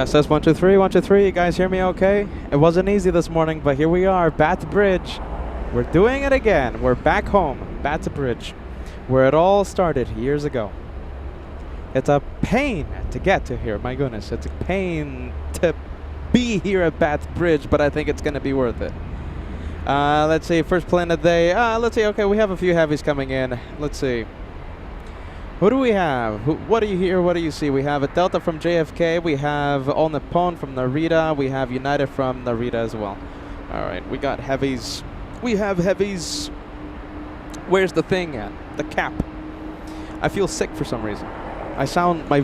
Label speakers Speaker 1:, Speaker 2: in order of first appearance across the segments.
Speaker 1: Test 1 2 3 1 2 3. You guys hear me okay? It wasn't easy this morning, but here we are, Bath Bridge. We're doing it again. We're back home, Bath Bridge, where it all started years ago. It's a pain to get to here. My goodness, it's a pain to be here at Bath Bridge, but I think it's gonna be worth it. Let's see. First plane of the day. Let's see. Okay, we have a few heavies coming in. Let's see. Who do we have? What do you hear? What do you see? We have a Delta from JFK. We have All Nippon from Narita. We have United from Narita as well. All right, we got heavies. We have heavies. Where's the thing at? The cap. I feel sick for some reason. I sound my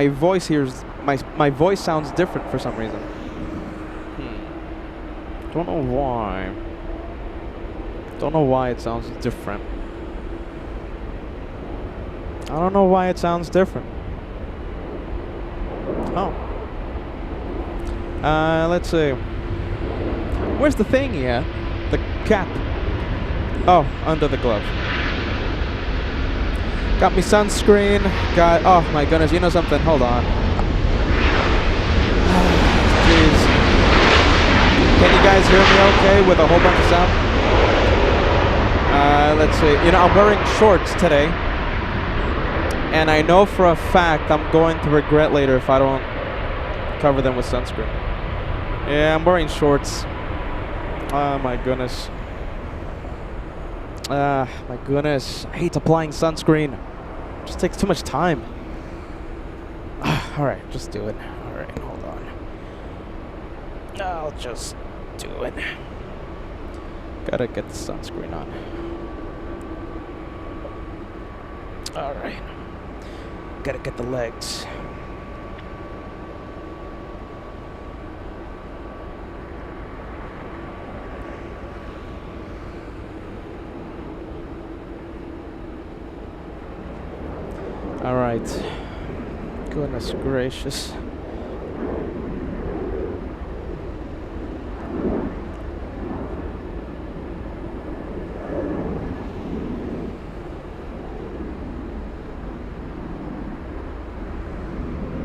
Speaker 1: voice here's my voice sounds different for some reason. Don't know why. Don't know why it sounds different. I don't know why it sounds different. Oh. Let's see. Where's the thingy at? The cap. Oh, under the glove. Got me sunscreen. Got, oh my goodness, you know something? Hold on. Jeez. Can you guys hear me okay with a whole bunch of sound? Let's see. You know, I'm wearing shorts today. And I know for a fact I'm going to regret later if I don't cover them with sunscreen. Yeah, I'm wearing shorts. Oh my goodness. My goodness. I hate applying sunscreen. It just takes too much time. Alright, just do it. Alright, hold on. I'll just do it. Gotta get the sunscreen on. Alright. Gotta get the legs. All right. Goodness gracious.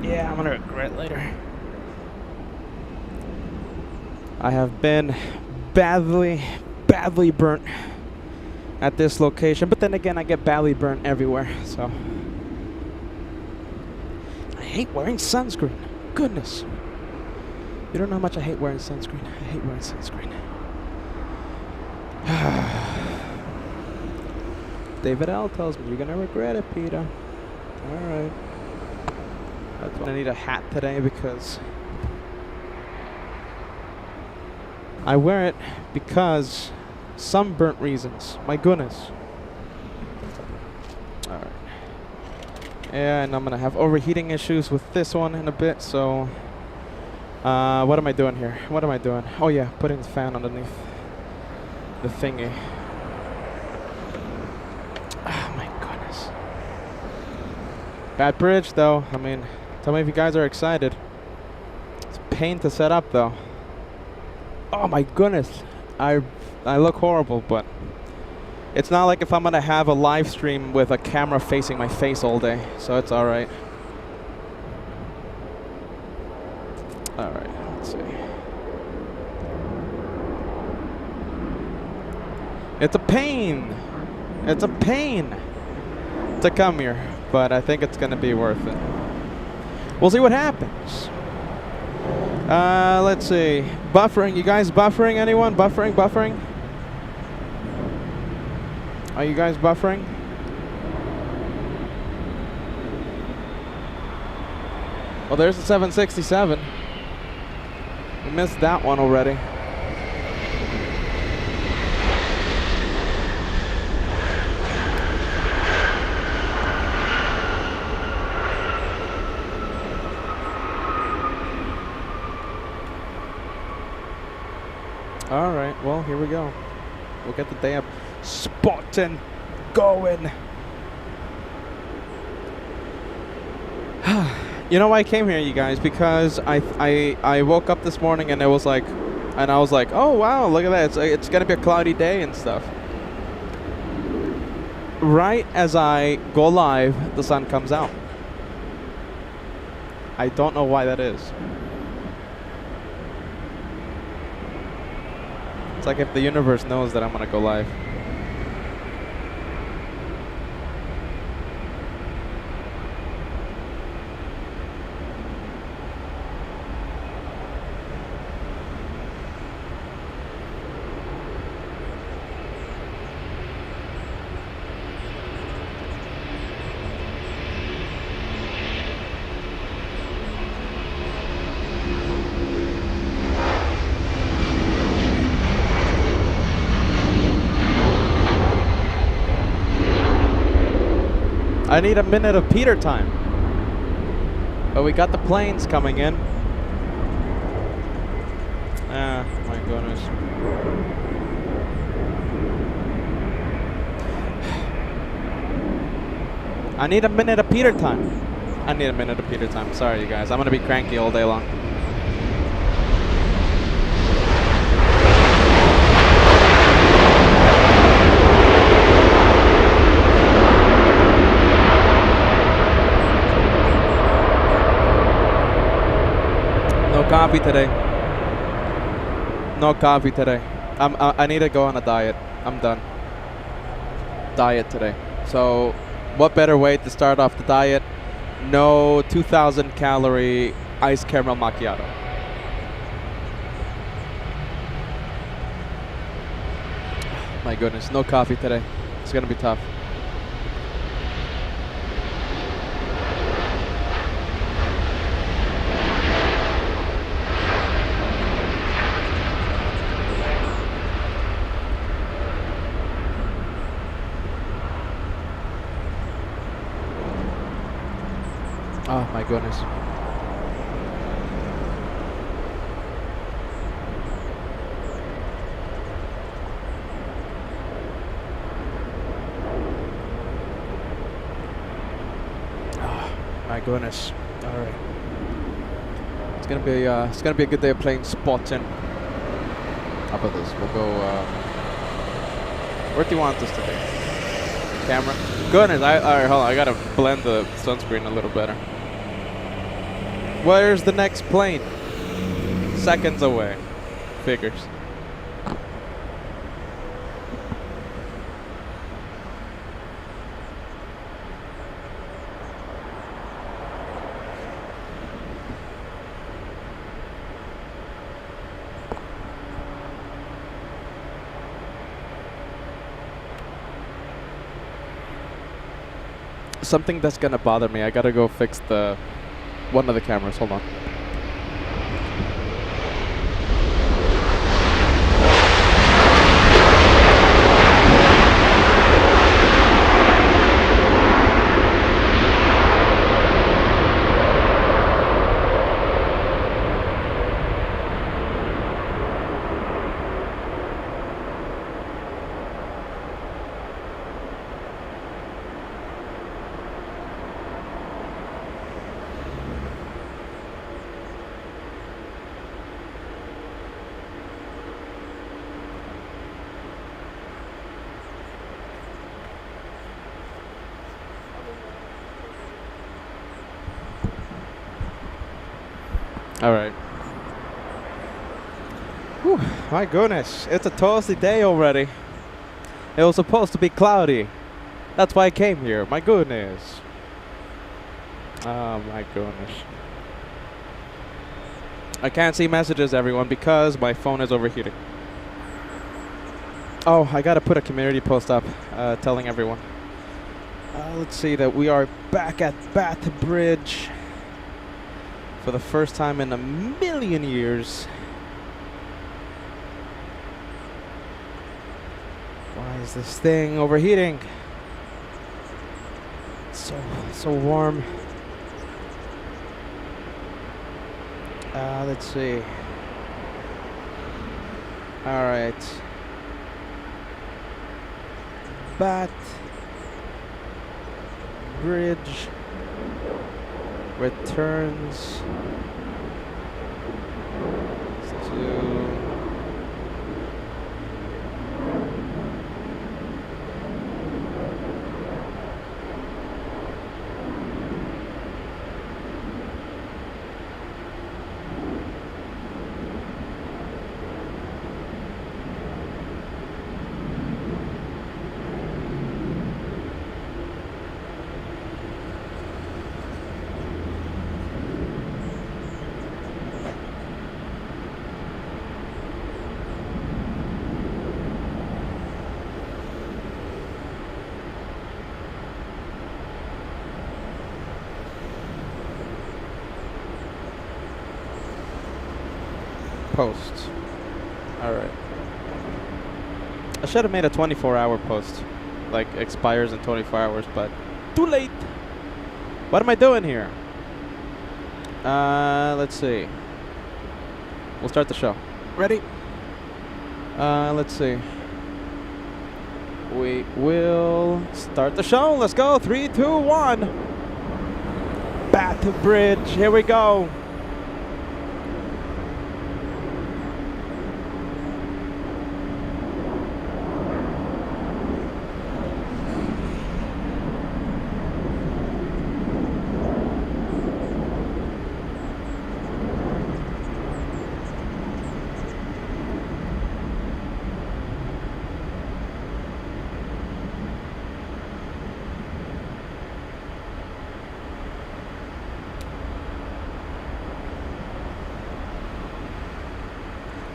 Speaker 1: Yeah, I'm gonna regret later. I have been badly burnt at this location, but then again, I get badly burnt everywhere, so. I hate wearing sunscreen. Goodness. You don't know how much I hate wearing sunscreen. I hate wearing sunscreen. David L. tells me you're gonna regret it, Petah. Alright. I need a hat today because I wear it because sunburnt reasons. My goodness. Alright. And I'm gonna have overheating issues with this one in a bit, so what am I doing here? What am I doing? Oh yeah, putting the fan underneath the thingy. Oh my goodness. Bad bridge though. I mean, tell me if you guys are excited. It's a pain to set up though. Oh my goodness. I look horrible, but it's not like if I'm gonna have a live stream with a camera facing my face all day, so it's alright. Alright, let's see. It's a pain. It's a pain to come here, but I think it's gonna be worth it. We'll see what happens. Let's see. Buffering. You guys buffering? Anyone? Buffering? Are you guys buffering? Well, there's the 767. We missed that one already. Alright, well, here we go. We'll get the day up. Spotting going. You know why I came here, you guys? Because I woke up this morning and it was like, and I was like, oh wow, look at that. It's gonna be a cloudy day and stuff. Right as I go live, the sun comes out. I don't know why that is. It's like if the universe knows that I'm gonna go live. I need a minute of Petah time. But we got the planes coming in. Ah, my goodness. I need a minute of Petah time. I need a minute of Petah time. Sorry, you guys. I'm going to be cranky all day long. No coffee today. No coffee today. I need to go on a diet. I'm done. Diet today. So, what better way to start off the diet? No 2,000 calorie iced caramel macchiato. My goodness, no coffee today. It's gonna be tough. Oh my goodness. Oh my goodness. All right. It's gonna be a good day of playing Spotting. How about this? We'll go. Where do you want us to be? Camera. Goodness. All right. Hold on. I gotta blend the sunscreen a little better. Where's the next plane? Seconds away. Figures. Something that's gonna bother me. I gotta go fix one of the cameras. Hold on. All right. Whew, my goodness, it's a toasty day already. It was supposed to be cloudy. That's why I came here. My goodness. Oh my goodness. I can't see messages, everyone, because my phone is overheating. Oh, I gotta put a community post up telling everyone. Let's see that we are back at Bath Bridge for the first time in a million years. Why is this thing overheating? It's so warm. Let's see. All right. Bath Bridge returns to post. Alright. I should have made a 24-hour post. Like, expires in 24 hours, but too late. What am I doing here? Let's see. We'll start the show. Ready? Let's see. We will start the show. Let's go. 3, 2, 1. Petah Bridge. Here we go.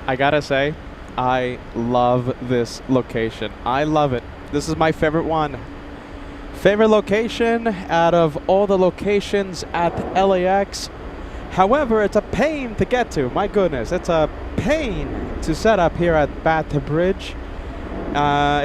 Speaker 1: I gotta say, I love this location. I love it. This is my favorite one. Favorite location out of all the locations at LAX. However, it's a pain to get to. My goodness, it's a pain to set up here at Petah Bridge.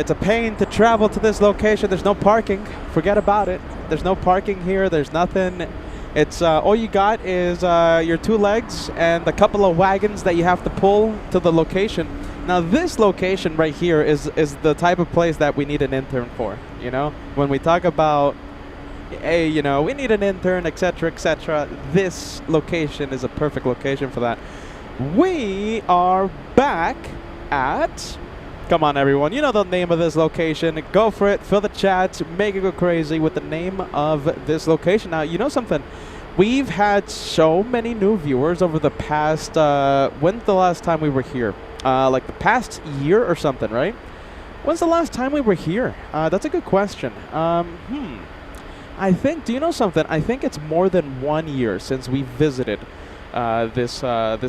Speaker 1: It's a pain to travel to this location. There's no parking. Forget about it. There's no parking here. There's nothing. It's all you got is your 2 legs and a couple of wagons that you have to pull to the location. Now this location right here is the type of place that we need an intern for. You know, when we talk about, hey, you know, we need an intern, etc., etc. This location is a perfect location for that. We are back at. Come on, everyone. You know the name of this location. Go for it. Fill the chat. Make it go crazy with the name of this location. Now, you know something? We've had so many new viewers over the past... when's the last time we were here? Like the past year or something, right? When's the last time we were here? That's a good question. I think... Do you know something? I think it's more than 1 year since we visited this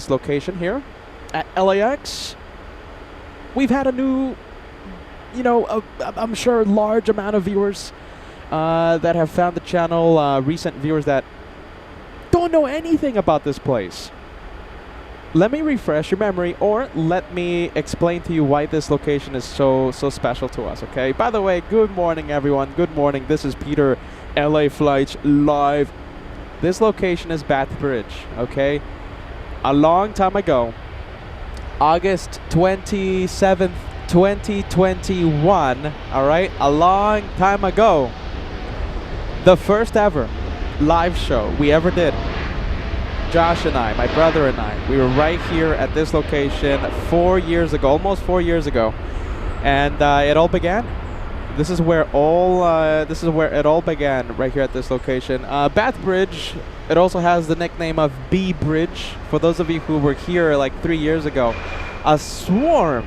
Speaker 1: location here at LAX. We've had a new, you know, I'm sure large amount of viewers that have found the channel, recent viewers that don't know anything about this place. Let me refresh your memory, or let me explain to you why this location is so special to us, okay? By the way, good morning, everyone. Good morning. This is Peter, LA Flights Live. This location is Petah Bridge, okay? A long time ago, August 27th, 2021, all right? A long time ago, the first ever live show we ever did. Josh and I, my brother and I, we were right here at this location 4 years ago, almost 4 years ago. And it all began. This is where it all began, right here at this location. Petah Bridge, it also has the nickname of Bee Bridge. For those of you who were here like 3 years ago, a swarm,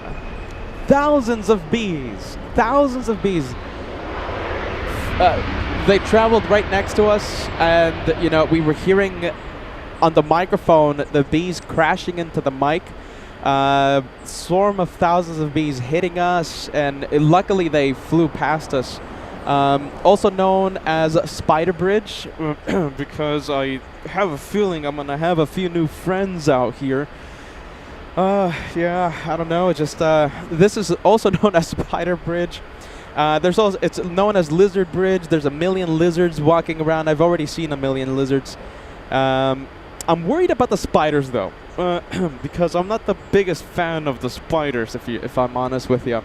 Speaker 1: thousands of bees. They traveled right next to us, and you know, we were hearing on the microphone the bees crashing into the mic. Swarm of thousands of bees hitting us, and luckily they flew past us. Also known as Spider Bridge, because I have a feeling I'm gonna have a few new friends out here. Yeah, I don't know. Just this is also known as Spider Bridge. There's also, it's known as Lizard Bridge. There's a million lizards walking around. I've already seen a million lizards. I'm worried about the spiders though, because I'm not the biggest fan of the spiders. If I'm honest with you.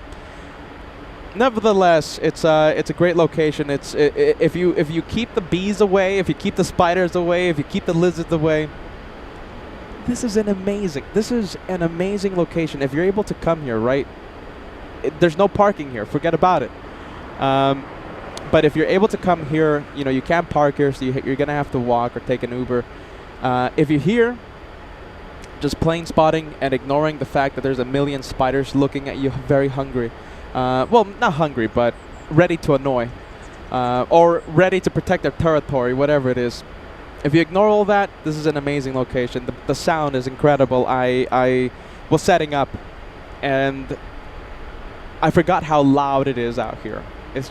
Speaker 1: Nevertheless, it's a great location. If you keep the bees away, if you keep the spiders away, if you keep the lizards away, this is an amazing location. If you're able to come here, right? There's no parking here. Forget about it. But if you're able to come here, you know, you can't park here, so you're gonna have to walk or take an Uber. If you're here, just plain spotting and ignoring the fact that there's a million spiders looking at you, very hungry. Well, not hungry, but ready to annoy, or ready to protect their territory, whatever it is. If you ignore all that, this is an amazing location. The sound is incredible. I was setting up, and I forgot how loud it is out here. It's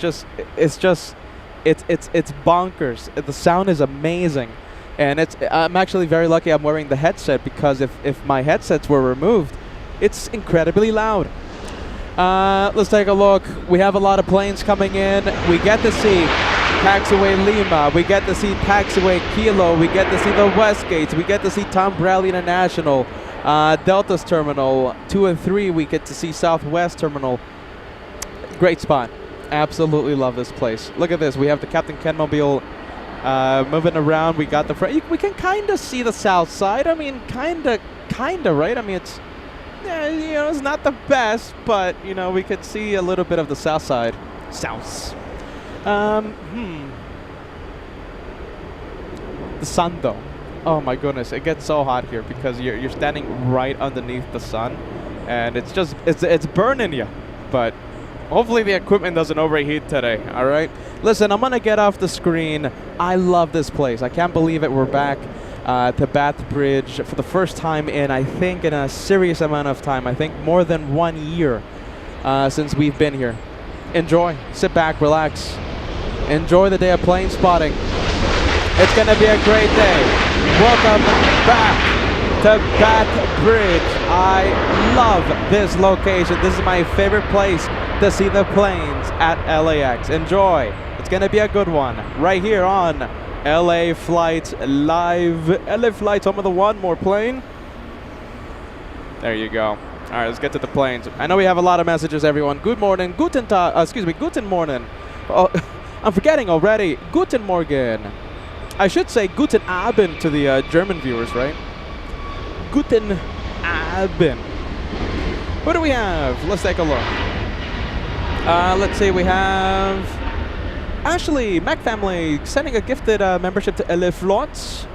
Speaker 1: bonkers. The sound is amazing. And I'm actually very lucky I'm wearing the headset, because if my headsets were removed, it's incredibly loud. Let's take a look. We have a lot of planes coming in. We get to see taxiway Lima. We get to see taxiway Kilo. We get to see the Westgates. We get to see Tom Bradley International. Delta's terminal 2 and 3. We get to see Southwest terminal. Great spot. Absolutely love this place. Look at this. We have the Captain Ken Mobile moving around. We got the front. We can kind of see the south side. I mean, kind of, right? I mean, it's, it's not the best, but, we could see a little bit of the south side. South. The sun, though. Oh my goodness, it gets so hot here because you're standing right underneath the sun, and it's burning you. But hopefully the equipment doesn't overheat today. All right. Listen, I'm gonna get off the screen. I love this place. I can't believe it. We're back to Bath Bridge for the first time in, I think, in a serious amount of time. I think more than 1 year since we've been here. Enjoy. Sit back, relax. Enjoy the day of plane spotting. It's going to be a great day. Welcome back to Bath Bridge. I love this location. This is my favorite place to see the planes at LAX. Enjoy. It's going to be a good one right here on LA Flights Live. LA Flights, home of the one more plane. There you go. All right, let's get to the planes. I know we have a lot of messages, everyone. Good morning. Guten Morgen. Oh, I'm forgetting already. Guten Morgen. I should say Guten Abend to the German viewers, right? Guten Abend. What do we have? Let's take a look. Let's see. We have Ashley, Mac Family, sending a gifted membership to LA Flots.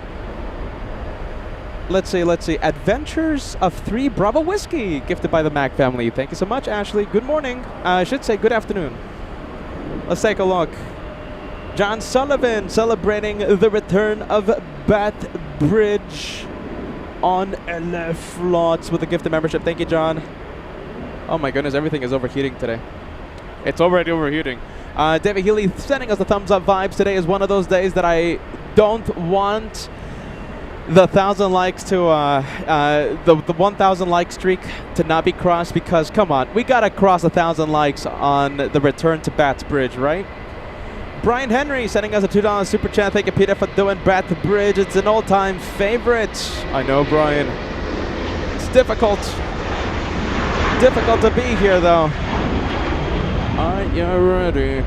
Speaker 1: Let's see. Adventures of 3 Bravo Whiskey, gifted by the Mac Family. Thank you so much, Ashley. Good morning. I should say good afternoon. Let's take a look. John Sullivan celebrating the return of Bath Bridge on LA Flots with a gifted membership. Thank you, John. Oh my goodness, everything is overheating today. It's already overheating. David Healy sending us the thumbs up vibes. Today is one of those days that I don't want the 1,000 likes to the 1,000 like streak to not be crossed, because come on, we gotta cross 1,000 likes on the return to Bath Bridge, right? Brian Henry sending us a $2 super chat. Thank you, Peter, for doing Bath Bridge. It's an all-time favorite. I know, Brian. It's difficult to be here, though. Are you ready?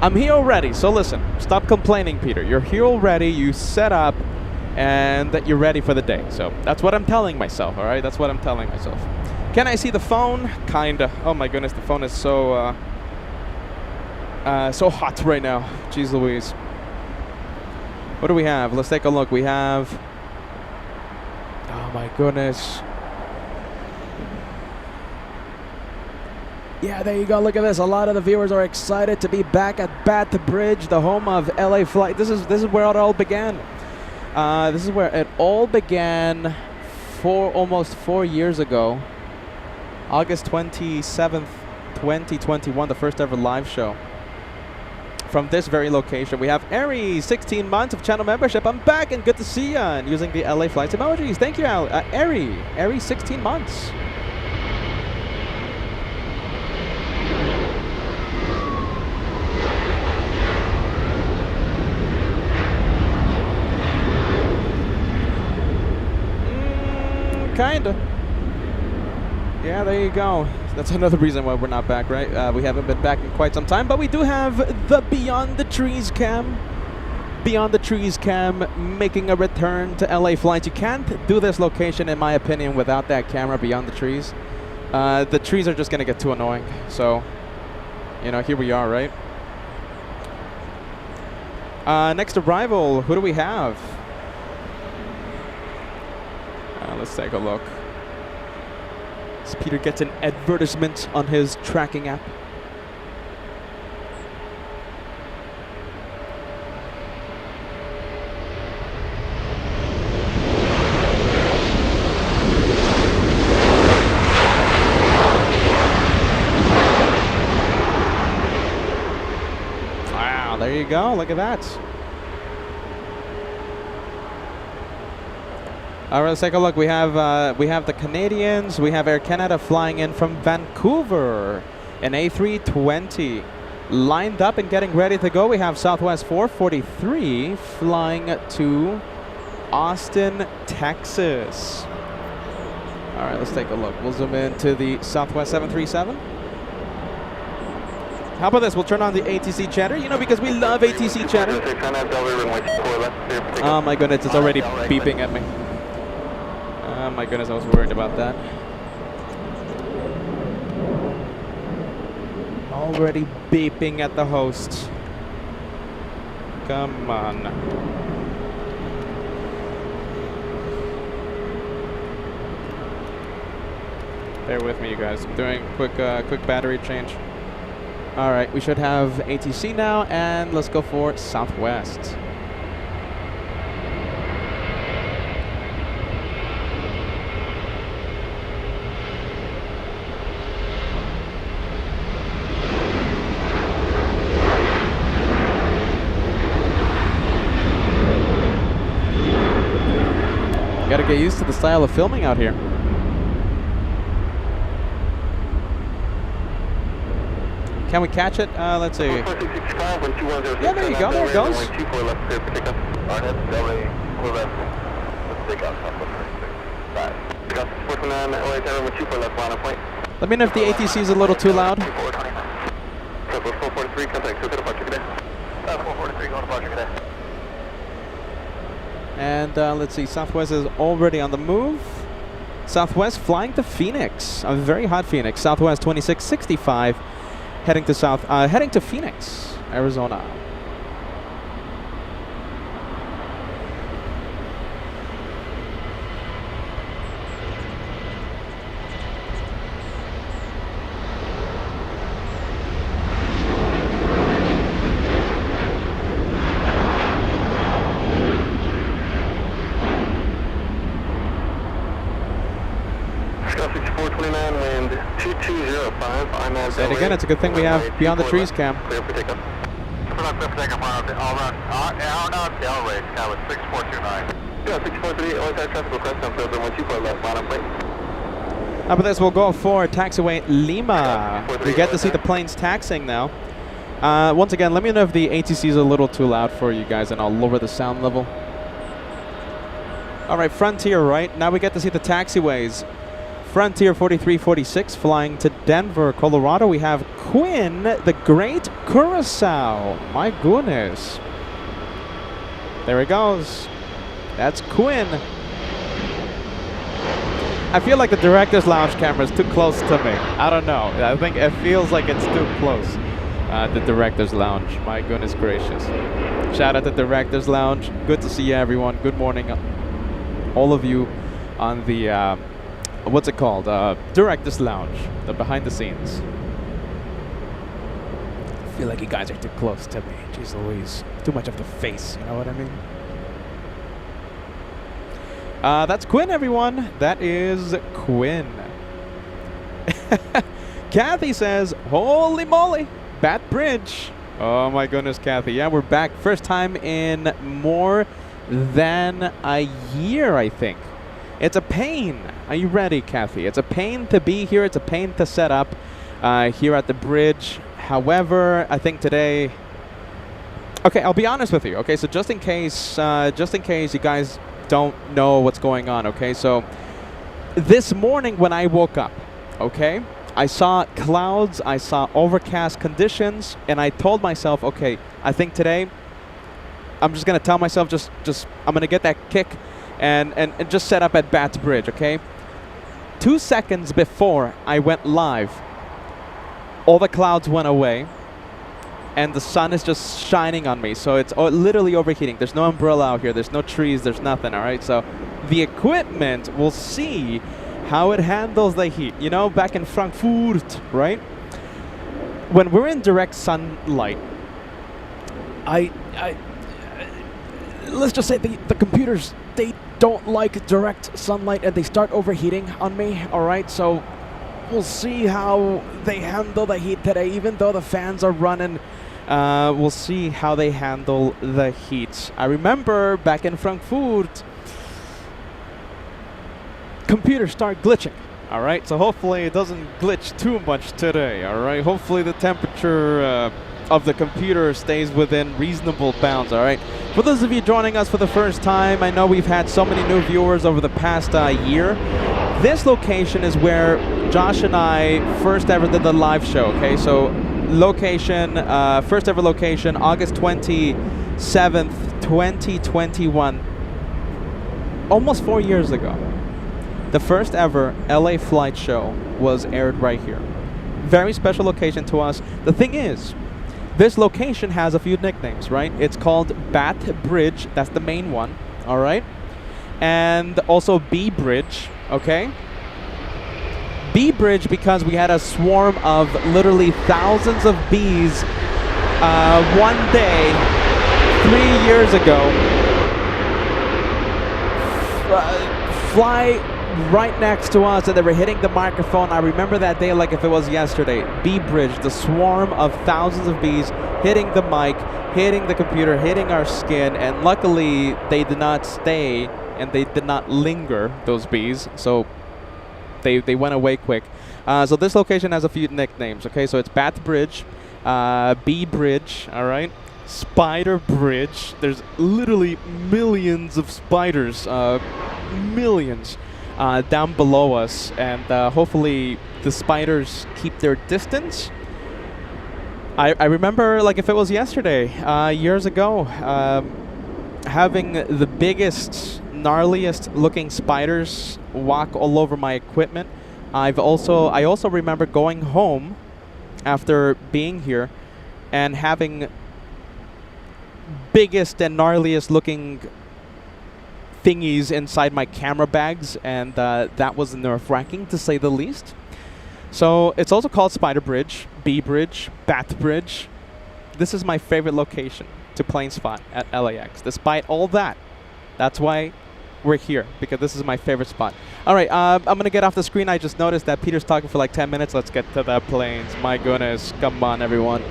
Speaker 1: I'm here already, so listen. Stop complaining, Peter. You're here already. You set up, and that you're ready for the day. So that's what I'm telling myself, all right? That's what I'm telling myself. Can I see the phone? Kinda. Oh, my goodness. The phone is so hot right now. Jeez Louise. What do we have? Let's take a look. We have... Oh, my goodness. Yeah, there you go. Look at this. A lot of the viewers are excited to be back at Bath Bridge, the home of LA Flight. This is where it all began. This is where it all began almost 4 years ago. August 27th, 2021, the first ever live show. From this very location, we have Ari, 16 months of channel membership. I'm back and good to see ya. And using the LA Flights emojis. Thank you, Ari. Ari, 16 months. Kinda. Yeah, there you go. That's another reason why we're not back, right? We haven't been back in quite some time, but we do have the Beyond the Trees cam. Beyond the Trees cam making a return to LA Flights. You can't do this location, in my opinion, without that camera beyond the trees. The trees are just going to get too annoying. So, here we are, right? Next arrival, who do we have? Let's take a look. So Peter gets an advertisement on his tracking app. Wow, there you go. Look at that. All right, let's take a look. We have the Canadians. We have Air Canada flying in from Vancouver, an A320 lined up and getting ready to go. We have Southwest 443 flying to Austin, Texas. All right, let's take a look. We'll zoom in to the Southwest 737. How about this? We'll turn on the ATC chatter, you know, because we love ATC chatter. Oh my goodness, it's already beeping at me. Oh my goodness, I was worried about that. Already beeping at the host. Come on. Bear with me, you guys. I'm doing quick battery change. All right, we should have ATC now, and let's go for Southwest. Gotta get used to the style of filming out here. Can we catch it? Let's see. Yeah, there you go. There it goes. Let me know if the ATC is a little too loud. And let's see, Southwest is already on the move. Southwest flying to Phoenix, a very hot Phoenix. Southwest 2665. Heading to Phoenix, Arizona. And again, it's a good thing we have Beyond the Trees cam. How about this? We'll go for taxiway Lima. We get to see the planes taxiing now. Once again, let me know if the ATC is a little too loud for you guys, and I'll lower the sound level. All right, Frontier, right? Now we get to see the taxiways. Frontier 4346 flying to Denver, Colorado. We have Quinn, the Great Curacao. My goodness. There he goes. That's Quinn. I feel like the director's lounge camera is too close to me. I don't know. I think it feels like it's too close. The director's lounge. My goodness gracious. Shout out to director's lounge. Good to see you, everyone. Good morning, all of you on the what's it called? Director's lounge. The behind the scenes. I feel like you guys are too close to me. Jeez Louise. Too much of the face. You know what I mean? That's Quinn, everyone. That is Quinn. Kathy says, holy moly, Bat Bridge. Oh my goodness, Kathy. Yeah, we're back. First time in more than a year, I think. It's a pain. Are you ready, Kathy? It's a pain to be here. It's a pain to set up here at the bridge. However, I think today... Okay, I'll be honest with you. Okay, so just in case you guys don't know what's going on, okay? So this morning when I woke up, okay, I saw clouds, I saw overcast conditions, and I told myself, okay, I think today I'm just going to tell myself just I'm going to get that kick and just set up at Bat Bridge, okay? 2 seconds before I went live, all the clouds went away, and the sun is just shining on me. So it's literally overheating. There's no umbrella out here. There's no trees. There's nothing, all right? So the equipment, we'll see how it handles the heat. You know, back in Frankfurt, right? When we're in direct sunlight, let's just say the computers, they don't like direct sunlight and they start overheating on me, all right? So we'll see how they handle the heat today, even though the fans are running. We'll see how they handle the heat. I remember back in Frankfurt, computer start glitching. All right, so hopefully it doesn't glitch too much today. All right, hopefully the temperature of the computer stays within reasonable bounds. All right, for those of you joining us for the first time, I know we've had so many new viewers over the past year. This location is where Josh and I first ever did the live show. Okay, so location, first ever location, August 27th, 2021. Almost 4 years ago. The first ever LA flight show was aired right here. Very special location to us. The thing is, this location has a few nicknames, right? It's called Bat Bridge. That's the main one, all right? And also B Bridge, okay? B Bridge because we had a swarm of literally thousands of bees one day 3 years ago fly right next to us, and they were hitting the microphone. I remember that day like if it was yesterday. Bee Bridge, the swarm of thousands of bees hitting the mic, hitting the computer, hitting our skin, and luckily they did not stay and they did not linger, those bees, so they went away quick. So this location has a few nicknames, okay? So it's Bat Bridge, Bee Bridge, all right? Spider Bridge. There's literally millions of spiders, millions. Down below us, and hopefully the spiders keep their distance. I remember like if it was yesterday, years ago, having the biggest, gnarliest looking spiders walk all over my equipment. I also remember going home after being here and having biggest and gnarliest looking thingies inside my camera bags, and that was nerve-wracking to say the least. So it's also called Spider Bridge, Bee Bridge, Bat Bridge. This is my favorite location to plane spot at LAX. Despite all that, that's why we're here, because this is my favorite spot. All right, I'm gonna get off the screen. I just noticed that Peter's talking for like 10 minutes. Let's get to the planes. My goodness, come on, everyone.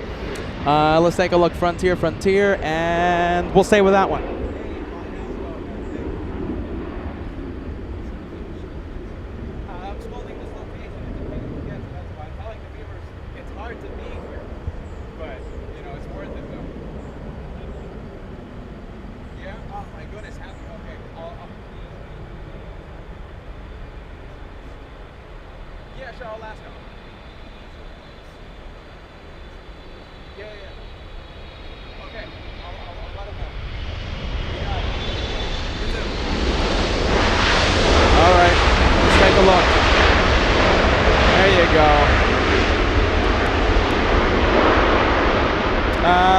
Speaker 1: Let's take a look. Frontier, and we'll stay with that one.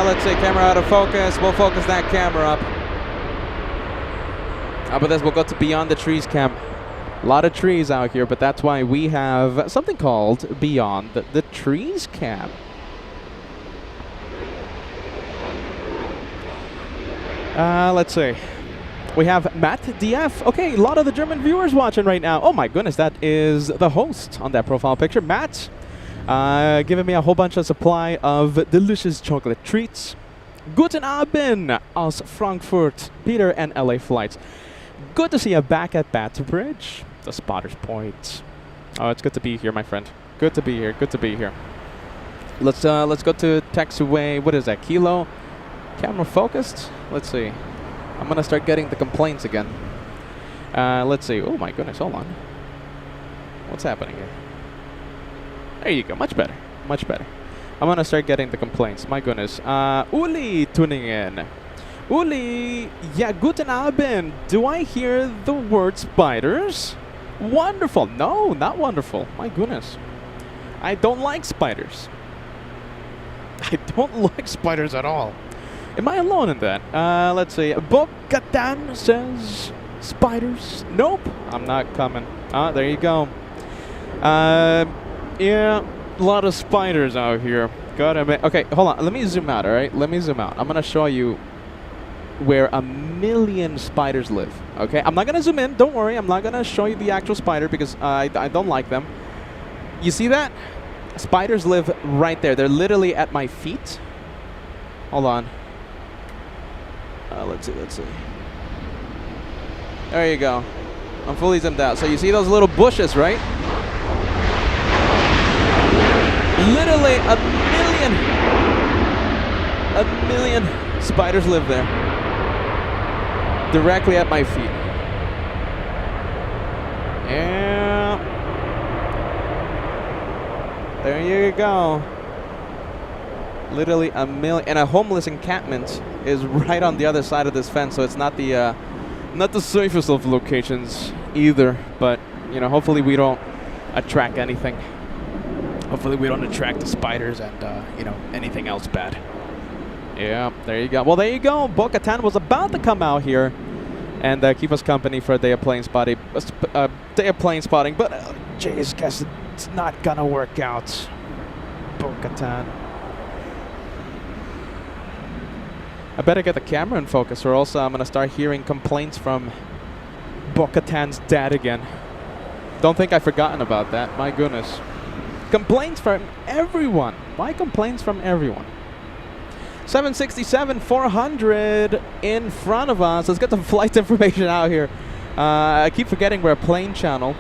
Speaker 1: Let's see, camera out of focus. We'll focus that camera up. How about this? We'll go to Beyond the Trees cam. A lot of trees out here, but that's why we have something called Beyond the Trees cam. Let's see. We have Matt DF. Okay, a lot of the German viewers watching right now. Oh my goodness, that is the host on that profile picture, Matt. Giving me a whole bunch of supply of delicious chocolate treats. Guten Abend aus Frankfurt, Peter and LA Flights. Good to see you back at Bat Bridge, the Spotter's Point. Oh, it's good to be here, my friend. Good to be here. Good to be here. Let's go to taxiway. What is that? Kilo. Camera focused. Let's see. I'm gonna start getting the complaints again. Let's see. Oh my goodness. Hold on. What's happening here? There you go. Much better. Much better. I'm gonna start getting the complaints. My goodness. Uli tuning in. Uli, yeah, guten Abend. Do I hear the word spiders? Wonderful. No, not wonderful. My goodness. I don't like spiders. I don't like spiders at all. Am I alone in that? Let's see. Bokatan says spiders. Nope. I'm not coming. Ah, there you go. Yeah, a lot of spiders out here. Gotta admit. Okay, hold on. Let me zoom out, all right? Let me zoom out. I'm going to show you where 1,000,000 spiders live, okay? I'm not going to zoom in. Don't worry. I'm not going to show you the actual spider because I don't like them. You see that? Spiders live right there. They're literally at my feet. Hold on. Let's see. There you go. I'm fully zoomed out. So you see those little bushes, right? Literally a million spiders live there. Directly at my feet. Yeah. There you go. Literally a million. And a homeless encampment is right on the other side of this fence, so it's not the safest of locations either. But, you know, hopefully we don't attract anything. Hopefully we don't attract the spiders and, you know, anything else bad. Yeah, there you go. Well, there you go. Bo-Katan was about to come out here and keep us company for a day of plane spotting. But, jeez, guess it's not gonna work out. Bo-Katan. I better get the camera in focus, or else I'm gonna start hearing complaints from Bo-Katan's dad again. Don't think I've forgotten about that. My goodness. Complaints from everyone. Why complaints from everyone? 767, 400 in front of us. Let's get the flight information out here. I keep forgetting we're a plane channel.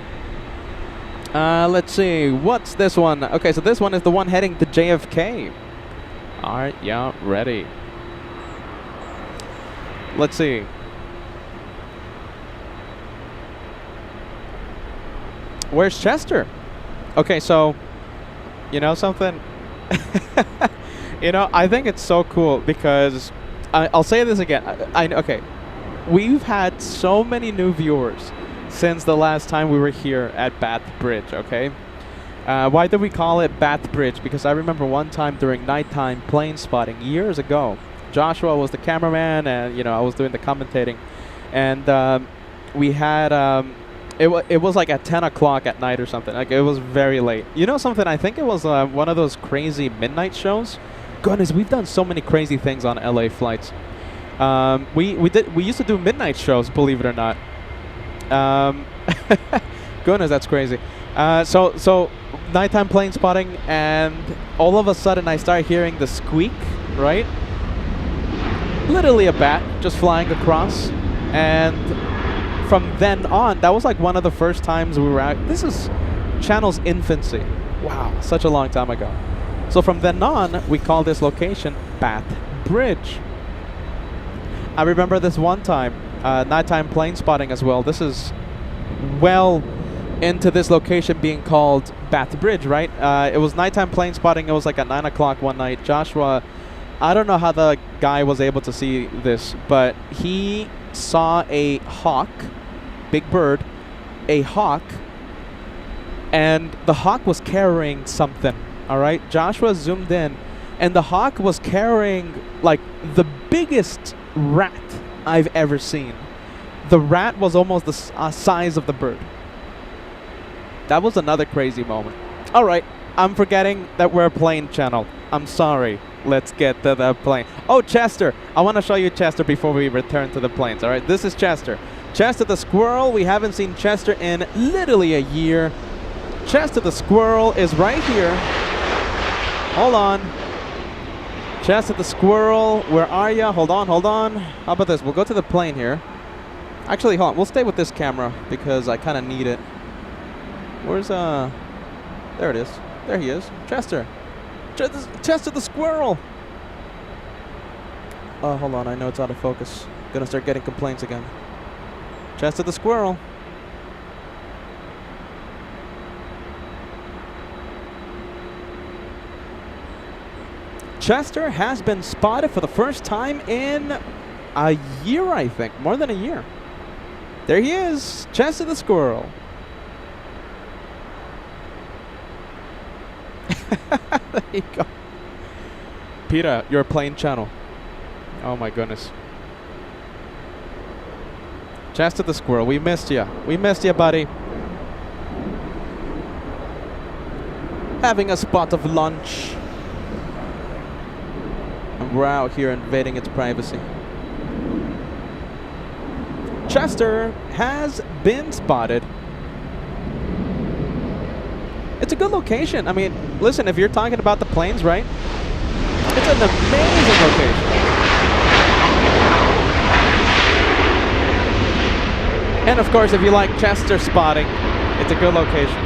Speaker 1: Let's see. What's this one? Okay, so this one is the one heading to JFK. All right, yeah, ready. Let's see. Where's Chester? Okay, so, you know something? You know, I think it's so cool because I'll say this again. Okay, we've had so many new viewers since the last time we were here at Bath Bridge, okay? Why did we call it Bath Bridge? Because I remember one time during nighttime plane spotting years ago, Joshua was the cameraman and, you know, I was doing the commentating. And we had, it was like at 10 o'clock at night or something. Like, it was very late. You know something? I think it was one of those crazy midnight shows. Goodness, we've done so many crazy things on LA flights. We used to do midnight shows, believe it or not. Goodness, that's crazy. So nighttime plane spotting, and all of a sudden I start hearing the squeak, right? Literally a bat just flying across, and from then on, that was like one of the first times we were out. This is channel's infancy. Wow, such a long time ago. So from then on, we call this location Bath Bridge. I remember this one time, nighttime plane spotting as well. This is well into this location being called Bath Bridge, right? It was nighttime plane spotting. It was like at 9 o'clock one night. Joshua, I don't know how the guy was able to see this, but he saw a hawk, big bird, a hawk, and the hawk was carrying something. All right, Joshua zoomed in, and the hawk was carrying like the biggest rat I've ever seen. The rat was almost the size of the bird. That was another crazy moment. All right, I'm forgetting that we're a plane channel. I'm sorry. Let's get to the plane. Oh, Chester. I want to show you Chester before we return to the planes. All right, this is Chester. Chester the squirrel. We haven't seen Chester in literally a year. Chester the squirrel is right here. Hold on. Chester the squirrel, where are ya? Hold on, hold on. How about this? We'll go to the plane here. Actually, hold on. We'll stay with this camera because I kind of need it. Where's, there it is. There he is. Chester. Chester the squirrel. Oh, hold on. I know it's out of focus. Gonna start getting complaints again. Chester the squirrel. Chester has been spotted for the first time in a year, I think. More than a year. There he is. Chester the squirrel. There you go. Petah, you're a plane channel. Oh my goodness. Chester the squirrel, we missed you. We missed you, buddy. Having a spot of lunch. And we're out here invading its privacy. Chester has been spotted. It's a good location. I mean, listen, if you're talking about the planes, right? It's an amazing location. And of course, if you like Chester spotting, it's a good location.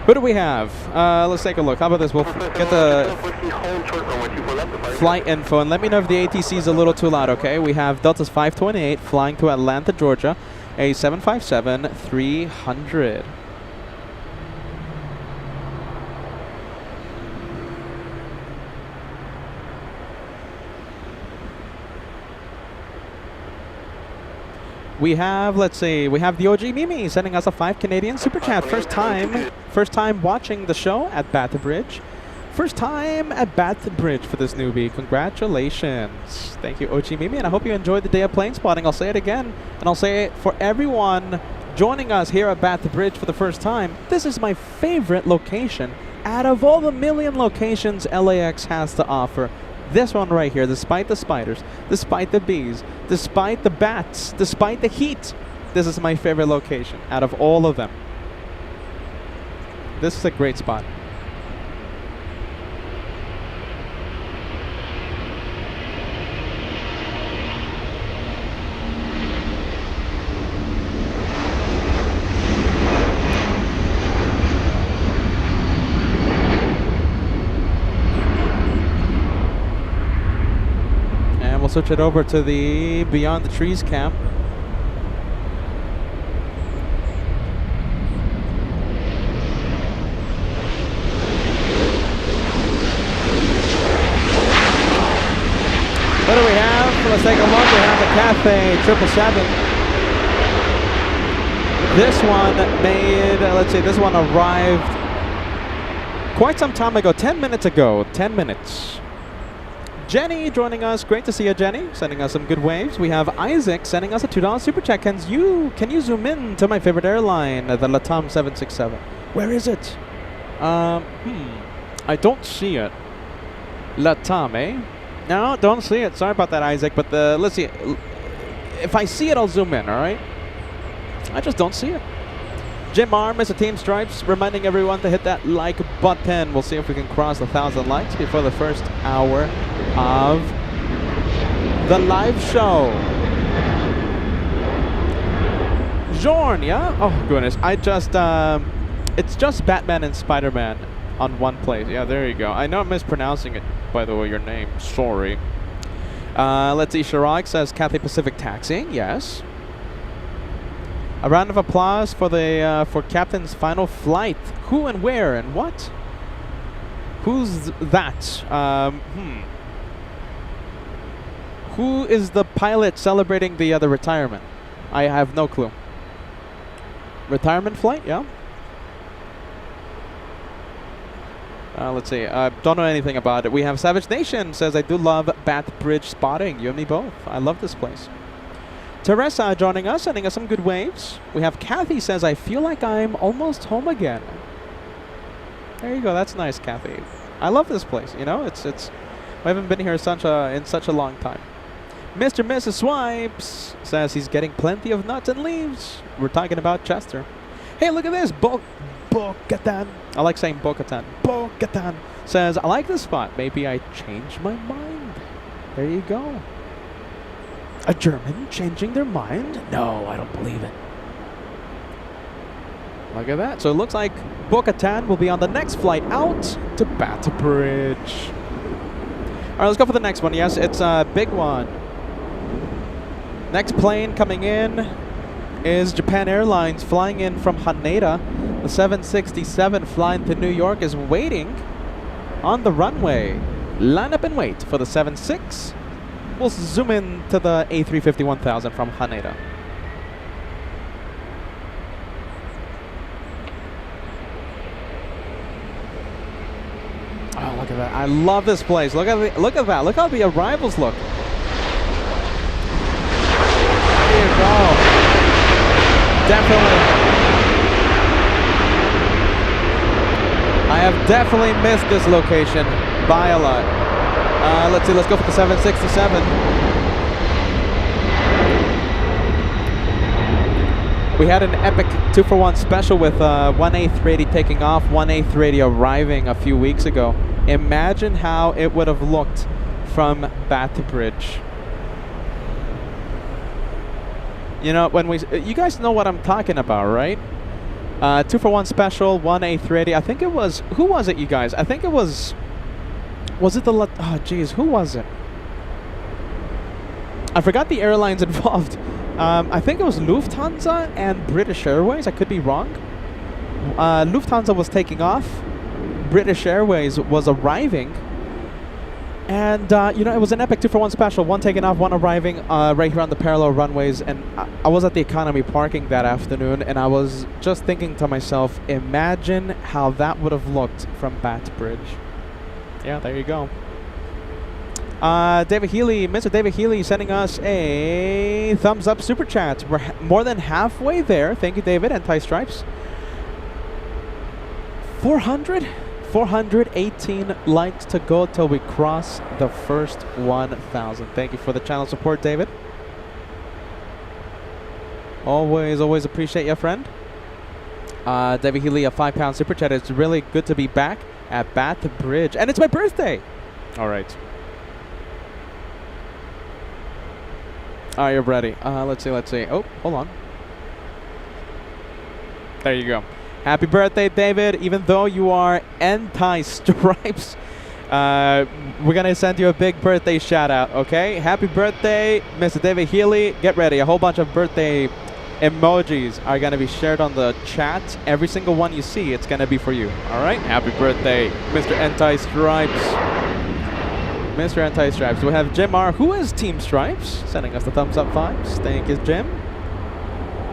Speaker 1: Who do we have? Let's take a look. How about this? We'll get the flight info and let me know if the ATC is a little too loud, okay? We have Delta's 528 flying to Atlanta, Georgia, a 757-300. We have, let's see, we have the OG Mimi sending us a 5 Canadian super chat. First time watching the show at Petah Bridge. First time at Petah Bridge for this newbie. Congratulations. Thank you, OG Mimi, and I hope you enjoyed the day of plane spotting. I'll say it again, and I'll say it for everyone joining us here at Petah Bridge for the first time. This is my favorite location out of all the million locations LAX has to offer. This one right here, despite the spiders, despite the bees, despite the bats, despite the heat, this is my favorite location out of all of them. This is a great spot. We'll switch it over to the Beyond the Trees camp. What do we have? Let's take a look. We have the Cathay 777. This one made, let's see, this one arrived quite some time ago, 10 minutes ago, 10 minutes. Jenny joining us. Great to see you, Jenny. Sending us some good waves. We have Isaac sending us a $2 super chat. Can you zoom in to my favorite airline, the LATAM 767? Where is it? I don't see it. LATAM, eh? No, don't see it. Sorry about that, Isaac. But let's see. If I see it, I'll zoom in. All right. I just don't see it. Jim R, Mr. Team Stripes, reminding everyone to hit that like button. We'll see if we can cross 1,000 likes before the first hour of the live show. Jorn, yeah? Oh, goodness. It's just Batman and Spider-Man on one place. Yeah, there you go. I know I'm mispronouncing it, by the way, your name. Sorry. Let's see. Chirag says Cathay Pacific taxiing. Yes. A round of applause for the for Captain's final flight. Who and where and what? Who's that? Who is the pilot celebrating the retirement? I have no clue. Retirement flight? Yeah. Let's see. Don't know anything about it. We have Savage Nation says, I do love Petah Bridge spotting. You and me both. I love this place. Teresa joining us, sending us some good waves. We have Kathy says, I feel like I'm almost home again. There you go. That's nice, Kathy. I love this place. You know, it's. I haven't been here in such a long time. Mr. Mrs. Swipes says he's getting plenty of nuts and leaves. We're talking about Chester. Hey, look at this. Bo-Katan. I like saying Bo-Katan. Bo-Katan says, I like this spot. Maybe I changed my mind. There you go. A German changing their mind? No, I don't believe it. Look at that. So it looks like Bo-Katan will be on the next flight out to Petah Bridge. All right, let's go for the next one. Yes, it's a big one. Next plane coming in is Japan Airlines flying in from Haneda. The 767 flying to New York is waiting on the runway. Line up and wait for the 76. We'll zoom in to the A350 1000 from Haneda. Oh, look at that. I love this place. Look at that. Look how the arrivals look. There you go. Definitely. I have definitely missed this location by a lot. Let's see, let's go for the 767. We had an epic 2-for-1 special with one A380 taking off, one A380 arriving a few weeks ago. Imagine how it would have looked from Bath Bridge. You know, when you guys know what I'm talking about, right? 2-for-1 special, one A380. I think it was, who was it, you guys? I think it was it the, oh geez, who was it? I forgot the airlines involved. I think it was Lufthansa and British Airways. I could be wrong. Lufthansa was taking off. British Airways was arriving. And, you know, it was an epic 2-for-1 special. One taking off, one arriving right here on the parallel runways. And I was at the economy parking that afternoon, and I was just thinking to myself, imagine how that would have looked from Bath Bridge. Yeah, there you go. David Healy, Mr. David Healy sending us a thumbs up super chat. We're more than halfway there. Thank you, David. Anti-Stripes. 418 likes to go till we cross the first 1,000. Thank you for the channel support, David. Always appreciate you, friend. David Healy, a £5 super chat. It's really good to be back at Bath Bridge. And it's my birthday. All right. Are you ready? Let's see. Oh, hold on. There you go. Happy birthday, David. Even though you are anti-stripes, we're going to send you a big birthday shout-out, okay? Happy birthday, Mr. David Healy. Get ready. A whole bunch of birthday emojis are going to be shared on the chat. Every single one you see, it's going to be for you, all right? Happy birthday, Mr. Anti-Stripes. Mr. Anti-Stripes. We have Jim R., who is Team Stripes, sending us the thumbs up 5s. Thank you, Jim.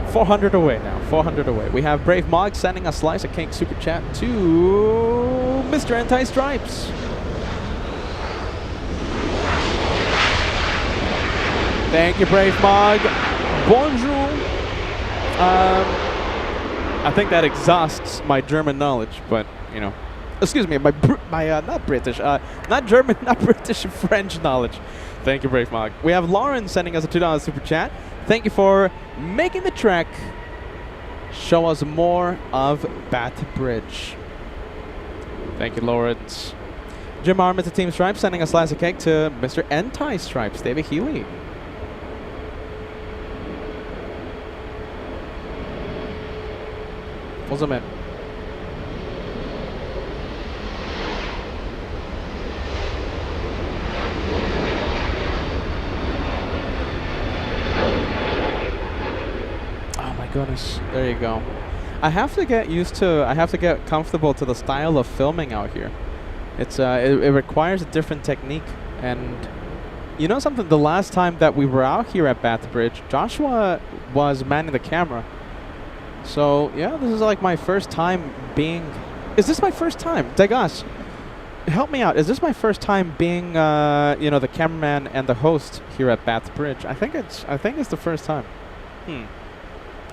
Speaker 1: 400 away now. 400 away. We have Brave Mog sending a slice of cake super chat to Mr. Anti-Stripes. Thank you, Brave Mog. Bonjour. I think that exhausts my German knowledge, but, you know. Excuse me, not British, not German, not British, French knowledge. Thank you, Brave Mog. We have Lauren sending us a $2 super chat. Thank you for making the trek. Show us more of Bath Bridge. Thank you, Lawrence. Jim R. Mr. Team Stripes sending a slice of cake to Mr. Anti-Stripes, David Healy. What's up, man? Goodness, there you go. I have to get comfortable to the style of filming out here. It's it requires a different technique, and you know something, the last time that we were out here at Bath Bridge, Joshua was manning the camera. So yeah, this is like my first time being, is this my first time? Degas, help me out. Is this my first time being you know, the cameraman and the host here at Bath Bridge? I think it's the first time.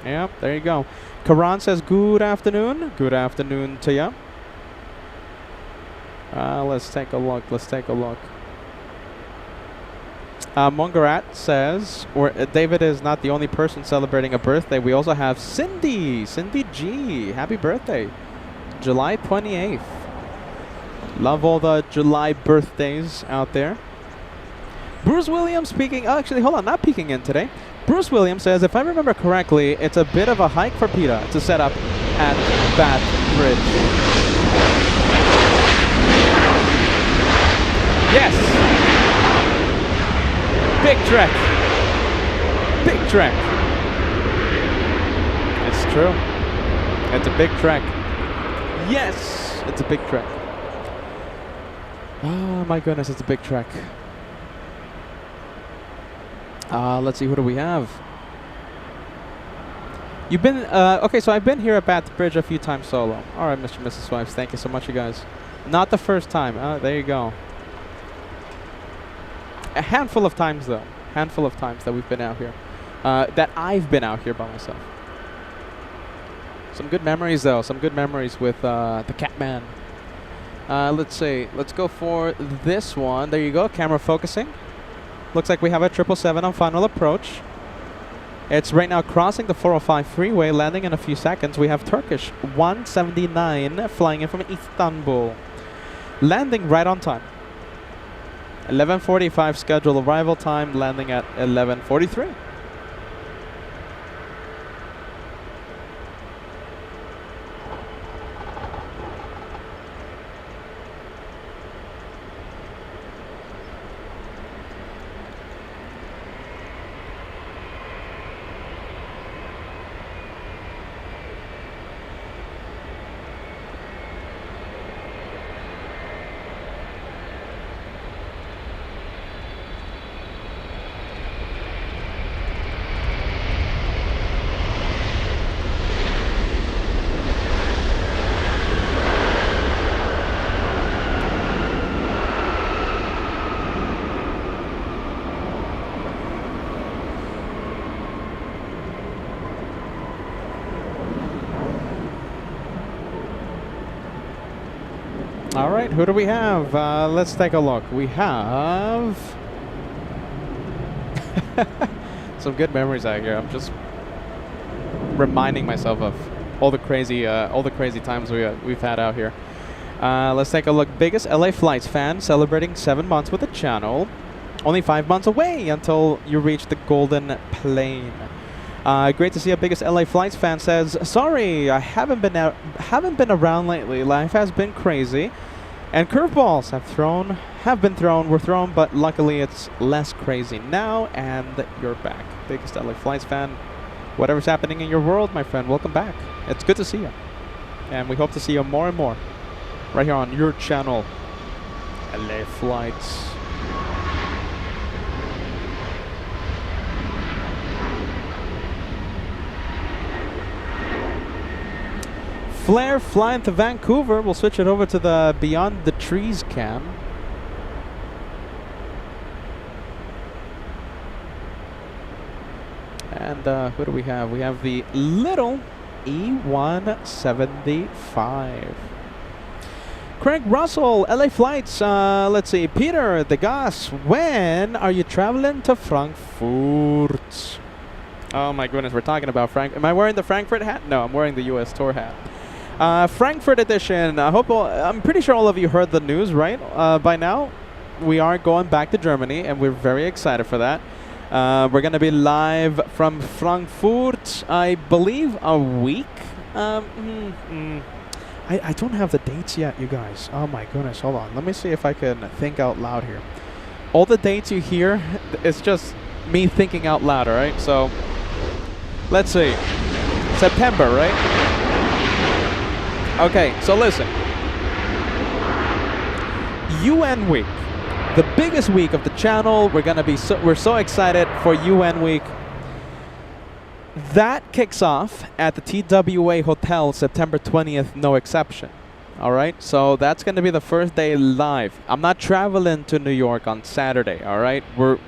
Speaker 1: Yeah, there you go. Karan says, good afternoon. Good afternoon to you. Let's take a look. Mongarat says, David is not the only person celebrating a birthday. We also have Cindy G. Happy birthday. July 28th. Love all the July birthdays out there. Bruce Williams speaking, actually, hold on, not peeking in today. Bruce Williams says, if I remember correctly, it's a bit of a hike for Petah to set up at Bath Bridge. Yes! Big trek. Big trek. It's true. It's a big trek. Yes! It's a big trek. Oh my goodness, it's a big trek. Let's see, who do we have? You've been, okay, so I've been here at Bath Bridge a few times solo. All right, Mr. and Mrs. Swipes, thank you so much, you guys. Not the first time. There you go. A handful of times, though. Handful of times that we've been out here. That I've been out here by myself. Some good memories, though. Some good memories with the Catman. Let's see. Let's go for this one. There you go. Camera focusing. Looks like we have a 777 on final approach. It's right now crossing the 405 freeway, landing in a few seconds. We have Turkish 179 flying in from Istanbul. Landing right on time. 11:45 scheduled arrival time, landing at 11:43. All right, who do we have? Let's take a look. We have some good memories out here. I'm just reminding myself of all the crazy times we've had out here. Let's take a look. Biggest LA Flights fan celebrating 7 months with the channel. Only 5 months away until you reach the golden plane. Great to see a biggest LA Flights fan says, sorry, I haven't been around lately. Life has been crazy, and curveballs were thrown, but luckily it's less crazy now, and you're back. Biggest LA Flights fan. Whatever's happening in your world, my friend, welcome back. It's good to see you, and we hope to see you more and more right here on your channel, LA Flights. Flair flying to Vancouver. We'll switch it over to the Beyond the Trees cam. And who do we have? We have the little E175. Craig Russell, LA Flights. Let's see. Peter, the gas. When are you traveling to Frankfurt? Oh my goodness, we're talking about Frank. Am I wearing the Frankfurt hat? No, I'm wearing the US tour hat. Frankfurt edition. I'm pretty sure all of you heard the news, right? By now, we are going back to Germany, and we're very excited for that. We're going to be live from Frankfurt, I believe, a week. I don't have the dates yet, you guys. Oh my goodness, hold on. Let me see if I can think out loud here. All the dates you hear, it's just me thinking out loud, all right? So, let's see. September, right? Okay, so listen. UN Week, the biggest week of the channel. We're so excited for UN Week. That kicks off at the TWA Hotel September 20th, no exception. All right, so that's going to be the first day live. I'm not traveling to New York on Saturday. All right, we're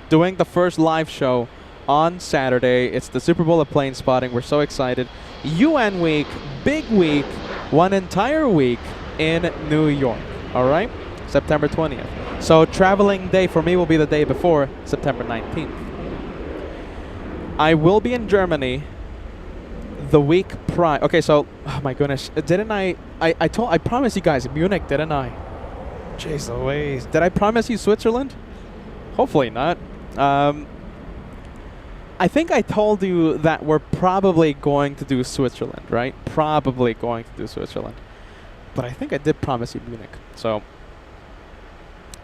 Speaker 1: doing the first live show on Saturday. It's the Super Bowl of plane spotting. We're so excited. UN Week, big week, one entire week in New York. All right, September 20th. So traveling day for me will be the day before, September 19th. I will be in Germany the week prior. Okay, so, oh my goodness, didn't I promised you guys Munich, didn't I? Jeez Louise. Did I promise you Switzerland? Hopefully not. I think I told you that we're probably going to do Switzerland, right? Probably going to do Switzerland. But I think I did promise you Munich. So,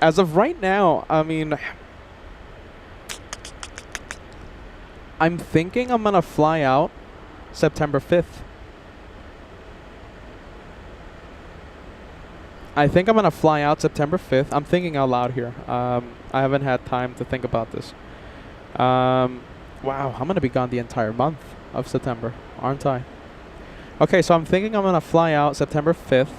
Speaker 1: as of right now, I mean, I'm thinking I'm going to fly out September 5th. I think I'm going to fly out September 5th. I'm thinking out loud here. I haven't had time to think about this. Wow, I'm going to be gone the entire month of September, aren't I? Okay, so I'm thinking I'm going to fly out September 5th.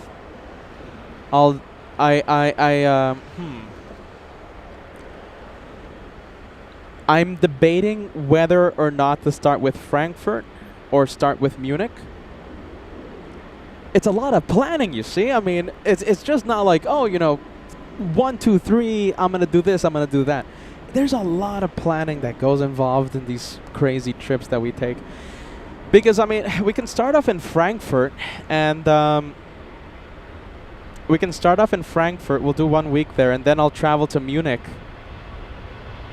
Speaker 1: I'm debating whether or not to start with Frankfurt or start with Munich. It's a lot of planning, you see. I mean, it's just not like, oh, you know, 1, 2, 3, I'm going to do this, I'm going to do that. there's a lot of planning that goes involved in these crazy trips that we take. Because, I mean, we can start off in Frankfurt, and we'll do 1 week there, and then I'll travel to Munich.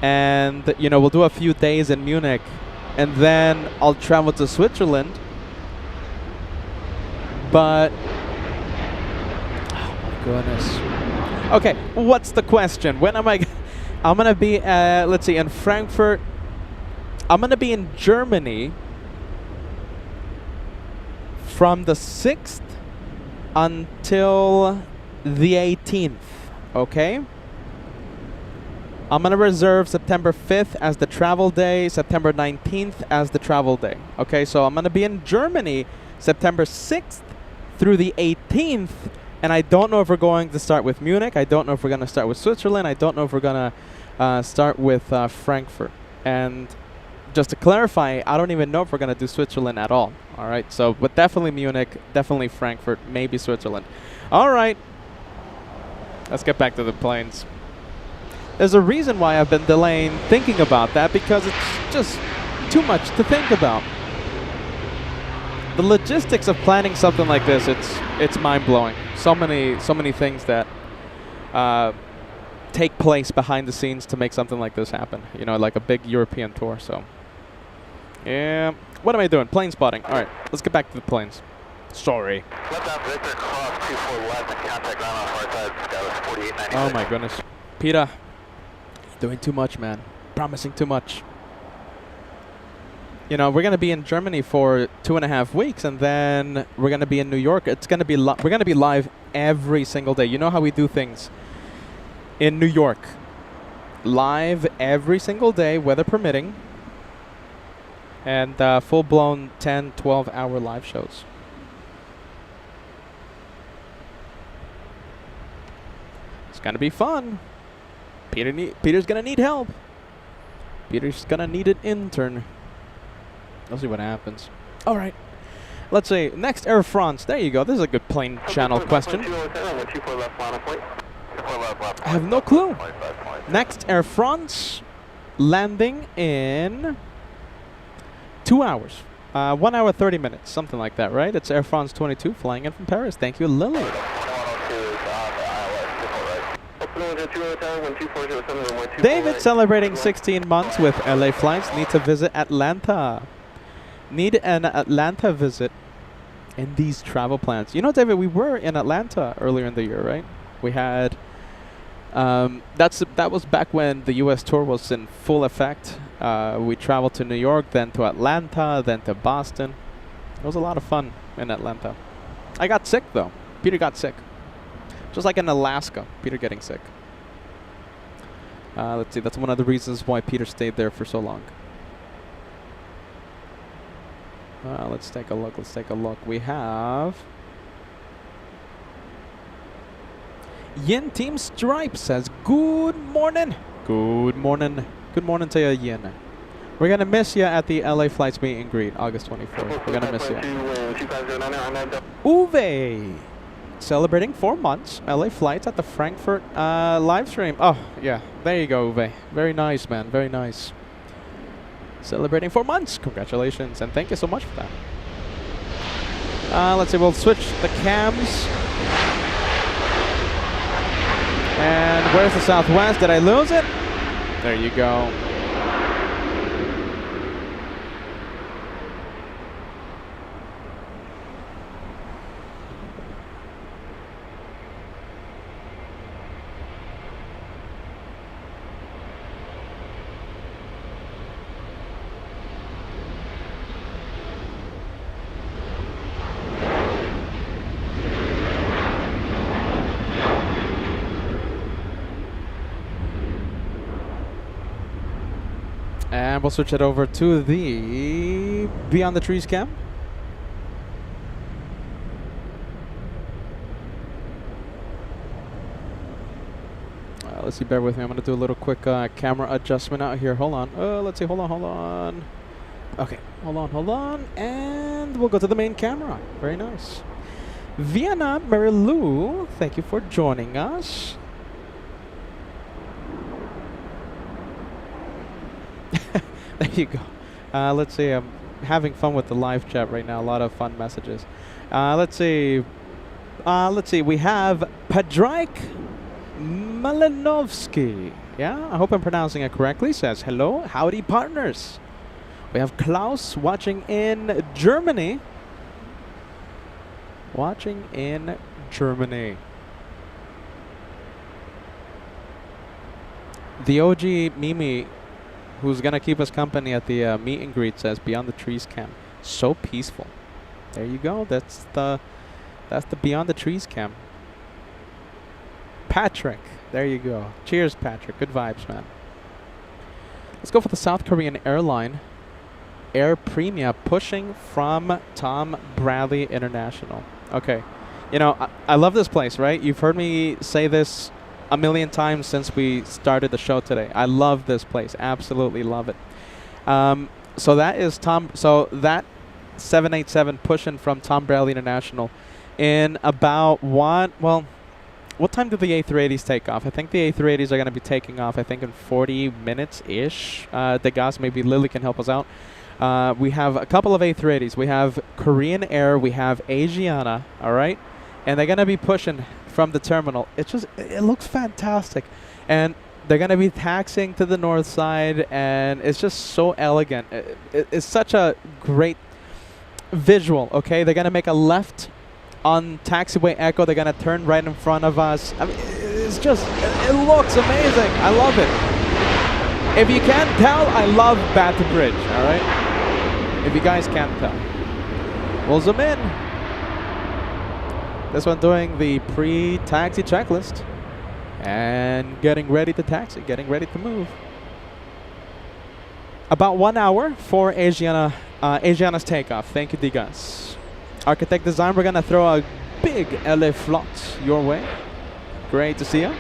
Speaker 1: And, you know, we'll do a few days in Munich, and then I'll travel to Switzerland. But, oh my goodness. Okay, what's the question? When am I? I'm gonna be, let's see, in Frankfurt. I'm gonna be in Germany from the 6th until the 18th. Okay. I'm gonna reserve September 5th as the travel day, September 19th as the travel day. Okay, so I'm gonna be in Germany September 6th through the 18th. And I don't know if we're going to start with Munich. I don't know if we're going to start with Switzerland. I don't know if we're going to start with Frankfurt. And just to clarify, I don't even know if we're going to do Switzerland at all. All right. So, but definitely Munich, definitely Frankfurt, maybe Switzerland. All right. Let's get back to the planes. There's a reason why I've been delaying thinking about that, because it's just too much to think about. The logistics of planning something like this, it's mind-blowing. So many things that take place behind the scenes to make something like this happen. You know, like a big European tour. So, yeah. What am I doing? Plane spotting. All right, let's get back to the planes. Sorry. Oh my goodness, Petah, doing too much, man. Promising too much. You know, we're gonna be in Germany for 2.5 weeks, and then we're gonna be in New York. It's gonna be we're gonna be live every single day. You know how we do things in New York, live every single day, weather permitting, and full-blown 10, 12-hour live shows. It's gonna be fun. Peter's gonna need help. Peter's gonna need an intern. We'll see what happens. All right. Let's see. Next, Air France. There you go. This is a good plane channel question. I have no clue. Next, Air France. Landing in 2 hours. 1 hour, 30 minutes. Something like that, right? It's Air France 22 flying in from Paris. Thank you, Lily. David celebrating 16 months with LA Flights. Need to visit Atlanta. Need an Atlanta visit in these travel plans. You know, David, we were in Atlanta earlier in the year, right? We had that was back when the U.S. tour was in full effect. We traveled to New York, then to Atlanta, then to Boston. It was a lot of fun in Atlanta. I got sick though. Peter got sick, just like in Alaska. Peter getting sick. Let's see. That's one of the reasons why Peter stayed there for so long. Let's take a look. Let's take a look. We have Yin Team Stripe says, good morning. Good morning. Good morning to you, Yin. We're going to miss you at the LA Flights meet and greet, August 24th. We're going to miss you. Uwe, celebrating 4 months. LA Flights at the Frankfurt live stream. Oh, yeah. There you go, Uwe. Very nice, man. Very nice. Celebrating 4 months. Congratulations. And thank you so much for that. Let's see. We'll switch the cams. And where's the Southwest? Did I lose it? There you go. And we'll switch it over to the Beyond the Trees cam. Let's see, bear with me. I'm going to do a little quick camera adjustment out here. Hold on. Let's see. Hold on. Okay. Hold on. And we'll go to the main camera. Very nice. Vienna Marilu, thank you for joining us. There you go. Let's see. I'm having fun with the live chat right now. A lot of fun messages. Let's see. We have Pedrik Malinovsky. Yeah, I hope I'm pronouncing it correctly. Says, hello, howdy partners. We have Klaus watching in Germany. Watching in Germany. The OG Mimi, who's going to keep us company at the meet and greet, says, Beyond the Trees cam. So peaceful. There you go. That's the Beyond the Trees cam. Patrick. There you go. Cheers, Patrick. Good vibes, man. Let's go for the South Korean airline, Air Premia, pushing from Tom Bradley International. Okay. You know, I love this place, right? You've heard me say this a million times since we started the show today. I love this place. Absolutely love it. So that is that 787 pushing from Tom Bradley International in about what time do the A380s take off? I think the A380s are going to be taking off, I think, in 40 minutes-ish. Degas, maybe Lily can help us out. We have a couple of A380s. We have Korean Air. We have Asiana, all right? And they're going to be pushing from the terminal. It looks fantastic. And they're going to be taxiing to the north side, and it's just so elegant. It's such a great visual, okay? They're going to make a left on taxiway Echo. They're going to turn right in front of us. I mean, it's just, it looks amazing. I love it. If you can't tell, I love Petah Bridge, all right? If you guys can't tell. We'll zoom in. This one doing the pre-taxi checklist. And getting ready to taxi, getting ready to move. About 1 hour for Asiana's takeoff. Thank you, Digas. Architect Design, we're going to throw a big LA flot your way. Great to see you.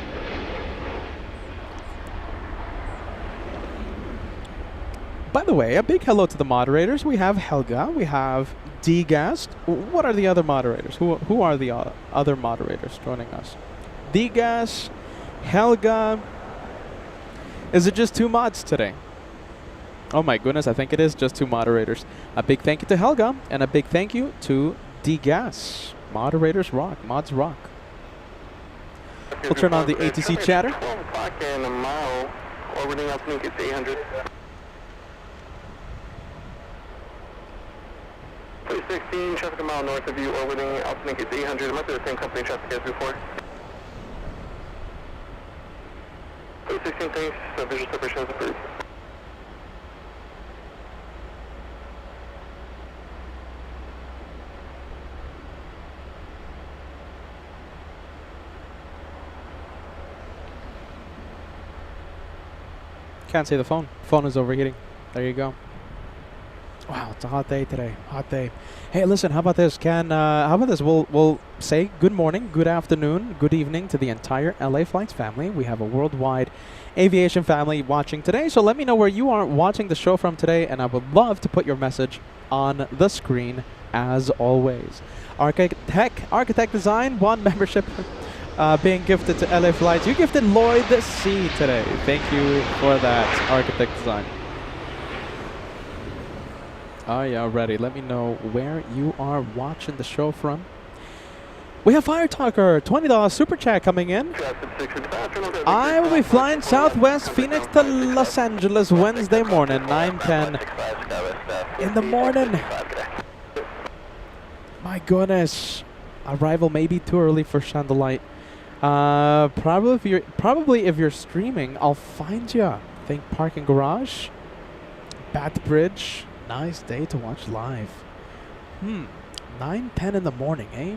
Speaker 1: By the way, a big hello to the moderators. We have Helga, we have Dgast. What are the other moderators? Who are the other moderators joining us? Dgast, Helga. Is it just 2 mods today? Oh my goodness, I think it is just 2 moderators. A big thank you to Helga, and a big thank you to D-Gas. Moderators rock, mods rock. We'll turn on the ATC chatter.
Speaker 2: 12 o'clock in a mile, orbiting Altinic at 800. 316, traffic a mile north of you, orbiting Altinic at 800. It might be the same company traffic as before. 316, thanks. Visual separation is approved.
Speaker 1: Can't see the phone. Phone is overheating. There you go. Wow, it's a hot day today. Hot day. Hey, listen, how about this? How about this? We'll say good morning, good afternoon, good evening to the entire LA Flights family. We have a worldwide aviation family watching today. So let me know where you are watching the show from today, and I would love to put your message on the screen as always. Architect Design, 1 membership being gifted to LA Flights. You gifted Lloyd C today. Thank you for that, Architect Design. Oh yeah, ready. Let me know where you are watching the show from. We have Fire Talker, $20 super chat coming in. I will be flying Southwest Phoenix to Los Angeles Wednesday morning, 9:10 in the morning. My goodness, arrival may be too early for Chandelight. Probably if you're streaming, I'll find you. Think parking garage, Petah Bridge. Nice day to watch live. 9:10 in the morning, eh?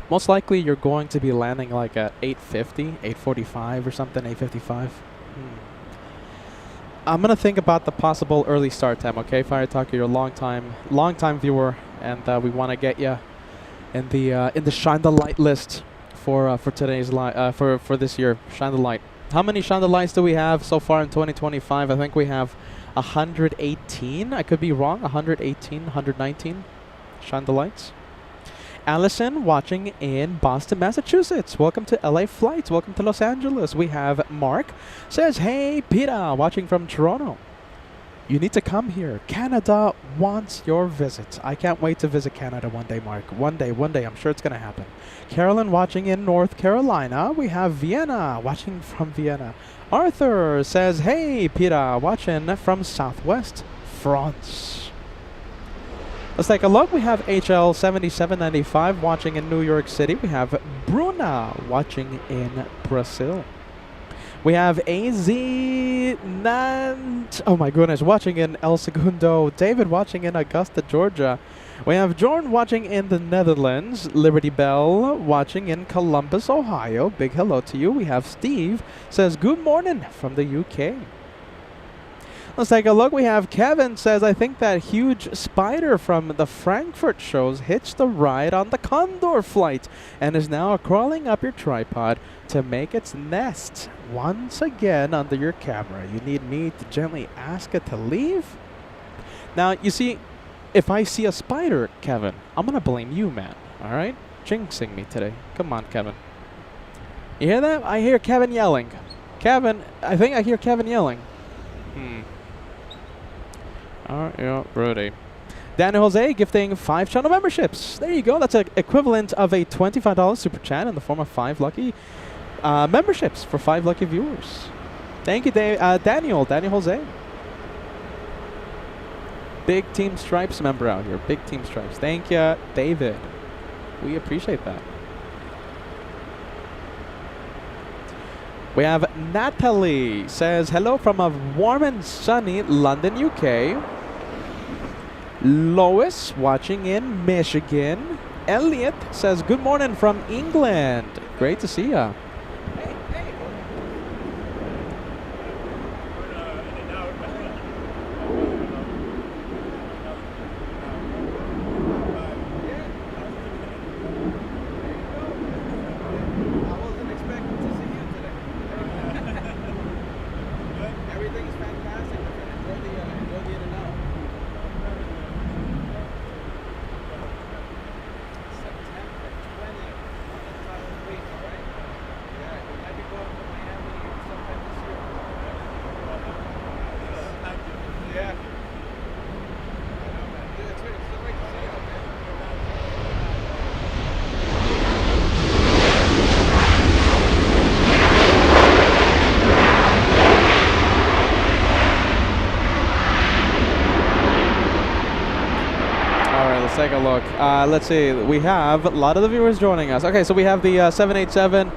Speaker 1: Most likely you're going to be landing like at 8:50, 8:45 or something, 8:55. I'm gonna think about the possible early start time, okay? Fire Talker, you're a long time viewer, and we want to get you in the Shine the Light list for today's for this year. Shine the Light. How many Shine the Lights do we have so far in 2025? I think we have 118. I could be wrong. 118, 119 Shine the Lights. Allison watching in Boston, Massachusetts. Welcome to LA Flights. Welcome to Los Angeles. We have Mark says, hey, Petah, watching from Toronto. You need to come here. Canada wants your visit. I can't wait to visit Canada one day, Mark. One day. I'm sure it's going to happen. Carolyn watching in North Carolina. We have Vienna watching from Vienna. Arthur says, hey, Petah, watching from Southwest France. Let's take a look. We have HL 7795 watching in New York City. We have Bruna watching in Brazil. We have AZ Nant, oh my goodness, watching in El Segundo. David watching in Augusta, Georgia. We have Jordan watching in the Netherlands. Liberty Bell watching in Columbus, Ohio. Big hello to you. We have Steve says good morning from the UK. Let's take a look. We have Kevin says, I think that huge spider from the Frankfurt shows hitched a ride on the Condor flight and is now crawling up your tripod to make its nest once again under your camera. You need me to gently ask it to leave? Now, you see, if I see a spider, Kevin, I'm going to blame you, man. All right? Jinxing me today. Come on, Kevin. You hear that? I hear Kevin yelling. Kevin, I think I hear Kevin yelling. Yeah, Rudy. Daniel Jose gifting 5 channel memberships. There you go. That's an equivalent of a $25 super chat in the form of 5 lucky memberships for 5 lucky viewers. Thank you, Daniel Jose. Big Team Stripes member out here. Big Team Stripes. Thank you, David. We appreciate that. We have Natalie says, hello from a warm and sunny London, UK. Lois watching in Michigan. Elliot says, good morning from England. Great to see ya. Take a look. Let's see. We have a lot of the viewers joining us. Okay, so we have the 787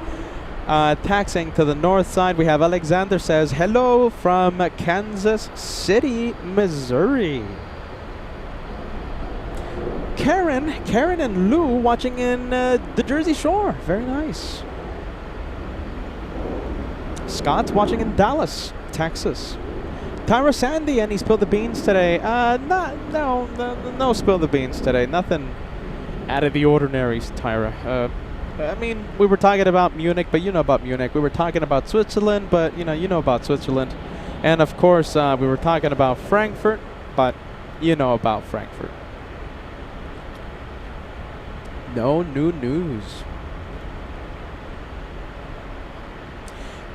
Speaker 1: taxiing to the north side. We have Alexander says, hello from Kansas City, Missouri. Karen and Lou watching in the Jersey Shore. Very nice. Scott watching in Dallas, Texas. Tyra Sandy, and he spilled the beans today. No spill the beans today. Nothing out of the ordinary, Tyra. I mean, we were talking about Munich, but you know about Munich. We were talking about Switzerland, but you know about Switzerland. And of course, we were talking about Frankfurt, but you know about Frankfurt. No new news.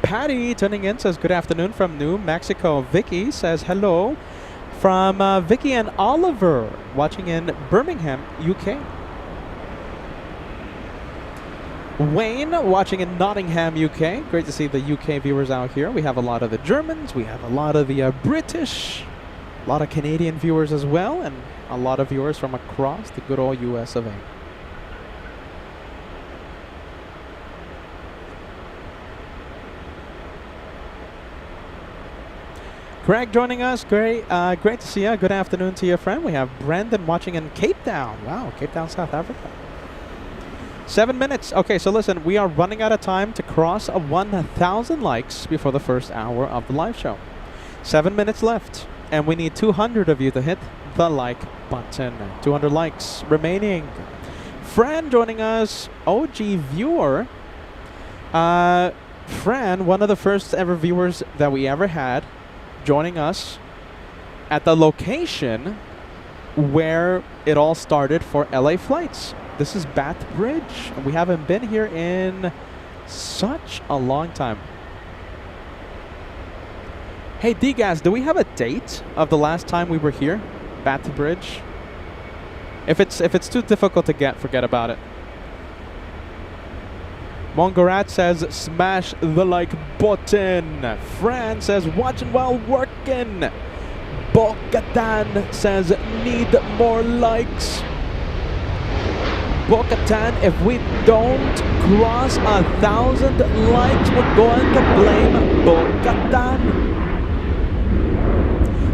Speaker 1: Patty tuning in says good afternoon from New Mexico. Vicky says hello from Vicky and Oliver watching in Birmingham, UK. Wayne watching in Nottingham, UK. Great to see the UK viewers out here. We have a lot of the Germans. We have a lot of the British. A lot of Canadian viewers as well. And a lot of viewers from across the good old US of A. Greg joining us. Great to see you. Good afternoon to your friend. We have Brandon watching in Cape Town. Wow, Cape Town, South Africa. 7 minutes. Okay, so listen, we are running out of time to cross 1,000 likes before the first hour of the live show. 7 minutes left, and we need 200 of you to hit the like button. 200 likes remaining. Fran joining us, OG viewer. Fran, one of the first ever viewers that we ever had, joining us at the location where it all started for LA Flights. This is Bath Bridge. We haven't been here in such a long time. Hey, D-Gas, do we have a date of the last time we were here? Bath Bridge? If it's too difficult to get, forget about it. Mongorat says, smash the like button. Fran says, watching while working. Bo-Katan says, need more likes. Bo-Katan, if we don't cross 1,000 likes, we're going to blame Bo-Katan.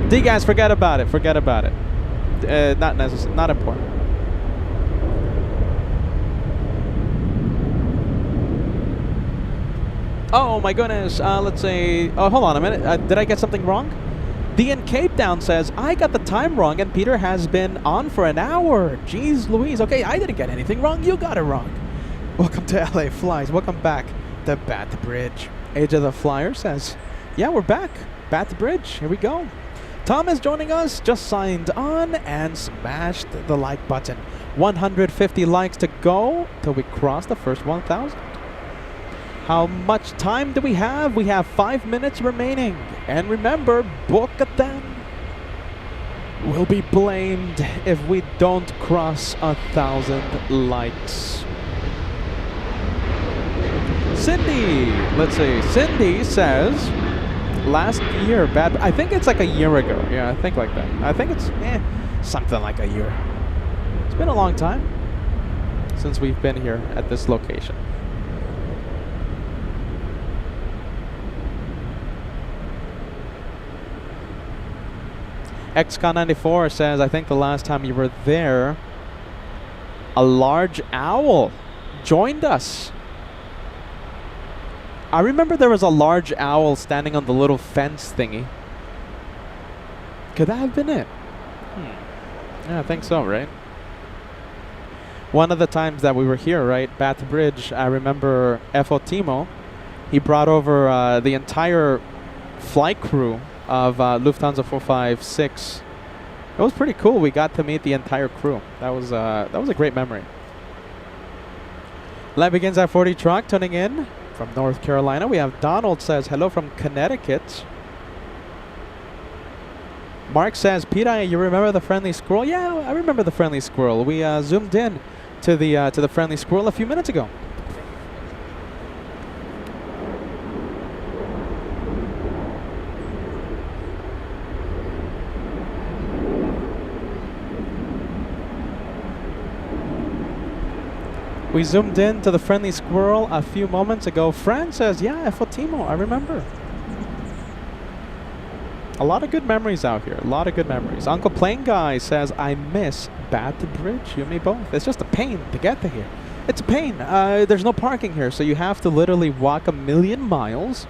Speaker 1: D guys, forget about it. Forget about it. Not necessary. Not important. Oh my goodness. Let's say. Oh, hold on a minute. Did I get something wrong? D in Cape Town says I got the time wrong, and Peter has been on for an hour. Jeez, Louise. Okay, I didn't get anything wrong. You got it wrong. Welcome to LA Flies. Welcome back to Bath Bridge. Age of the Flyer says, yeah, we're back. Bath Bridge. Here we go. Tom is joining us, just signed on and smashed the like button. 150 likes to go till we cross the first 1,000. How much time do we have? We have 5 minutes remaining. And remember, Bo-Katan will be blamed if we don't cross 1,000 likes. Cindy, let's see. Cindy says, last year, bad. I think it's like a year ago. Yeah, I think like that. I think it's something like a year. It's been a long time since we've been here at this location. XCon94 says, I think the last time you were there, a large owl joined us. I remember there was a large owl standing on the little fence thingy. Could that have been it? Yeah, I think so, right? One of the times that we were here, right, Bath Bridge, I remember F.O. Timo, he brought over the entire flight crew of Lufthansa 456. It was pretty cool. We got to meet the entire crew. That was a great memory. Live begins at 40 truck tuning in. From North Carolina, we have Donald says, hello from Connecticut. Mark says, Petah, you remember the friendly squirrel? Yeah, I remember the friendly squirrel. We zoomed in to the friendly squirrel a few minutes ago. We zoomed in to the friendly squirrel a few moments ago. Fran says, yeah, Fotimo, I remember. A lot of good memories out here. A lot of good memories. Uncle Plane Guy says, I miss Bath Bridge. You and me both. It's just a pain to get to here. It's a pain. There's no parking here, so you have to literally walk 1,000,000 miles,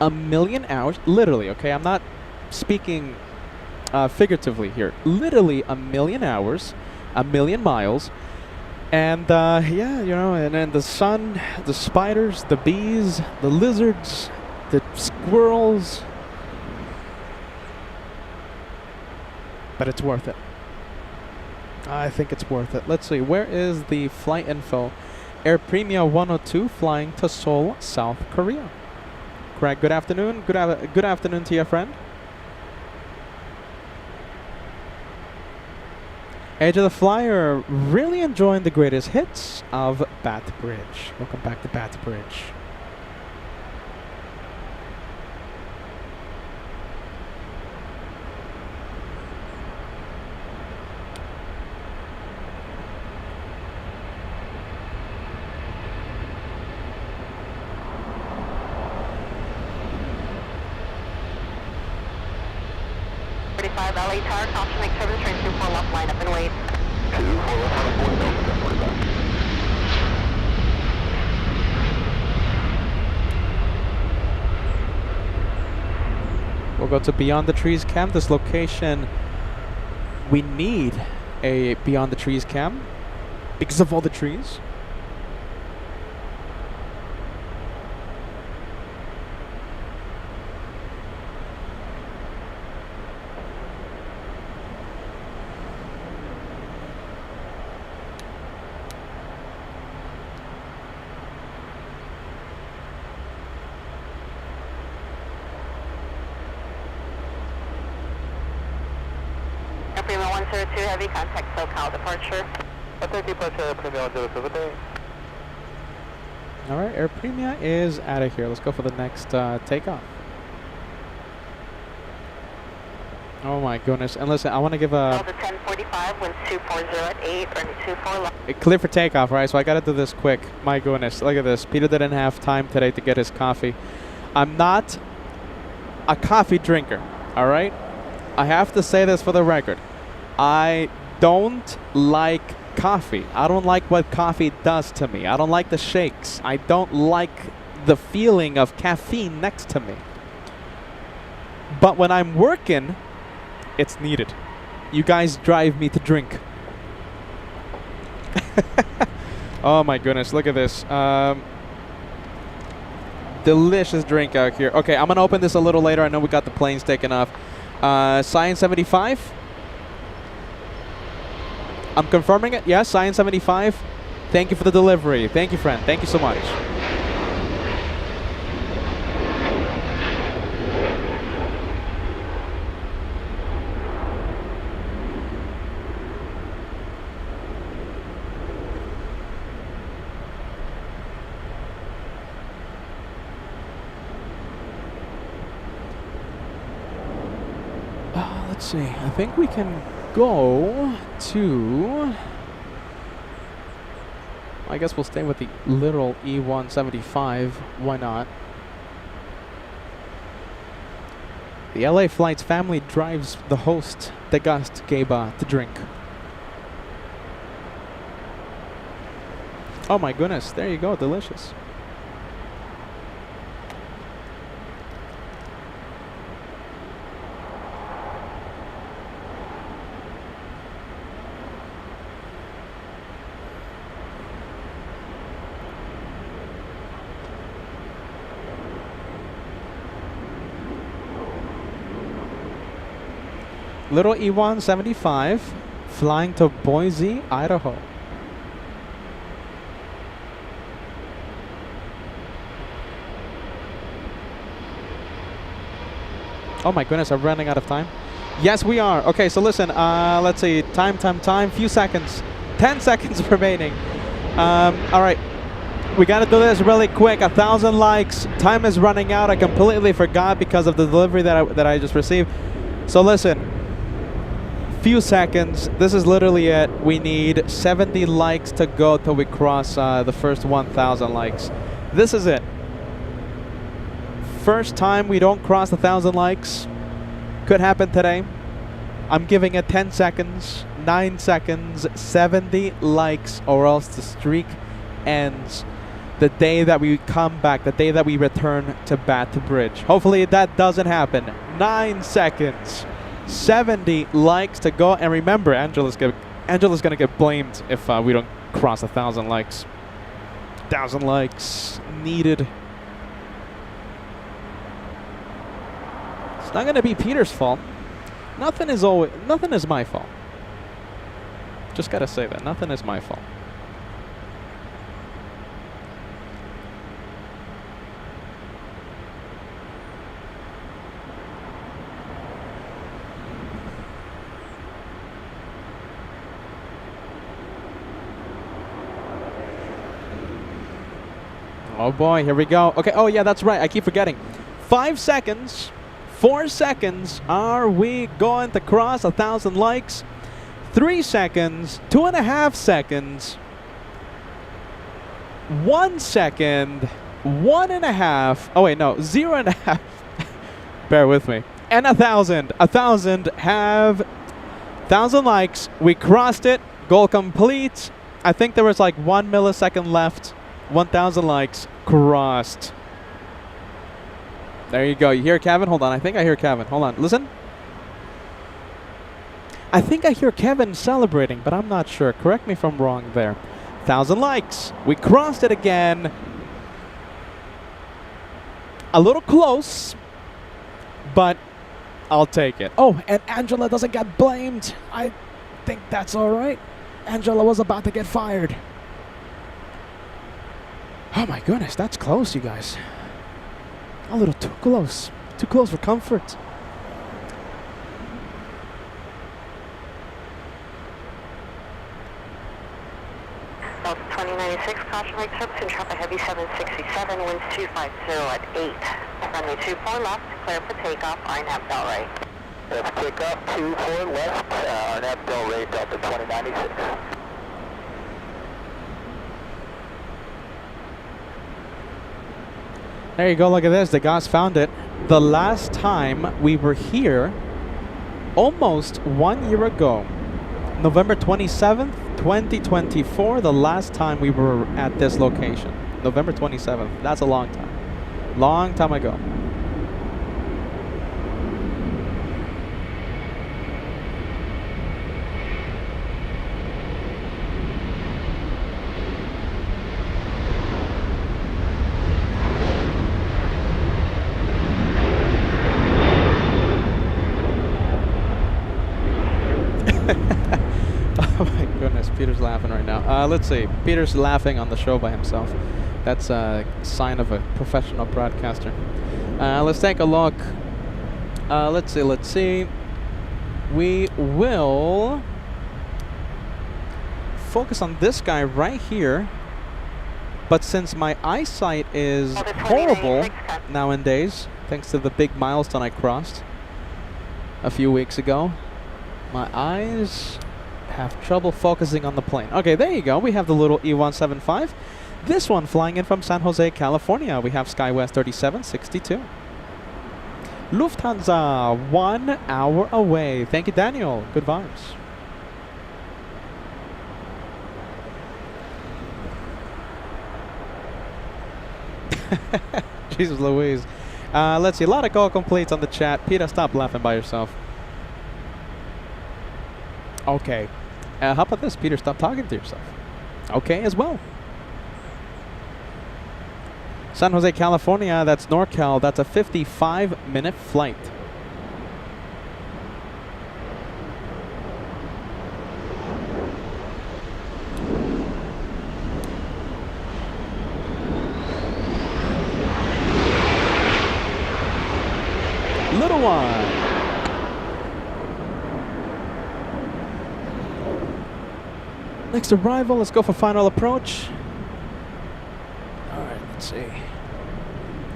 Speaker 1: 1,000,000 hours. Literally, okay? I'm not speaking figuratively here. Literally 1,000,000 hours, 1,000,000 miles. And yeah, you know, and then the sun, the spiders, the bees, the lizards, the squirrels. But it's worth it. I think it's worth it. Let's see, where is the flight info? Air Premia 102 flying to Seoul, South Korea. Craig, good afternoon. Good afternoon to your friend. Age of the Flyer, really enjoying the greatest hits of Bath Bridge. Welcome back to Bath Bridge.
Speaker 3: LA Tower, caution, make sure the train 24 left, line up and wait.
Speaker 2: 24 left, line up and wait, don't worry about it.
Speaker 1: We'll go to Beyond the Trees cam. This location, we need a Beyond the Trees cam because of all the trees.
Speaker 3: Premium 102, heavy contact SoCal departure.
Speaker 2: Okay, departure, Premium 102.
Speaker 1: All right, Air Premia is out of here. Let's go for the next takeoff. Oh my goodness. And listen, I want to give a...
Speaker 3: Delta 1045, wind 240 at 8, running 24 left.
Speaker 1: Clear for takeoff, right? So I got to do this quick. My goodness, look at this. Peter didn't have time today to get his coffee. I'm not a coffee drinker, all right? I have to say this for the record. I don't like coffee. I don't like what coffee does to me. I don't like the shakes. I don't like the feeling of caffeine next to me. But when I'm working, it's needed. You guys drive me to drink. Oh my goodness, look at this. Delicious drink out here. Okay, I'm gonna open this a little later. I know we got the planes taken off. Science 75. I'm confirming it. Yes, Science 75. Thank you for the delivery. Thank you, friend. Thank you so much. Let's see. I think we can go to... I guess we'll stay with the literal E175. Why not? The LA Flights family drives the host, the guest, Gaba, to drink. Oh my goodness. There you go. Delicious. Little E175 flying to Boise, Idaho. Oh my goodness, I'm running out of time. Yes, we are. Okay, so listen, let's see. Time. Few seconds. 10 seconds remaining. All right. We got to do this really quick. 1,000 likes. Time is running out. I completely forgot because of the delivery that I just received. So listen. Few seconds. This is literally it. We need 70 likes to go till we cross the first 1,000 likes. This is it. First time we don't cross 1,000 likes. Could happen today. I'm giving it 10 seconds, 9 seconds, 70 likes, or else the streak ends the day that we come back, the day that we return to Baton Bridge. Hopefully that doesn't happen. 9 seconds. 70 likes to go, and remember, Angela's gonna get blamed if we don't cross 1,000 likes. 1,000 likes needed. It's not gonna be Peter's fault. Nothing is my fault. Just gotta say that nothing is my fault. Oh boy, here we go. Okay, oh yeah, that's right. I keep forgetting. 5 seconds, 4 seconds. Are we going to cross 1,000 likes? 3 seconds, 2.5 seconds, 1 second, 1.5. Oh wait, no, 0.5. Bear with me. And 1,000. 1,000 have 1,000 likes. We crossed it. Goal complete. I think there was like 1 millisecond left. 1,000 likes crossed. There you go. You hear Kevin? Hold on. I think I hear Kevin. Hold on. Listen. I think I hear Kevin celebrating, but I'm not sure. Correct me if I'm wrong there. 1,000 likes. We crossed it again. A little close, but I'll take it. Oh, and Angela doesn't get blamed. I think that's all right. Angela was about to get fired. Oh my goodness, that's close, you guys. A little too close. Too close for comfort.
Speaker 3: 26, caution make service and traffic heavy 767, winds 250 at 8. Runway 24 left, clear for takeoff, RNAV bell right.
Speaker 2: Let's pick up 24 left, RNAV bell rate Delta 2096.
Speaker 1: There you go, look at this, the guys found it. The last time we were here, almost 1 year ago, November 27th, 2024, the last time we were at this location. November 27th, that's a long time. Long time ago. Oh my goodness, Peter's laughing right now. Let's see. Peter's laughing on the show by himself. That's a sign of a professional broadcaster. Let's take a look. Let's see. We will focus on this guy right here. But since my eyesight is horrible nowadays, thanks to the big milestone I crossed a few weeks ago, my eyes have trouble focusing on the plane. Okay, there you go. We have the little E175. This one flying in from San Jose, California. We have SkyWest 3762. Lufthansa, 1 hour away. Thank you, Daniel. Good vibes. Jesus Louise. Let's see. A lot of call completes on the chat. Peter, stop laughing by yourself. Okay. How about this, Peter? Stop talking to yourself. Okay, as well. San Jose, California. That's NorCal. That's a 55-minute flight. Little one. Next arrival, let's go for final approach. Alright, let's see.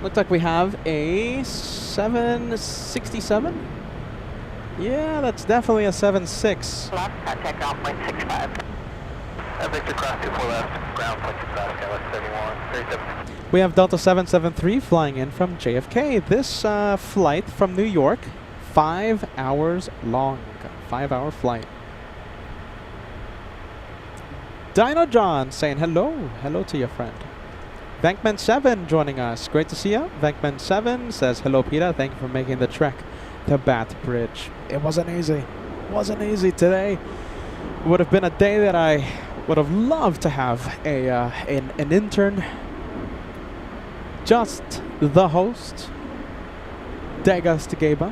Speaker 1: Looks like we have a 767. Yeah, that's definitely a 76.
Speaker 3: Left, contact ground point 65.
Speaker 2: Victor cross 24 left, ground point 65, Skywest 37.
Speaker 1: We have Delta 773 flying in from JFK. This flight from New York, 5 hours long. 5-hour flight. Dino John saying hello. Hello to your friend. Bankman 7 joining us. Great to see you. Bankman 7 says hello, Peter. Thank you for making the trek to Bath Bridge. It wasn't easy. Wasn't easy today. Would have been a day that I would have loved to have an intern. Just the host. Degustagaba.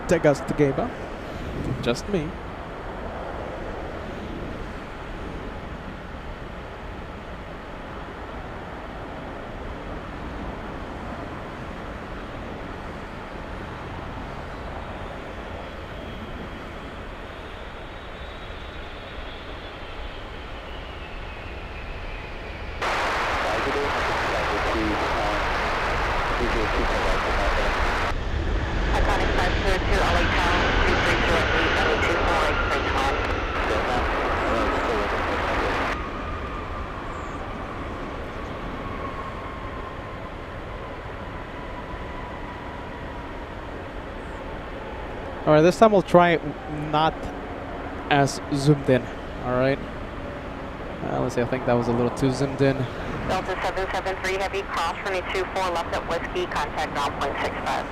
Speaker 1: Degustagaba. Just me.
Speaker 3: Iconic 502 LA Town, 330
Speaker 1: Alright, this time we'll try it not as zoomed in. Alright. Let's see, I think that was a little too zoomed in.
Speaker 3: Delta 773 Heavy, cross runway 24 left at Whiskey, contact ground point 65.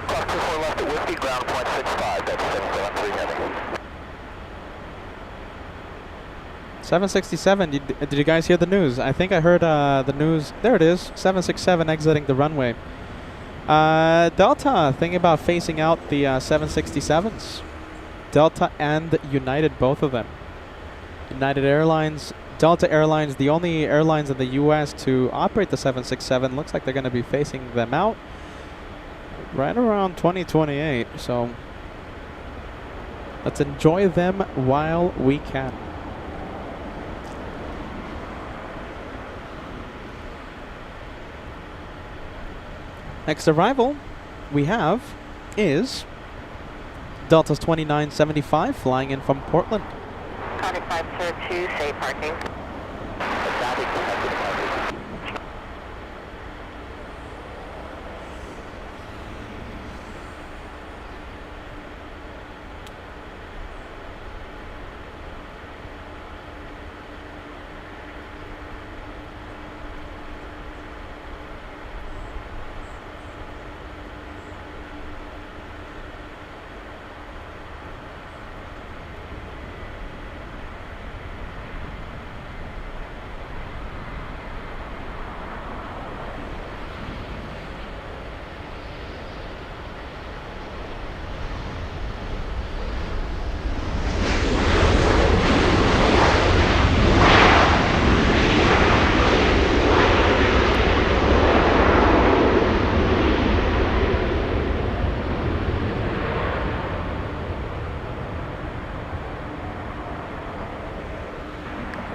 Speaker 2: Cross 24 left at Whiskey, ground point 65, that's 773 Heavy.
Speaker 1: 767, did you guys hear the news? I think I heard the news. There it is, 767 exiting the runway. Delta thinking about phasing out the 767s. Delta and United, both of them. United Airlines, Delta Airlines, the only airlines in the US to operate the 767. Looks like they're going to be phasing them out right around 2028. So let's enjoy them while we can. Next arrival we have is Delta's 2975 flying in from Portland.
Speaker 3: Contact 502, safe parking.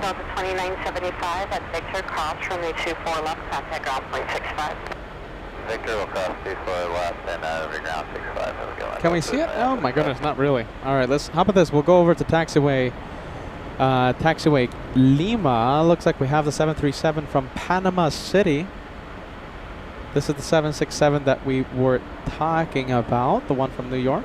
Speaker 3: Delta 2975 at Victor, cross from the 24 left, contact ground point 65.
Speaker 2: Victor will cross 24 left and ground 65.
Speaker 1: Can we see it? Oh my goodness, not really. All right, let's. How about this? We'll go over to taxiway Lima. Looks like we have the 737 from Panama City. This is the 767 that we were talking about, the one from New York.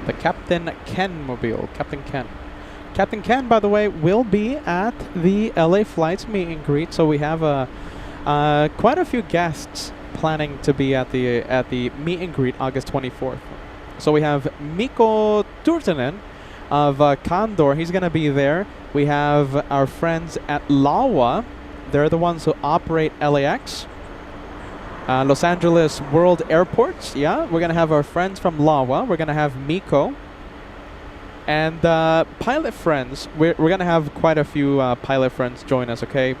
Speaker 1: The Captain Ken mobile. Captain Ken. Captain Ken, by the way, will be at the LA Flights meet and greet. So we have quite a few guests planning to be at the meet and greet August 24th. So we have Mikko Turtinen of Condor. He's going to be there. We have our friends at LAWA. They're the ones who operate LAX. Los Angeles World Airports, yeah. We're going to have our friends from LAWA. We're going to have Miko. And pilot friends, we're going to have quite a few pilot friends join us, okay?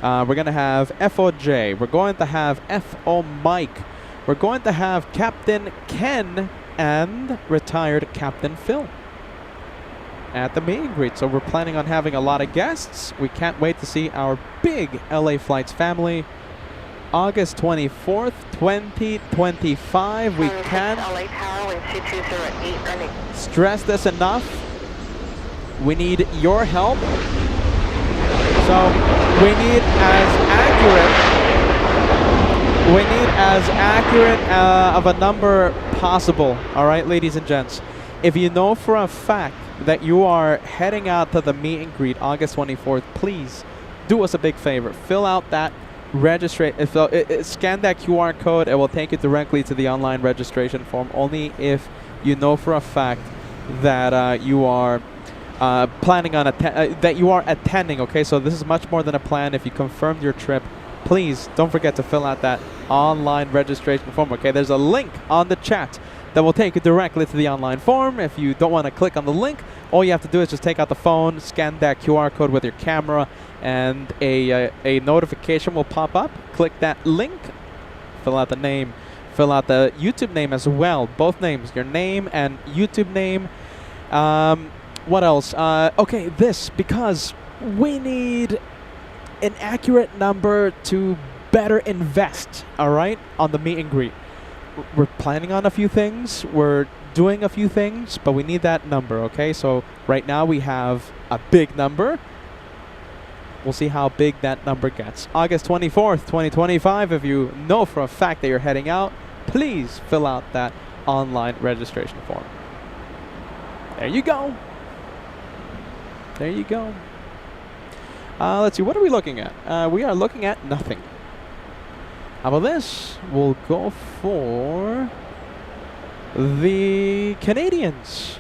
Speaker 1: We're going to have FOJ. We're going to have FO Mike. We're going to have Captain Ken and retired Captain Phil at the meet and greet. So we're planning on having a lot of guests. We can't wait to see our big LA Flights family. August 24th, 2025. We can't stress this enough. We need your help. So we need as accurate of a number possible. All right, ladies and gents. If you know for a fact that you are heading out to the meet and greet August 24th, please do us a big favor. Fill out that scan that QR code. It will take you directly to the online registration form. Only if you know for a fact that you are planning on that you are attending. Okay, so this is much more than a plan. If you confirmed your trip, please don't forget to fill out that online registration form. Okay, there's a link on the chat that will take you directly to the online form. If you don't want to click on the link, all you have to do is just take out the phone, scan that QR code with your camera, and a notification will pop up. Click that link, fill out the name, fill out the YouTube name as well. Both names, your name and YouTube name. What else? Okay, because we need an accurate number to better invest, all right, on the meet and greet. We're planning on a few things. We're doing a few things, but we need that number, okay? So right now we have a big number. We'll see how big that number gets. August 24th, 2025. If you know for a fact that you're heading out, please fill out that online registration form. There you go. There you go. Let's see, what are we looking at? We are looking at nothing. How about this? We'll go for the Canadians.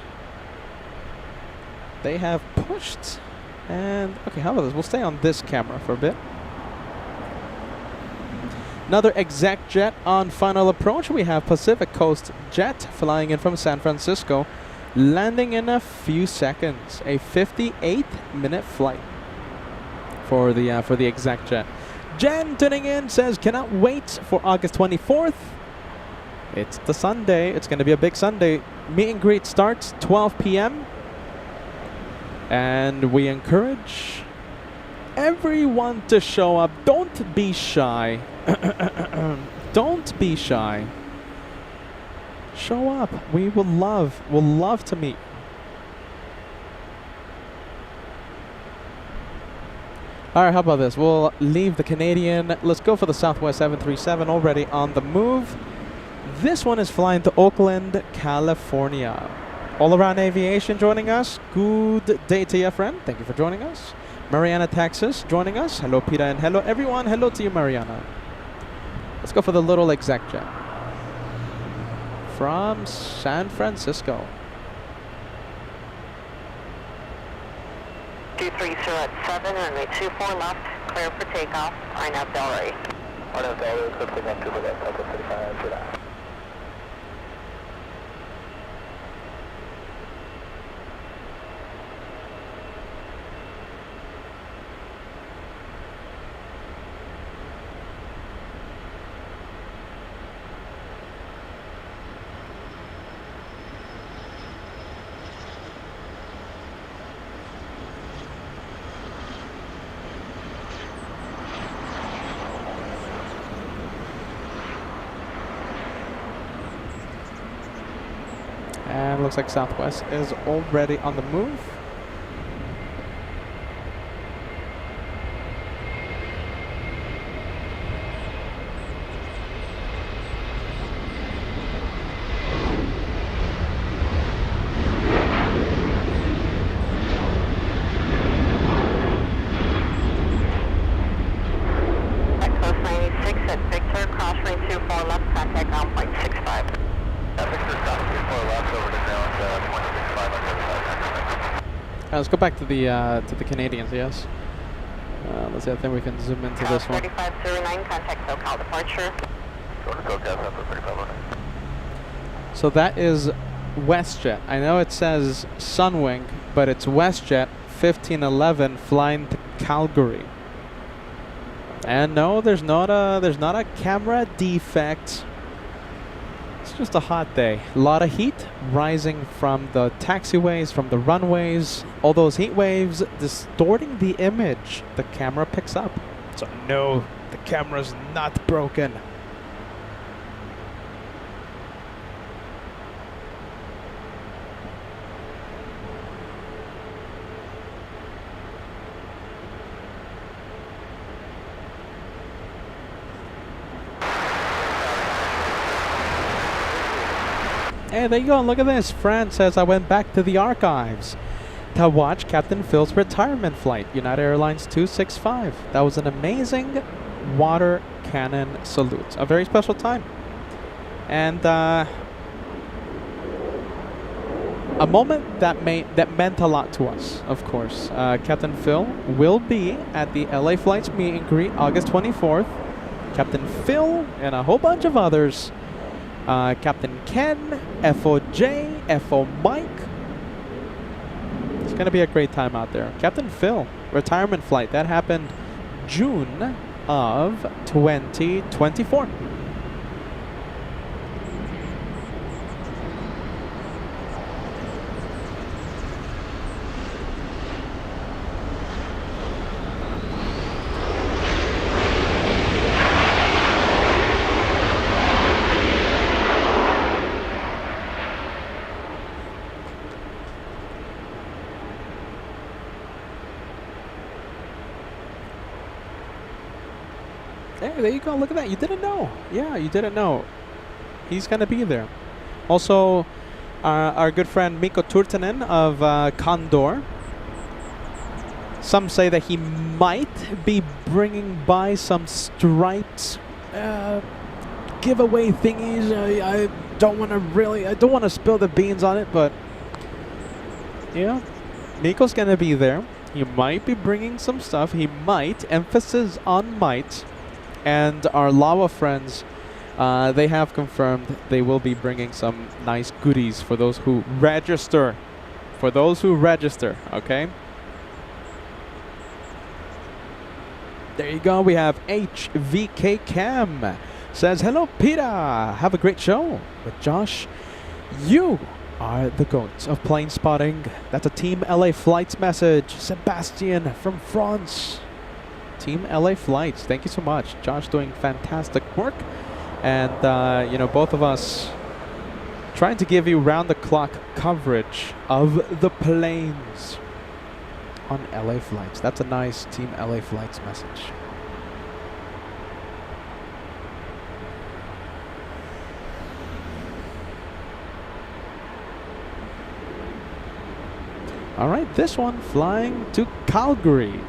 Speaker 1: They have pushed. And, okay, how about this? We'll stay on this camera for a bit. Another exec jet on final approach. We have Pacific Coast Jet flying in from San Francisco, landing in a few seconds. A 58-minute flight. for the exec jet. Jen tuning in says, cannot wait for August 24th. It's the Sunday. It's going to be a big Sunday. Meet and greet starts 12 p.m. And we encourage everyone to show up. Don't be shy. Don't be shy. Show up. We'll love to meet. Alright, how about this? We'll leave the Canadian. Let's go for the Southwest 737 already on the move. This one is flying to Oakland, California. All Around Aviation joining us. Good day to you, friend. Thank you for joining us. Mariana, Texas joining us. Hello, Petah, and hello, everyone. Hello to you, Mariana. Let's go for the little exec jet. From San Francisco.
Speaker 3: 230 at 7, runway 24 left, clear for takeoff. I nav Delray.
Speaker 2: I know Delray, clear for takeoff, 2 left, Delta 35, for that.
Speaker 1: And looks like Southwest is already on the move.
Speaker 3: At coast 96 at Victor, cross range 24 left, contact ground point 65.
Speaker 2: Victor, stop 24 left over to ground, 0.65 on the other side.
Speaker 1: Let's go back to the Canadians. Yes. Let's see. I think we can zoom into this one.
Speaker 3: 3509, contact SoCal departure.
Speaker 2: Go to SoCal, after 3509.
Speaker 1: So that is WestJet. I know it says Sunwing, but it's WestJet 1511 flying to Calgary. And no, there's not a camera defect. It's just a hot day. A lot of heat rising from the taxiways, from the runways. All those heat waves distorting the image the camera picks up. So no, the camera's not broken. Hey, there you go. Look at this. Fran says, I went back to the archives to watch Captain Phil's retirement flight, United Airlines 265. That was an amazing water cannon salute. A very special time. And a moment that meant a lot to us, of course. Captain Phil will be at the LA Flights meet and greet August 24th. Captain Phil and a whole bunch of others. Captain Ken, FOJ, FO Mike. It's going to be a great time out there. Captain Phil, retirement flight. That happened June of 2024. Hey, there you go. Look at that. You didn't know. Yeah, you didn't know. He's going to be there. Also, our good friend Mikko Turtinen of Condor. Some say that he might be bringing by some striped giveaway thingies. I don't want to spill the beans on it, but yeah, Mikko's going to be there. He might be bringing some stuff. He might. Emphasis on might. And our Lawa friends, they have confirmed they will be bringing some nice goodies for those who register. For those who register, okay? There you go. We have HVK Cam. Says, hello, Petah. Have a great show with Josh. You are the goat of plane spotting. That's a Team LA Flights message. Sebastian from France. Team LA Flights. Thank you so much. Josh doing fantastic work. And, both of us trying to give you round-the-clock coverage of the planes on LA Flights. That's a nice Team LA Flights message. All right, this one flying to Calgary.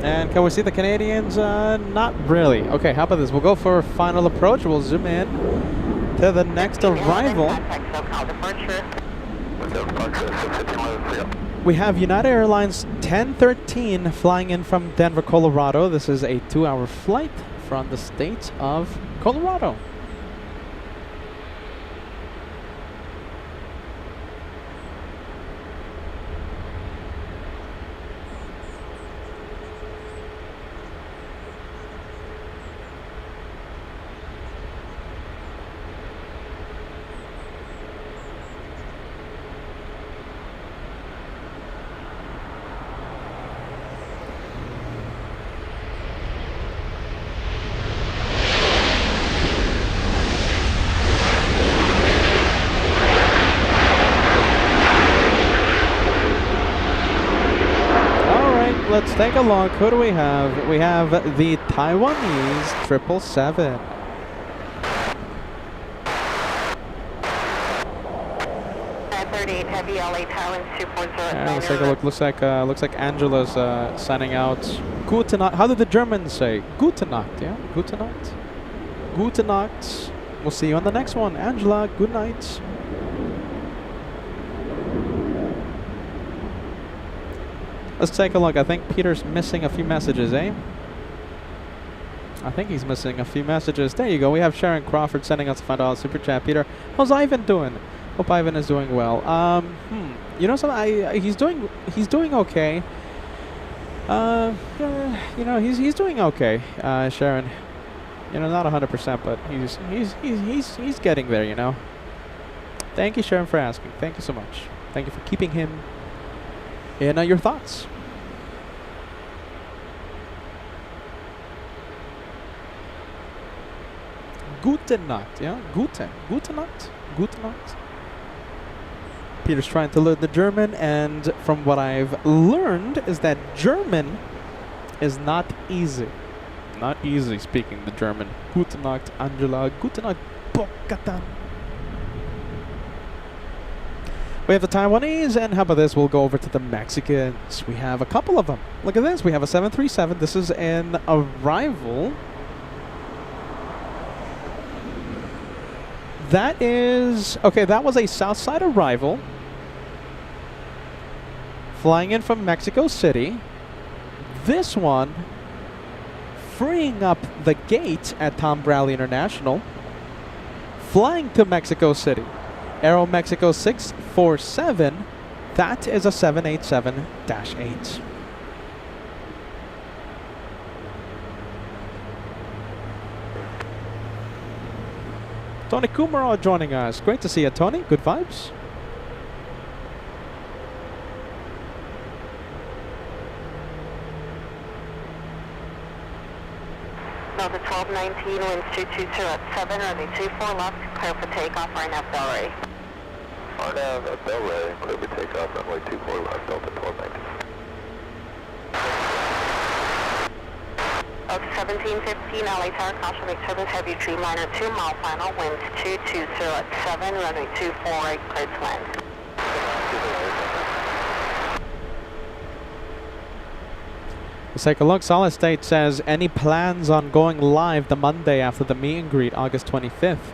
Speaker 1: And can we see the Canadians? Not really. Okay, how about this? We'll go for a final approach. We'll zoom in to the next arrival. We have United Airlines 1013 flying in from Denver, Colorado. This is a 2-hour flight from the state of Colorado. Let's take a look. Who do we have? We have the Taiwanese 777.
Speaker 3: Heavy LA Taiwan 240.
Speaker 1: Let's take a look. Looks like Angela's signing out. Gute Nacht. How did the Germans say? Gute Nacht, yeah? Gute Nacht. Gute Nacht. We'll see you on the next one. Angela, good night. Let's take a look. I think Peter's missing a few messages, eh? I think he's missing a few messages. There you go. We have Sharon Crawford sending us a $5 super chat. Peter, how's Ivan doing? Hope Ivan is doing well. You know something? He's doing okay. He's doing okay. Sharon, not 100%, but he's getting there. Thank you, Sharon, for asking. Thank you so much. Thank you for keeping him in your thoughts. Gute Nacht, yeah? Gute Nacht. Gute Nacht. Peter's trying to learn the German, and from what I've learned is that German is not easy. Not easy speaking the German. Gute Nacht, Angela. Gute Nacht, Bokatan. We have the Taiwanese, and how about this? We'll go over to the Mexicans. We have a couple of them. Look at this. We have a 737. This is an arrival. That was a Southside arrival. Flying in from Mexico City. This one, freeing up the gate at Tom Bradley International. Flying to Mexico City. Aero Mexico 647, that is a 787-8. Tony Kumaro joining us. Great to see you, Tony. Good vibes.
Speaker 3: 1219, winds 220 at 7, runway 24 left, clear for takeoff, RNAV Delray.
Speaker 2: RNAV at Delray, clear for takeoff, runway 24 left, Delta 1219.
Speaker 3: Delta 1715, LA Tower, caution make turbulence, heavy Dreamliner 2 mile final, winds 220 at 7, runway 24 right, clear to land.
Speaker 1: Let's take a look. Solid State says, any plans on going live the Monday after the meet and greet, August 25th?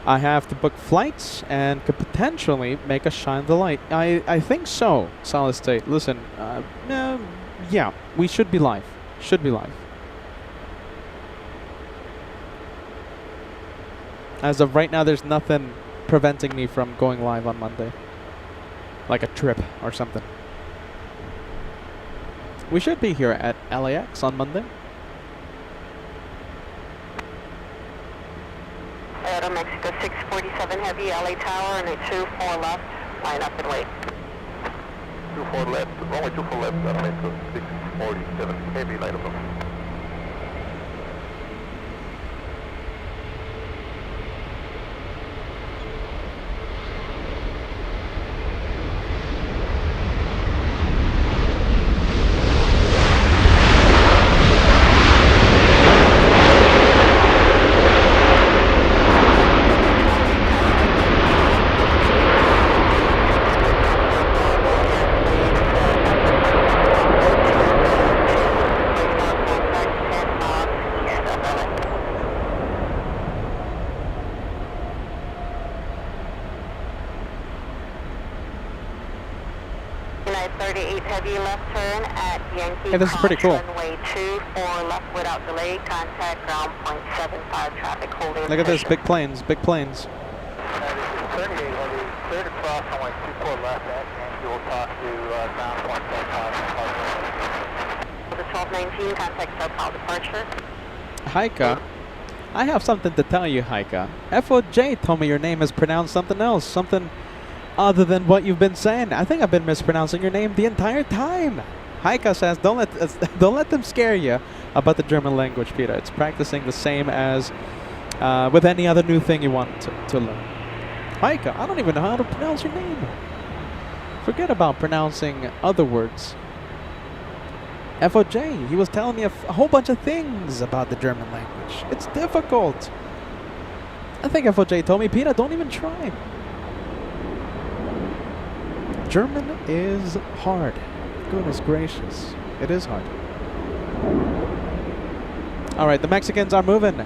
Speaker 1: I have to book flights and could potentially make a shine the light. I think so, Solid State. Listen, yeah, we should be live. Should be live. As of right now, there's nothing preventing me from going live on Monday. Like a trip or something. We should be here at LAX on Monday.
Speaker 3: Aero Mexico 647 heavy, LA Tower, and a 24 left, line up and wait.
Speaker 2: 24 left, runway 24 left, Mexico 647 heavy, line up.
Speaker 1: Hey, this is pretty cool.
Speaker 3: Runway 24 left without delay, contact ground point 75, traffic holding.
Speaker 1: Look at this, big planes, big planes.
Speaker 2: This is 38 heavy, clear to cross runway 24 left, and you will talk to ground point 75.
Speaker 3: The 1219, contact SoCal departure.
Speaker 1: Haika, I have something to tell you, Haika. FOJ told me your name is pronounced something else, something other than what you've been saying. I think I've been mispronouncing your name the entire time. Haika says, don't let them scare you about the German language, Petah. It's practicing the same as with any other new thing you want to learn. Haika, I don't even know how to pronounce your name. Forget about pronouncing other words. FOJ, he was telling me a whole bunch of things about the German language. It's difficult. I think FOJ told me, Petah, don't even try. German is hard. Goodness gracious. It is hard. All right, the Mexicans are moving.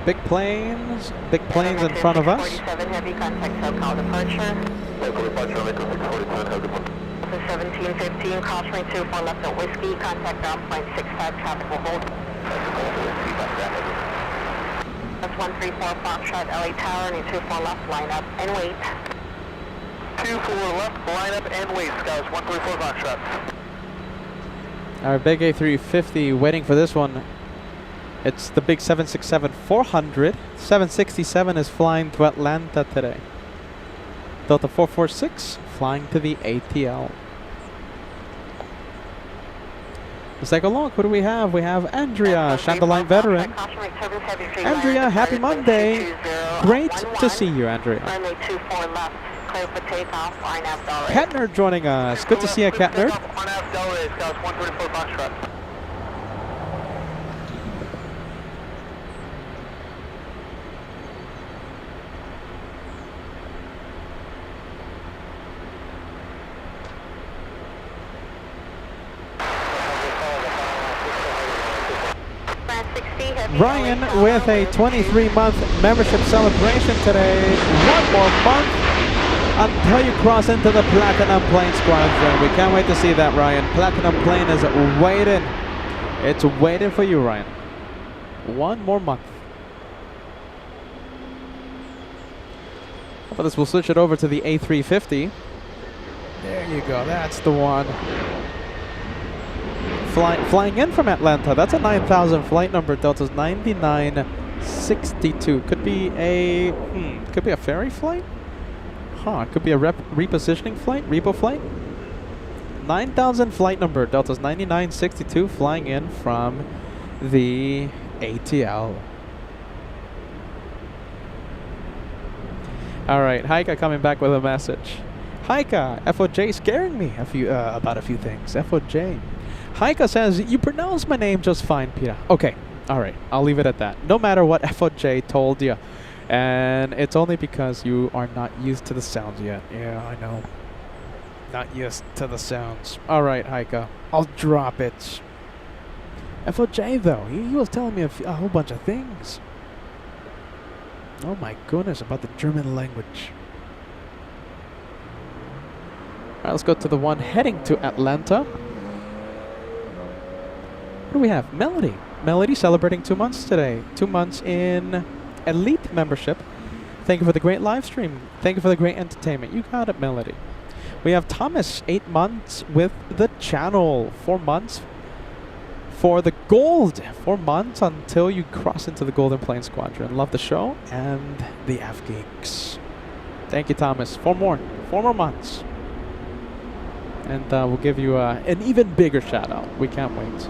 Speaker 1: Big planes in front of us.
Speaker 3: 47 heavy, contact SoCal departure.
Speaker 2: Local departure, Mexico 647, have a good one.
Speaker 3: 1715, cross runway 24 left at Whiskey, contact ground point 65, traffic will hold. That's 134 Foxtrot, LA Tower, and 24 left, line up and wait.
Speaker 2: 24 left, line up and wait, Scouts, 134 Foxtrot.
Speaker 1: Our big A350 waiting for this one. It's the big 767-400. 767 is flying to Atlanta today. Delta 446 flying to the ATL. Let's take a look. What do we have? We have Andrea, Chandelier veteran. Andrea, happy Monday. Great to see you, Andrea.
Speaker 3: Runway 24 left, clear for takeoff, RNAV Delray.
Speaker 1: Kettner joining us. Good to see you, Kettner.
Speaker 2: RNAV Delray, Scouts, 134 Foxtrot.
Speaker 1: Ryan with a 23-month membership celebration today. One more month until you cross into the Platinum Plane Squadron. We can't wait to see that, Ryan. Platinum Plane is waiting. It's waiting for you, Ryan. One more month. How about this? We'll switch it over to the A350. There you go. That's the one. Flying in from Atlanta. That's a 9,000 flight number. Delta's 9962. Could be a ferry flight? Huh, could be a repositioning flight, repo flight. 9,000 flight number. Delta's 9962 flying in from the ATL. All right, Heike coming back with a message. Heike, FOJ scaring me about a few things. FOJ. Heike says, you pronounce my name just fine, Petah. Okay, all right, I'll leave it at that. No matter what FOJ told you. And it's only because you are not used to the sounds yet. Yeah, I know. Not used to the sounds. All right, Heike, I'll drop it. FOJ, though, he was telling me a whole bunch of things. Oh my goodness, about the German language. All right, let's go to the one heading to Atlanta. What do we have? Melody. Melody celebrating 2 months today. 2 months in Elite membership. Thank you for the great live stream. Thank you for the great entertainment. You got it, Melody. We have Thomas, 8 months with the channel. 4 months for the gold. 4 months until you cross into the Golden Plane Squadron. Love the show and the F Geeks. Thank you, Thomas. 4 more months. And we'll give you an even bigger shout out. We can't wait.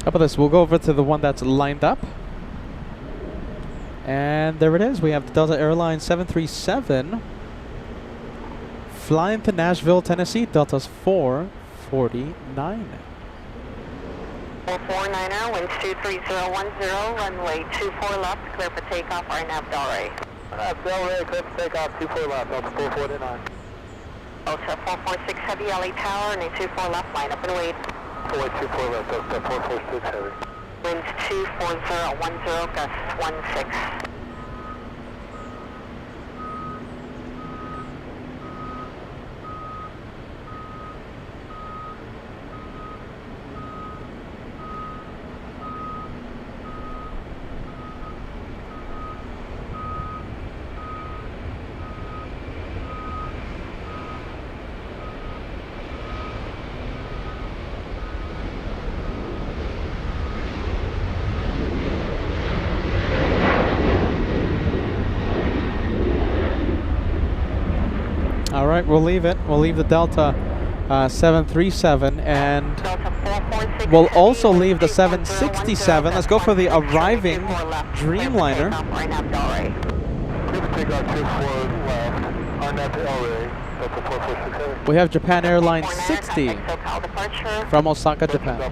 Speaker 1: How about this? We'll go over to the one that's lined up. And there it is. We have the Delta Airlines 737 flying to Nashville, Tennessee. Delta's 449.
Speaker 3: 449er, winds 23010, runway 24 left, clear for takeoff, RNAV Delray.
Speaker 2: Delray, clear for takeoff, 24 left, Delta 449.
Speaker 3: Delta 446 Heavy, LA Tower, and a 24 left, line up and wait.
Speaker 2: 424 left, Delta 446 Heavy.
Speaker 3: Winds 24010, gusts 16.
Speaker 1: All right, we'll leave it. We'll leave the Delta 737, and we'll also leave the 767. Let's go for the arriving Dreamliner. We have Japan Airlines 60 from Osaka, Japan.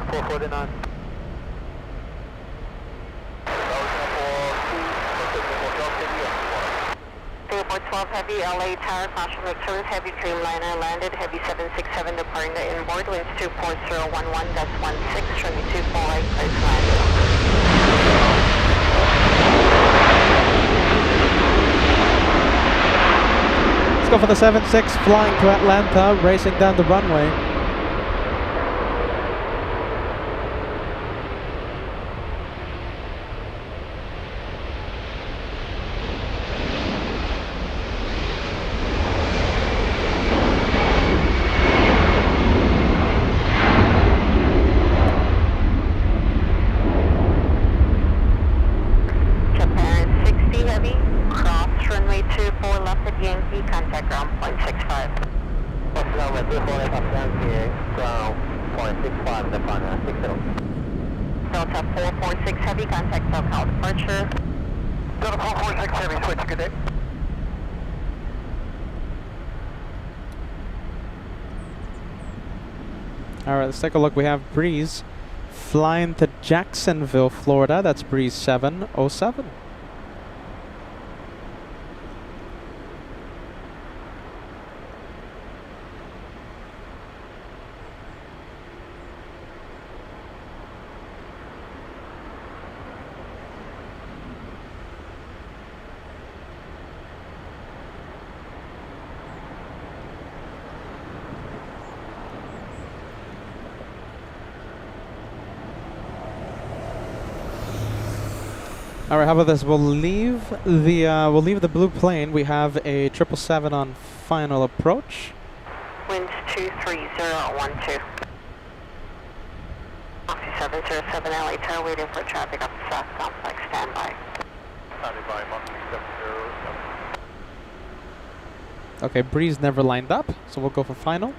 Speaker 3: 12 Heavy, LA Tower, caution returns, Heavy Dreamliner landed, Heavy 767 departing the inboard, winds 24011, gust 16, runway 24 right, place landing.
Speaker 1: Let's go for the 76 flying to Atlanta, racing down the runway.
Speaker 3: Delta 446 Heavy, contact SoCal departure.
Speaker 2: Delta 446 Heavy, switch, good day.
Speaker 1: All right, let's take a look. We have Breeze flying to Jacksonville, Florida. That's Breeze 707. All right, how about this? We'll leave the blue plane. We have a 777 on final approach.
Speaker 3: Winds 23012. Oxy 707 LA Tower waiting for traffic up the South Complex. Standby.
Speaker 2: Standing by, Moxie 707.
Speaker 1: Okay, breeze never lined up, so we'll go for final.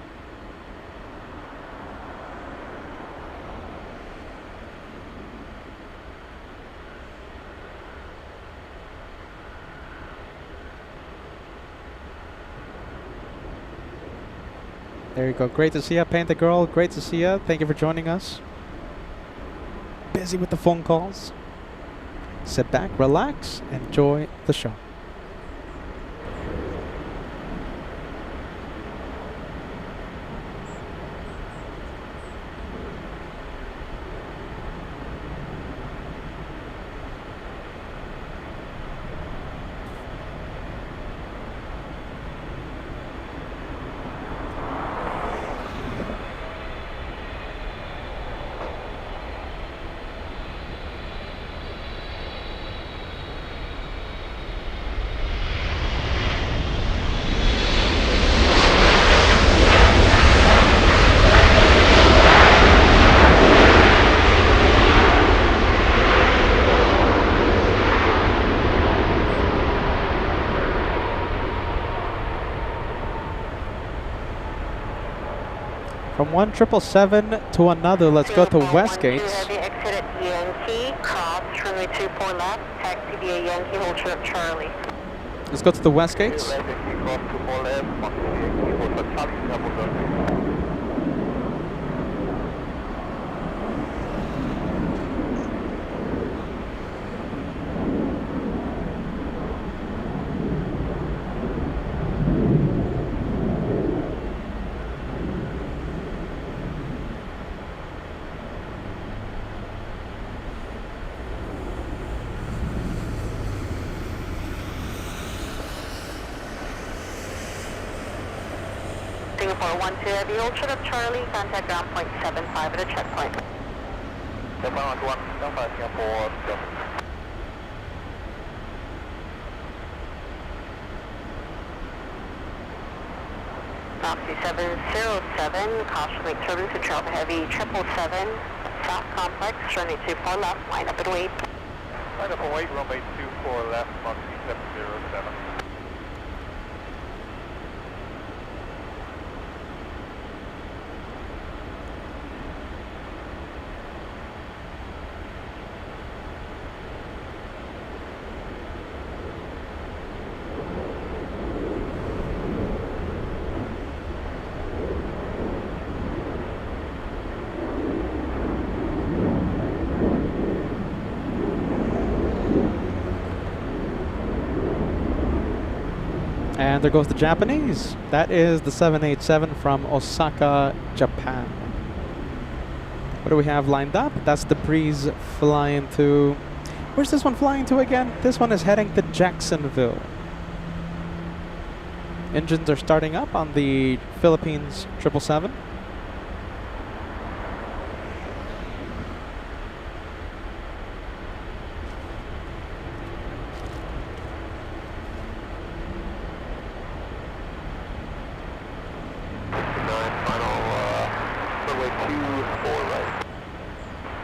Speaker 1: There you go. Great to see you, Paint the Girl. Great to see you. Thank you for joining us. Busy with the phone calls. Sit back, relax, enjoy the show. From 1777 to another, let's go to Westgate.
Speaker 3: Heavy exit at Yankee, cross runway 24 left, taxi via Yankee, hold short Charlie.
Speaker 1: Let's go to the Westgates.
Speaker 2: Cross 24 left, Moxie Yankee, hold short Charlie, double done.
Speaker 3: Singapore 12 Heavy, hold short Charlie, contact ground point 75 at a checkpoint.
Speaker 2: Checkpoint 1, Delta Singapore,
Speaker 3: Oxy 707, caution make turbulence to Charlie Heavy 777, South Complex, runway 24 left, line up and wait.
Speaker 2: Line up and wait, runway 24 left, Moxie 707.
Speaker 1: And there goes the Japanese. That is the 787 from Osaka, Japan. What do we have lined up? That's the breeze flying to... Where's this one flying to again? This one is heading to Jacksonville. Engines are starting up on the Philippines 777.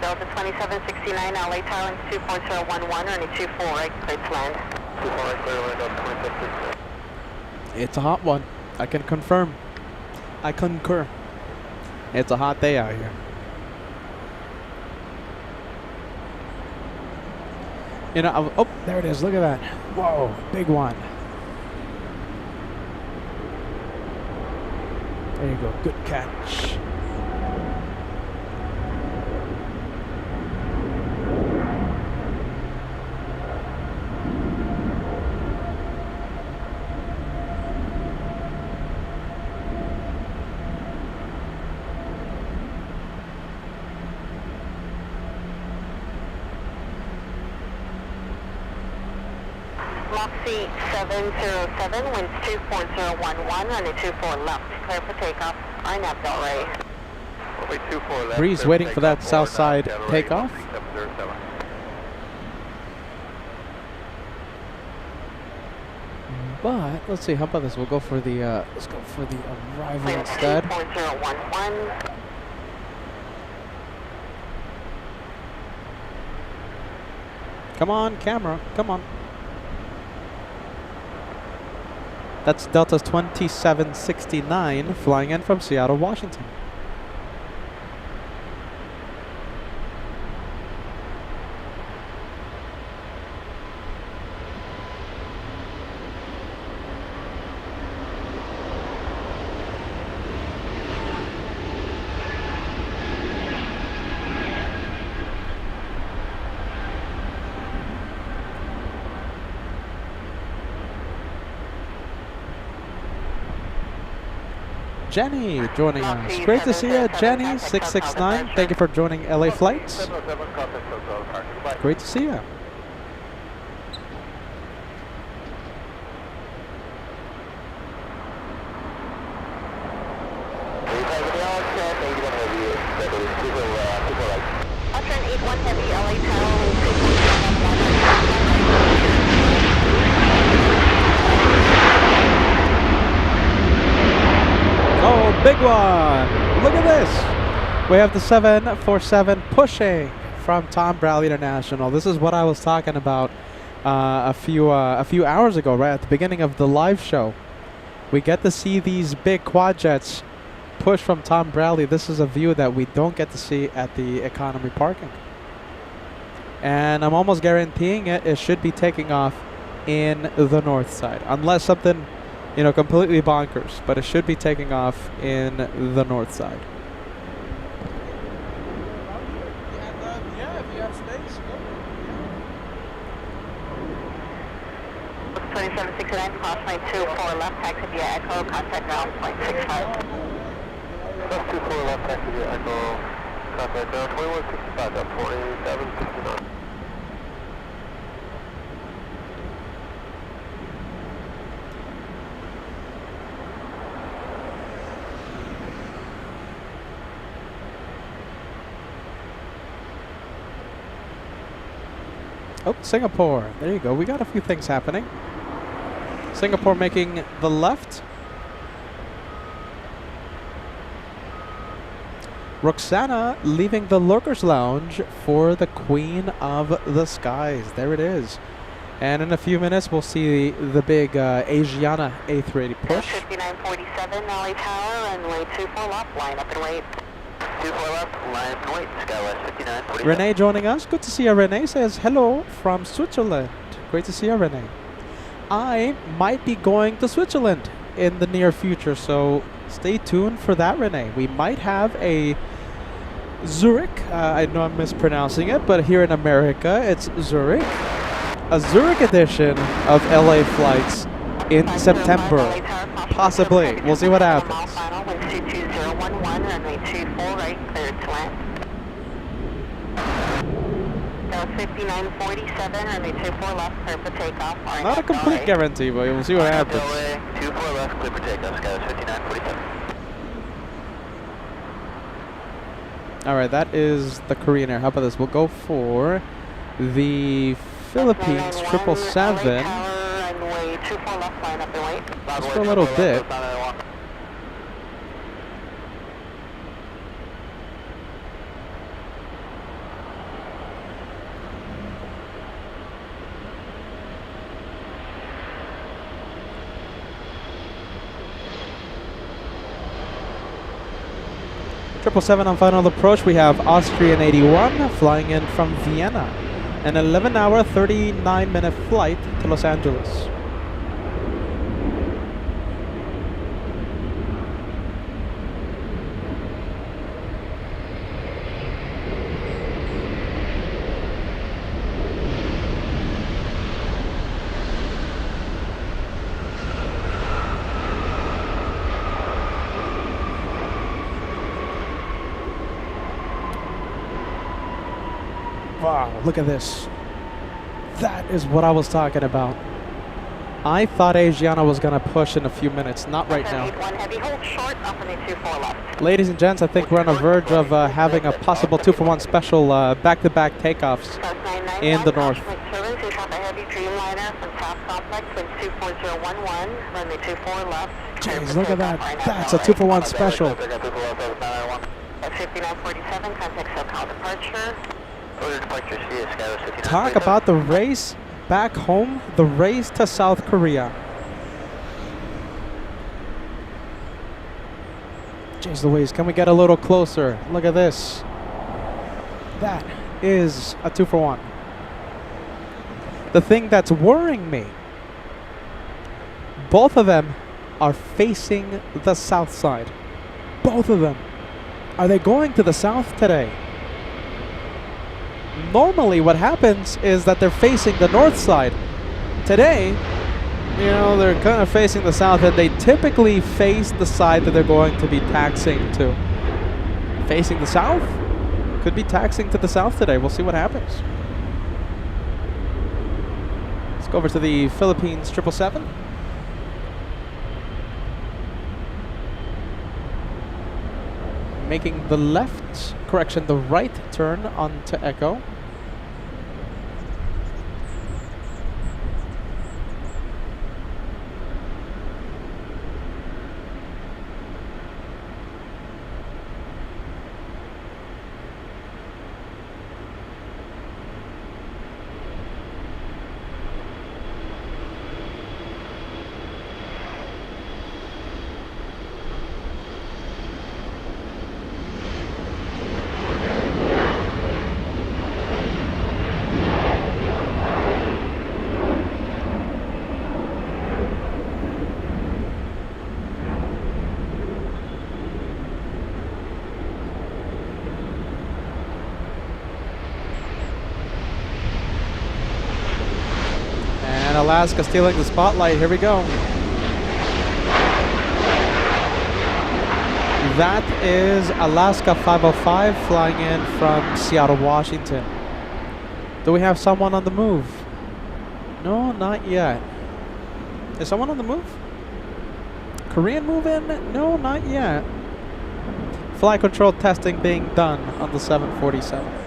Speaker 3: Delta 2769, LA Tower 24011, runway 24 right, clear to land.
Speaker 2: 24 right, clear to land, Delta 2769.
Speaker 1: It's a hot one. I can confirm. I concur. It's a hot day out here. You know, oh, there it is. Look at that. Whoa, big one. There you go. Good catch.
Speaker 3: Moxie 707, winds 24011, runway 24 left, clear for takeoff. RNAV Del Rey.
Speaker 2: Runway 24 left.
Speaker 1: Breeze waiting for that south side takeoff.
Speaker 2: 707.
Speaker 1: But let's see. How about this? We'll go for the let's go for the arrival instead.
Speaker 3: 4011.
Speaker 1: Come on, camera. Come on. That's Delta 2769 flying in from Seattle, Washington. Jenny joining us. Great to see you, Jenny 669. Thank you for joining LA Flights. Great to see you.
Speaker 3: Upturn 81 heavy, LA Tower,
Speaker 1: Oh, big one! Look at this! We have the 747 pushing from Tom Bradley International. This is what I was talking about a few hours ago, right at the beginning of the live show. We get to see these big quad jets push from Tom Bradley. This is a view that we don't get to see at the economy parking. And I'm almost guaranteeing it should be taking off in the north side, unless something, you know, completely bonkers, but it should be taking off in the north side. Yeah, if you have space, go.
Speaker 3: 2769, cross line 24 left, taxi via Echo, contact ground, point 65.
Speaker 2: 24 left, taxi via Echo, contact ground, 2165, 4769.
Speaker 1: Oh, Singapore. There you go. We got a few things happening. Singapore making the left. Roxana leaving the Lurkers Lounge for the Queen of the Skies. There it is. And in a few minutes, we'll see the big Asiana A380 push.
Speaker 3: 5947, LA Tower, runway 24 left, line up and wait.
Speaker 2: 24 left, line and wait, Skywest 5947.
Speaker 1: Renee joining us. Good to see you. Renee says hello from Switzerland. Great to see you, Renee. I might be going to Switzerland in the near future, so stay tuned for that, Renee. We might have a Zurich. I know I'm mispronouncing it, but here in America, it's Zurich. A Zurich edition of LA Flights in September. Possibly. We'll see what happens.
Speaker 3: 5947, runway 24 left, clear for takeoff.
Speaker 1: Not a complete guarantee, but we'll see what happens.
Speaker 2: 24 left, clear for takeoff, Skywest 5947.
Speaker 1: Alright, that is the Korean Air. How about this? We'll go for the Philippines 777. Just for a little bit. Triple seven on final approach. We have Austrian 81 flying in from Vienna. An 11-hour, 39-minute flight to Los Angeles. Wow, look at this. That is what I was talking about. I thought Asiana was going to push in a few minutes. Not right now. Ladies and gents, I think we're on the verge of having a possible 2-for-1 special back-to-back takeoffs in the north.
Speaker 3: Heavy Dreamliner from South Complex, wind 24011, runway 24 left.
Speaker 1: Jeez, look at that. That's a 2-for-1 special.
Speaker 3: At 5947, contact SoCal departure.
Speaker 1: Talk about the race back home, the race to South Korea. Jeez Louise, can we get a little closer? Look at this. That is a 2-for-1. The thing that's worrying me, both of them are facing the south side. Both of them. Are they going to the south today? Normally what happens is that they're facing the north side. Today, you know, they're kind of facing the south, and they typically face the side that they're going to be taxing to. Facing the south? Could be taxing to the south today. We'll see what happens. Let's go over to the Philippines 777. Making the left, correction, the right turn onto Echo. And Alaska stealing the spotlight. Here we go. That is Alaska 505 flying in from Seattle, Washington. Do we have someone on the move? No, not yet. Is someone on the move? Korean move in? No, not yet. Flight control testing being done on the 747.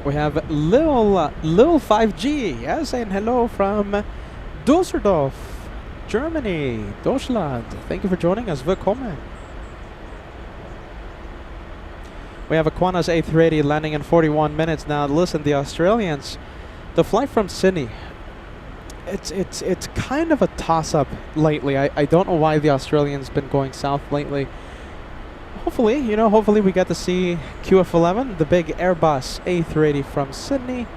Speaker 1: We have Lil 5G, yes, saying hello from Düsseldorf, Germany, Deutschland. Thank you for joining us. Willkommen. We have a Qantas A380 landing in 41 minutes now. Listen, the Australians, the flight from Sydney, it's kind of a toss-up lately. I don't know why the Australians been going south lately. Hopefully, hopefully we get to see QF11, the big Airbus A380 from Sydney,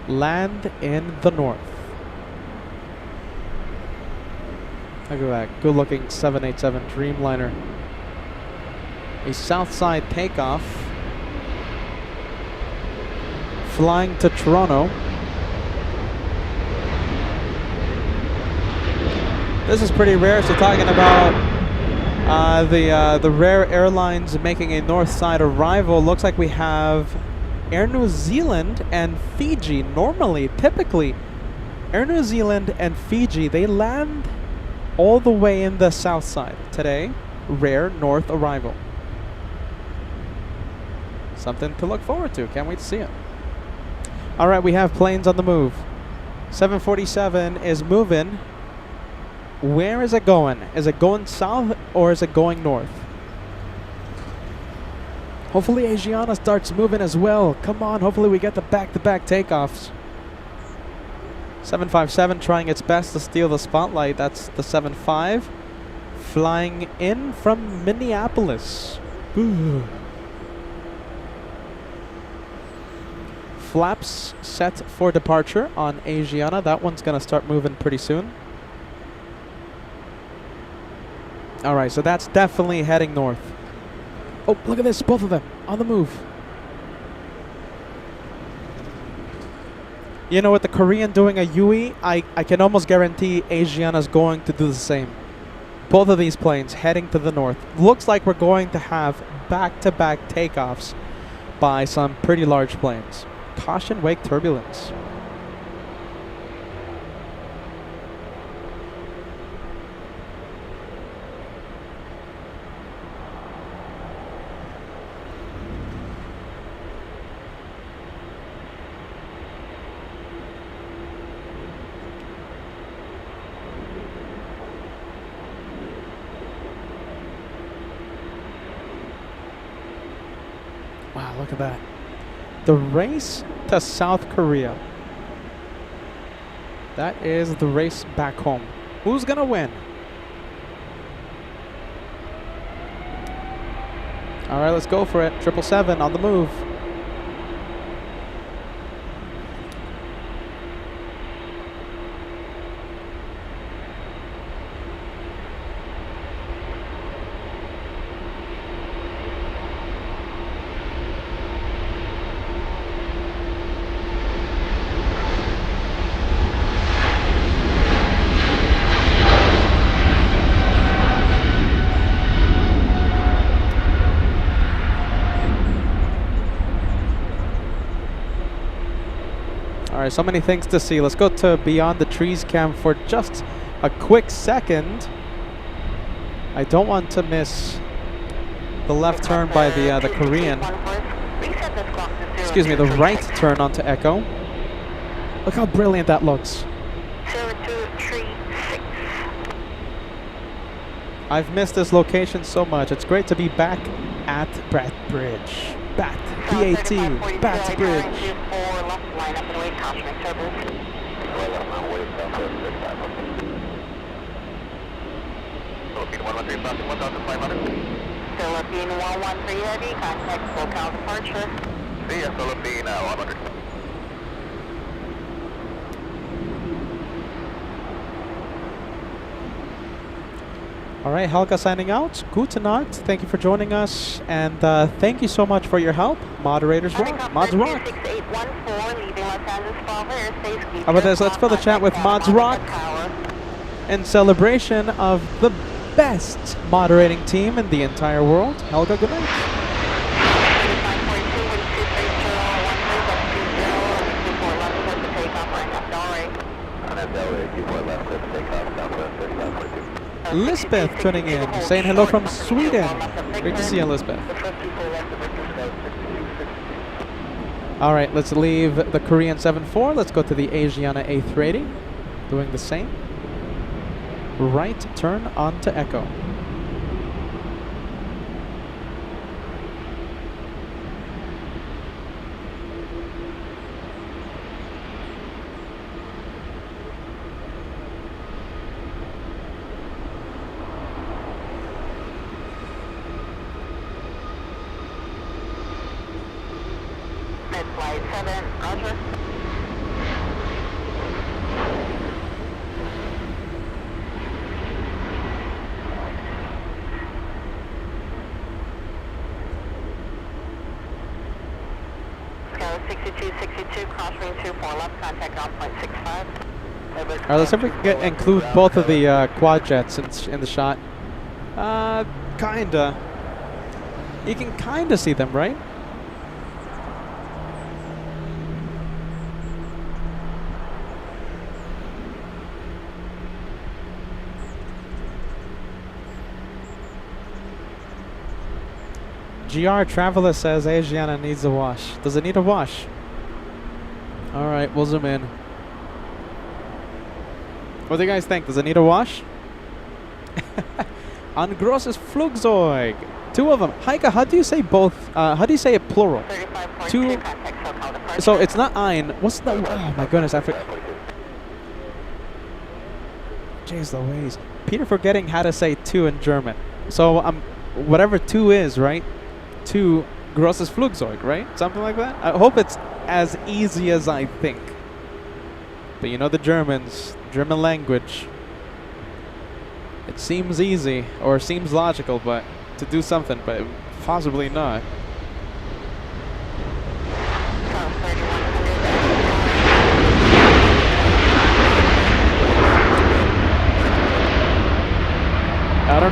Speaker 1: land in the north. Look at that, good-looking 787 Dreamliner. A south side takeoff, flying to Toronto. This is pretty rare, so talking about the rare airlines making a north side arrival. Looks like we have Air New Zealand and Fiji. Normally, typically, Air New Zealand and Fiji, they land all the way in the south side. Today, rare north arrival. Something to look forward to. Can't wait to see it. All right, we have planes on the move. 747 is moving. Where is it going? Is it going south or is it going north? Hopefully Asiana starts moving as well. Come on, hopefully we get the back-to-back takeoffs. 757 trying its best to steal the spotlight. That's the 75. Flying in from Minneapolis. Ooh. Flaps set for departure on Asiana. That one's going to start moving pretty soon. Alright, so that's definitely heading north. Oh, look at this, both of them on the move. You know, with the Korean doing a UE, I can almost guarantee Asiana's going to do the same. Both of these planes heading to the north. Looks like we're going to have back-to-back takeoffs by some pretty large planes. Caution wake turbulence. Wow, look at that. The race to South Korea. That is the race back home. Who's going to win? All right, let's go for it. 777 on the move. Alright, so many things to see. Let's go to Beyond the Trees cam for just a quick second. I don't want to miss the left turn by the Korean. Excuse me, the right turn onto Echo. Look how brilliant that looks.
Speaker 3: 0236.
Speaker 1: I've missed this location so much. It's great to be back at Bat Bridge. Bat, BAT, Bat Bridge.
Speaker 3: Line up and wait, caution wake turbulence. Philippine 113 heavy, contact local departure.
Speaker 2: See ya, Philippine 100.
Speaker 1: All right, Helga signing out. Gute Nacht. Thank you for joining us. And thank you so much for your help. Moderators rock. Mods rock. How about this? Let's fill the chat with Mods rock in celebration of the best moderating team in the entire world. Helga, good night. Lisbeth tuning in, saying hello from Sweden. Great to see you, Lisbeth. All right, let's leave the Korean 7-4. Let's go to the Asiana A380. Doing the same. Right turn onto Echo.
Speaker 3: Flight 7, roger. Sky 6262, crosswind 24 left, contact on point 65.
Speaker 1: All right, let's see if we can include both of the quad jets in the shot. Kinda. You can kinda see them, right? GR Traveler says Asiana needs a wash. Does it need a wash? Alright, we'll zoom in. What do you guys think? Does it need a wash? An grosses Flugzeug. Two of them. Heike, how do you say both? How do you say it plural? Two. So it's not ein. What's the? Oh my goodness, I forgot. Jeez Louise. Peter forgetting how to say two in German. So whatever two is, right? Two grosses Flugzeug, right? Something like that. I hope it's as easy as I think. But you know the Germans, German language. It seems easy or seems logical, but to do something, but possibly not.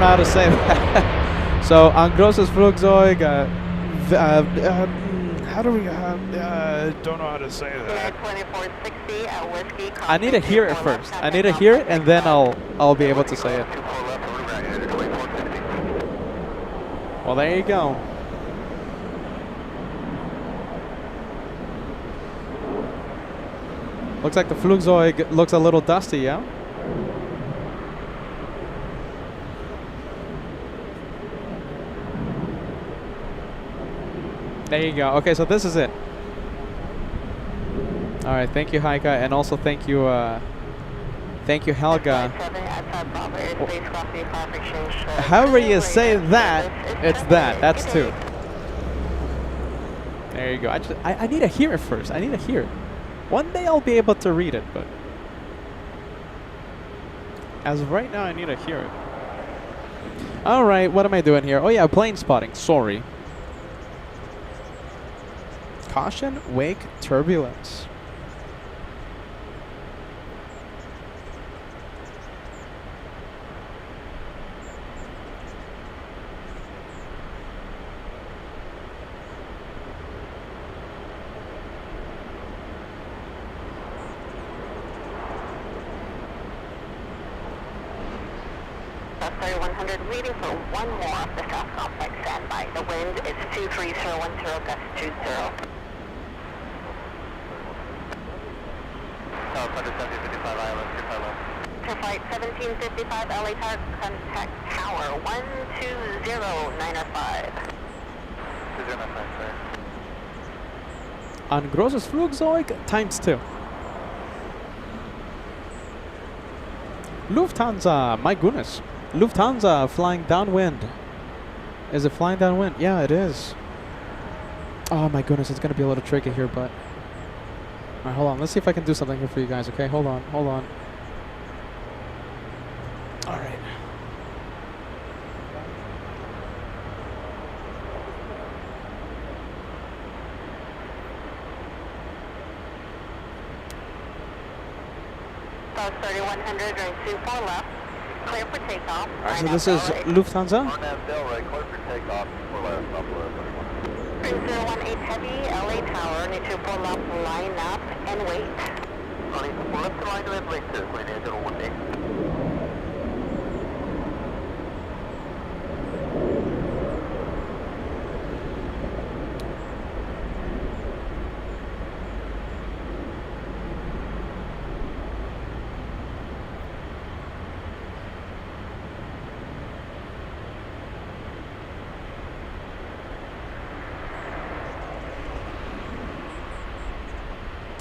Speaker 1: know how to say that. So, ein großes Flugzeug. How do we? Don't know how to say that.
Speaker 3: 2460 at Whiskey.
Speaker 1: I need to hear it first. I need to hear it, and then I'll be able to say it. Well, there you go. Looks like the Flugzeug looks a little dusty, yeah? There you go. Okay, so this is it. All right, thank you, Heike, and also thank you, Helga. However you say that, it's that. That's two. There you go. I need to hear it first. I need to hear it. One day I'll be able to read it, but as of right now, I need to hear it. All right, what am I doing here? Oh yeah, plane spotting. Sorry. Caution, wake, turbulence.
Speaker 3: That's 3100, waiting for one more off the south complex. Standby. The wind is 23010, gust 20.
Speaker 2: South 11755 Island, 25
Speaker 3: To flight 1755 LA Tower, contact tower 120905.
Speaker 2: 2095, sir.
Speaker 1: Ein großes Flugzeug times 2. Lufthansa, my goodness. Lufthansa flying downwind. Is it flying downwind? Yeah, it is. Oh my goodness, it's gonna be a little tricky here, but alright, hold on. Let's see if I can do something here for you guys, okay? Hold on. Alright.
Speaker 3: South 3100, runway 24 left. Clear for takeoff.
Speaker 1: Alright, so this is Lufthansa.
Speaker 2: On that bill, right, clear for takeoff, 4 left, stop left, 31.
Speaker 3: 3018 Heavy, LA Tower, need to pull up, line up, and wait.
Speaker 2: Running left to line with link 2, clean 8018.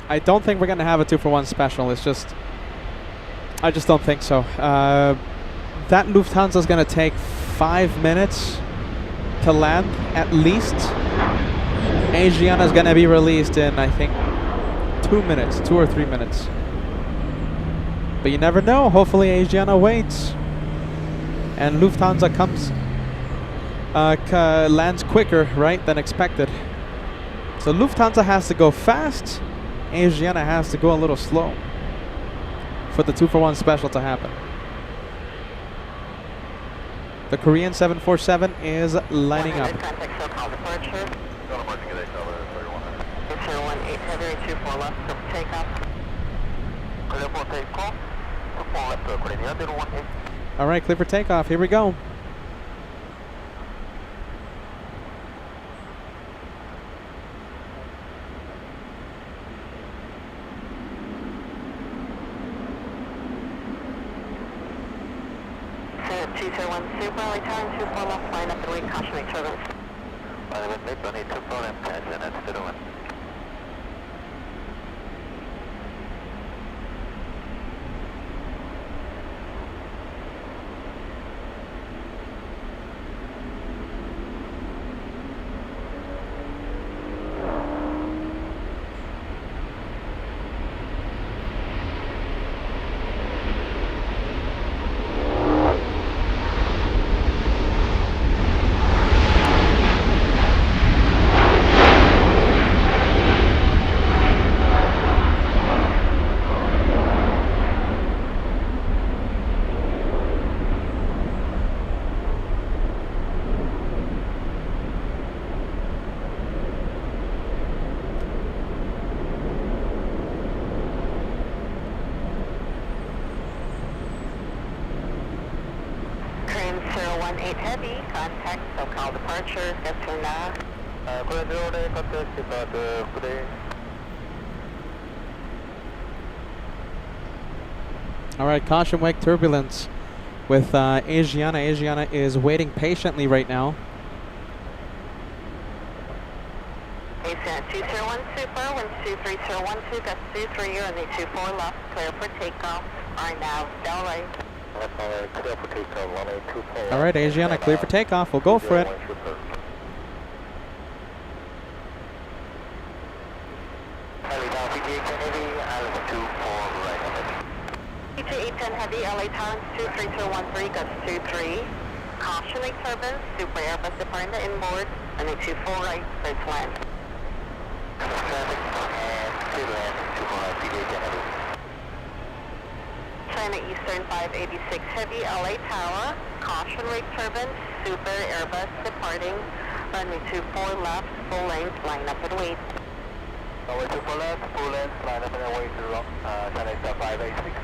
Speaker 1: I don't think we're gonna have a 2-for-1 special. It's just, I just don't think so. That Lufthansa is gonna take 5 minutes to land at least. Asiana is gonna be released in, I think, 2 minutes, 2 or 3 minutes. But you never know. Hopefully Asiana waits, and Lufthansa comes, lands quicker, right, than expected. So Lufthansa has to go fast. Asiana has to go a little slow for the 2-for-1 special to happen. The Korean 747 is lining up.
Speaker 3: Contact SoCal departure.
Speaker 2: Go to marking at 8, 3100.
Speaker 3: 018 Heavy, 24 left, clear for takeoff.
Speaker 2: Clear for takeoff, 24 left, clear 8018.
Speaker 1: All right, clear for takeoff. Here we go.
Speaker 3: Center 201 Super, LA Tower, 24 left, line up and wait, caution, make turbulence.
Speaker 2: By the way, mid 24 and 10 minutes to the wind.
Speaker 3: 8 Heavy, contact SoCal departure, Gatuna.
Speaker 1: All right, caution wake turbulence with Asiana. Asiana is waiting patiently right now.
Speaker 3: Asiana 201 Super, wind 23012, gust 23, runway 24 left, clear for takeoff. Right now, Delray.
Speaker 2: Clear for takeoff, runway 24.
Speaker 1: All right, Asiana, clear for takeoff. We'll go for it.
Speaker 3: PJ810 Heavy, LA Towers 23213, gust 23. Caution wake turbulence, Super Airbus departing the inboard, runway 24 right, clear to land.
Speaker 2: Traffic and clear to land, 24 right, PJ810 Heavy.
Speaker 3: China Eastern 586 Heavy, LA Tower. Caution wake turbulence, Super Airbus departing, runway 24 left, full length, line up and wait.
Speaker 2: Runway 24 left, full length, line up and wait to China Eastern 586.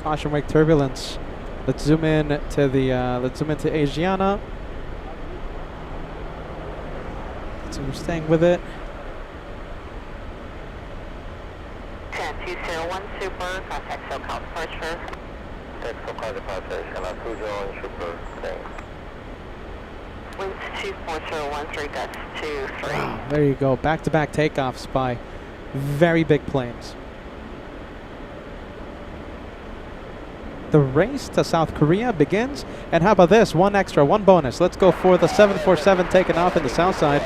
Speaker 1: Caution wake turbulence. Let's zoom in to the Asiana. So we're staying with it.
Speaker 3: 201 Super, contact SoCal departure.
Speaker 2: Contact SoCal departure, Asiana 201 Super, thanks.
Speaker 3: Winds 24013, gusts 23.
Speaker 1: Wow, there you go. Back-to-back takeoffs by very big planes. The race to South Korea begins. And how about this? One bonus. Let's go for the 747 taking off in the south side.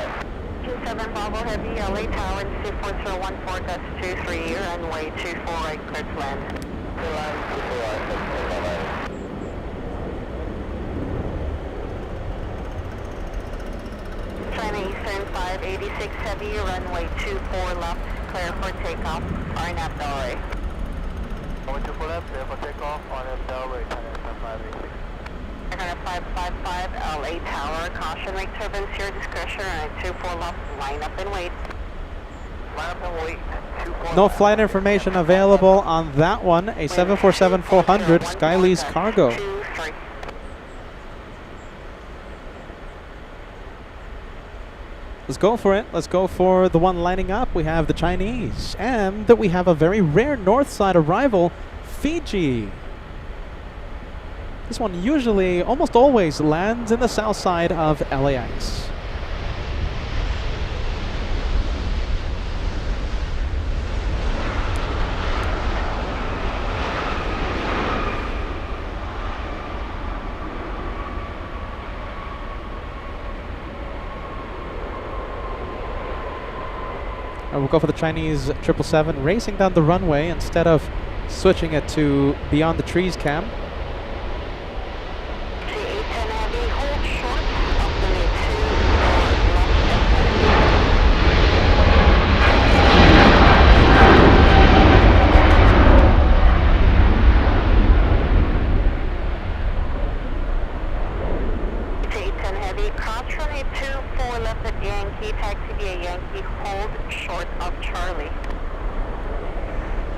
Speaker 3: 27 Bravo Heavy, LA Tower, 24014, gust 23, runway 24 right, clear to land. China Eastern 586 Heavy, runway 24 left, clear for takeoff, RNAV Delray.
Speaker 2: Runway 24 left, clear for takeoff, RNAV Delray, China Eastern 586.
Speaker 3: 555 LA Tower, caution wake turbulence, your discretion, runway 24 left, line up and wait.
Speaker 2: Line up and wait, 24
Speaker 1: No flight information available on that one. A 747-400 Skylease cargo.
Speaker 3: 23.
Speaker 1: Let's go for it. Let's go for the one lining up. We have the Chinese. And we have a very rare north side arrival, Fiji. This one usually, almost always, lands in the south side of LAX. We'll go for the Chinese 777 racing down the runway instead of switching it to beyond the trees cam.
Speaker 3: G810 Heavy, hold short, up the way to G810 Heavy, cross runway 24 left at Yankee, taxi via Yankee, hold short of Charlie.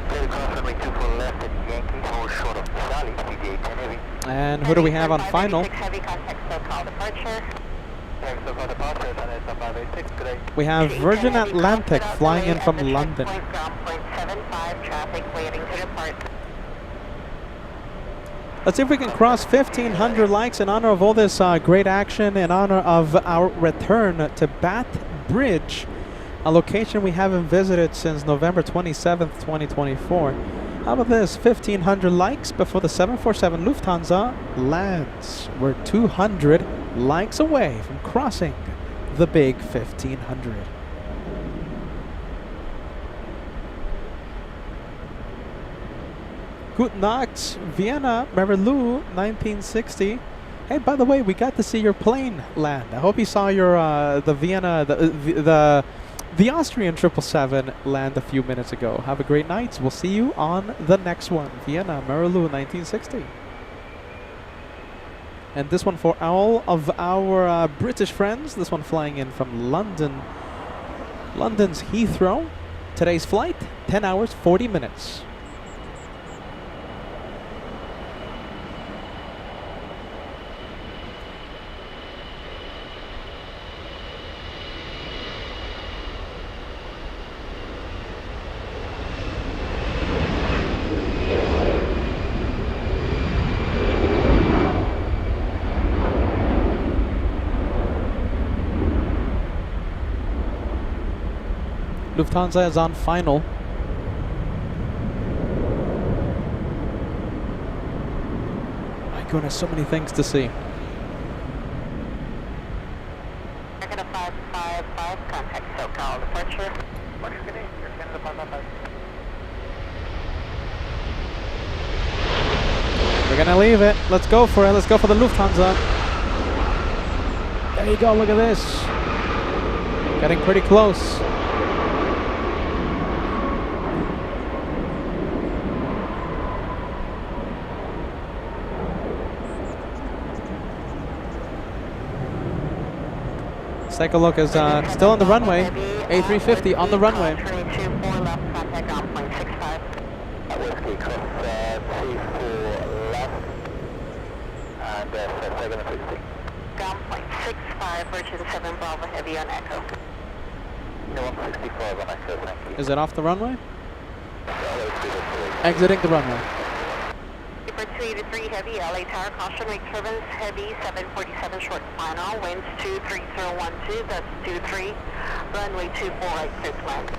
Speaker 2: Clear cross runway 24 left at Yankee, hold short of Charlie, PJ810 Heavy.
Speaker 1: And who do we have on final?
Speaker 3: Heavy, contact SoCal departure.
Speaker 2: Thanks for the departure, China Eastern 586, good day.
Speaker 1: We have Virgin Atlantic flying in from London.
Speaker 3: Ground point 75, traffic waiting to depart.
Speaker 1: Let's see if we can cross 1,500 likes in honor of all this great action, in honor of our return to Bath Bridge, a location we haven't visited since November 27th, 2024. How about this? 1,500 likes before the 747 Lufthansa lands. We're 200 likes away from crossing the big 1,500. Guten Nacht, Vienna, Marilou, 1960. Hey, by the way, we got to see your plane land. I hope you saw your the Vienna, the Austrian 777 land a few minutes ago. Have a great night. We'll see you on the next one. Vienna, Marilou, 1960. And this one for all of our British friends. This one flying in from London. London's Heathrow. Today's flight, 10 hours, 40 minutes. Lufthansa is on final. My goodness, so many things to see.
Speaker 3: Canada 555, contact SoCal departure.
Speaker 2: Canada 555.
Speaker 1: We're gonna leave it. Let's go for it. Let's go for the Lufthansa. There you go, look at this. Getting pretty close. Let's take a look. Is still on the runway. A350 on the runway.
Speaker 3: 224 left, contact on point 65.
Speaker 2: Whiskey cross T4 left and second and 60.
Speaker 3: Ground point 65, Virgin 7 Bravo Heavy on Echo.
Speaker 2: No, 165 on Echo, thank you.
Speaker 1: Is it off the runway?
Speaker 2: LA380.
Speaker 1: Exiting the runway.
Speaker 3: Super 283 Heavy, LA Tower, caution, wake turbines, Heavy 747 short final, winds 23012, that's 23, runway 24 right, clear to land.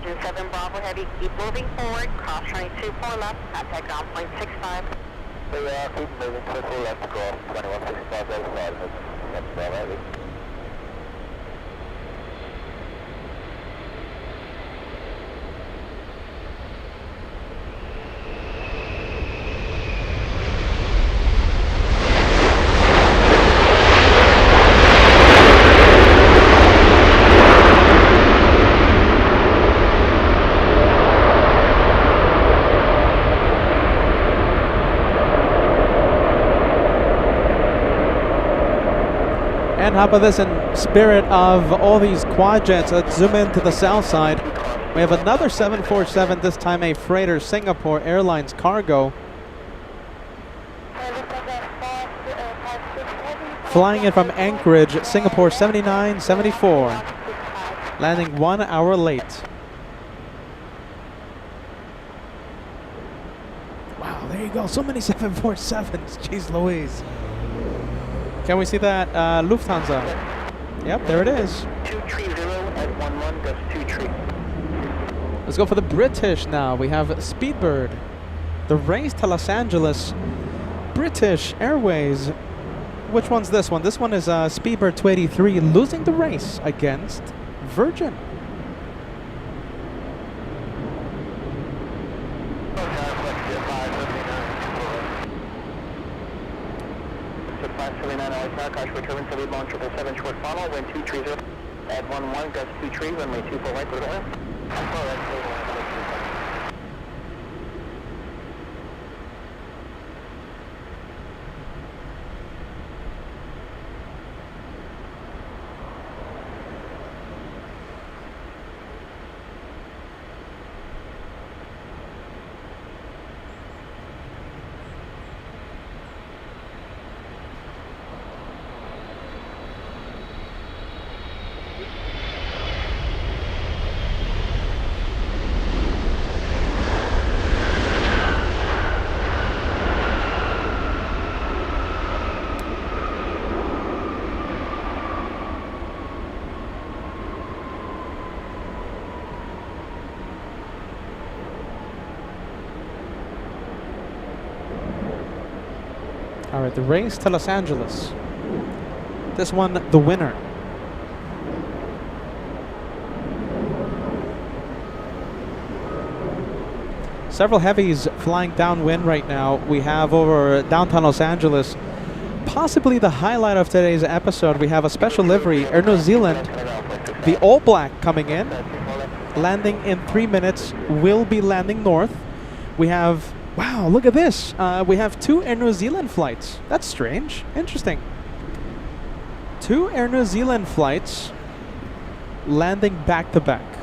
Speaker 3: Virgin 7 Bravo Heavy, keep moving forward, caution, 24 left, contact ground point 65.
Speaker 2: Keep moving, 24 left across, 2165 outside, that's Bravo Heavy.
Speaker 1: And how about this, in spirit of all these quad jets, let's zoom in to the south side. We have another 747, this time a freighter, Singapore Airlines cargo. Flying in from Anchorage, Singapore 7974. Landing 1 hour late. Wow, there you go, so many 747s, jeez Louise. Can we see that Lufthansa? Yep, there it is.
Speaker 2: 230 at 11, that's 23.
Speaker 1: Let's go for the British now. We have Speedbird. The race to Los Angeles. British Airways. Which one's this one? This one is Speedbird 283 losing the race against Virgin.
Speaker 2: Short funnel, wind 230 at 11, gust 23, runway 24 right, clear to land.
Speaker 1: All right, the race to Los Angeles. This one, the winner. Several heavies flying downwind right now. We have over downtown Los Angeles, possibly the highlight of today's episode. We have a special livery, Air New Zealand, the All Black coming in, landing in 3 minutes, will be landing north. We have, wow, look at this. We have 2 Air New Zealand flights. That's strange. Interesting. 2 Air New Zealand flights landing back to back.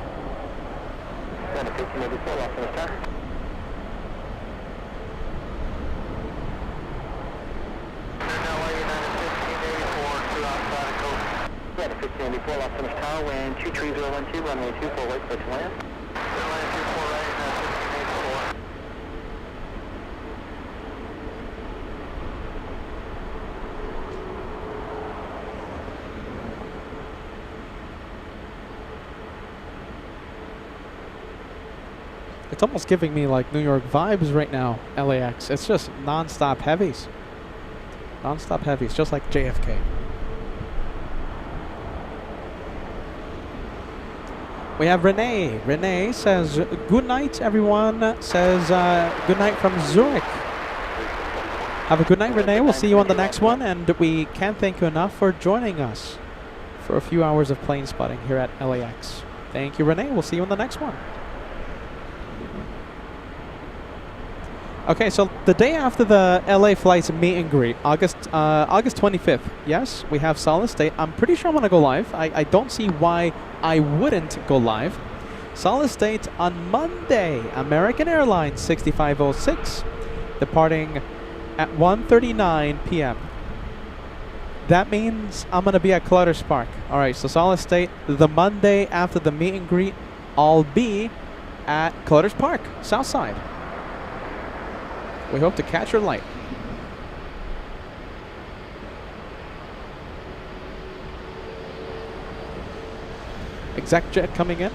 Speaker 2: Wind 23012, runway 24 right, clear to land. Runway 24 right, 1584.
Speaker 1: It's almost giving me like New York vibes right now, LAX. It's just non-stop heavies. Non-stop heavies, just like JFK. We have Renee. Renee says, good night, everyone. Says, good night from Zurich. Have a good night, Renee. We'll see you on the next one. And we can't thank you enough for joining us for a few hours of plane spotting here at LAX. Thank you, Renee. We'll see you on the next one. Okay, so the day after the LA flights meet and greet, August 25th, yes, we have solid state. I'm pretty sure I'm going to go live. I don't see why I wouldn't go live. Solid state on Monday, American Airlines 6506, departing at 1:39 p.m. That means I'm going to be at Clutter's Park. All right, so solid state, the Monday after the meet and greet, I'll be at Clutter's Park, Southside. We hope to catch your light. Exec jet coming in.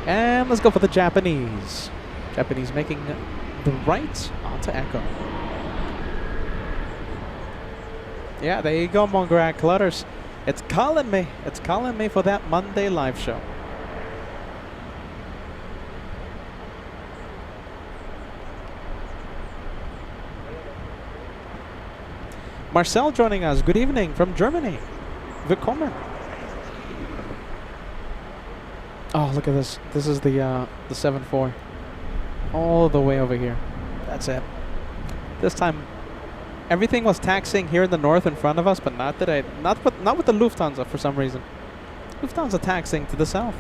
Speaker 1: And let's go for the Japanese. Japanese making the right onto Echo. Yeah, there you go, Mongrad Clutters. It's calling me. It's calling me for that Monday live show. Marcel joining us. Good evening from Germany. Willkommen. Oh, look at this. This is the 7-4. All the way over here. That's it. This time, everything was taxiing here in the north in front of us, but not today. Not with the Lufthansa for some reason. Lufthansa taxiing to the south.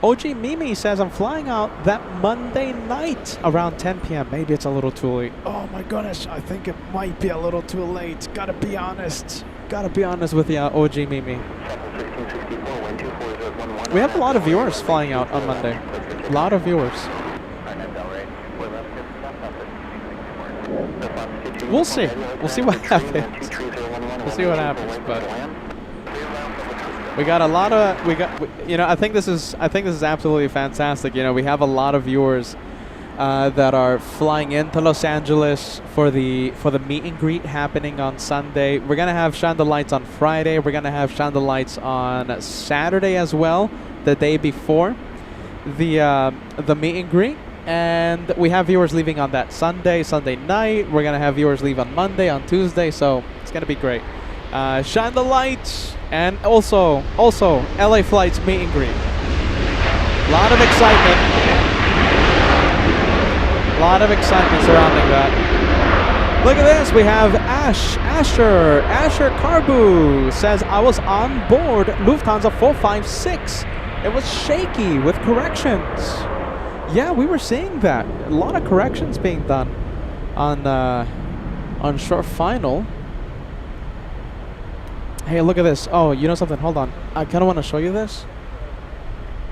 Speaker 1: OG Mimi says, I'm flying out that Monday night around 10 p.m. Maybe it's a little too late. Oh my goodness, I think it might be a little too late. Gotta be honest. Gotta be honest with you, OG Mimi. We have a lot of viewers flying out on Monday. A lot of viewers. We'll see. We'll see what happens. We'll see what happens, but we got a lot of you know, I think this is absolutely fantastic. You know, we have a lot of viewers that are flying into Los Angeles for the meet and greet happening on Sunday. We're gonna have Shine the Lights on Friday. We're gonna have Shine the Lights on Saturday as well, the day before the meet and greet. And we have viewers leaving on that Sunday night. We're gonna have viewers leave on Monday, on Tuesday. So it's gonna be great. Shine the Lights. And also LA Flights meet and greet. A lot of excitement. A lot of excitement surrounding that. Look at this. We have Asher Carbu says, I was on board Lufthansa 456. It was shaky with corrections. Yeah, we were seeing that. A lot of corrections being done on short final. Hey, look at this. Oh, you know something? Hold on. I kind of want to show you this.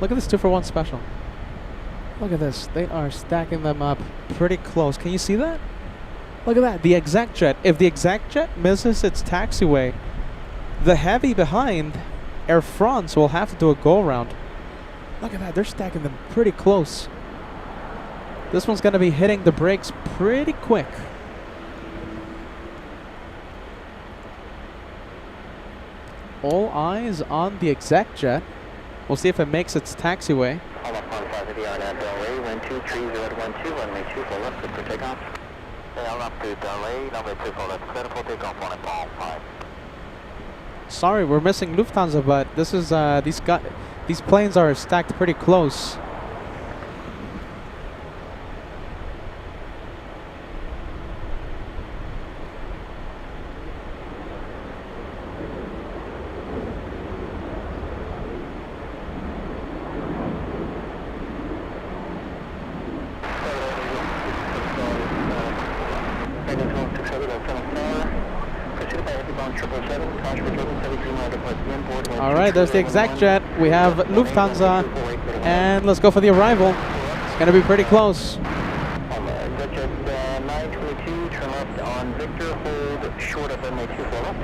Speaker 1: Look at this 2-for-1 special. Look at this. They are stacking them up pretty close. Can you see that? Look at that. The exec jet. If the exec jet misses its taxiway, the heavy behind, Air France, will have to do a go-around. Look at that. They're stacking them pretty close. This one's going to be hitting the brakes pretty quick. All eyes on the exec jet. We'll see if it makes its taxiway.
Speaker 2: All up on 5 Asiana A380, wind 23012, runway 24 left, clear for takeoff. All up to Delay, runway 24 left, clear for takeoff on Apollo 5.
Speaker 1: Sorry, we're missing Lufthansa, but this is these planes are stacked pretty close. All right, there's the exec jet. We have Lufthansa, and let's go for the arrival. It's going to be pretty close.
Speaker 2: Exec jet 922, turn left on Victor, hold short of runway 24 left.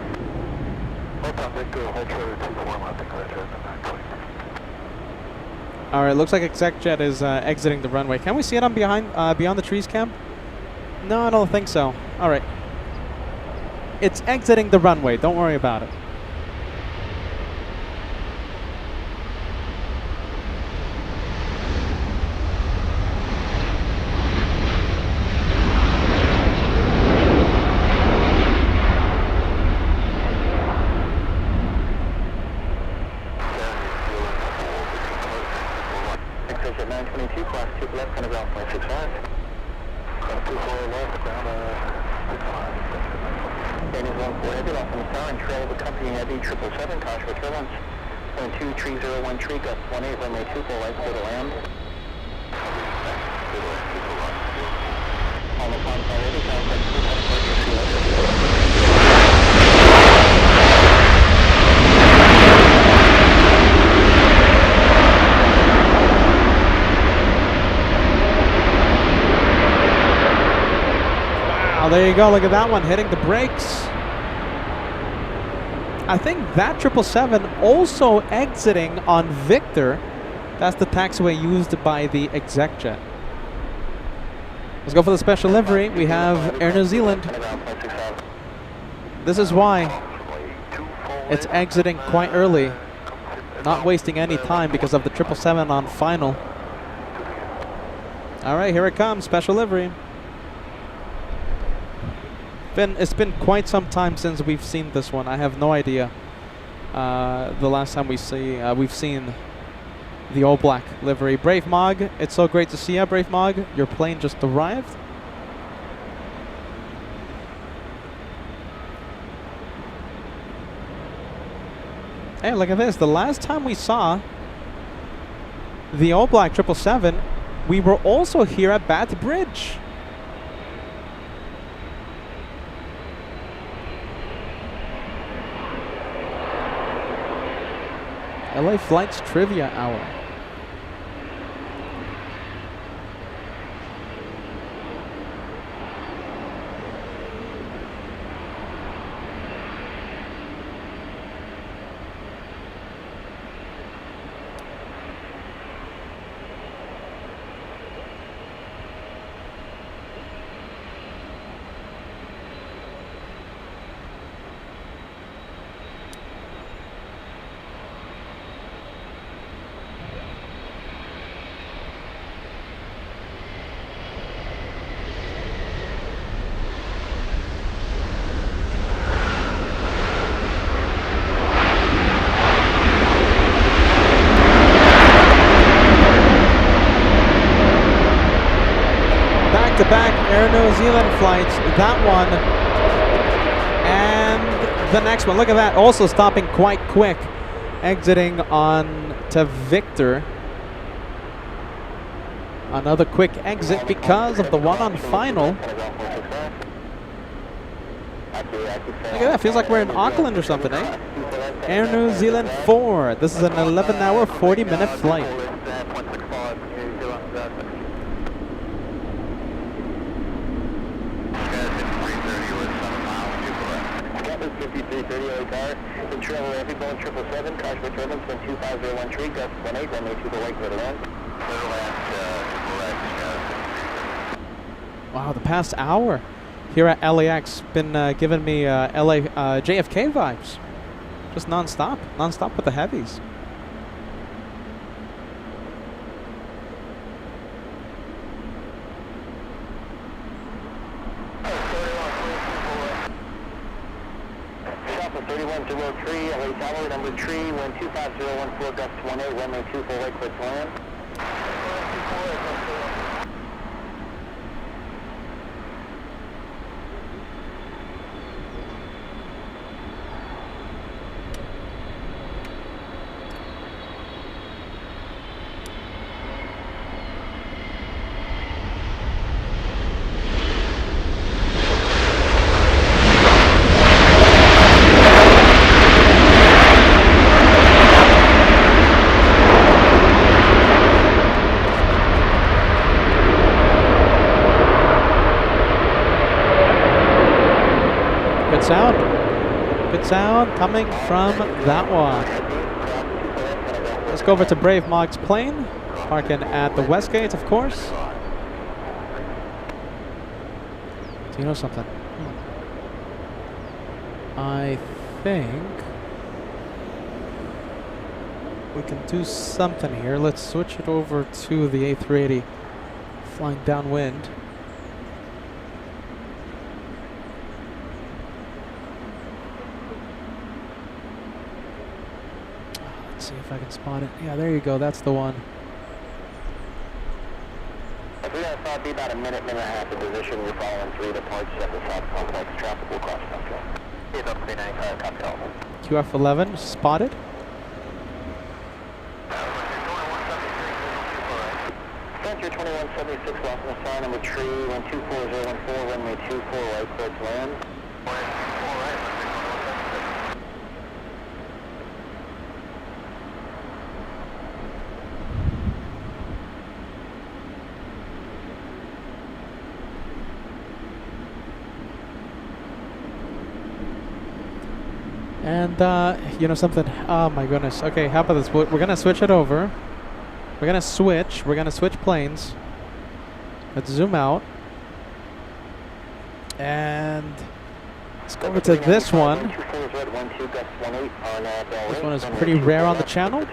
Speaker 2: Hold on Victor, hold short of 24 left, exec jet 922.
Speaker 1: All right, looks like exec jet is exiting the runway. Can we see it on beyond the trees, Cam? No, I don't think so. All right. It's exiting the runway. Don't worry about it.
Speaker 2: Exit 922, class 2 left, kind of ground 0.65. Class 2 forward left, ground 65. Standing 1 4 heavy, left on the tower, and trail the company heavy 777, caution for turbulence. 12301 tree, gust 18, runway 24 right, clear to land. On the pond side heavy, contact 2 left.
Speaker 1: Oh, there you go. Look at that one hitting the brakes. I think that 777 also exiting on Victor. That's the taxiway used by the exec jet. Let's go for the special livery. We have Air New Zealand. This is why it's exiting quite early. Not wasting any time because of the 777 on final. All right, here it comes. Special livery. It's been quite some time since we've seen this one. I have no idea the last time we've seen the all black livery. Brave Mog, it's so great to see you, Brave Mog. Your plane just arrived. Hey, look at this. The last time we saw the all black 777, we were also here at Bath Bridge. LA Flights Trivia Hour. Back-to-back Air New Zealand flights, that one and the next one. Look at that, also stopping quite quick, exiting on to Victor. Another quick exit because of the one on final. Look at that, feels like we're in Auckland or something, eh? Air New Zealand 4. This is an 11-hour, 40-minute flight.
Speaker 2: Control heavy Boeing 777, caution for turbulence, 2501 tree, gust 18, runway 24 right, clear to land.
Speaker 1: Wow, the past hour here at LAX been giving me JFK vibes. Just non-stop. Non-stop with the heavies.
Speaker 2: Southwest 3103, LA Tower, number 3, wind 25014, gust 18, runway 24, right clear to land.
Speaker 1: Good sound. Good sound coming from that one. Let's go over to Brave Mog's plane. Parking at the West Gate, of course. Do you know something? I think we can do something here. Let's switch it over to the A380 flying downwind. See if I can spot it. Yeah, there you go. That's the one.
Speaker 2: If we're going to be about a minute and a half in position, we're following 3 departures at the South Complex. Traffic will cross country. He's up 395, copy all.
Speaker 1: QF11 spotted.
Speaker 2: Center 2176, lost in the sign, number 3, wind 24014, runway 24, right clear to land.
Speaker 1: And, you know something? Oh my goodness. Okay, how about this? We're gonna switch it over. We're gonna switch planes. Let's zoom out. And let's go over to this one. This one is pretty rare on the channel.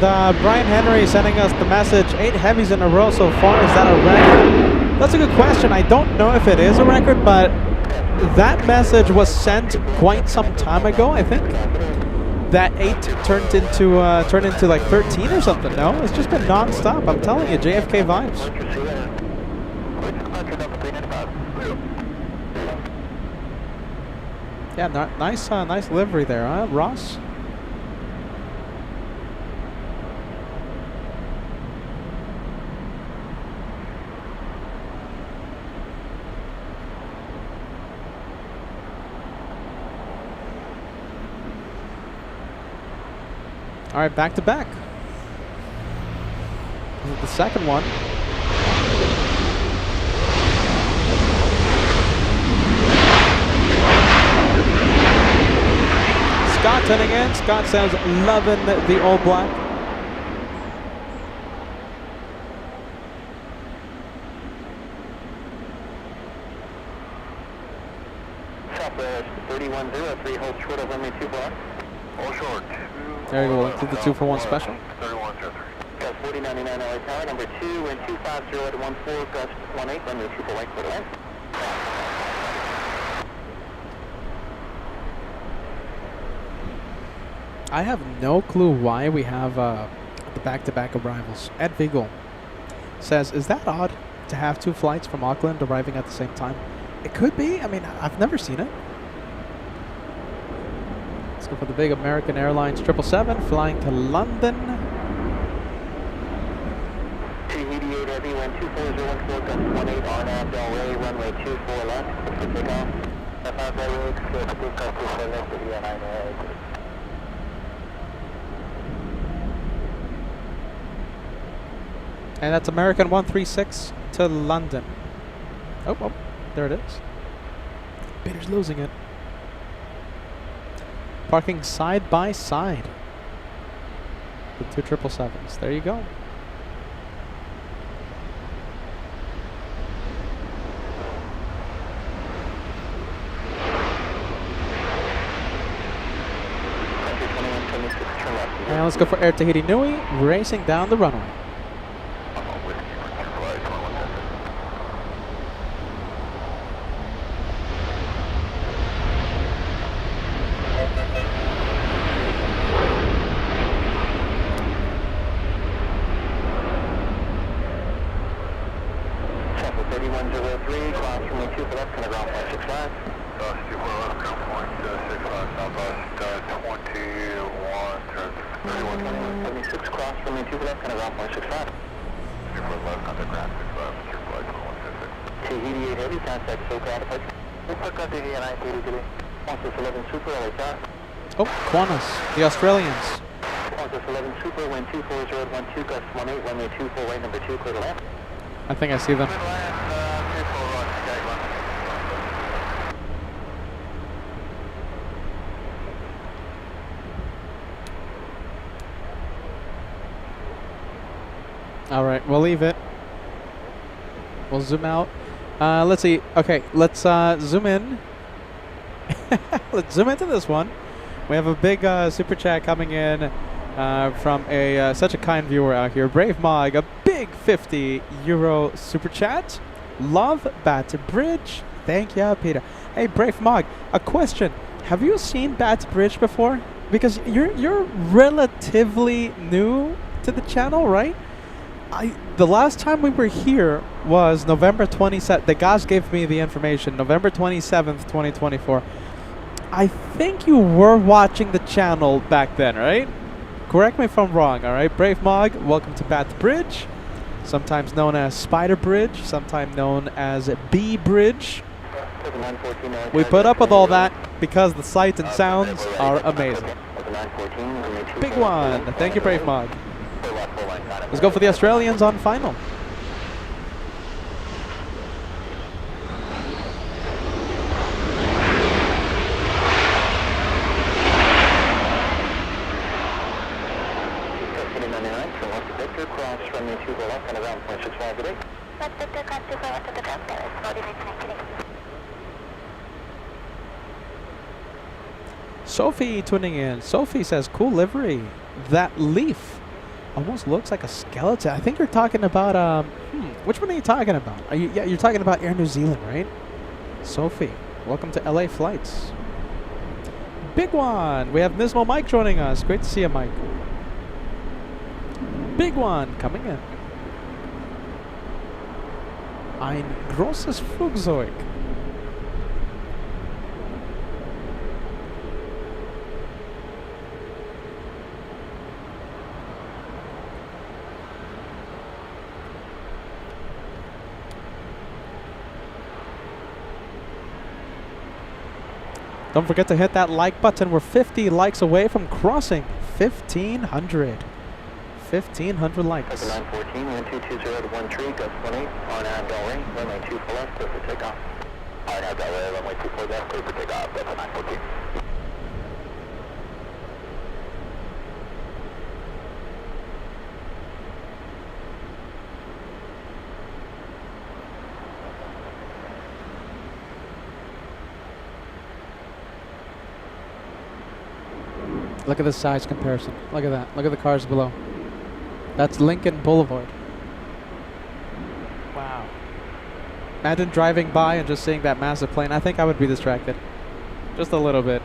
Speaker 1: And Brian Henry sending us the message, 8 heavies in a row so far. Is that a record? That's a good question. I don't know if it is a record, but that message was sent quite some time ago, I think. That 8 turned into like 13 or something. No, it's just been non-stop. I'm telling you, JFK vibes. Yeah, nice livery there, huh, Ross? All right, back to back. This is the second one. Scott tuning in. Scott sounds loving the all black.
Speaker 2: Southwest 3103, hold short of runway 2 block. All short.
Speaker 1: There you go. We'll do the 2-for-1 special.
Speaker 2: 3103. Gust 4099 LA Tower, number 2, wind 25014, gust 18, runway 24 right clear to land.
Speaker 1: I have no clue why we have the back-to-back arrivals. Ed Vigel says, is that odd to have 2 flights from Auckland arriving at the same time? It could be. I mean, I've never seen it. go for the big American Airlines 777 flying to London.
Speaker 2: 288 Heavy, wind 24014, gust 18 on Del Rey, runway 24 left, for takeoff. F5 Del Rey, takeoff 24 left, Asiana A380.
Speaker 1: And that's American 136 to London. Oh, there it is. Peter's losing it. Parking side by side. The two 777s. There you go. And let's go for Air Tahiti Nui, racing down the runway. Oh, Qantas, the Australians.
Speaker 2: Qantas 11 Super, wind 24012, gust 18, runway 24, right number 2, clear to land.
Speaker 1: I think I see them. All right, we'll leave it. We'll zoom out. Let's see. Okay, let's zoom in. Let's zoom into this one. We have a big super chat coming in from a such a kind viewer out here. Brave Mog, a big €50 super chat. Love Batter Bridge. Thank you, Peter. Hey, Brave Mog, a question. Have you seen Batter Bridge before? Because you're relatively new to the channel, right? The last time we were here was November 27th. The guys gave me the information. November 27th, 2024. I think you were watching the channel back then, right? Correct me if I'm wrong, all right? Brave Mog, welcome to Bath Bridge, sometimes known as Spider Bridge, sometimes known as B Bridge. We put up with all that because the sights and sounds are amazing. Big one. Thank you, Brave Mog. Let's go for the Australians on final. Sophie tuning in. Sophie says, cool livery. That leaf almost looks like a skeleton. I think you're talking about, which one are you talking about? Yeah, you're talking about Air New Zealand, right? Sophie, welcome to LA Flights. Big one. We have Nismo Mike joining us. Great to see you, Mike. Big one coming in. Ein großes Flugzeug. Don't forget to hit that like button. We're 50 likes away from crossing 1,500. 1,500 likes.
Speaker 2: 914, wind 220 to 13, gust 18, on Del Rey, runway 24 left, clear for takeoff. On Del Rey, runway 24 left, clear for takeoff, Delta 914.
Speaker 1: Look at the size comparison. Look at that. Look at the cars below. That's Lincoln Boulevard. Wow. Imagine driving by and just seeing that massive plane. I think I would be distracted. Just a little bit.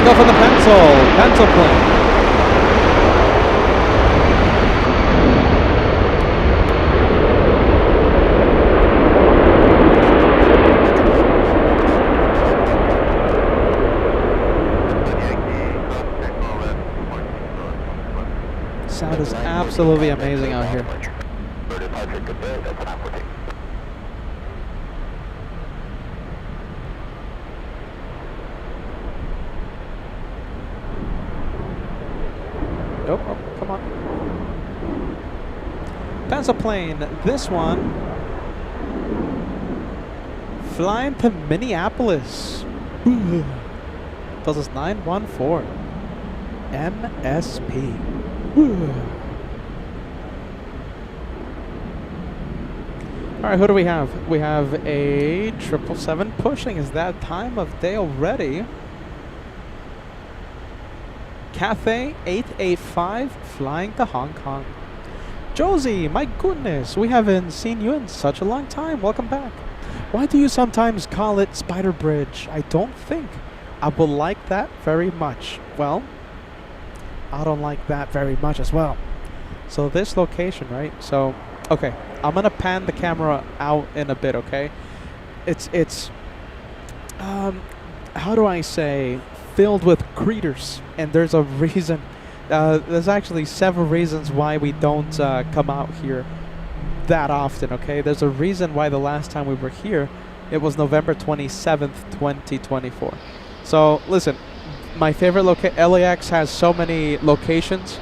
Speaker 1: Let's go for the pencil plane. Sound is absolutely amazing out here. Oh, come on. Pencil plane, this one flying to Minneapolis. This is 914 MSP. All right, who do we have? We have a 777 pushing. Is that time of day already? Cathay 885 flying to Hong Kong. Josie, my goodness, we haven't seen you in such a long time. Welcome back. Why do you sometimes call it Spider Bridge? I don't think I will like that very much. Well, I don't like that very much as well. So this location, right? So, okay, I'm gonna pan the camera out in a bit, okay? It's how do I say, filled with craters, and there's a reason. There's actually several reasons why we don't come out here that often, okay? There's a reason why the last time we were here, it was November 27th, 2024. So, listen, my favorite LAX has so many locations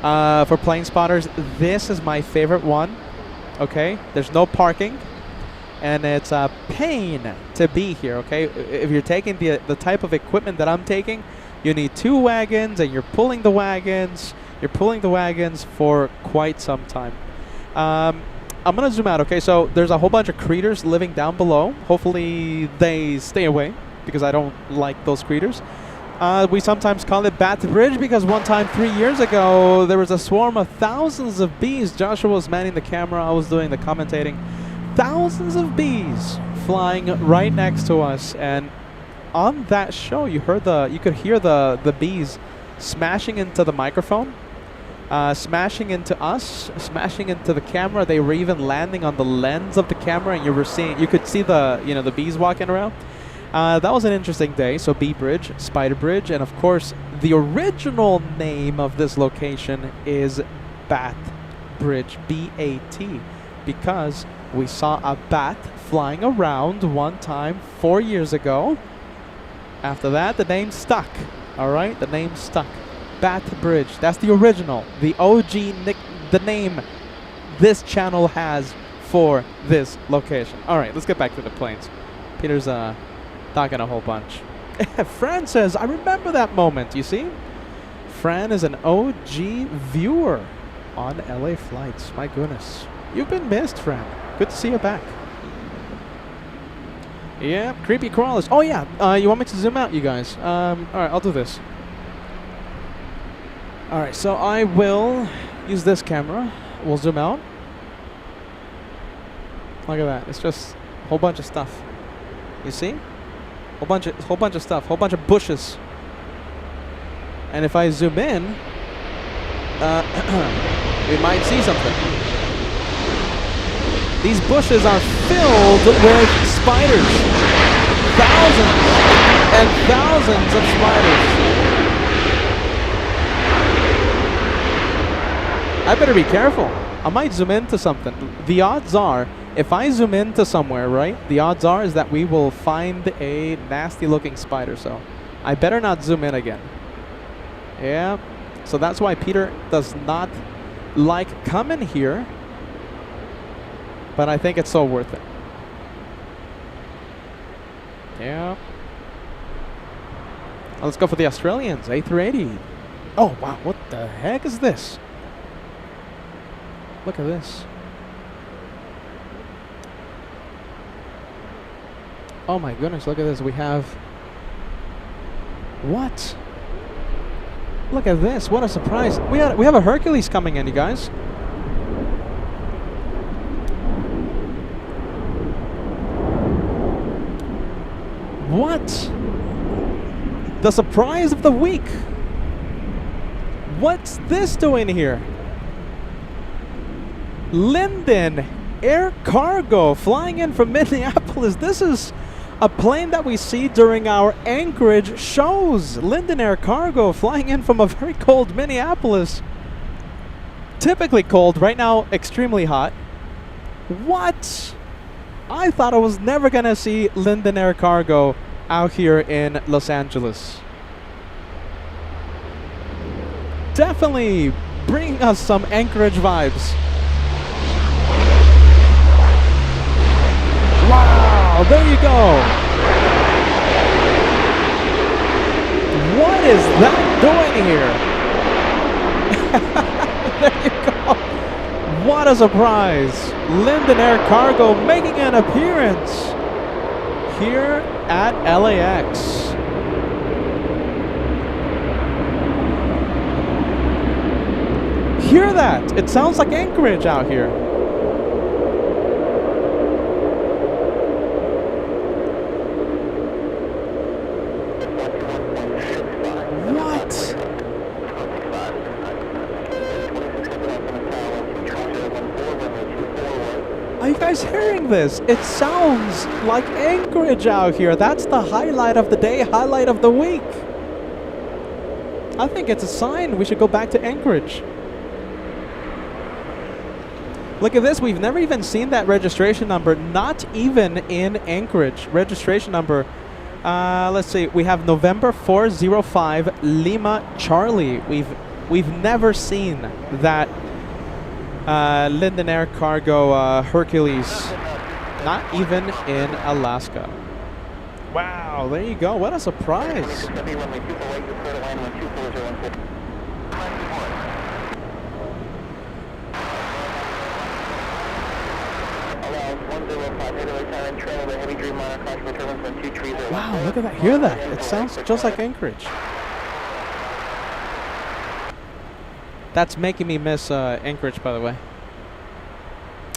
Speaker 1: for plane spotters. This is my favorite one, okay? There's no parking, and it's a pain to be here, okay? If you're taking the type of equipment that I'm taking, you need 2 wagons, and you're pulling the wagons. You're pulling the wagons for quite some time. I'm gonna zoom out, okay? So there's a whole bunch of craters living down below. Hopefully they stay away, because I don't like those craters. We sometimes call it Bat Bridge because one time 3 years ago there was a swarm of thousands of bees. Joshua was manning the camera, I was doing the commentating. Thousands of bees flying right next to us, and on that show you could hear the bees smashing into the microphone, smashing into us, smashing into the camera. They were even landing on the lens of the camera, and you could see the bees walking around. That was an interesting day. So B Bridge, Spider Bridge, and of course the original name of this location is Bat Bridge, B-A-T, because we saw a bat flying around one time 4 years ago. After that, the name stuck. All right, the name stuck. Bat Bridge. That's the original, the OG the name this channel has for this location. All right, let's get back to the planes. Peter's talking a whole bunch. Fran says, I remember that moment. You see? Fran is an OG viewer on LA Flights. My goodness. You've been missed, Fran. Good to see you back. Yeah, creepy crawlers. Oh, yeah. You want me to zoom out, you guys? All right, I'll do this. All right, so I will use this camera. We'll zoom out. Look at that. It's just a whole bunch of stuff. You see? Whole bunch of stuff. Whole bunch of bushes. And if I zoom in, we might see something. These bushes are filled with spiders. Thousands and thousands of spiders. I better be careful. I might zoom into something. The odds are, if I zoom into somewhere, right, the odds are is that we will find a nasty looking spider. So I better not zoom in again. Yeah. So that's why Peter does not like coming here. But I think it's so worth it. Yeah. Let's go for the Australians, A380. Oh, wow. What the heck is this? Look at this. Oh my goodness, look at this. We have... What? Look at this. What a surprise. We have a Hercules coming in, you guys. What? The surprise of the week. What's this doing here? London Air Cargo flying in from Minneapolis. This is a plane that we see during our Anchorage shows. London Air Cargo flying in from a very cold Minneapolis. Typically cold, right now extremely hot. What? I thought I was never gonna see London Air Cargo out here in Los Angeles. Definitely bringing us some Anchorage vibes. Wow, there you go. What is that doing here? There you go. What a surprise. London Air Cargo making an appearance here at LAX. Hear that? It sounds like Anchorage out here. What? Are you guys hearing this? It sounds like Anchorage out here. That's the highlight of the day, highlight of the week. I think it's a sign we should go back to Anchorage. Look at this. We've never even seen that registration number, not even in Anchorage. Registration number, let's see. We have November 405 Lima Charlie. We've never seen that London Air Cargo Hercules, not even in Alaska. Wow, there you go. What a surprise. Wow, look at that. Hear that? It sounds just like Anchorage. That's making me miss Anchorage, by the way.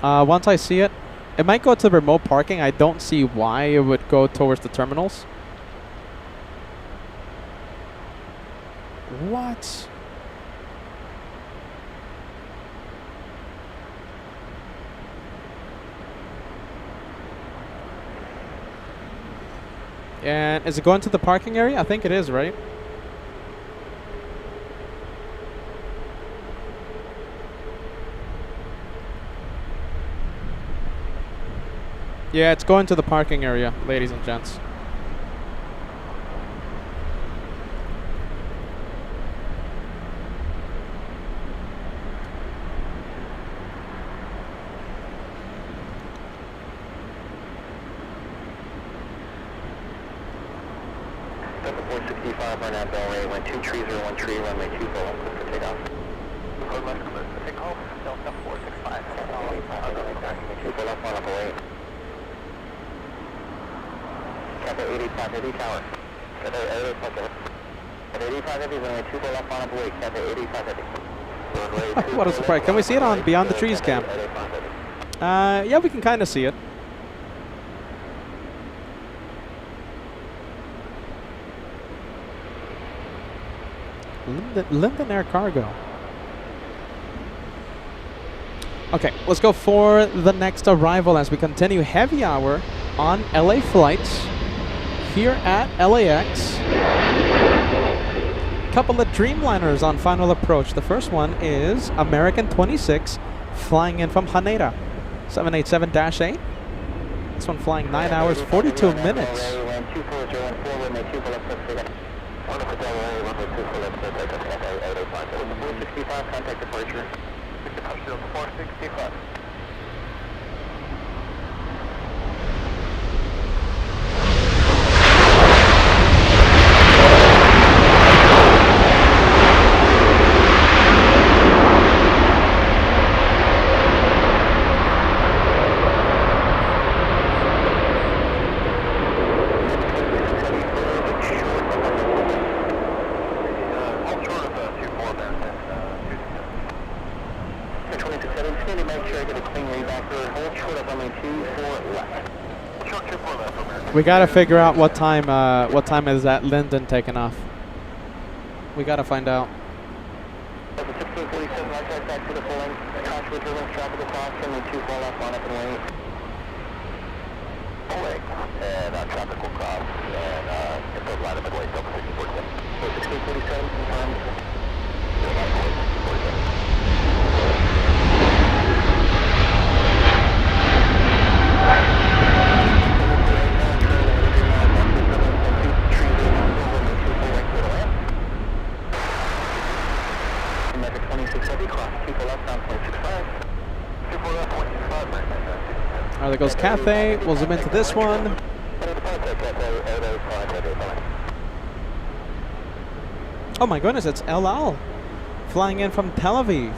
Speaker 1: Once I see it, it might go to the remote parking. I don't see why it would go towards the terminals. What? And is it going to the parking area? I think it is, right? Yeah, it's going to the parking area, ladies and gents.
Speaker 2: Delta 465 on that Bell Ray, 12301 runway 24 for takeoff. Code left clear for takeoff, Delta 465. Super left on up away. Captain 85 Heavy Tower. At 85 Heavy, runway 24 left on up away. Captain 85 Heavy.
Speaker 1: What a surprise. Can we see it on Beyond the Trees cam? Yeah, we can kind of see it. London Air Cargo. Okay, let's go for the next arrival as we continue heavy hour on LA flights here at LAX. Couple of Dreamliners on final approach. The first one is American 26 flying in from Haneda, 787-8. This one flying 9 hours, 42 minutes.
Speaker 2: Contact departure. 465.
Speaker 1: We gotta figure out what time is that Linden taking off. We gotta find out.
Speaker 2: 1647, right back to the full length. Caution with turbulence, traffic across, and 24 left, line up and wait. Full length, and traffic will cross, and impose line up and wait, Delta 1647. So 1647, confirmed.
Speaker 1: Alright, there goes Cathay. We'll zoom into this one. Oh my goodness, it's El Al flying in from Tel Aviv.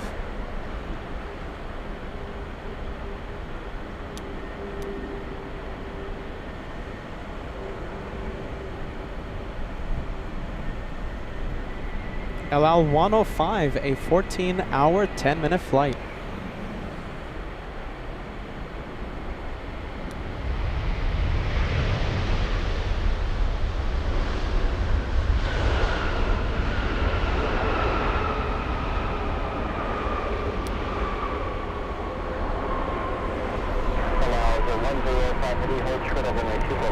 Speaker 1: El Al 105, a 14-hour, 10-minute flight.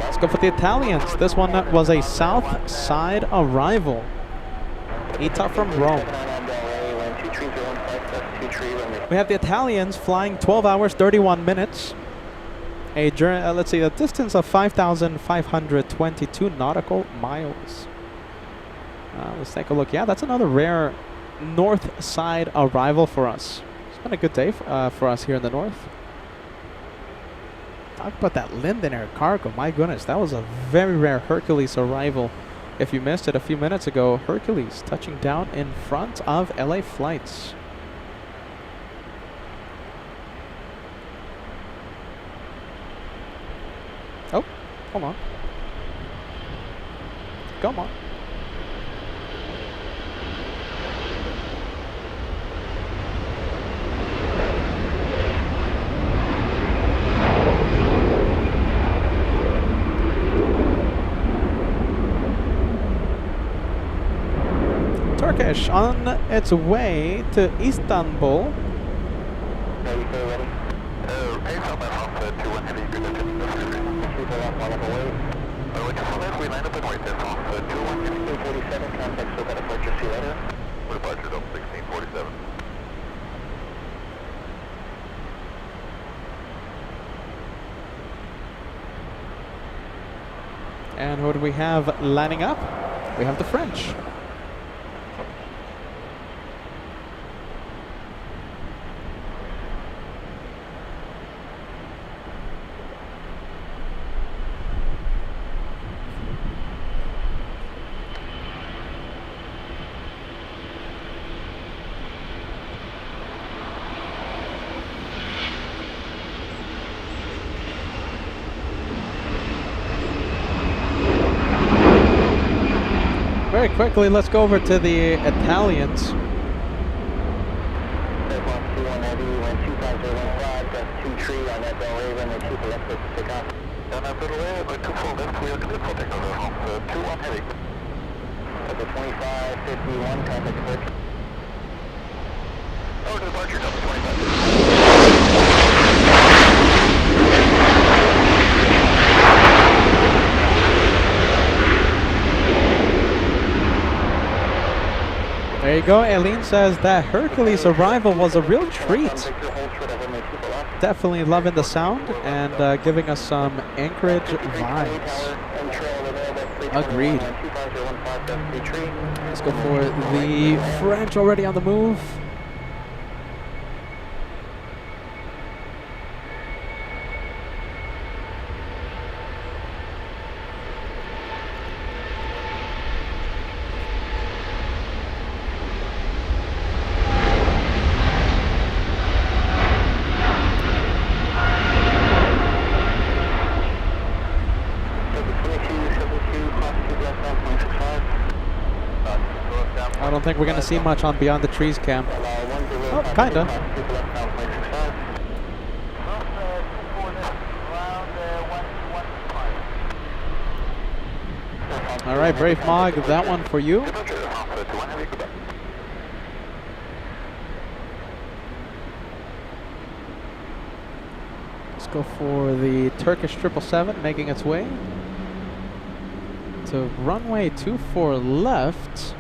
Speaker 1: Let's go for the Italians. This one was a south side arrival. Petah from Rome. We have the Italians flying 12 hours, 31 minutes. Let's see, a distance of 5,522 nautical miles. Let's take a look. Yeah, that's another rare north side arrival for us. It's been a good day for us here in the north. Talk about that Linden Air cargo. My goodness, that was a very rare Hercules arrival. If you missed it a few minutes ago, Hercules touching down in front of LA Flights. Oh, hold on. Come on. Turkish on its way to Istanbul. And who do we have lining up? We have the French. Very quickly, let's go over to the Italians. There you go. Aileen says that Hercules arrival was a real treat. Definitely loving the sound and giving us some Anchorage vibes. Agreed. Let's go for the French already on the move. I don't think we're going to see much on Beyond the Trees cam. Oh, kinda. All right, Brave Mog, that one for you. Let's go for the Turkish 777 making its way to runway 24 left.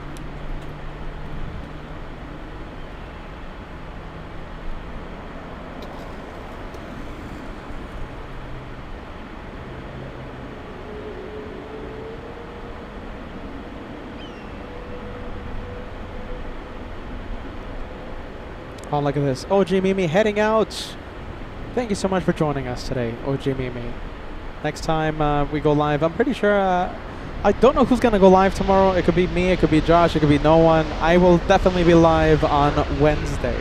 Speaker 1: Oh, look at this. OG Mimi heading out. Thank you so much for joining us today, OG Mimi. Next time we go live, I'm pretty sure, I don't know who's going to go live tomorrow. It could be me, it could be Josh, it could be no one. I will definitely be live on Wednesday.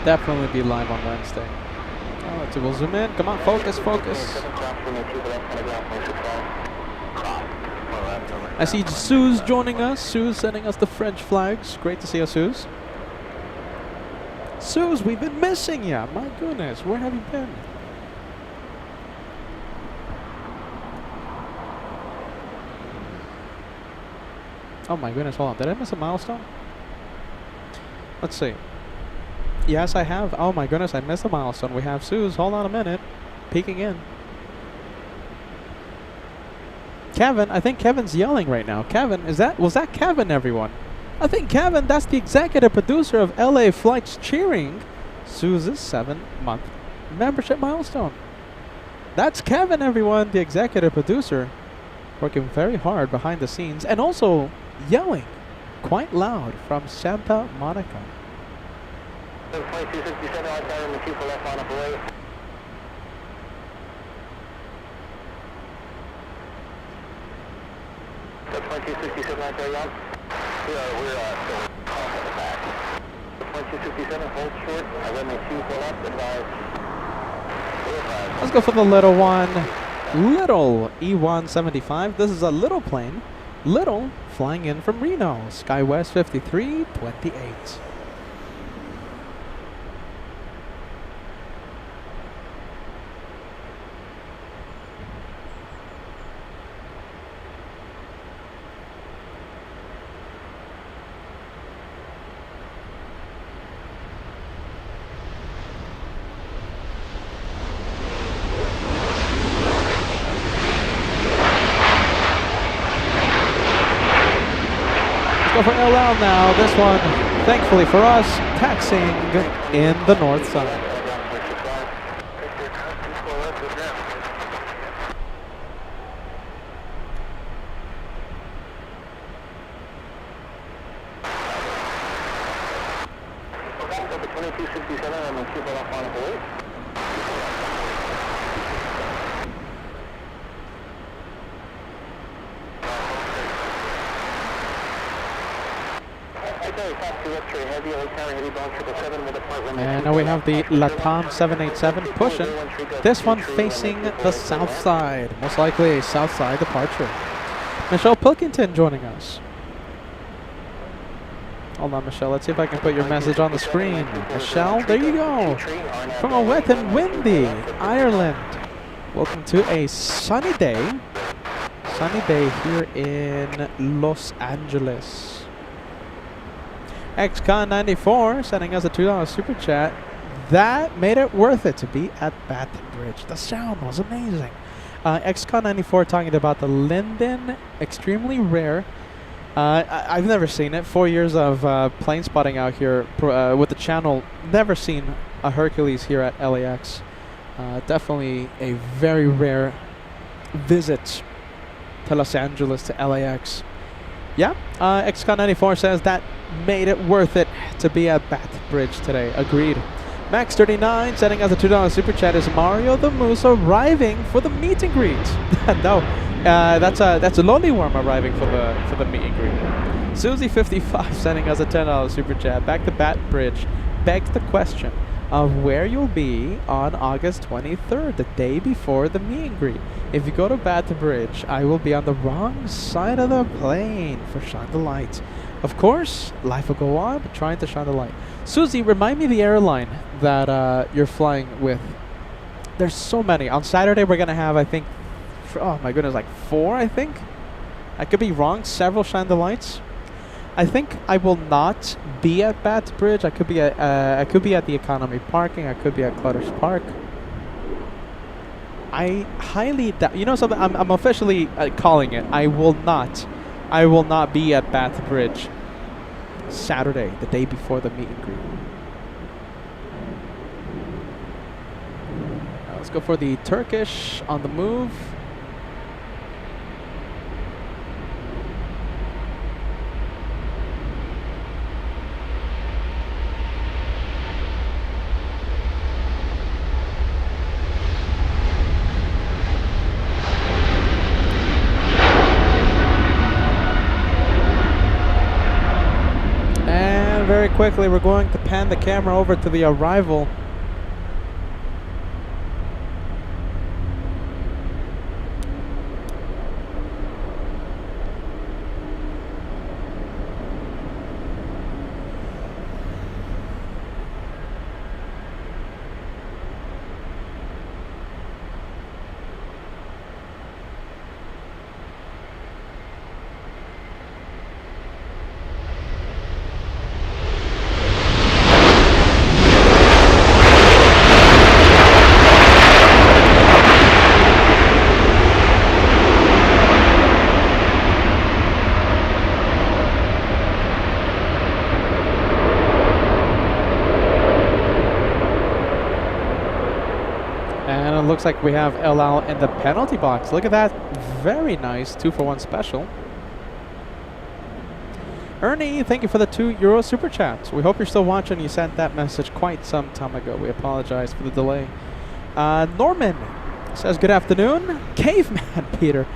Speaker 1: Definitely be live on Wednesday. Oh, let's see, we'll zoom in. Come on, focus, focus. I see Suze joining us. Suze sending us the French flags. Great to see you, Suze. Suze, we've been missing you. My goodness, where have you been? Oh my goodness, hold on. Did I miss a milestone? Let's see. Yes, I have. Oh my goodness, I missed a milestone. We have Suze. Hold on a minute. Peeking in. Kevin, I think Kevin's yelling right now. Kevin, was that Kevin, everyone? I think Kevin, that's the executive producer of LA Flights cheering Suze's 7-month membership milestone. That's Kevin, everyone, the executive producer, working very hard behind the scenes and also yelling quite loud from Santa Monica.
Speaker 2: 2267 outside in the 2 for left on up away. The 2267 outside y'all. We're still off at the back. The 2267 hold short. I run the 2 for left, advise.
Speaker 1: Let's go for the little one. Little E175. This is a little plane. Little flying in from Reno. SkyWest 5328. Go for LL now. This one, thankfully for us, taxiing in the north side.
Speaker 2: The 2267 and the 2 for left on up away.
Speaker 1: And now we have the LATAM 787 pushing. This one facing the south side. Most likely a south side departure. Michelle Pilkington joining us. Hold on, Michelle. Let's see if I can put your message on the screen. Michelle, there you go. From a wet and windy Ireland. Welcome to a sunny day. Sunny day here in Los Angeles. XCon94 sending us a $2 super chat. That made it worth it to be at Bath Bridge. The sound was amazing. XCon94 talking about the Linden, extremely rare. I've never seen it. 4 years of plane spotting out here with the channel. Never seen a Hercules here at LAX. Definitely a very rare visit to Los Angeles, to LAX. Yeah, XCon94 says that made it worth it to be at Bath Bridge today. Agreed. Max39 sending us a $2 super chat. Is Mario the Moose arriving for the meet and greet? No, that's a lonely worm arriving for the meet and greet. Susie55 sending us a $10 super chat. Back to Bath Bridge begs the question of where you'll be on August 23rd, the day before the meet and greet. If you go to Bath Bridge, I will be on the wrong side of the plane for Shine the Light. Of course, life will go on, but trying to shine the light. Susie, remind me the airline that you're flying with. There's so many. On Saturday, we're going to have, I think, oh my goodness, like 4, I think. I could be wrong. Several chandeliers. I think I will not be at Bath Bridge. I could be at the economy parking. I could be at Clutter's Park. I highly doubt. You know something? I'm officially calling it. I will not be at Bath Bridge Saturday, the day before the meet and greet. Let's go for the Turkish on the move. Very quickly, we're going to pan the camera over to the arrival. Looks like we have LL in the penalty box. Look at that. Very nice 2-for-1 special. Ernie, thank you for the €2 super chat. We hope you're still watching. You sent that message quite some time ago. We apologize for the delay. Norman says, good afternoon. Caveman Peter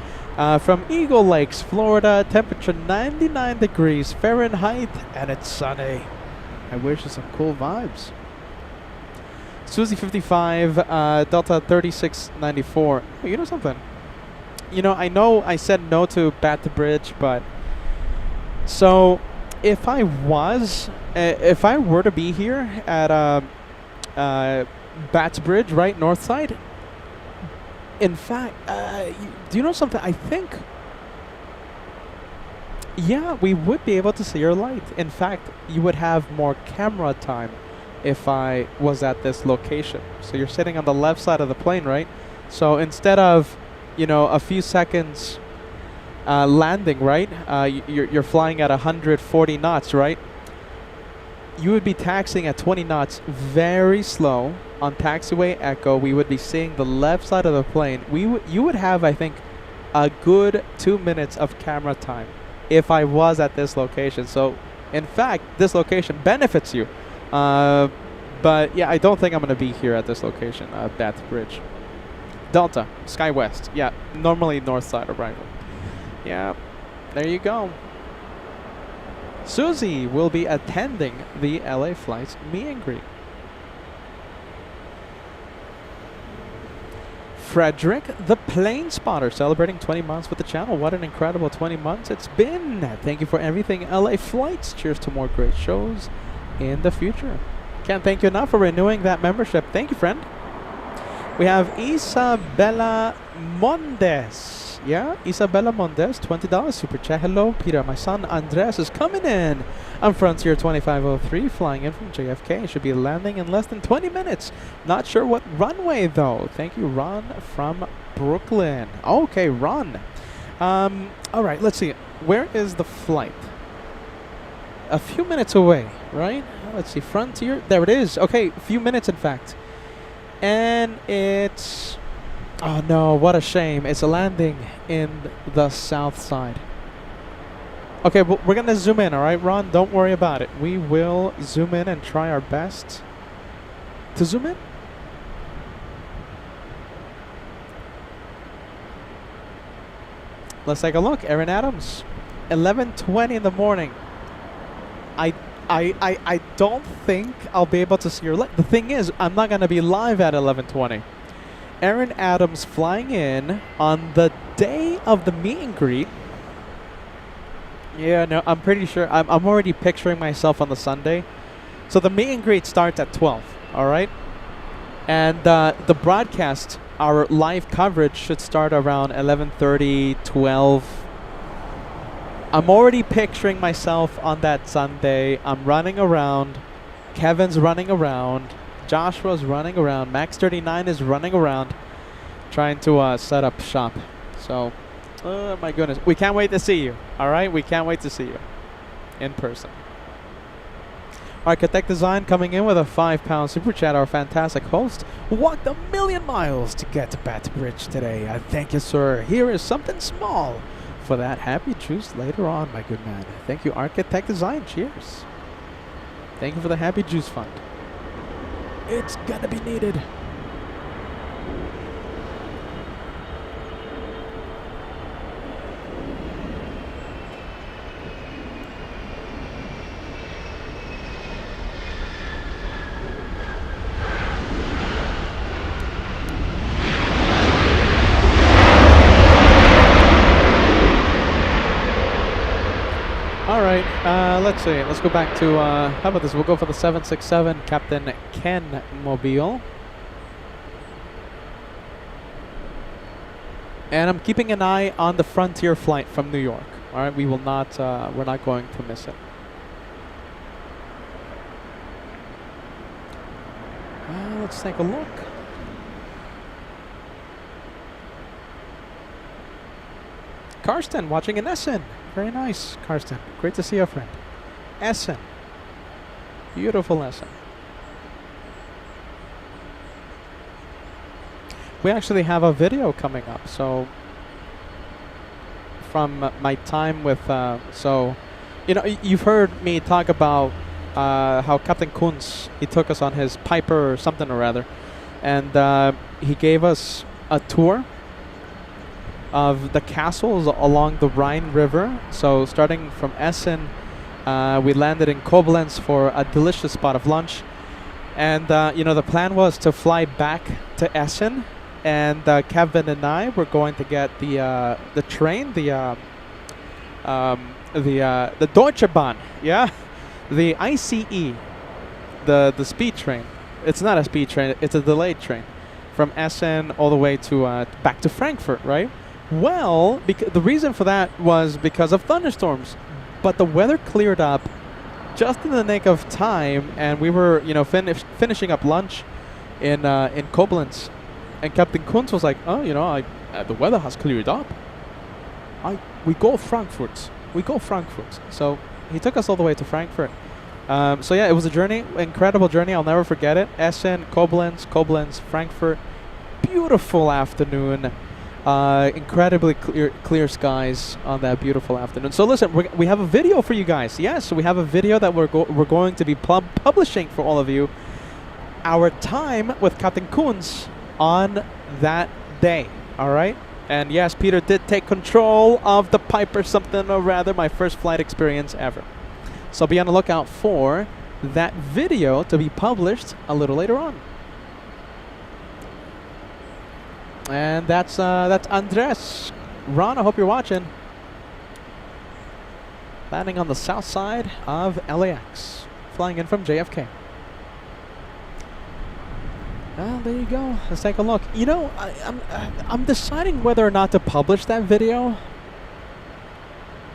Speaker 1: from Eagle Lakes, Florida. Temperature 99 degrees Fahrenheit and it's sunny. I wish you some cool vibes. Susie 55, Delta 3694. Oh, you know something? You know I said no to Bath Bridge, but so if I were to be here at Bath Bridge, right, north side. In fact, do you know something? I think, yeah, we would be able to see your light. In fact, you would have more camera time if I was at this location. So you're sitting on the left side of the plane, right? So instead of, you know, a few seconds landing, right? You're flying at 140 knots, right? You would be taxiing at 20 knots, very slow on taxiway echo. We would be seeing the left side of the plane. You would have, I think, a good 2 minutes of camera time if I was at this location. So in fact, this location benefits you. But yeah, I don't think I'm going to be here at this location, Bath Bridge. Delta, Sky West. Yeah, normally north side arrival. Yeah, there you go. Susie will be attending the LA Flights meet and greet. Frederick, the plane spotter, celebrating 20 months with the channel. What an incredible 20 months it's been. Thank you for everything, LA Flights. Cheers to more great shows in the future. Can't thank you enough for renewing that membership. Thank you, friend. We have Isabella Mondes. Yeah, Isabella Mondes, $20 super chat. Hello, Peter. My son Andres is coming in. I'm Frontier 2503, flying in from JFK. Should be landing in less than 20 minutes. Not sure what runway though. Thank you, Ron from Brooklyn. Okay, Ron. All right, let's see. Where is the flight? A few minutes away, right? Let's see, Frontier. There it is. Okay, a few minutes, in fact. And it's... oh, no, what a shame. It's a landing in the south side. Okay, well, we're going to zoom in, all right, Ron? Don't worry about it. We will zoom in and try our best to zoom in. Let's take a look. Aaron Adams, 11:20 in the morning. I don't think I'll be able to see your light. The thing is, I'm not going to be live at 11:20. Aaron Adams flying in on the day of the meet and greet. Yeah, no, I'm pretty sure. I'm already picturing myself on the Sunday. So the meet and greet starts at 12, all right? And the broadcast our live coverage should start around 11:30, 12. I'm already picturing myself on that Sunday. I'm running around. Kevin's running around. Joshua's running around. Max 39 is running around trying to set up shop. So, oh my goodness. We can't wait to see you. All right? We can't wait to see you in person. Architect Design coming in with a £5 super chat. Our fantastic host walked 1,000,000 miles to get to Petah Bridge today. I thank you, sir. Here is something small for that happy juice later on, my good man. Thank you, Architect Design. Cheers. Thank you for the happy juice fund. It's gonna be needed. Let's see. Let's go back to, how about this? We'll go for the 767 Captain Ken Mobile. And I'm keeping an eye on the Frontier flight from New York. All right, we will not, we're not going to miss it. Let's take a look. Karsten watching in Essen. Very nice, Karsten. Great to see you, friend. Essen. Beautiful Essen. We actually have a video coming up. So, from my time with, so, you know, you've heard me talk about how Captain Kunz, he took us on his Piper or something or other. And he gave us a tour of the castles along the Rhine River. So starting from Essen, we landed in Koblenz for a delicious spot of lunch. And you know, the plan was to fly back to Essen, and Kevin and I were going to get the train, the Deutsche Bahn, yeah, the ICE, the speed train. It's not a speed train; it's a delayed train from Essen all the way to back to Frankfurt, right? Well, the reason for that was because of thunderstorms, but the weather cleared up just in the nick of time, and we were, you know, finishing up lunch in Koblenz, and Captain Kunz was like, "Oh, you know, the weather has cleared up. We go Frankfurt. So he took us all the way to Frankfurt. So yeah, it was a journey, incredible journey. I'll never forget it. Essen, Koblenz, Frankfurt. Beautiful afternoon. Incredibly clear skies on that beautiful afternoon. So listen, we have a video for you guys. Yes, we have a video that we're going to be publishing for all of you. Our time with Captain Kunz on that day. All right. And yes, Peter did take control of the Piper something or rather, my first flight experience ever. So be on the lookout for that video to be published a little later on. And that's Andres. Ron, I hope you're watching. Landing on the south side of LAX. Flying in from JFK. Well, there you go. Let's take a look. You know, I'm deciding whether or not to publish that video.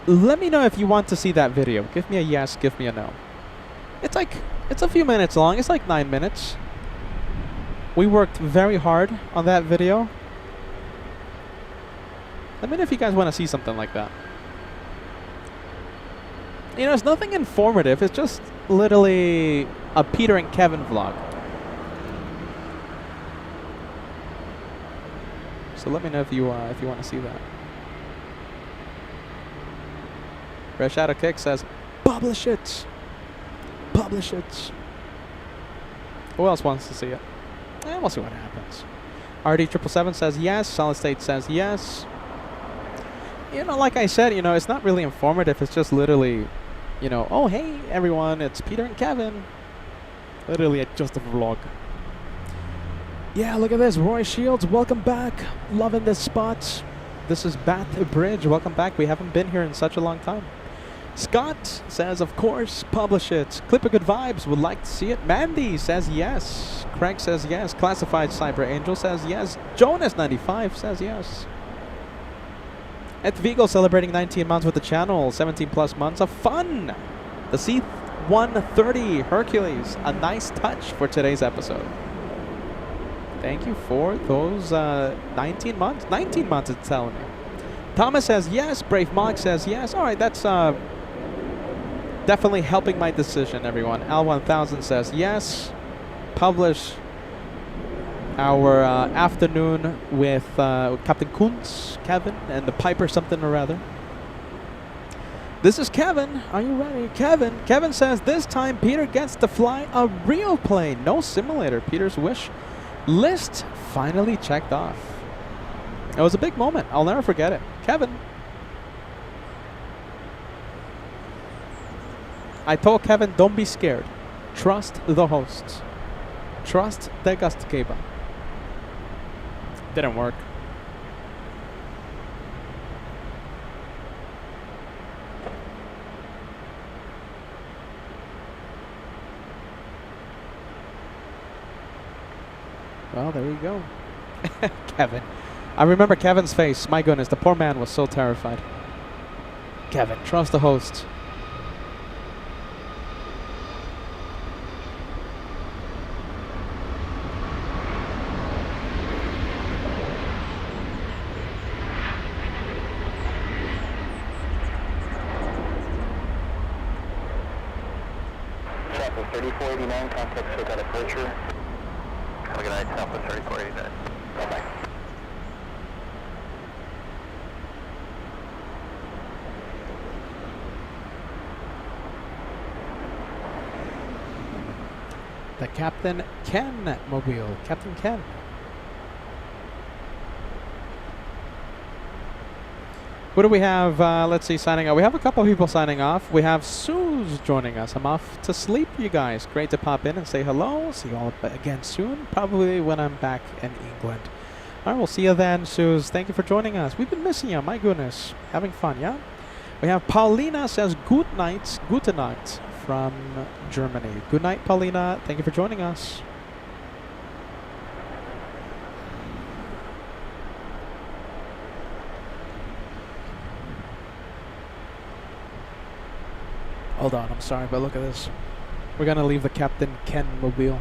Speaker 1: Let me know if you want to see that video. Give me a yes, give me a no. It's a few minutes long. It's like 9 minutes. We worked very hard on that video. Let me know if you guys want to see something like that. You know, it's nothing informative. It's just literally a Peter and Kevin vlog. So let me know if you want to see that. Red Shadow Kick says, "Publish it, publish it." Who else wants to see it? We'll see what happens. RD777 says yes. Solid State says yes. You know, like I said, you know, it's not really informative. It's just literally, you know, oh, hey, everyone, it's Peter and Kevin. Literally just a vlog. Yeah, look at this. Roy Shields, welcome back. Loving this spot. This is Petah Bridge. Welcome back. We haven't been here in such a long time. Scott says, of course, publish it. Clipper Good Vibes would like to see it. Mandy says yes. Craig says yes. Classified Cyber Angel says yes. Jonas95 says yes. Ed Vigo celebrating 19 months with the channel. 17 plus months of fun. The C-130 Hercules. A nice touch for today's episode. Thank you for those 19 months. 19 months it's telling me. Thomas says yes. Brave Mog says yes. All right, that's definitely helping my decision, everyone. L1000 says yes. Publish our afternoon with Captain Kuntz, Kevin, and the Piper something or other. This is Kevin. Are you ready? Kevin says this time Peter gets to fly a real plane. No simulator. Peter's wish list finally checked off. It was a big moment. I'll never forget it. Kevin. I told Kevin, don't be scared. Trust the hosts. Trust the gastgeber. Didn't work. Well, there you go. Kevin. I remember Kevin's face. My goodness, the poor man was so terrified. Kevin, trust the hosts.
Speaker 2: Southwest 3489, contact with that approacher. Have a good night, Southwest 3489. Bye-bye.
Speaker 1: The Captain Ken mobile. Captain Ken. What do we have? Let's see, signing off. We have a couple of people signing off. We have Suze joining us. I'm off to sleep, you guys. Great to pop in and say hello. See you all again soon, probably when I'm back in England. All right, we'll see you then, Suze. Thank you for joining us. We've been missing you, my goodness. Having fun, yeah? We have Paulina says good night, gute Nacht from Germany. Good night, Paulina. Thank you for joining us. Hold on, I'm sorry, but look at this. We're gonna leave the Captain Ken mobile.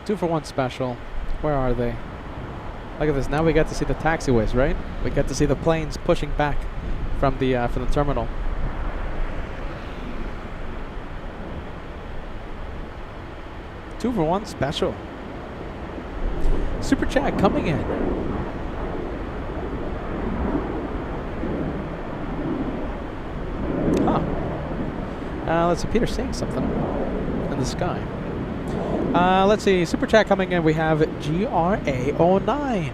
Speaker 1: 2-for-1 special. Where are they? Look at this. Now we get to see the taxiways, right? We get to see the planes pushing back from the terminal. Two-for-one special. Super chat coming in. Let's see, Peter's saying something in the sky. Let's see, super chat coming in. We have GRA09.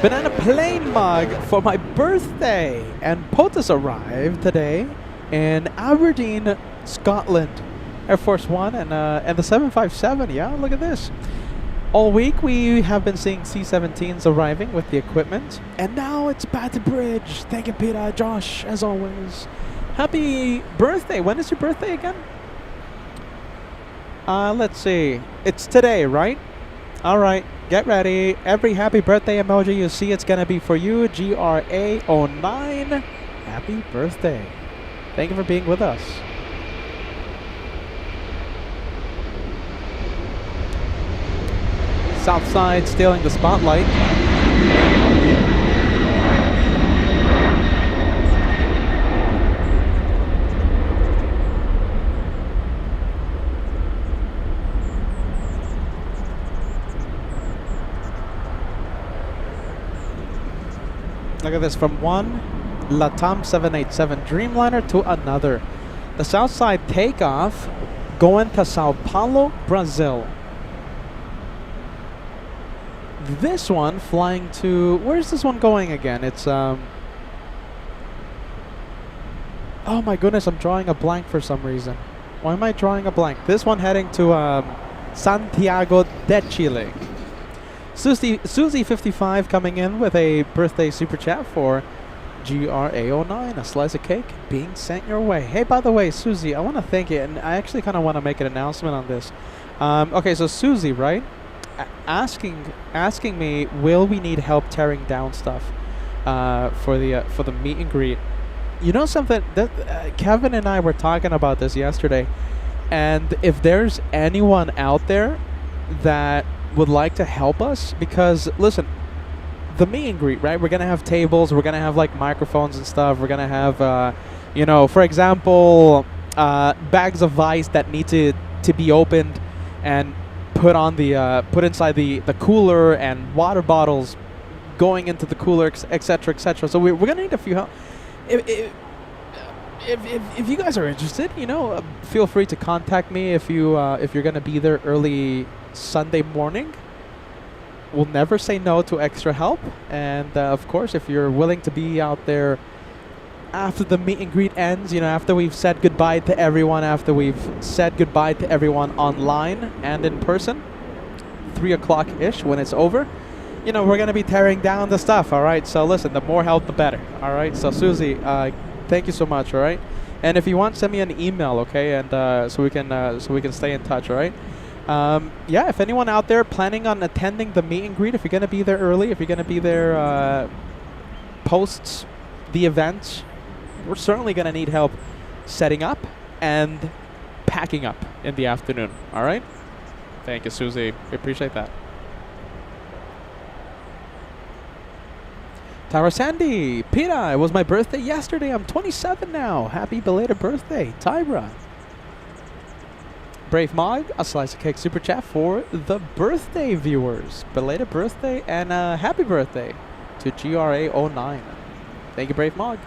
Speaker 1: Banana plane mug for my birthday. And POTUS arrived today in Aberdeen, Scotland. Air Force One and the 757. Yeah, look at this. All week we have been seeing C-17s arriving with the equipment. And now it's Petah Bridge. Thank you, Petah. Josh, as always. Happy birthday. When is your birthday again? Let's see. It's today, right? All right. Get ready. Every happy birthday emoji you see, it's going to be for you. GRA09. Happy birthday. Thank you for being with us. Southside stealing the spotlight. Look at this, from one LATAM 787 Dreamliner to another. The Southside takeoff going to Sao Paulo, Brazil. This one flying to, where's this one going again? It's oh my goodness, I'm drawing a blank for some reason. Why am I drawing a blank? This one heading to Santiago de Chile. Susie55 coming in with a birthday super chat for GRA09, a slice of cake being sent your way. Hey, by the way, Susie, I want to thank you, and I actually kind of want to make an announcement on this. Okay, so Susie, right? Asking me, will we need help tearing down stuff for the meet and greet? You know something? That Kevin and I were talking about this yesterday, and if there's anyone out there that would like to help us, because listen, the meet and greet, right? We're gonna have tables, we're gonna have like microphones and stuff. We're gonna have, you know, for example, bags of ice that need to be opened and put on the put inside the cooler, and water bottles going into the cooler, etc., etc. So we're gonna need a few help. If you guys are interested, you know, feel free to contact me if you're gonna be there early Sunday morning. We'll never say no to extra help, and of course, if you're willing to be out there after the meet and greet ends, you know, after we've said goodbye to everyone, after we've said goodbye to everyone online and in person, 3 o'clock ish when it's over, you know, we're gonna be tearing down the stuff. All right. So listen, the more help, the better. All right. So Susie, thank you so much. All right. And if you want, send me an email, okay? And so we can stay in touch. All right. Yeah, if anyone out there planning on attending the meet and greet, if you're going to be there early, if you're going to be there post the event, we're certainly going to need help setting up and packing up in the afternoon. All right? Thank you, Susie. We appreciate that. Tara Sandy, Petah, it was my birthday yesterday. I'm 27 now. Happy belated birthday, Tyra. Brave Mog, a slice of cake super chat for the birthday viewers. Belated birthday and happy birthday to GRA09. Thank you, Brave Mog.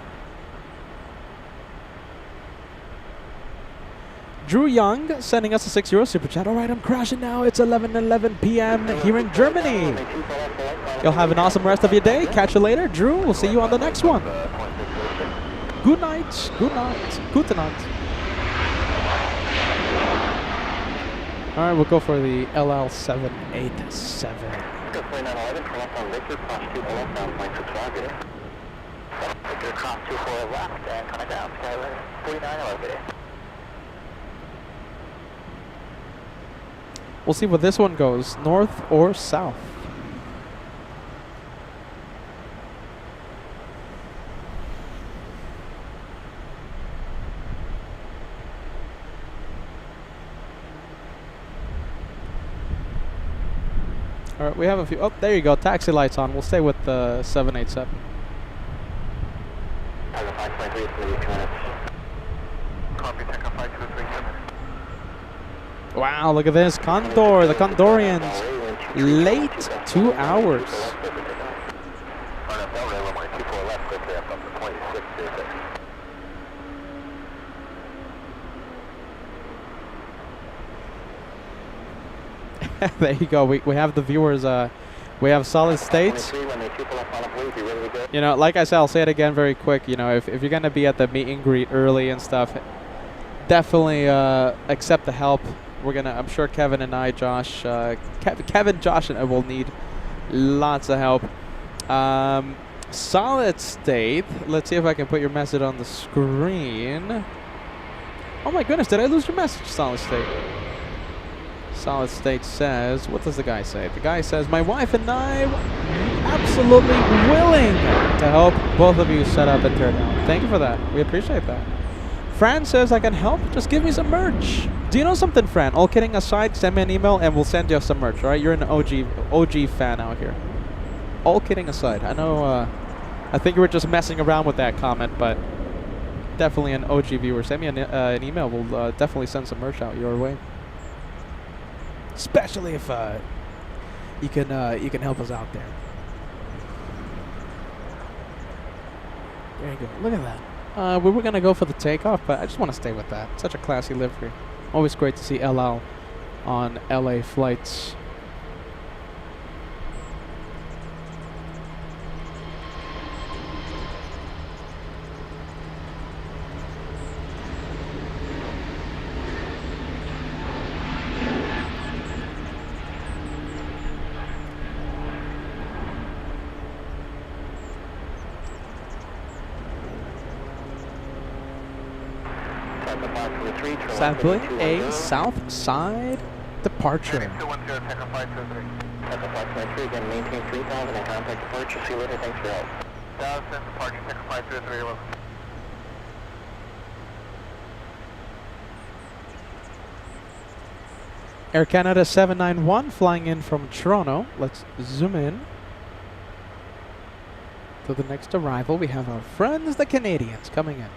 Speaker 1: Drew Young sending us a €6 super chat. All right, I'm crashing now. It's 11:11 p.m. here in Germany. You'll have an awesome rest of your day. Catch you later. Drew, we'll see you on the next one. Good night. Good night. Gute Nacht. All right, we'll go for the LL787. We'll see where this one goes, north or south. All right, we have a few. Oh, there you go. Taxi lights on. We'll stay with the 787. Wow, look at this. Condor, the Condorians. Late 2 hours. There you go. We have the viewers. We have solid states. You know, like I said, I'll say it again very quick. You know, if you're gonna be at the meet and greet early and stuff, definitely accept the help. I'm sure Kevin and I, Josh, Kevin, Josh, and I will need lots of help. Solid state. Let's see if I can put your message on the screen. Oh my goodness, did I lose your message, Solid state? Solid state says, what does the guy say? The guy says, my wife and I absolutely willing to help both of you set up and tear down. Thank you for that. We appreciate that. Fran says, I can help. Just give me some merch. Do you know something, Fran? All kidding aside, send me an email and we'll send you some merch, all right? You're an OG fan out here. All kidding aside. I know, I think you were just messing around with that comment, but definitely an OG viewer. Send me an email. We'll definitely send some merch out your way. Especially if you can help us out there. There you go. Look at that. We were gonna go for the takeoff, but I just want to stay with that. Such a classy livery. Always great to see LL on LA flights.
Speaker 2: Delta 523, turn
Speaker 1: Sadly,
Speaker 2: left
Speaker 1: a
Speaker 2: 210.
Speaker 1: south side departure.
Speaker 2: 210, Teca 523. Teca 523, again, maintain 3000 and contact departure. See you later, thanks for your help. 1000, departure, Teca 523, 11.
Speaker 1: Air Canada 791 flying in from Toronto. Let's zoom in to the next arrival. We have our friends, the Canadians, coming in.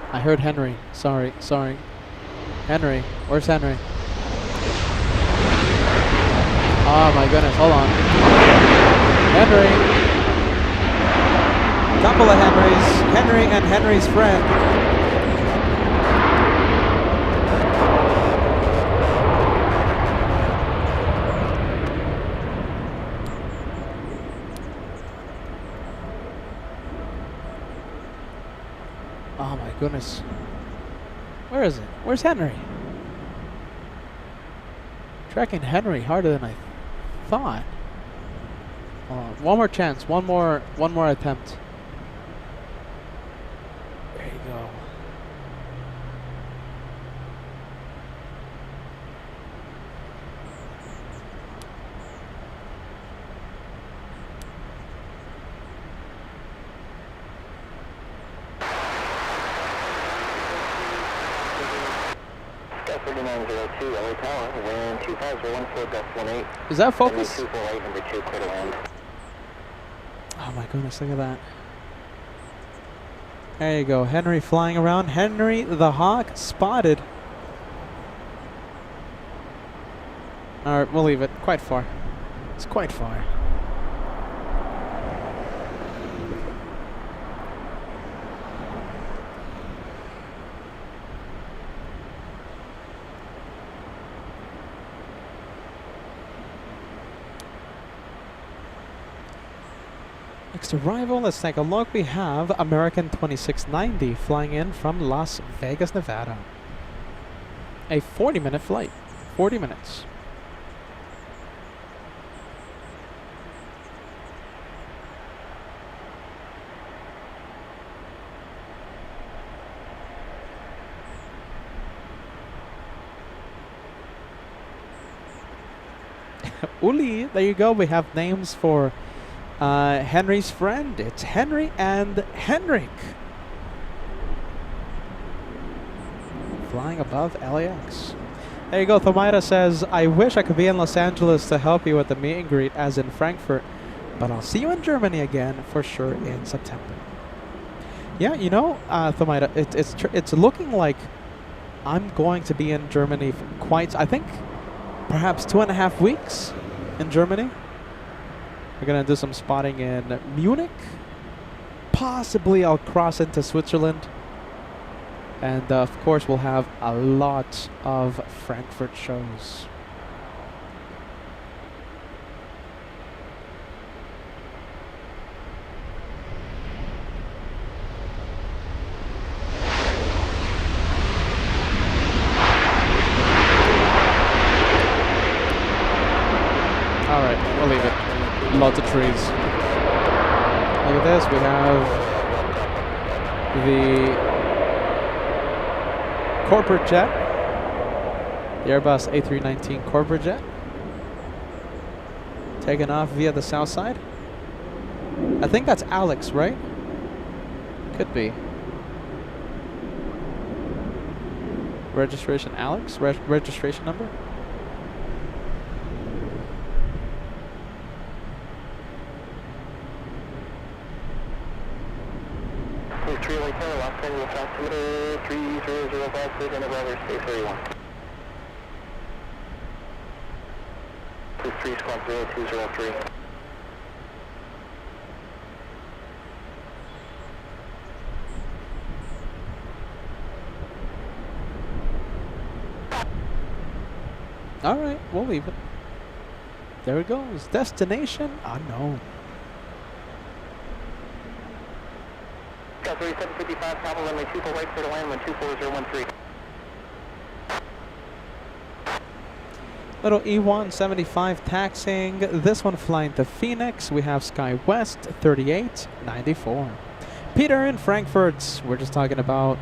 Speaker 1: I heard Henry. Sorry. Henry. Where's Henry? Oh my goodness, hold on. Henry. Couple of Henrys. Henry and Henry's friend. Oh my goodness. Where is it? Where's Henry? Tracking Henry harder than I thought. One more chance. One more attempt. There you go.
Speaker 2: Sky 3902, LA Tower, wind 2014.18.
Speaker 1: Is that focus?
Speaker 2: 248, number 2, clear to land.
Speaker 1: Oh my goodness, look at that. There you go. Henry flying around. Henry the Hawk spotted. Alright, we'll leave it. Quite far. It's quite far. Next arrival, let's take a look. We have American 2690 flying in from Las Vegas, Nevada. A 40-minute flight. 40 minutes. Uli, there you go. We have names for Henry's friend. It's Henry and Henrik. Flying above LAX. There you go. Thomaida says, I wish I could be in Los Angeles to help you with the meet and greet as in Frankfurt, but I'll see you in Germany again for sure in September. Yeah, you know, Thomaida, it's looking like I'm going to be in Germany for quite, I think, perhaps 2.5 weeks in Germany. We're going to do some spotting in Munich. Possibly I'll cross into Switzerland. And of course we'll have a lot of Frankfurt shows. Alright, we'll leave it. Lots of trees. Look at this, we have the corporate jet, the Airbus A319 corporate jet, taking off via the south side. I think that's Alex, right? Could be. Registration Alex? Registration number?
Speaker 2: Los Angeles altimeter 3005, clear to November, stay 31. 3 squad 0203.
Speaker 1: Alright, we'll leave it. There it goes. Destination unknown.
Speaker 2: Sky 3755, travel runway 24 right, clear to land, 124,013.
Speaker 1: Little E175 taxiing. This one flying to Phoenix. We have Sky West 3894. Peter in Frankfurt. We're just talking about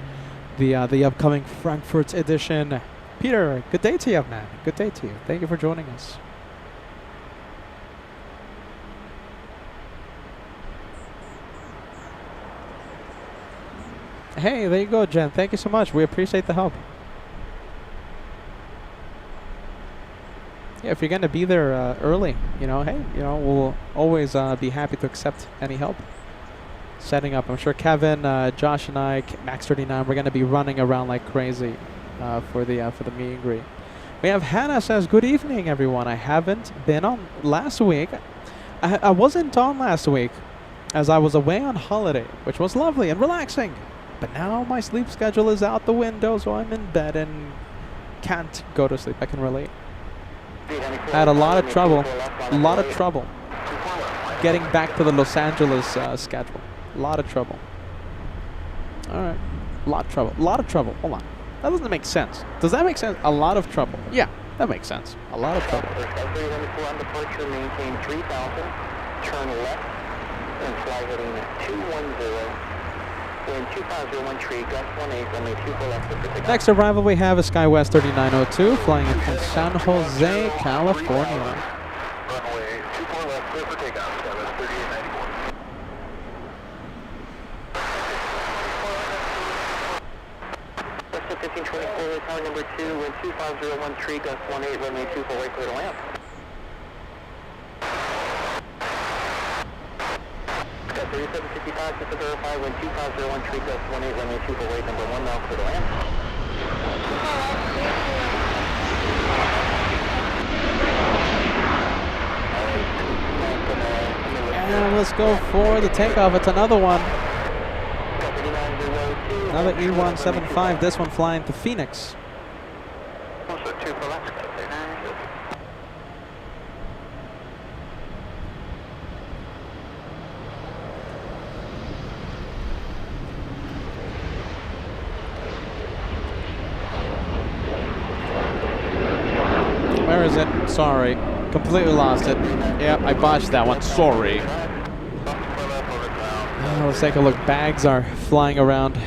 Speaker 1: the upcoming Frankfurt edition. Peter, good day to you, man. Good day to you. Thank you for joining us. Hey, there you go, Jen. Thank you so much. We appreciate the help. Yeah, if you're going to be there early, you know, hey, you know, we'll always be happy to accept any help. Setting up, I'm sure Kevin, Josh, and I, Max 39, we're going to be running around like crazy for the meet and greet. We have Hannah says, good evening, everyone. I haven't been on last week. I wasn't on last week as I was away on holiday, which was lovely and relaxing. But now my sleep schedule is out the window, so I'm in bed and can't go to sleep. I can relate. I had a lot of trouble getting back to the Los Angeles schedule. A lot of trouble. All right. A lot of trouble. Hold on. That doesn't make sense. Does that make sense? A lot of trouble. Yeah, that makes sense. A lot of trouble.
Speaker 2: On departure, maintain 3000, turn left, and fly heading 210. Wind 2501 tree, gust 18, runway 24 left for takeoff.
Speaker 1: Next arrival we have is Sky West 3902, flying in from San Jose, California.
Speaker 2: Runway 24 left, clear for takeoff, Sky West 3894. West 1524, tower number 2, wind 2501 tree, gust 18, runway 24 right, clear to land. Sky 3755, just to verify, wind 2501 tree, gust 18, runway 24 right, number 1 now, clear to land.
Speaker 1: And let's go for the takeoff. It's another one. Another E175. This one flying to Phoenix. Where is it? Sorry. Completely lost it. Yep, I botched that one. Sorry. Let's take a look. Bags are flying around.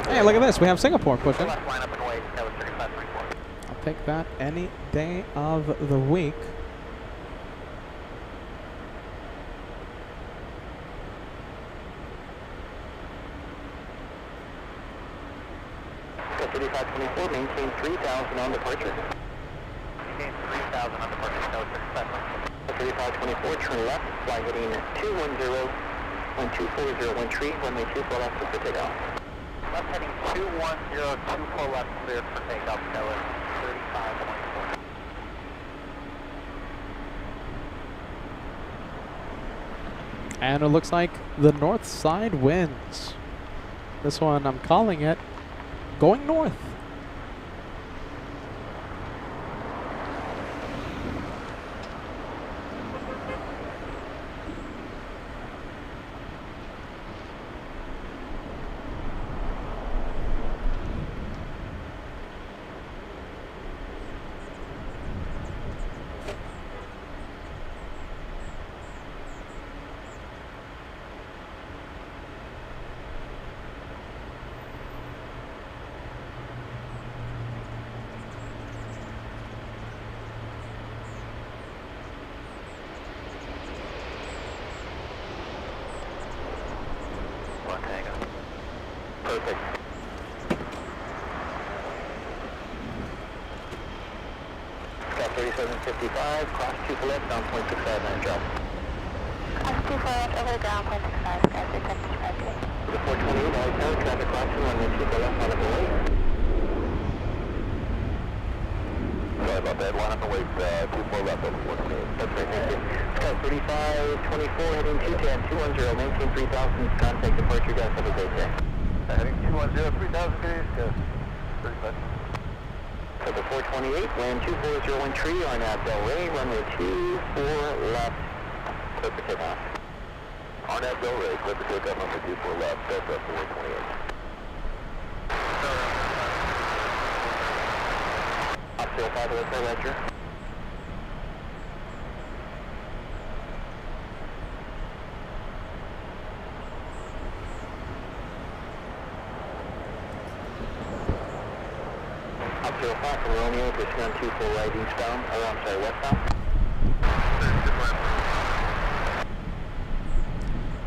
Speaker 1: Hey, look at this. We have Singapore pushing. I'll take that any day of the week.
Speaker 2: Sky 3524, maintain 3000 on departure. Maintain 3000 on departure, Sky 3524, turn left, fly heading 210, 12401 tree, runway 24 left for takeoff. Left heading 210, 24 left, clear for takeoff, Sky 3524.
Speaker 1: And it looks like the north side wins. This one, I'm calling it going north.
Speaker 2: Perfect. Sky 3755, cross 2 for left, down 0.659, drop.
Speaker 3: Cross 2 for left, over the ground, 0.65, Sky 3755.
Speaker 2: The 428, LAX tower, traffic crossing, runway 2 for left, on the way. about that. Line up and wait 24 left over 428. That's great, thank you. Sky 3524 heading 210, 210, maintain 3000, contact departure, guys, have a great day. Heading 210, 3000, guys, 35. So the 428, land 2401 tree on Del Rey, runway 24 left, clear for takeoff. On Del Rey, clear for takeoff, number 24 left, Delta 428. Still 5 of the ledger. Up 05 from Romeo, pushing on 24 right eastbound, or I'm sorry, westbound.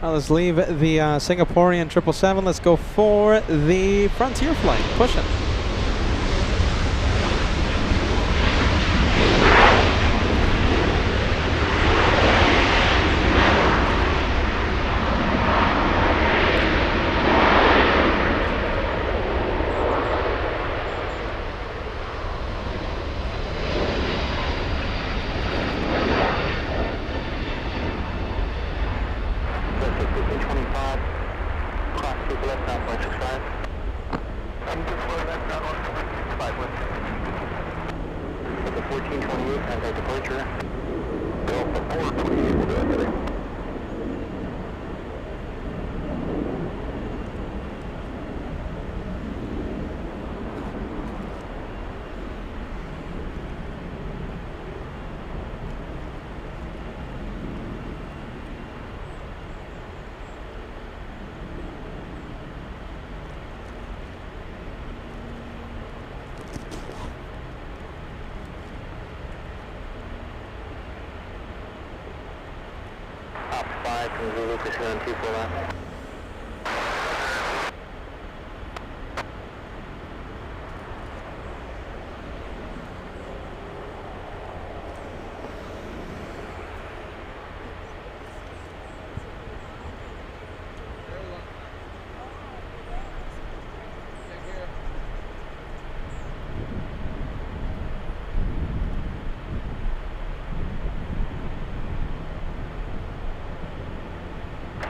Speaker 1: Now let's leave the Singaporean 777. Let's go for the Frontier flight. Push it.
Speaker 2: From Zulu, pushing on 24 left.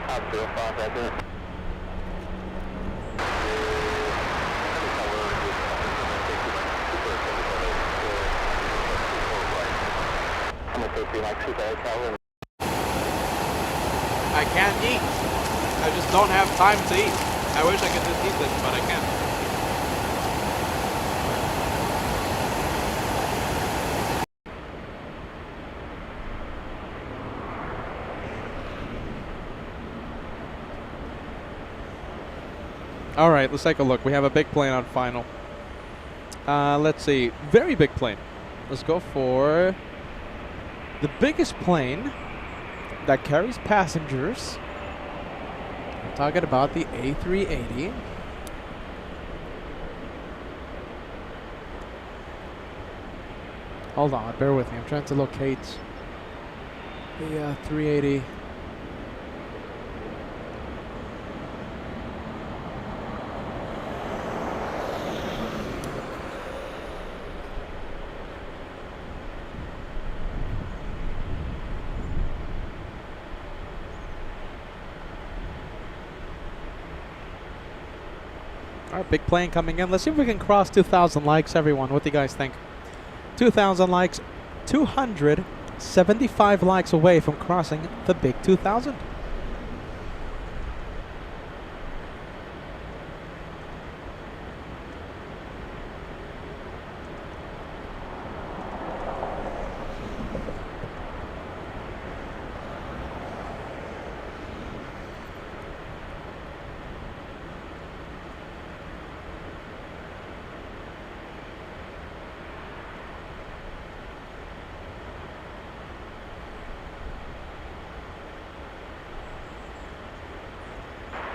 Speaker 2: Up 05, that's it. I'm going to take 3 like 2 guys,
Speaker 1: I can't eat. I just don't have time to eat. I wish I could just eat this, but I can't. All right, let's take a look. We have a big plane on final. Let's see. Very big plane. Let's go for the biggest plane that carries passengers. I'm talking about the A380. Hold on, bear with me. I'm trying to locate the 380. Our big plane coming in. Let's see if we can cross 2,000 likes, everyone. What do you guys think? 2,000 likes, 275 likes away from crossing the big 2,000.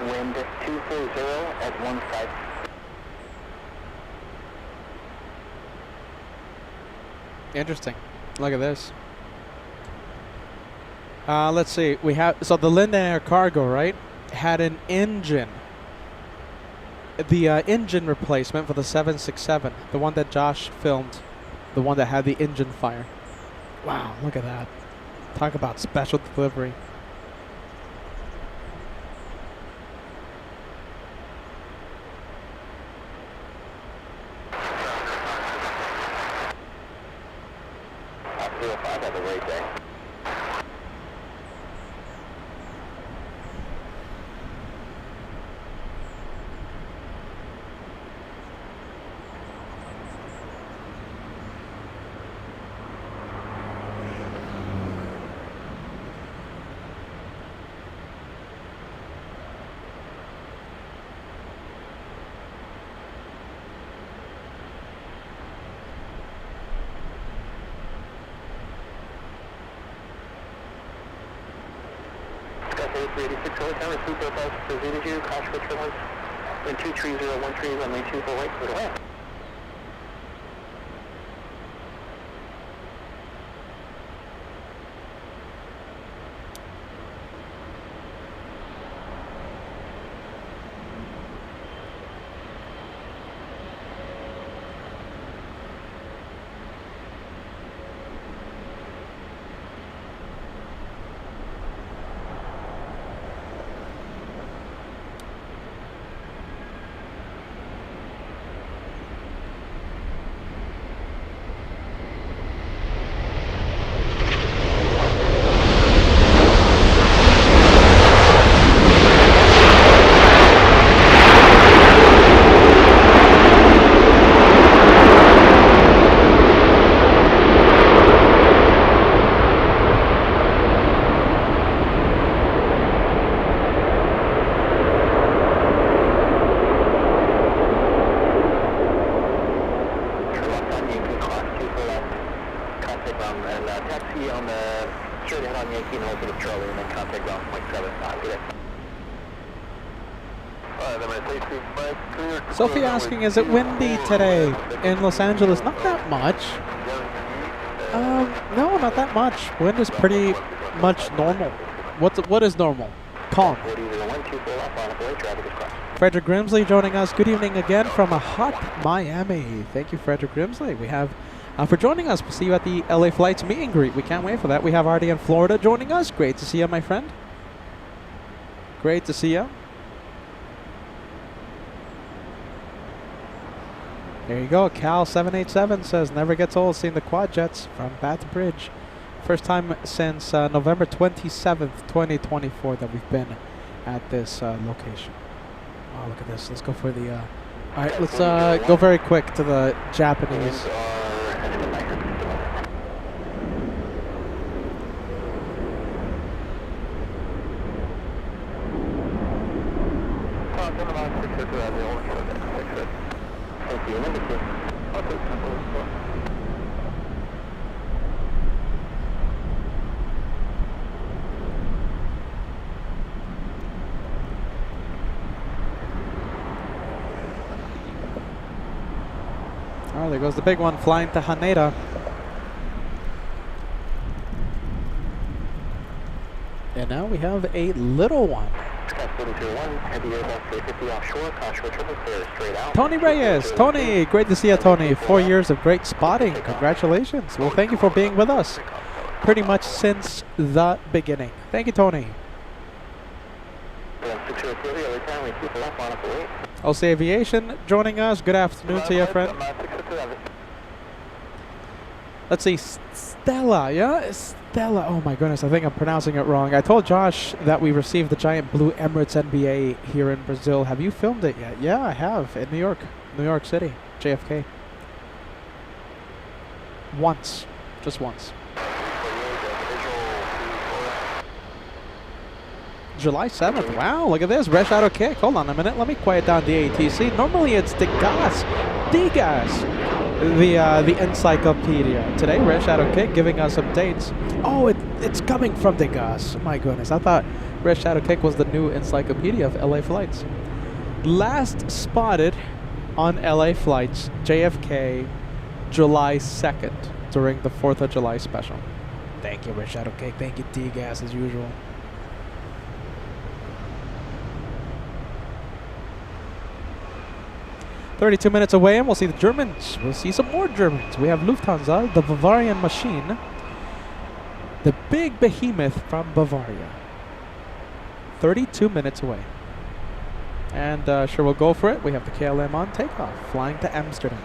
Speaker 2: Wind 240 at 15.
Speaker 1: Interesting. Look at this. Let's see. We have so the Linden Air Cargo, right, had an engine. The engine replacement for the 767, the one that Josh filmed The one that had the engine fire. Wow, look at that. Talk about special delivery.
Speaker 2: Have a great day. A380 hotel, repeat both us for Zeta crash for turbulence, wind 23013, runway 24 right, clear to land.
Speaker 1: Sophie asking, is it windy today in Los Angeles? Not that much. No, not that much. Wind is pretty much normal. What is normal? Calm. Frederick Grimsley joining us. Good evening again from a hot Miami. Thank you, Frederick Grimsley. We have for joining us. We'll see you at the LA Flights meet and greet. We can't wait for that. We have Artie in Florida joining us. Great to see you, my friend. Great to see you. There you go. Cal787 says, never gets old seeing the quad jets from Bath Bridge. First time since November 27th, 2024 that we've been at this location. Oh, look at this. Let's go for the... Alright, let's go very quick to the Japanese. Oh, there goes the big one flying to Haneda. And now we have a little one. Tony Reyes. Tony, great to see you, Tony. 4 years of great spotting. Congratulations. Well, thank you for being with us pretty much since the beginning. Thank you, Tony. OC Aviation joining us. Good afternoon to you, friend. Let's see, Stella, yeah? Stella, oh my goodness, I think I'm pronouncing it wrong. I told Josh that we received the giant blue Emirates NBA here in Brazil. Have you filmed it yet? Yeah, I have, in New York City, JFK. Once, just once. July 7th, wow, look at this, Resh Auto Kick. Hold on a minute, let me quiet down the ATC. Normally it's Degas, the encyclopedia. Today, Resh Auto Kick giving us updates. Oh, it's coming from Degas. My goodness, I thought Resh Auto Kick was the new encyclopedia of LA flights. Last spotted on LA flights, JFK, July 2nd, during the 4th of July special. Thank you, Resh Auto Kick. Thank you, Degas, as usual. 32 minutes away, and we'll see the Germans. We'll see some more Germans. We have Lufthansa, the Bavarian machine, the big behemoth from Bavaria. 32 minutes away. And sure, we'll go for it. We have the KLM on takeoff, flying to Amsterdam.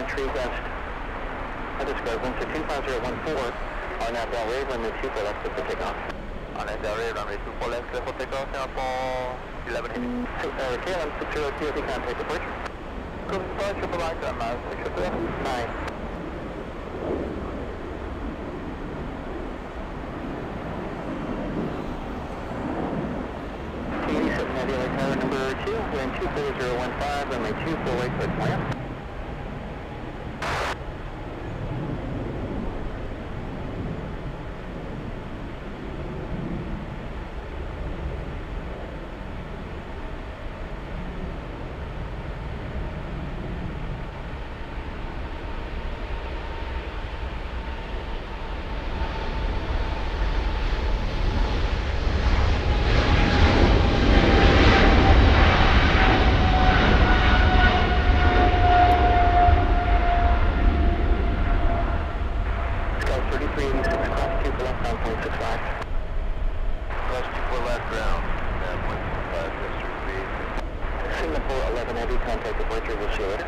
Speaker 2: Tree West. Wind to 25014 on that Del Rey, runway 24 left for takeoff. On that Del Rey, runway 24 left for takeoff, now for 11 KLM 602, if contact departure. Cruise start, triple line, miles, 9. Tower number 2, wind 24015, runway 24 right for land. Singapore 11 Heavy, contact departure, we'll see you later.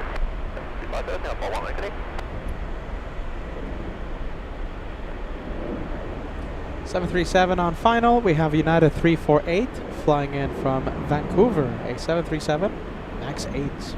Speaker 1: 737 on final. We have United 348 flying in from Vancouver, a 737 MAX 8.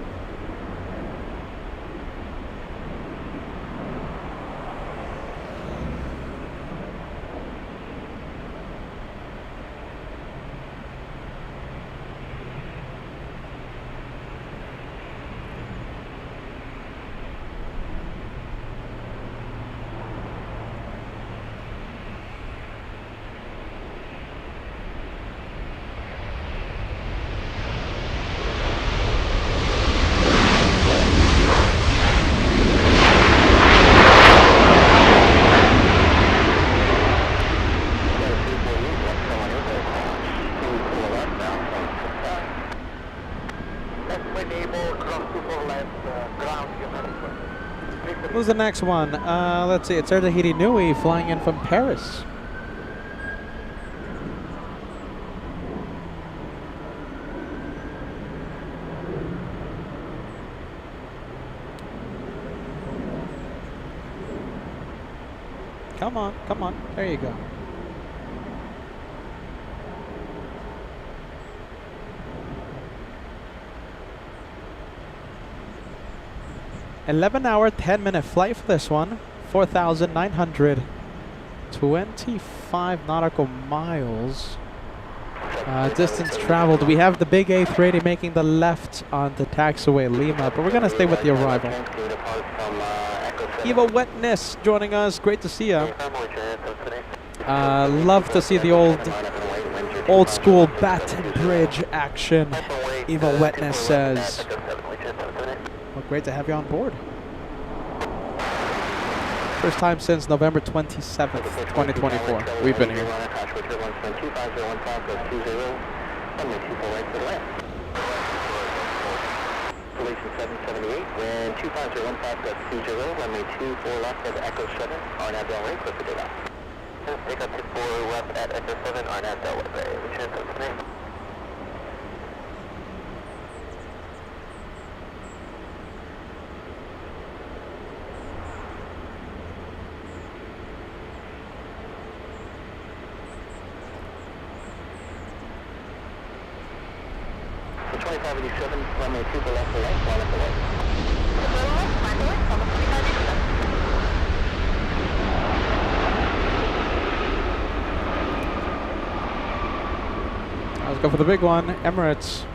Speaker 1: Who's the next one? Let's see. It's Erdehidi Nui flying in from Paris. Come on, come on. There you go. $11-hour, 10-minute flight for this one. 4,925 nautical miles. Distance traveled. We have the big A380 making the left on the taxiway Lima, but we're going to stay with the arrival. Eva Wetness joining us. Great to see you. Love to see the old school Baton Bridge action. Eva Wetness says. Well, great to have you on board. First time since November 27th, 2024. We've been here.
Speaker 2: Relation 778, wind 25015.20, runway 24 left at Echo 7, RNAV Del Rey, clear for takeoff. Take up to 4 left at Echo 7, RNAV Del Rey, return to today. So 2587, runway 2 for left for right, 1 left for right.
Speaker 1: Let's go for the big one. Emirates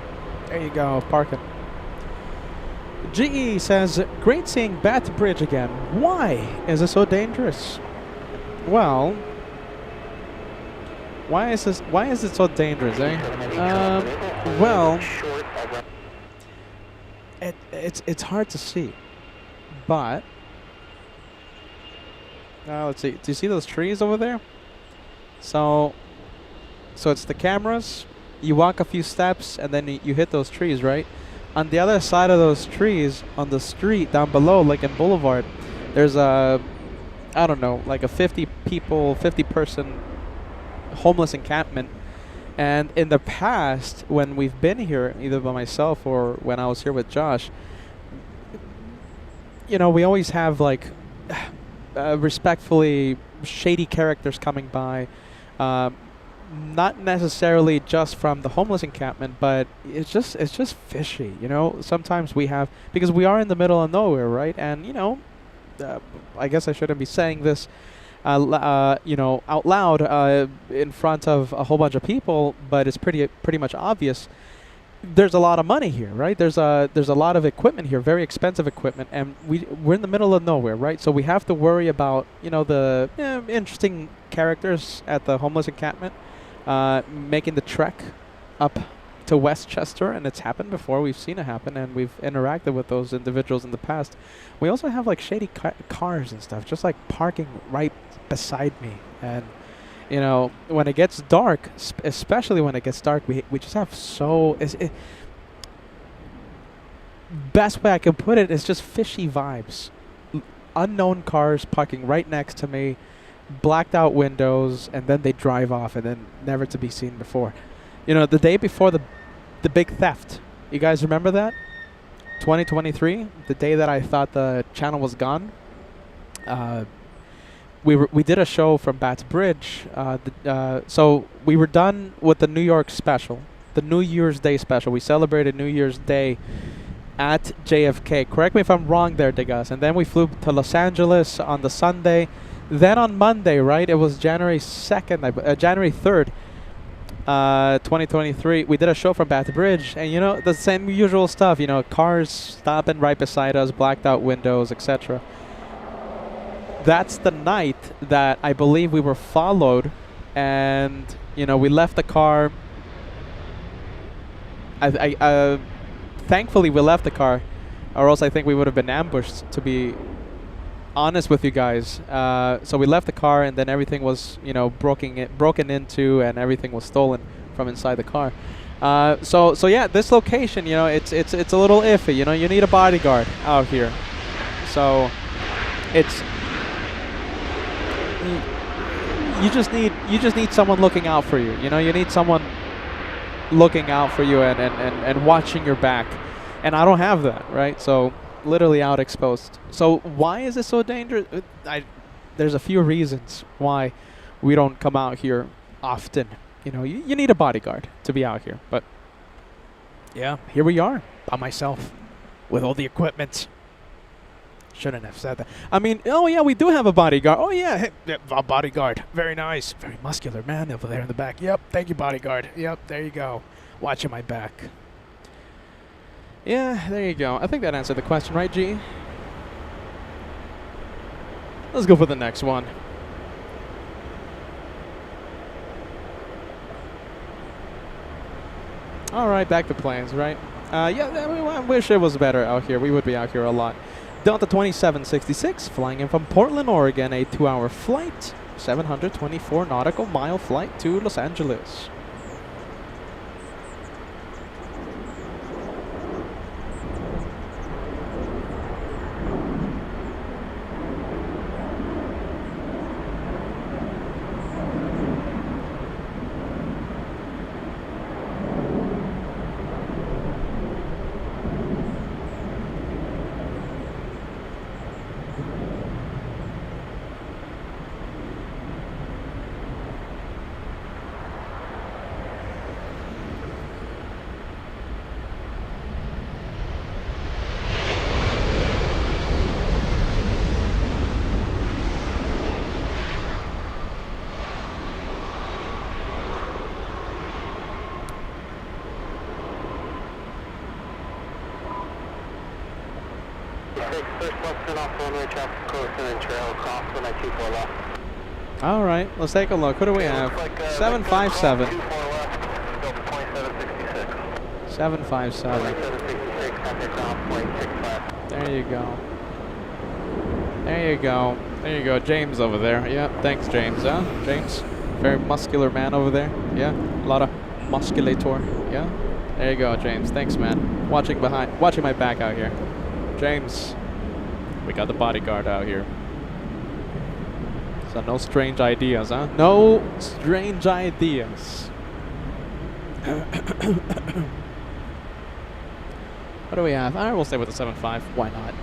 Speaker 1: There you go, parking. GE says, great seeing Bath Bridge again. Why is it so dangerous? Well, why is it so dangerous, eh? Well, it's hard to see, but let's see. Do you see those trees over there? So it's the cameras. You walk a few steps and then you hit those trees, right? On the other side of those trees, on the street down below, like in Boulevard, there's a, I don't know, like a 50 person homeless encampment. And in the past, when we've been here, either by myself or when I was here with Josh, you know, we always have like respectfully shady characters coming by. Not necessarily just from the homeless encampment, but it's just fishy, you know. Sometimes we have, because we are in the middle of nowhere, right? And you know, I guess I shouldn't be saying this, you know, out loud in front of a whole bunch of people, but it's pretty much obvious. There's a lot of money here, right? There's a lot of equipment here, very expensive equipment, and we're in the middle of nowhere, right? So we have to worry about, you know, the interesting characters at the homeless encampment. Making the trek up to Westchester, and it's happened before. We've seen it happen, and we've interacted with those individuals in the past. We also have like shady cars and stuff, just like parking right beside me. And you know, when it gets dark, especially when it gets dark, we just have best way I can put it is just fishy vibes. Unknown cars parking right next to me, blacked out windows, and then they drive off and then never to be seen before. You know, the day before the big theft, you guys remember that? 2023, the day that I thought the channel was gone. We did a show from Bath Bridge. So we were done with the New York special, the New Year's Day special. We celebrated New Year's Day at JFK. Correct me if I'm wrong there, Degas. And then we flew to Los Angeles on the Sunday. Then on Monday, right, it was January 2nd, January 3rd, 2023, we did a show from Bath Bridge, and, you know, the same usual stuff, you know, cars stopping right beside us, blacked out windows, etc. That's the night that I believe we were followed, and, you know, we left the car. Thankfully, we left the car, or else I think we would have been ambushed, to be honest with you guys. So we left the car, and then everything was, you know, broken into, and everything was stolen from inside the car. So yeah, this location, you know, it's a little iffy. You know, you need a bodyguard out here. So it's you just need someone looking out for you. You know, you need someone looking out for you and watching your back. And I don't have that, right? So literally out exposed. So why is it so dangerous? There's a few reasons why we don't come out here often. You know, you need a bodyguard to be out here. But yeah, here we are by myself with all the equipment. Shouldn't have said that. I mean, oh yeah, we do have a bodyguard. Oh yeah, hey, a bodyguard. Very nice. Very muscular man over there in the back. Yep, thank you, bodyguard. Yep, there you go. Watching my back. Yeah, there you go. I think that answered the question, right, G? Let's go for the next one. All right, back to planes, right? Yeah, I wish it was better out here. We would be out here a lot. Delta 2766, flying in from Portland, Oregon, a 2-hour flight, 724 nautical mile flight to Los Angeles.
Speaker 2: First left turn off runway traffic close and then trail across runway 24 left.
Speaker 1: All right, let's take a look. Who do we have? 757.
Speaker 2: 24 left, Delta 2766.
Speaker 1: 757.
Speaker 2: 2766, contact ground, 0.65.
Speaker 1: There you go. There you go. There you go. James over there. Yeah, thanks, James. Huh? James? Very muscular man over there. Yeah, a lot of musculator. Yeah. There you go, James. Thanks, man. Watching my back out here. James, we got the bodyguard out here. So no strange ideas, huh? No strange ideas. What do we have? Alright, we'll stay with the 7.5. Why not?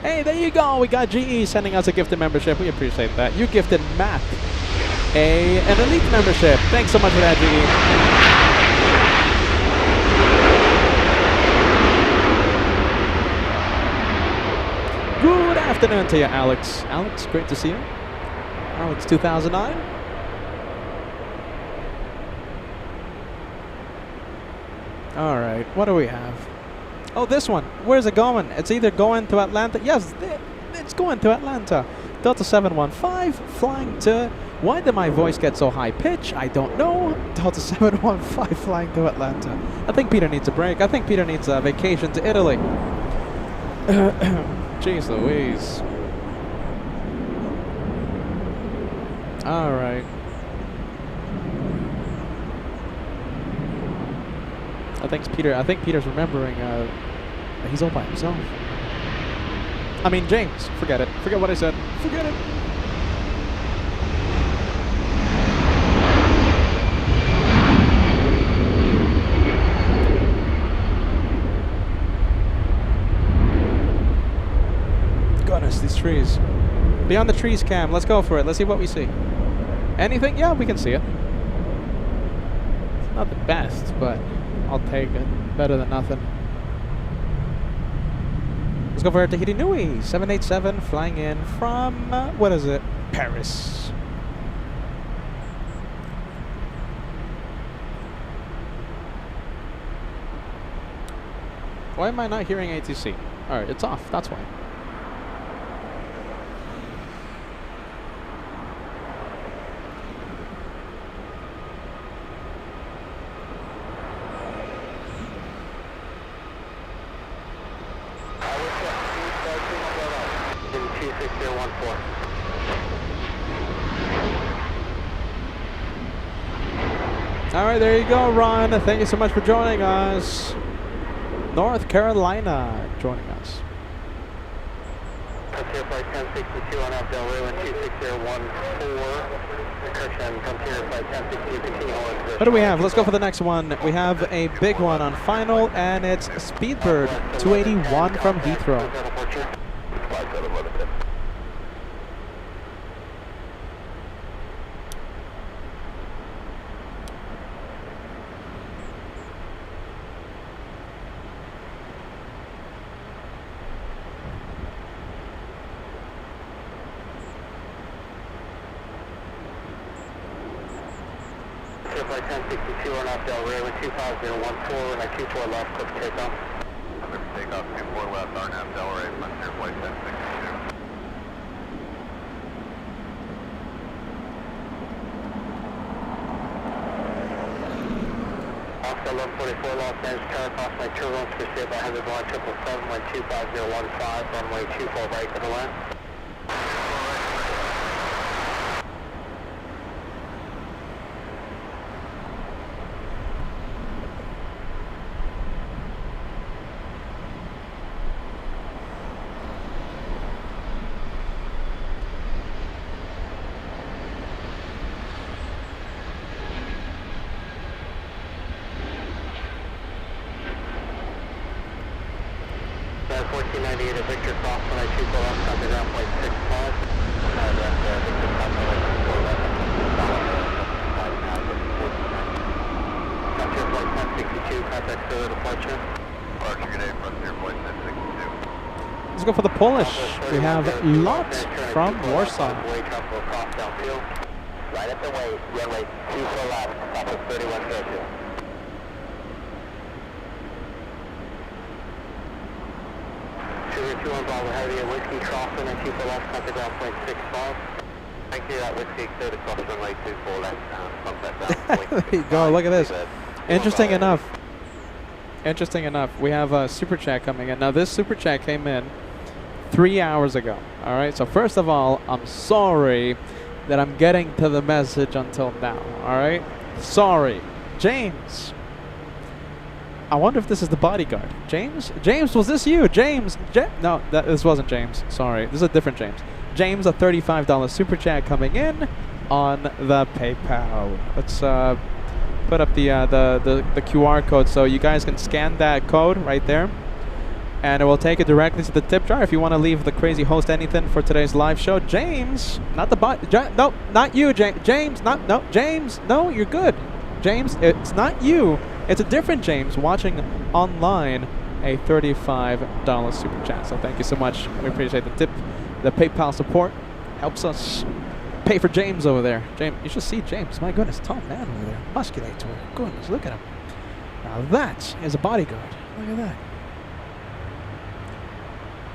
Speaker 1: Hey, there you go. We got GE sending us a gifted membership. We appreciate that. You gifted Matt an elite membership. Thanks so much for that, GE. Good afternoon to you, Alex. Alex, great to see you. Alex 2009. All right, what do we have? Oh, this one. Where's it going? It's either going to Atlanta. Yes, it's going to Atlanta. Delta 715 flying to... Why did my voice get so high pitch? I don't know. Delta 715 flying to Atlanta. I think Peter needs a break. I think Peter needs a vacation to Italy. Jeez Louise. All right. I think Peter's remembering he's all by himself. I mean, James, forget it. Forget what I said. Forget it. Goodness, these trees. Beyond the trees, Cam. Let's go for it. Let's see what we see. Anything? Yeah, we can see it. It's not the best, but I'll take it. Better than nothing. Let's go for Tahiti Nui. 787 flying in from, what is it? Paris. Why am I not hearing ATC? Alright, it's off. That's why. Alright, there you go, Ron. Thank you so much for joining us. North Carolina joining us.
Speaker 2: Frontier Flight 1062 on up Del Rio 26014. Correction, Frontier Flight 1062, continue holding position.
Speaker 1: What do we have? Let's go for the next one. We have a big one on final, and it's Speedbird 281 from Heathrow.
Speaker 2: Flight 1062 on up Del Rio 25014, and 24 left, click takeoff. Click takeoff, 24 left, RNAV Del Rio, Frontier Flight 1062. Oscar 1144 Los Angeles, tower cross my turbulence, pursued by Heavy Line 777, 25015, runway 24 right to the land. Victor Cross, when I 24 left, contact ground point 65. Victor Cross, when I 24 left, Frontier Flight 1062, contact further departure. Departure, good day, Frontier Flight 1062.
Speaker 1: Let's go for the Polish. We have Lot from Warsaw.
Speaker 2: Right at the way, runway 24 left, traffic 3102. 21 Bravo Heavy at Whiskey Crossing and 24 left, contact ground point 65. Thank you, that Whiskey, clear to cross runway 24 left, contact ground point
Speaker 1: There you go, look at this. Interesting enough, we have a super chat coming in. Now this super chat came in 3 hours ago. All right, so first of all, I'm sorry that I'm getting to the message until now. All right, sorry. James, I wonder if this is the bodyguard. James, was this you? James, no, this wasn't James. Sorry, this is a different James. James, a $35 super chat coming in on the PayPal. Let's put up the QR code so you guys can scan that code right there, and it will take it directly to the tip jar if you want to leave the crazy host anything for today's live show. James, not the no, not you, James, James, no, you're good. James, it's not you. It's a different James watching online, a $35 super chat. So thank you so much. We appreciate the tip. The PayPal support helps us pay for James over there. James, you should see James. My goodness, tall man over there. Musculator. Goodness, look at him. Now that is a bodyguard. Look at that.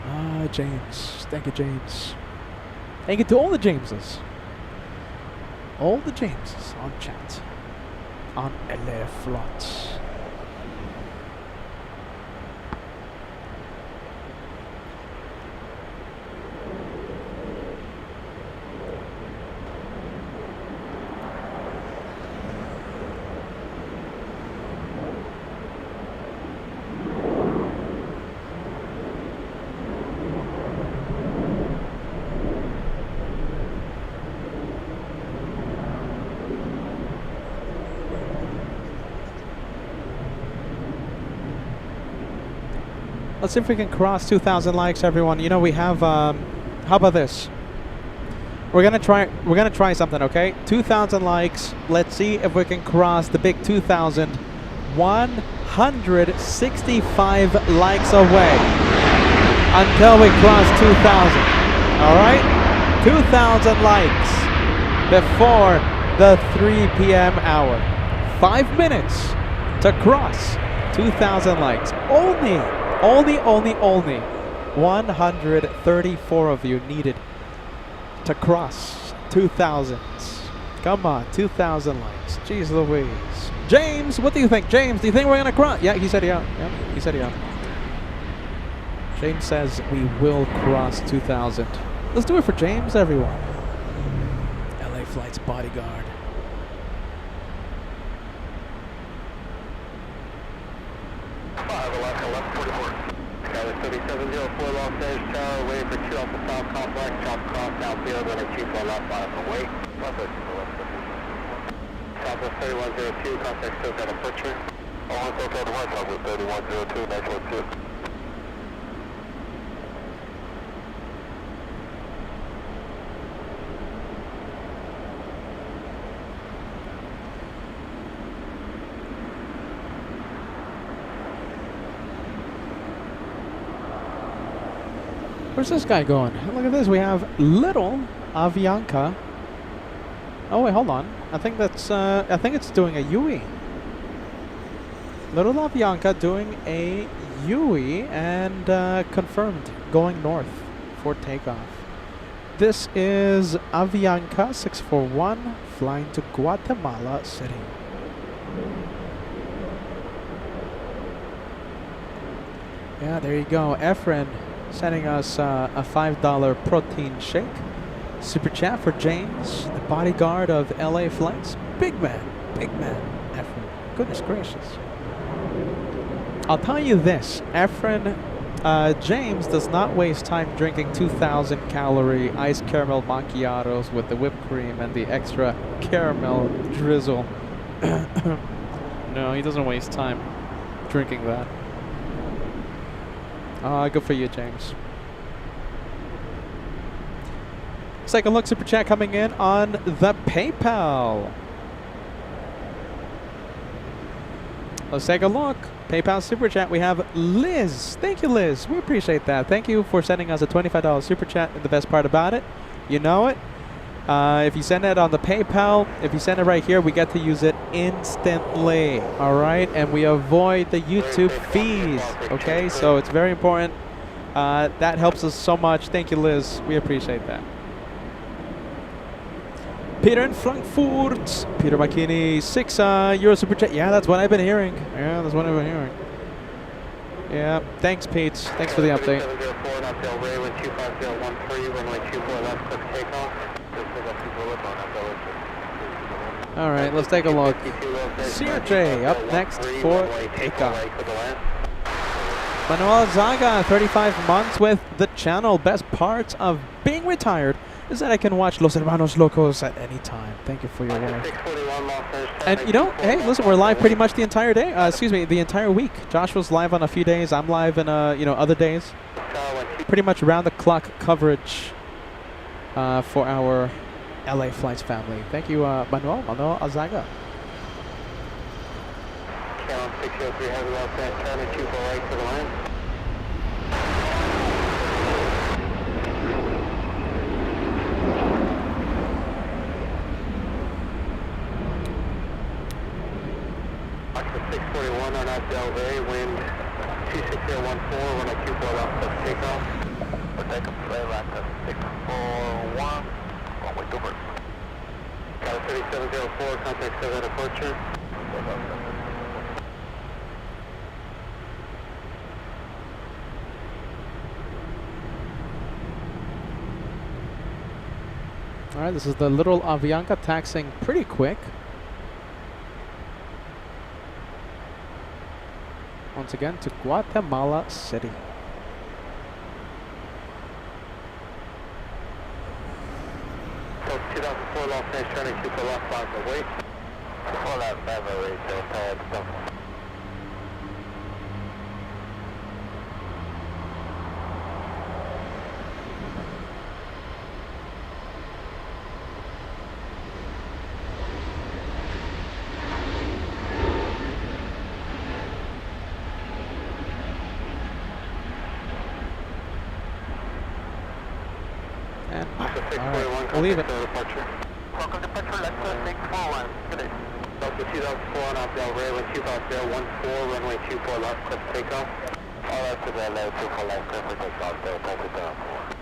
Speaker 1: Ah, James. Thank you, James. Thank you to all the Jameses. All the Jameses on chat. On LA Flights. Let's see if we can cross 2,000 likes, everyone. You know, we have, how about this? We're gonna try something, okay? 2,000 likes. Let's see if we can cross the big 2,000. 165 likes away until we cross 2,000. All right? 2,000 likes before the 3 p.m. hour. 5 minutes to cross 2,000 likes. Only 134 of you needed to cross 2,000. Come on, 2,000 likes. Jeez Louise. James, what do you think? James, do you think we're going to cross? Yeah, he said yeah. Yeah, he said yeah. James says we will cross 2,000. Let's do it for James, everyone. LA Flights bodyguard.
Speaker 2: Skyler 3704 Los Angeles Tower, waiting for 2 Alpha South Complex, drop cross, downfield, runway 24 left, bottom of wait. Southwest 3102, contact still got a picture. All contact on the one, Southwest 3102, next one 2.
Speaker 1: Where's this guy going? Look at this. We have Little Avianca. Oh wait, hold on. I think that's. I think it's doing a UE. Little Avianca doing a UE and confirmed going north for takeoff. This is Avianca 641 flying to Guatemala City. Yeah, there you go. Efren sending us a $5 protein shake. Super chat for James, the bodyguard of LA Flights. Big man, Efren. Goodness gracious. I'll tell you this, Efren, James does not waste time drinking 2,000 calorie iced caramel macchiatos with the whipped cream and the extra caramel drizzle. No, he doesn't waste time drinking that. Good for you, James. Let's take a look. Super chat coming in on the PayPal. Let's take a look. PayPal super chat. We have Liz. Thank you, Liz. We appreciate that. Thank you for sending us a $25 super chat. And the best part about it, you know it. If you send it on the PayPal, if you send it right here, we get to use it instantly. All right, and we avoid the YouTube fees. Okay, so it's very important That helps us so much. Thank you, Liz. We appreciate that. Peter in Frankfurt. Peter Makini, 6 Euro Super Chat. Yeah, that's what I've been hearing. Yeah, that's what I've been hearing. Yeah, thanks, Pete. Thanks for the update.
Speaker 2: 704, not Del Rey, wind 25013, runway 24 left, click takeoff.
Speaker 1: All right, let's take a look. CRJ up next for takeoff. Manuel Zaga, 35 months with the channel. Best parts of being retired is that I can watch Los Hermanos Locos at any time. Thank you for your work. And you know, hey, listen, we're live pretty much the entire day. Excuse me, the entire week. Josh was live on a few days. I'm live in you know, other days. Pretty much round the clock coverage for our LA Flights family. Thank you, Manuel Azaga.
Speaker 2: Count 603 heavy left hand, turn and 24 right to the line. Watch the 641 on out Del Rey, wind 26014, run at 24 left, let's take off. We'll take a play left at 641, runway over. Got a 3704, contact 7 departure.
Speaker 1: All right, this is the little Avianca taxiing pretty quick. Once again to Guatemala City.
Speaker 2: So 2004 Los Angeles, turning 24 left, 5 away. Before that, 5 away, so stop.
Speaker 1: And all right, we'll leave it.
Speaker 2: Welcome to Petah, let's go 641. Good day. Delta 2004 on out Del Rey, wind 25014, runway 24 left, cliff takeoff. All right to the LA 24 left, cliff takeoff, Delta 2004.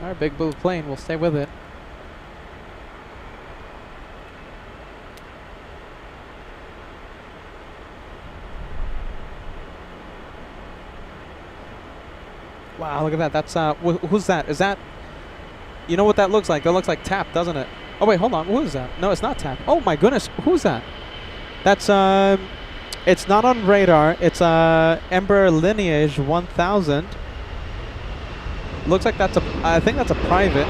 Speaker 1: All right, big blue plane. We'll stay with it. Wow, look at that. That's who's that? Is that? You know what that looks like? That looks like TAP, doesn't it? Oh wait, hold on. Who is that? No, it's not TAP. Oh my goodness, who's that? That's it's not on radar. It's Embraer Lineage 1000. Looks like that's I think that's a private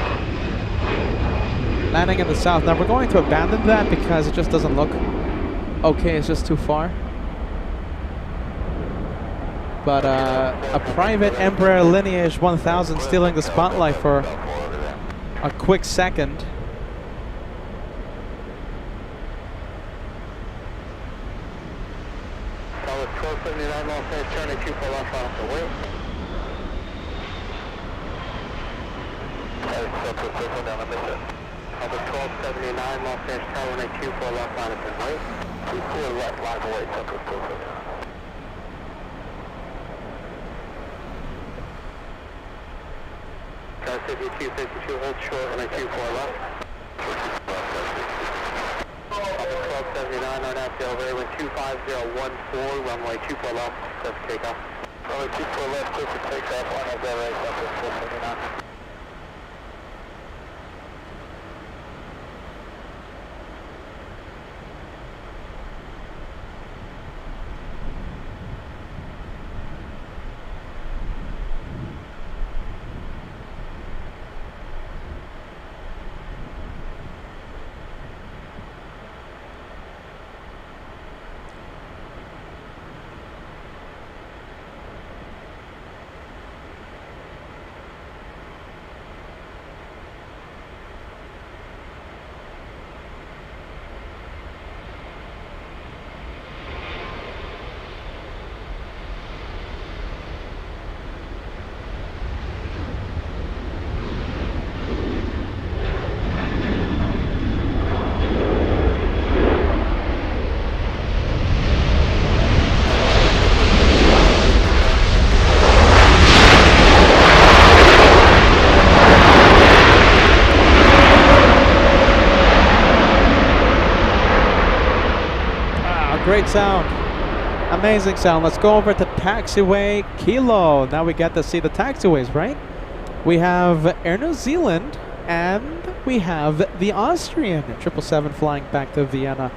Speaker 1: landing in the south. Now we're going to abandon that because it just doesn't look okay. It's just too far. But a private Embraer Lineage 1000 stealing the spotlight for a quick second.
Speaker 2: Solid 1279 Los Angeles, turning 24 left off the way. Down the mission. Number 1279 Los Angeles Tower 124 left line is in right. 24 left line away, Central 1279. Car 5252, hold short 124 left. Number 1279 on out Del Rey, wind 25014, runway 24 left, let's take off. Runway 24 left, clear for takeoff on out Del Rey, Central 1279.
Speaker 1: great sound. Amazing sound. Let's go over to taxiway Kilo. Now we get to see the taxiways, right? We have Air New Zealand and we have the Austrian 777 flying back to Vienna.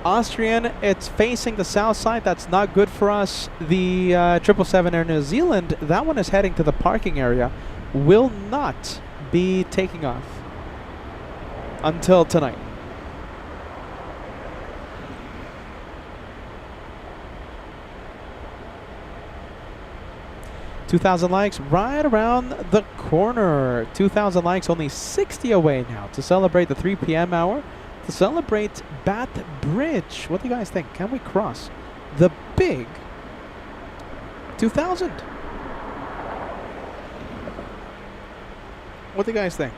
Speaker 1: Austrian, it's facing the south side. That's not good for us. The 777 Air New Zealand, that one is heading to the parking area. Will not be taking off until tonight. $2,000 likes right around the corner. 2,000 likes, only 60 away now to celebrate the 3 p.m. hour, to celebrate Bath Bridge. What do you guys think? Can we cross the big 2,000? What do you guys think?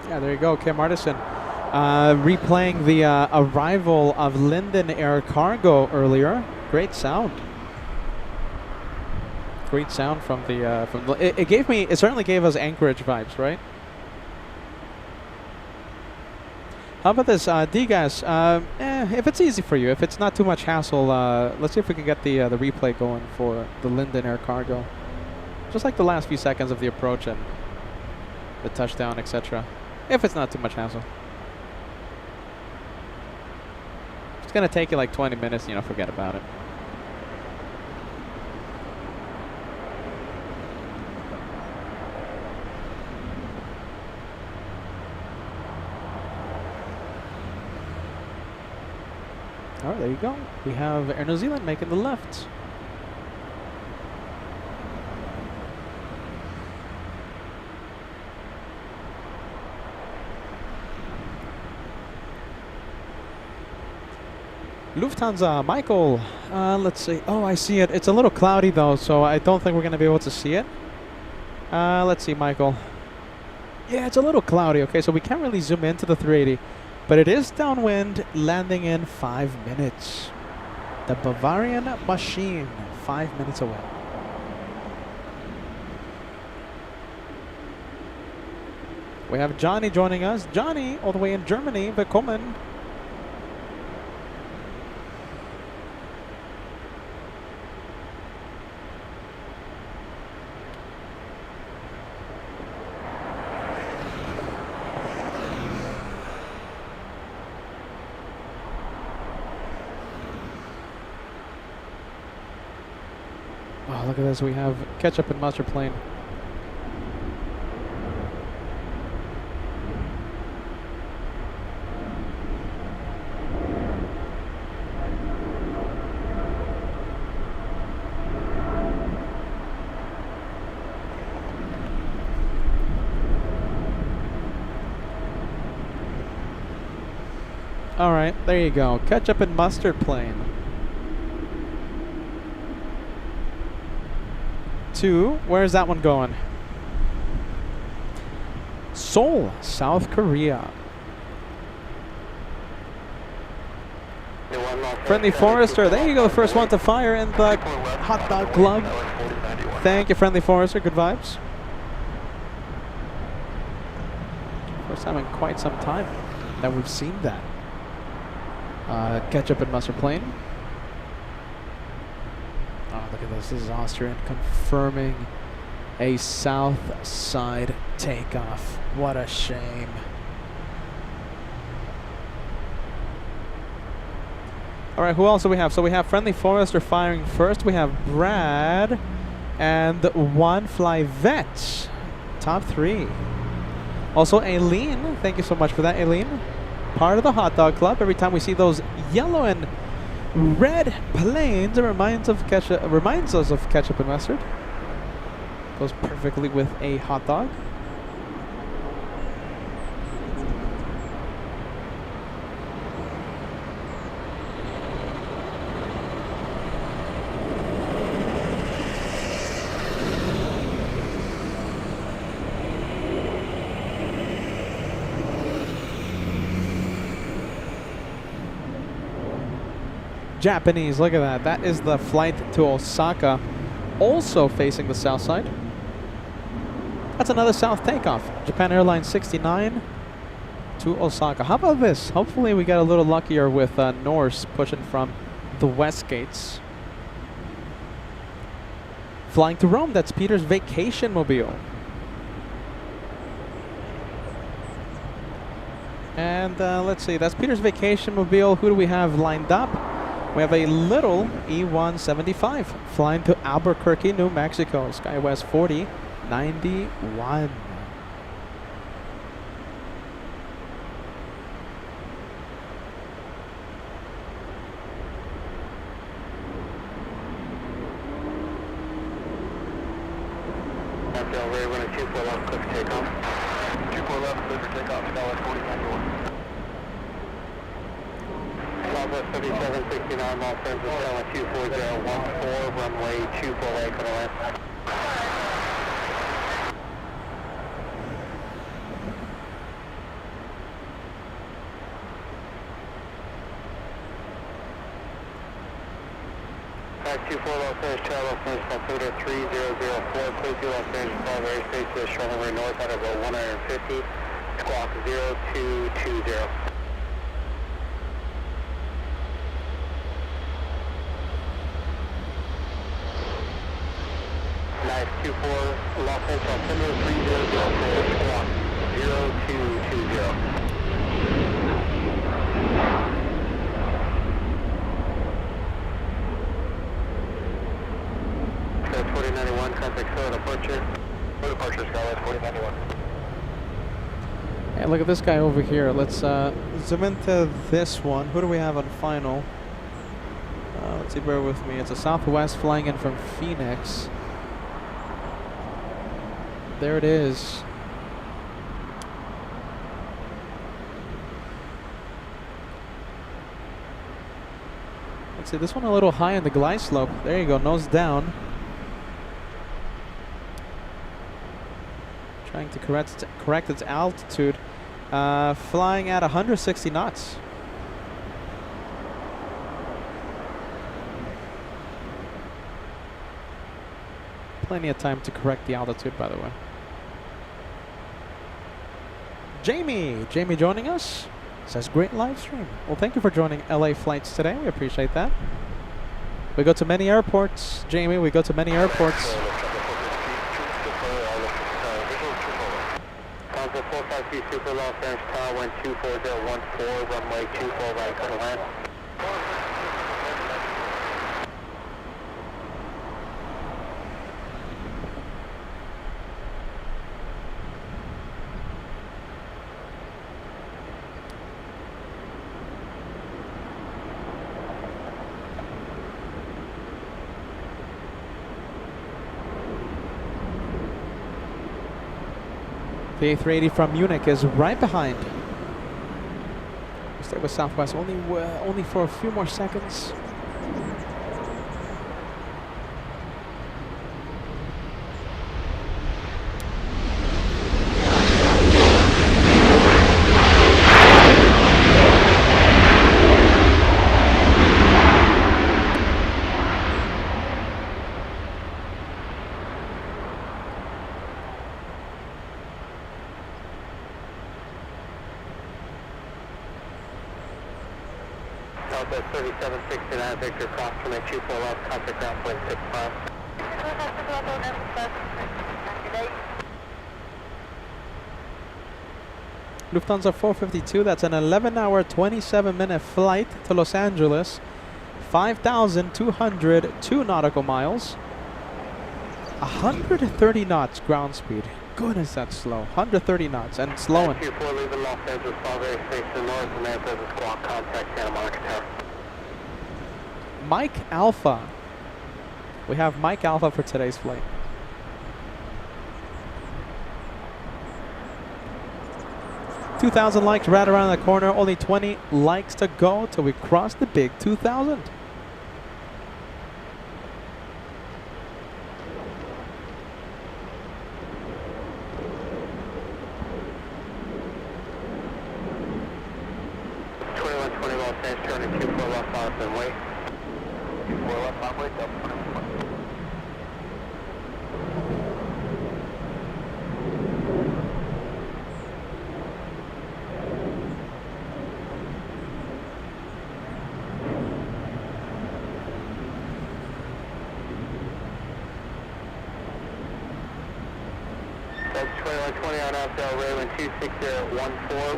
Speaker 1: Yeah, there you go, Kim Artisan. Replaying the arrival of Linden Air Cargo earlier. Great sound. Great sound from the it certainly gave us Anchorage vibes, right? How about this, D-Gas? If it's easy for you, if it's not too much hassle, let's see if we can get the replay going for the Linden Air Cargo. Just like the last few seconds of the approach and the touchdown, etc. If it's not too much hassle. It's gonna take you like 20 minutes, you know, forget about it. Alright, there you go. We have Air New Zealand making the left. Lufthansa, Michael. Let's see. Oh, I see it. It's a little cloudy though, so I don't think we're going to be able to see it. Let's see, Michael. Yeah, it's a little cloudy. Okay, so we can't really zoom into the 380, but it is downwind, landing in 5 minutes. The Bavarian machine, 5 minutes away. We have Johnny joining us. Johnny, all the way in Germany. Willkommen. Oh, look at this. We have ketchup and mustard plane. All right, there you go. Ketchup and mustard plane. To, where's that one going? Seoul, South Korea. Friendly Forester, there you go, the first one to fire in the hot dog glove. Thank you, Friendly Forester, good vibes. First time in quite some time that we've seen that. Ketchup and mustard plane. Oh, look at this. This is Austrian confirming a south side takeoff. What a shame. All right, who else do we have? So we have Friendly Forester firing first. We have Brad and One Fly Vet. Top 3. Also, Aileen. Thank you so much for that, Aileen. Part of the Hot Dog Club. Every time we see those yellow and red planes, it reminds us of ketchup and mustard. Goes perfectly with a hot dog. Japanese, look at that. That is the flight to Osaka, also facing the south side. That's another south takeoff. Japan Airlines 69 to Osaka. How about this? Hopefully we get a little luckier with Norse pushing from the west gates. Flying to Rome, that's Peter's vacation mobile. And let's see, that's Peter's vacation mobile. Who do we have lined up? We have a little E-175 flying to Albuquerque, New Mexico. SkyWest 4091.
Speaker 2: Ready, running 24 left, clear for takeoff. 24 left, clear for takeoff, SkyWest 4091. Southwest 7769, Los Angeles, Airline 24014, runway 248, gonna land. Back 24 Los Angeles, Charlie, Los Angeles, altimeter 3004, clear to Los Angeles, Fall airspace to the shoreline runway north out of 150, squawk 0220. Nice, 24 Los Angeles, altimeter 3004, squawk 0220. Skywest 4091, contact Philly departure. For departure, Skywest 4091.
Speaker 1: Hey, look at this guy over here. Let's zoom into this one. Who do we have on final? Let's see, bear with me. It's a Southwest flying in from Phoenix. There it is. Let's see, this one a little high in the glide slope. There you go, nose down. Trying to correct its altitude. Flying at 160 knots. Plenty of time to correct the altitude, by the way. Jamie joining us. Says great live stream. Well, thank you for joining LA Flights today. We appreciate that. We go to many airports, Jamie. We go to many airports.
Speaker 2: Contact 453 Super Los Angeles Tower, wind 24014, runway 24 right, gonna land.
Speaker 1: The A380 from Munich is right behind. We stay with Southwest only for a few more seconds.
Speaker 2: Southwest 3769, Victor, cross from a 24 left, contact ground point 65.
Speaker 1: Lufthansa 452, that's an 11-hour, 27-minute flight to Los Angeles. 5,202 nautical miles. 130 knots ground speed. Goodness, that's slow. 130 knots and slowing.
Speaker 2: 24 leaving Los Angeles, Salve, face to north, and then there's a squawk contact Santa Monica Tower.
Speaker 1: Mike Alpha. We have Mike Alpha for today's flight. $2,000 likes right around the corner. Only 20 likes to go till we cross the big 2,000.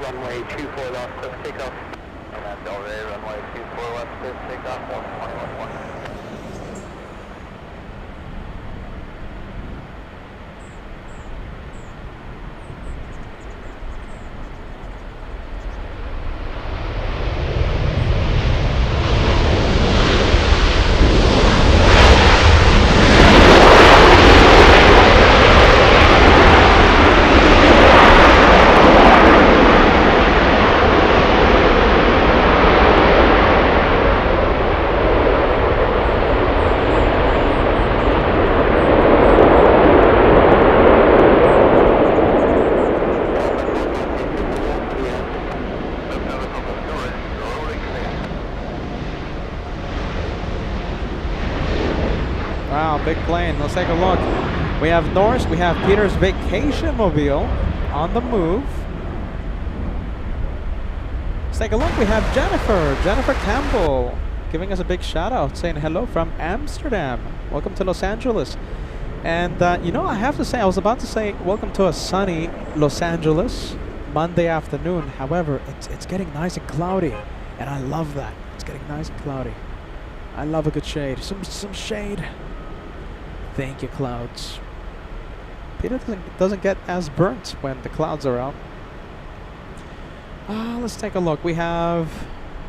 Speaker 2: Runway 24 left, cliff takeoff. And that's Delray, runway 24 left, cliff takeoff, 121.
Speaker 1: Big plane. Let's take a look. We have Norse. We have Peter's vacation mobile on the move. Let's take a look. We have Jennifer Campbell, giving us a big shout out, saying hello from Amsterdam. Welcome to Los Angeles. And you know, I have to say, I was about to say welcome to a sunny Los Angeles Monday afternoon. However, it's getting nice and cloudy, and I love that. It's getting nice and cloudy. I love a good shade. Some shade. Thank you, clouds. Peter doesn't get as burnt when the clouds are out. Let's take a look. We have,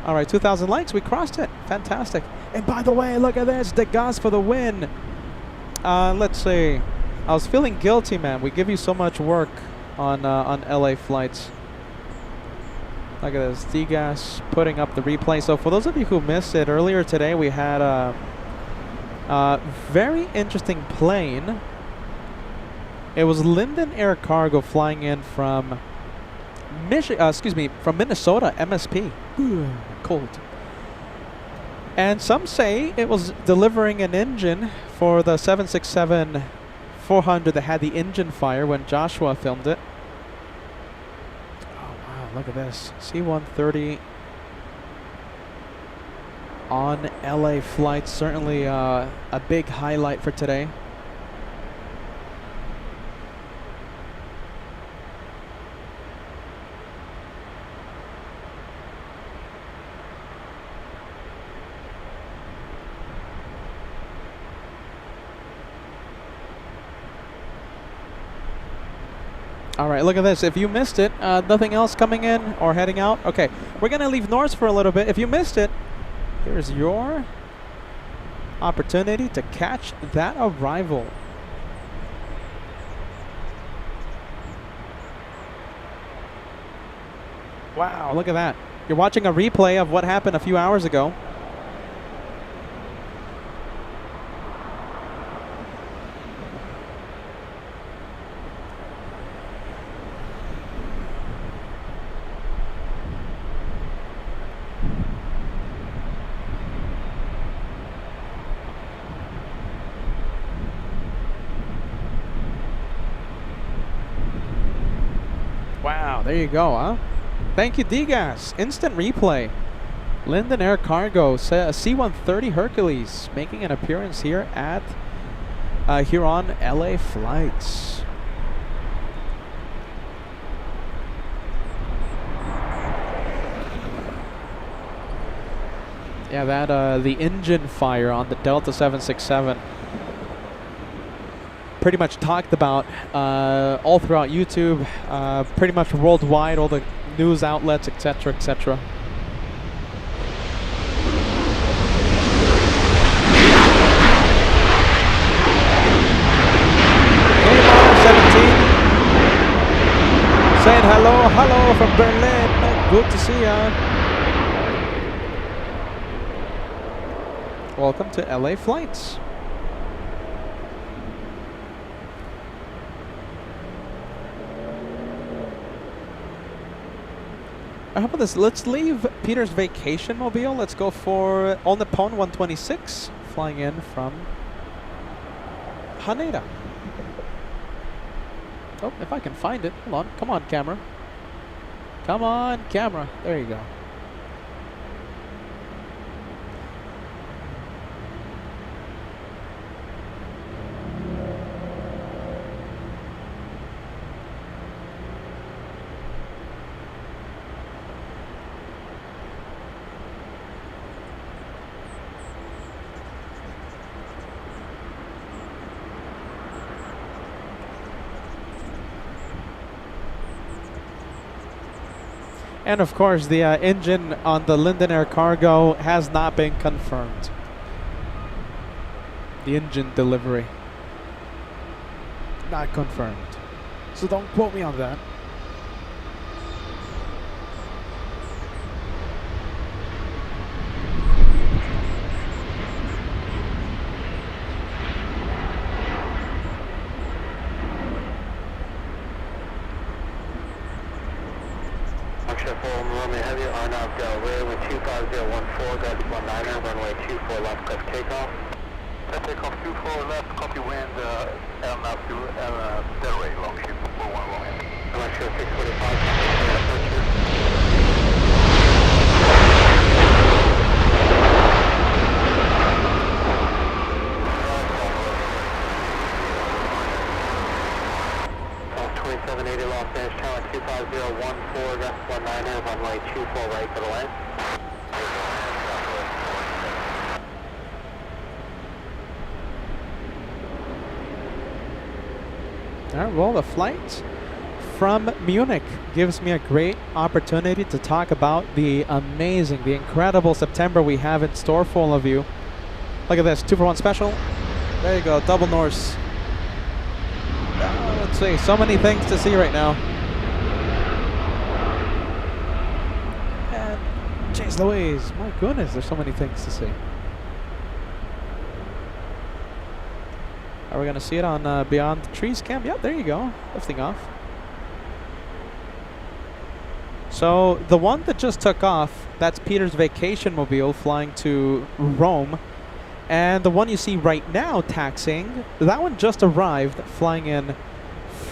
Speaker 1: all right, 2,000 likes. We crossed it. Fantastic. And by the way, look at this. The gas for the win. Let's see. I was feeling guilty, man. We give you so much work on LA flights. Look at this. D-Gas putting up the replay. So for those of you who missed it, earlier today we had a very interesting plane. It was Linden Air Cargo flying in from from Minnesota, MSP. Ooh, cold. And some say it was delivering an engine for the 767-400 that had the engine fire when Joshua filmed it. Oh wow, look at this. C-130 on LA flights, certainly a big highlight for today. All right, look at this. If you missed it, nothing else coming in or heading out. Okay, we're going to leave Norse for a little bit. If you missed it, here's your opportunity to catch that arrival. Wow, look at that. You're watching a replay of what happened a few hours ago. Wow, there you go, huh? Thank you, D-Gas. Instant replay. Linden Air Cargo, C-130 Hercules, making an appearance here at here on LA Flights. Yeah, that the engine fire on the Delta 767 pretty much talked about all throughout YouTube, pretty much worldwide, all the news outlets, etc., etc. Saying hello, hello from Berlin. Good to see ya. Welcome to LA Flights. How about this? Let's leave Peter's vacation mobile. Let's go for All Nippon 126, flying in from Haneda. Oh, if I can find it. Hold on. Come on, camera. Come on, camera. There you go. And of course, the engine on the Linden Air Cargo has not been confirmed. The engine delivery. Not confirmed. So don't quote me on that.
Speaker 2: With 25014, that's 19er, runway 24 left, cliff takeoff. Cliff takeoff 24 left, copy wind, LNAV to Delray, long shoot, 41 long end. I'm not sure, 645, approach. 2780 Los Angeles Tower 25014, that's 19er, runway 24 right for the land.
Speaker 1: Alright, well, the flight from Munich gives me a great opportunity to talk about the amazing, the incredible September we have in store for all of you. Look at this, 2-for-1 special. There you go, double Norse. Let's see, so many things to see right now. And jeez Louise, my goodness, there's so many things to see. Are we going to see it on Beyond the Trees cam? Yep, there you go. Lifting off. So the one that just took off, that's Peter's vacation mobile flying to Rome. And the one you see right now taxiing, that one just arrived flying in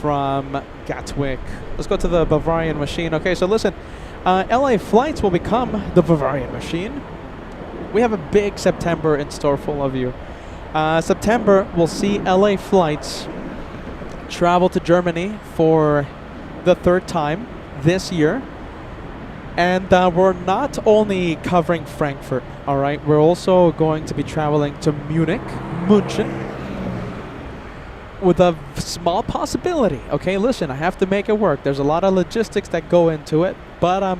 Speaker 1: from Gatwick. Let's go to the Bavarian machine. Okay, so listen, LA Flights will become the Bavarian machine. We have a big September in store for all of you. September will see LA Flights travel to Germany for the 3rd time this year. And we're not only covering Frankfurt, all right? We're also going to be traveling to Munich, München, with a small possibility. Okay, listen, I have to make it work. There's a lot of logistics that go into it, but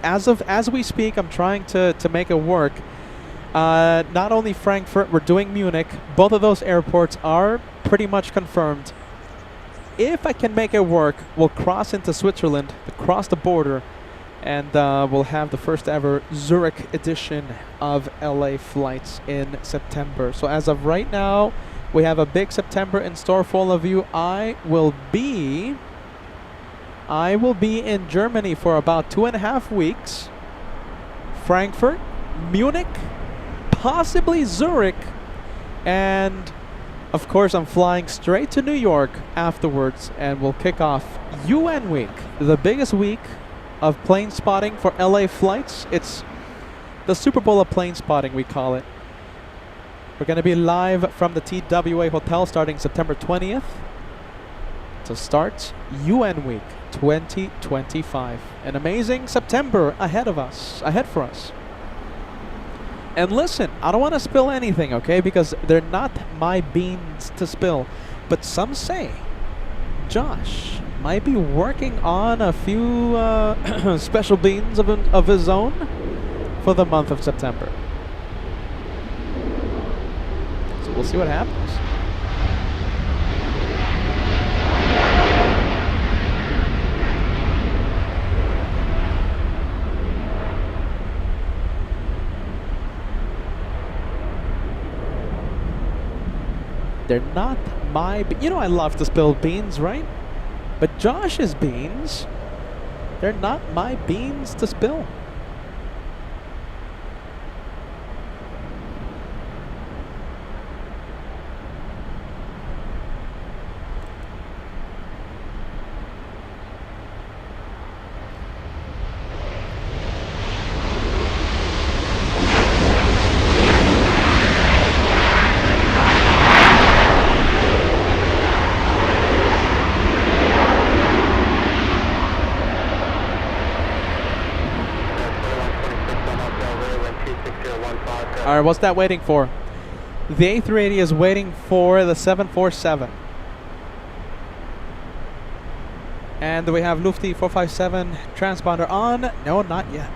Speaker 1: as we speak, I'm trying to make it work. Not only Frankfurt, we're doing Munich. Both of those airports are pretty much confirmed. If I can make it work, we'll cross into Switzerland, across the border, and we'll have the first ever Zurich edition of LA Flights in September. So as of right now, we have a big September in store for all of you. I will be in Germany for about 2.5 weeks. Frankfurt, Munich, possibly Zurich, and of course I'm flying straight to New York afterwards, and we'll kick off UN Week, the biggest week of plane spotting for LA Flights. It's the Super Bowl of plane spotting, we call it. We're going to be live from the TWA Hotel starting September 20th to start UN Week 2025. An amazing September ahead for us. And listen, I don't want to spill anything, okay? Because they're not my beans to spill. But some say Josh might be working on a few special beans of his own for the month of September. So we'll see what happens. They're not my... You know I love to spill beans, right? But Josh's beans, they're not my beans to spill. All right, what's that waiting for? The A380 is waiting for the 747. And do we have Lufty 457 transponder on? No, not yet.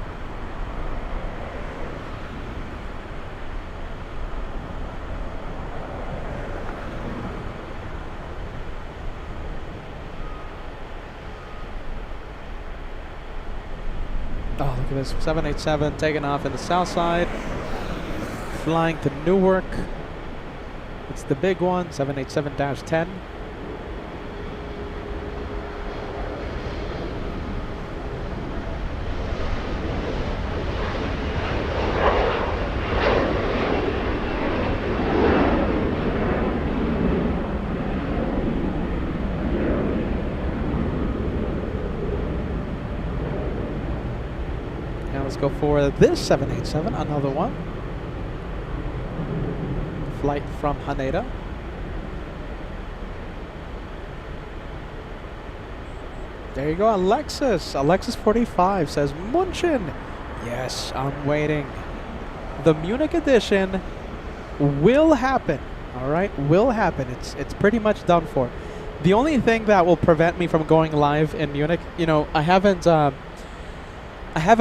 Speaker 1: Oh, look at this. 787 taking off in the south side. Flying to Newark. It's the big one, 787-10. Now let's go for this 787, another one. Flight from Haneda. There you go, Alexis. Alexis 45 says, Munchen. Yes, I'm waiting. The Munich edition will happen. All right, will happen. It's pretty much done for. The only thing that will prevent me from going live in Munich, you know, I haven't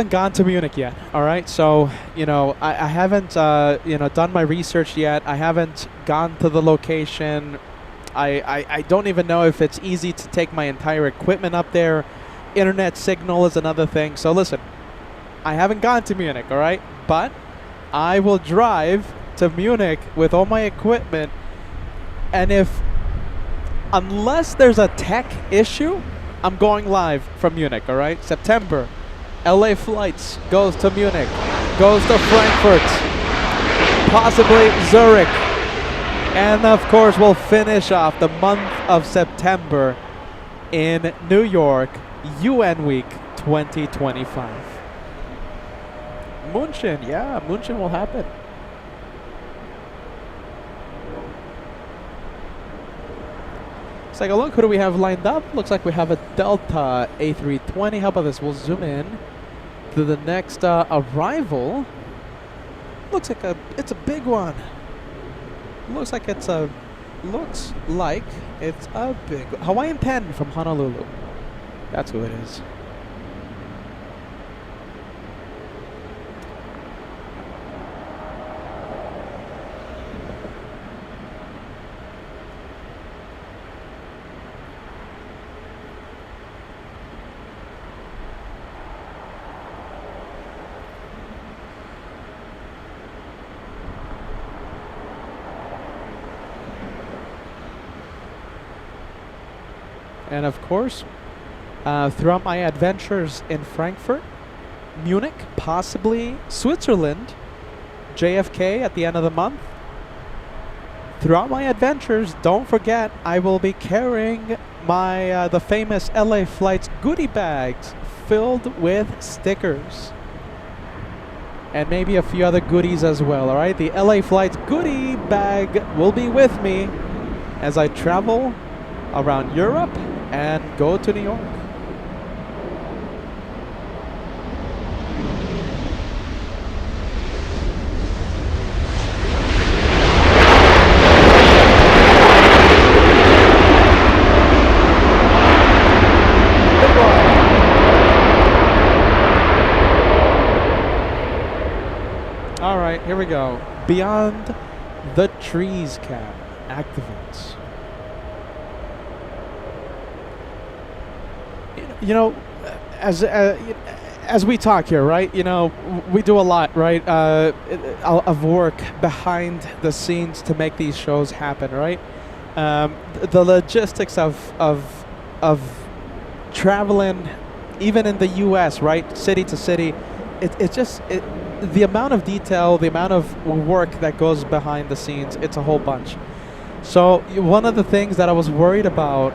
Speaker 1: gone to Munich yet, all right? So, you know, I haven't, you know, done my research yet. I haven't gone to the location. I don't even know if it's easy to take my entire equipment up there. Internet signal is another thing. So listen, I haven't gone to Munich, all right? But I will drive to Munich with all my equipment. And unless there's a tech issue, I'm going live from Munich, all right? September. LA Flights goes to Munich, goes to Frankfurt, possibly Zurich, and of course we'll finish off the month of September in New York, UN Week 2025. Munchen, yeah, Munchen will happen. Let's take a look. Who do we have lined up? Looks like we have a Delta A320. How about this? We'll zoom in to the next arrival. Looks like it's a big one. Looks like it's a big Hawaiian 10 from Honolulu. That's who it is. And of course, throughout my adventures in Frankfurt, Munich, possibly Switzerland, JFK at the end of the month, throughout my adventures, don't forget I will be carrying my the famous LA Flights goodie bags filled with stickers. And maybe a few other goodies as well, alright? The LA Flights goodie bag will be with me as I travel around Europe and go to New York. here we go. Beyond the trees cam activates. You know, as we talk here, right? You know, we do a lot, right? Of work behind the scenes to make these shows happen, right? The logistics of traveling, even in the U.S., right, city to city, it's just the amount of detail, the amount of work that goes behind the scenes. It's a whole bunch. So one of the things that I was worried about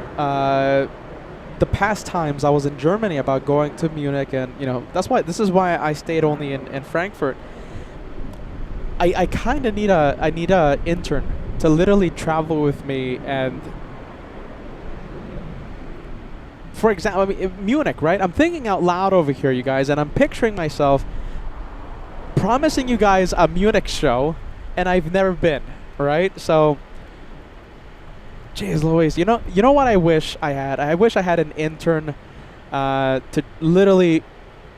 Speaker 1: the past times I was in Germany about going to Munich, and you know, this is why I stayed only in Frankfurt. I kind of need a intern to literally travel with me. And for example, I mean, Munich, right? I'm thinking out loud over here, you guys, and I'm picturing myself promising you guys a Munich show, and I've never been, right? So, jeez Louise, you know what I wish I had? I wish I had an intern to literally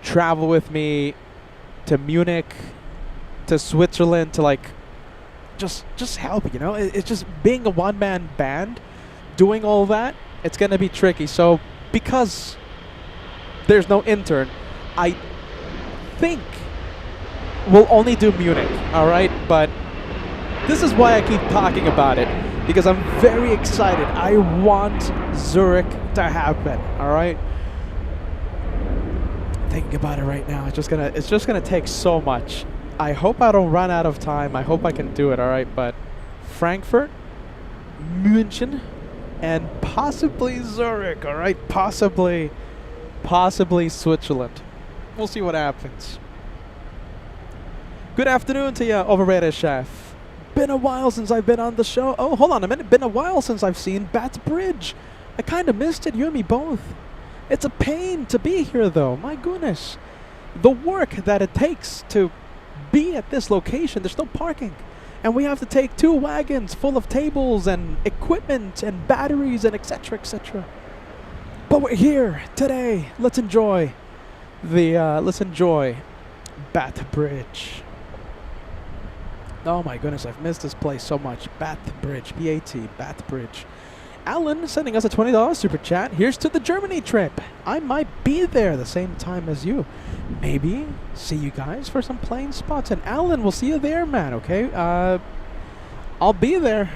Speaker 1: travel with me to Munich, to Switzerland, to like just help, you know? It's just being a one-man band, doing all that, it's going to be tricky. So because there's no intern, I think we'll only do Munich, all right? But this is why I keep talking about it, because I'm very excited. I want Zurich to happen, all right? Thinking about it right now, it's just gonna take so much. I hope I don't run out of time. I hope I can do it, all right? But Frankfurt, München, and possibly Zurich, all right? Possibly Switzerland. We'll see what happens. Good afternoon to you, overrated chef. Been a while since I've been on the show. Oh, hold on a minute. Been a while since I've seen Bat Bridge. I kind of missed it, you and me both. It's a pain to be here, though. My goodness. The work that it takes to be at this location, there's no parking. And we have to take 2 wagons full of tables and equipment and batteries and etc., etc. But we're here today. Let's enjoy Bat Bridge. Oh my goodness, I've missed this place so much. Bat Bridge, B-A-T, Bat Bridge. Alan sending us a $20 super chat. Here's to the Germany trip. I might be there the same time as you. Maybe see you guys for some plane spots. And Alan, we'll see you there, man, okay? I'll be there.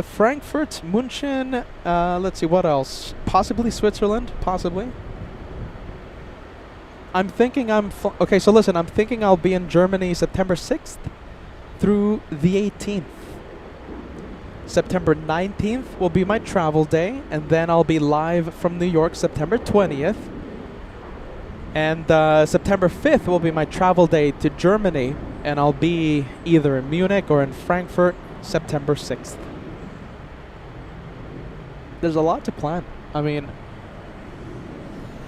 Speaker 1: Frankfurt, München, let's see, what else? Possibly Switzerland, possibly. I'm thinking okay, so listen, I'm thinking I'll be in Germany September 6th through the 18th. September 19th will be my travel day, and then I'll be live from New York September 20th. And September 5th will be my travel day to Germany, and I'll be either in Munich or in Frankfurt September 6th. There's a lot to plan. I mean,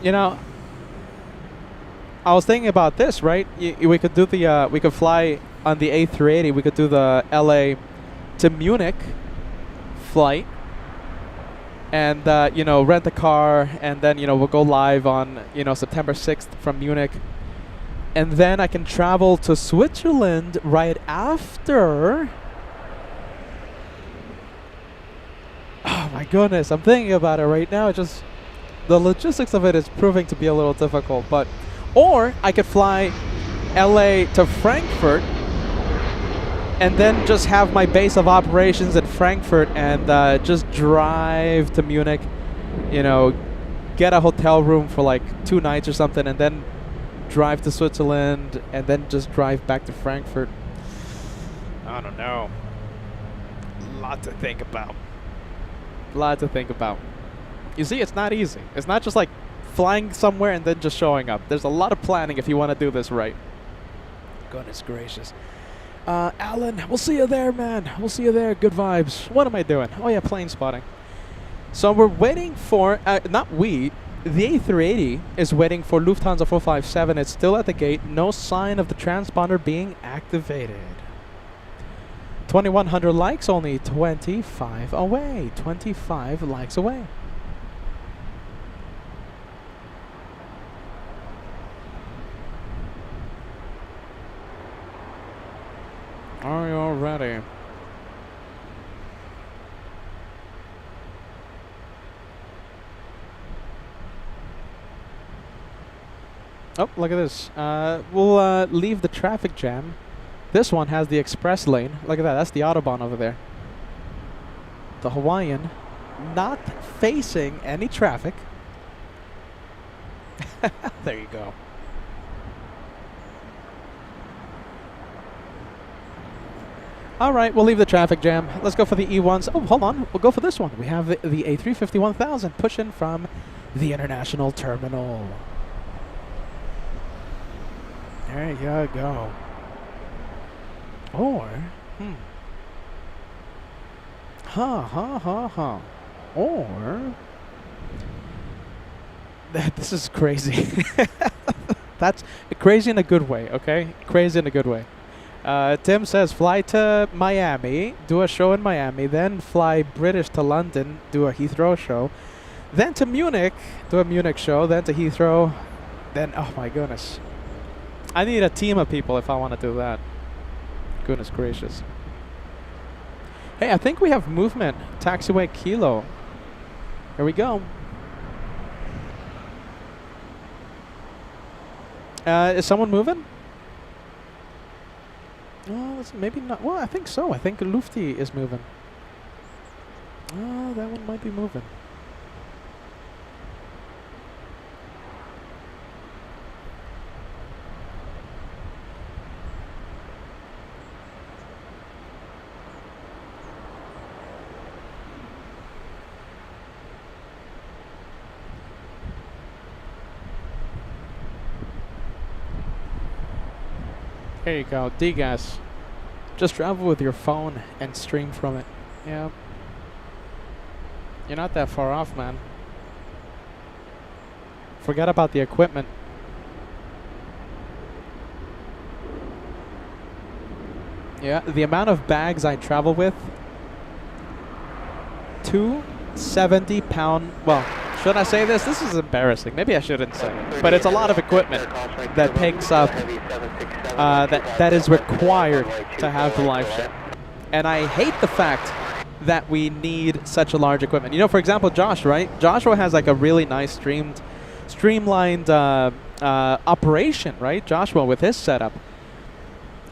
Speaker 1: you know, I was thinking about this, right? We could do we could fly on the A380. We could do the LA to Munich flight, and you know, rent a car, and then you know, we'll go live on September 6th from Munich, and then I can travel to Switzerland right after. Oh my goodness, I'm thinking about it right now. Just the logistics of it is proving to be a little difficult, but or I could fly LA to Frankfurt and then just have my base of operations in Frankfurt and just drive to Munich, you know, get a hotel room for like 2 nights or something, and then drive to Switzerland and then just drive back to Frankfurt. I don't know. Lot to think about. You see, it's not easy. It's not just like flying somewhere and then just showing up. There's a lot of planning if you want to do this right. Goodness gracious. Alan, we'll see you there, man. We'll see you there. Good vibes. What am I doing? Oh yeah, plane spotting. So we're waiting for, the A380 is waiting for Lufthansa 457. It's still at the gate. No sign of the transponder being activated. 2,100 likes, only 25 away. 25 likes away. already. Oh, look at this. We'll leave the traffic jam. This one has the express lane. Look at that. That's the Autobahn over there. The Hawaiian not facing any traffic. There you go. All right, we'll leave the traffic jam. Let's go for the E1s. Oh, hold on. We'll go for this one. We have the A350 1000 pushing from the international terminal. There you go. Or, Or, this is crazy. That's crazy in a good way, okay? Crazy in a good way. Tim says, fly to Miami, do a show in Miami, then fly British to London, do a Heathrow show, then to Munich, do a Munich show, then to Heathrow, then, oh my goodness. I need a team of people if I want to do that. Goodness gracious. Hey, I think we have movement. Taxiway Kilo. Here we go. Is someone moving? Oh, maybe not. Well, I think so. I think Lufti is moving. Oh, that one might be moving. There you go, DGAS. Just travel with your phone and stream from it. Yeah. You're not that far off, man. Forget about the equipment. Yeah, the amount of bags I travel with. 2 70-pound, well, should I say this? This is embarrassing. Maybe I shouldn't say it. But it's a lot of equipment that takes up, that is required to have the live show. And I hate the fact that we need such a large equipment. You know, for example, Josh, right? Joshua has like a really nice streamlined operation, right? Joshua with his setup.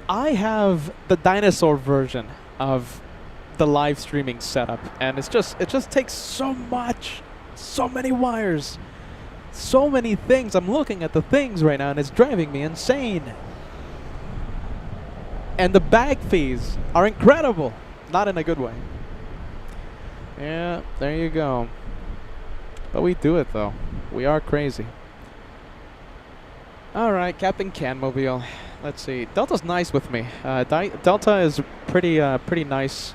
Speaker 1: I have the dinosaur version of the live streaming setup, and it just takes so much, so many wires, so many things. I'm looking at the things right now and it's driving me insane. And the bag fees are incredible, not in a good way. Yeah, there you go. But we do it though. We are crazy. All right, Captain Canmobile. Let's see. Delta's nice with me. Delta is pretty nice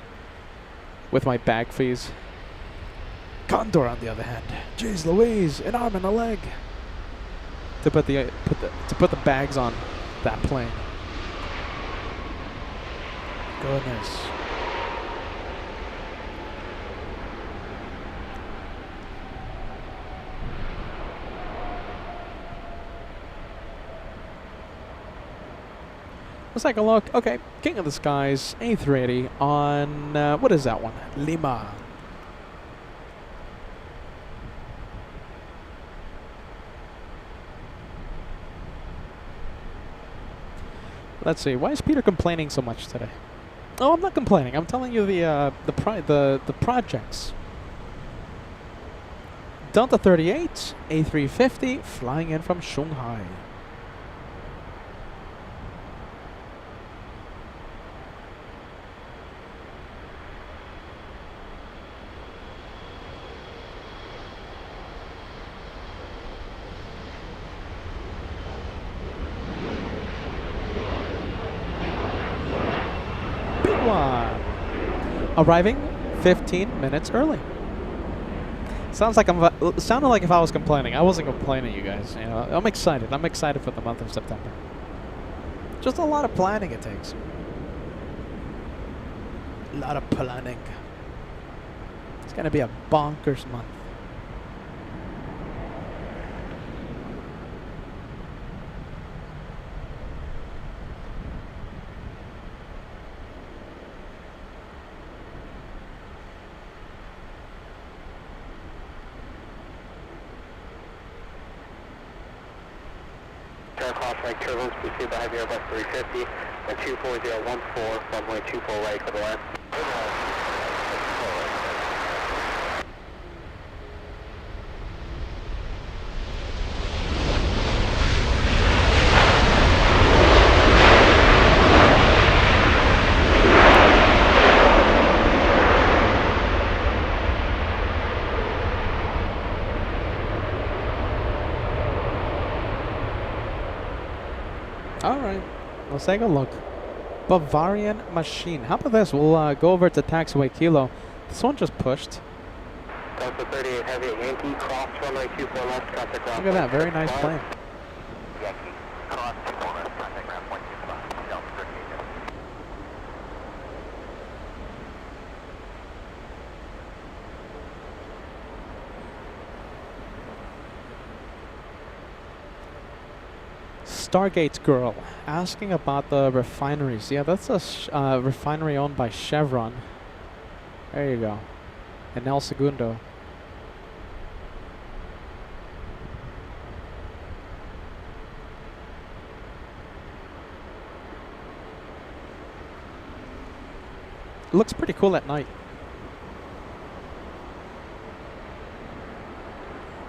Speaker 1: with my bag fees. Condor, on the other hand, jeez Louise, an arm and a leg to put the bags on that plane. Goodness. Let's take a look. Okay, King of the Skies, A380 on, what is that one? Lima. Let's see. Why is Peter complaining so much today? Oh, I'm not complaining. I'm telling you the projects. Delta 38, A350, flying in from Shanghai. Arriving 15 minutes early. Sounded like if I was complaining. I wasn't complaining, you guys. You know, I'm excited. I'm excited for the month of September. Just a lot of planning it takes. A lot of planning. It's gonna be a bonkers month.
Speaker 2: tower caution right turbulence, pursued by heavy Airbus 350, at 24014, runway 24 right, clear to land.
Speaker 1: All right, let's take a look. Bavarian machine. How about this? We'll go over to taxiway Kilo. This one just pushed.
Speaker 2: Delta 38 heavy at Yankee, cross runway 24 left, contact ground.
Speaker 1: Look at that, very nice plane.
Speaker 2: Yankee, cross 24 left, contact ground point 6 left, Delta 38 heavy.
Speaker 1: Stargate girl asking about the refineries. Yeah, that's a refinery owned by Chevron. There you go. In El Segundo. It looks pretty cool at night.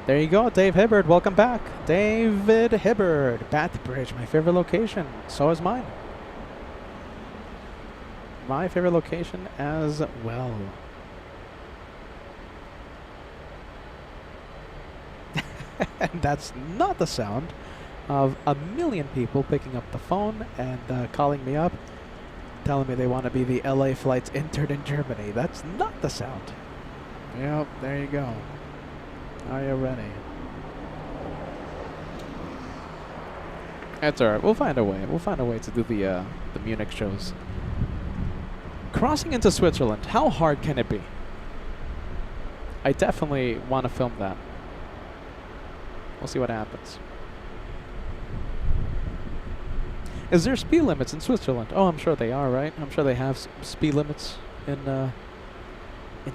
Speaker 1: There you go, Dave Hibbard. Welcome back. David Hibbard, Bath Bridge, my favorite location. So is mine. My favorite location as well. And that's not the sound of a million people picking up the phone and calling me up, telling me they want to be the LA flights intern in Germany. That's not the sound. Yep, there you go. Are you ready? That's alright. We'll find a way. We'll find a way to do the Munich shows. Crossing into Switzerland. How hard can it be? I definitely want to film that. We'll see what happens. Is there speed limits in Switzerland? Oh, I'm sure they are, right? I'm sure they have speed limits in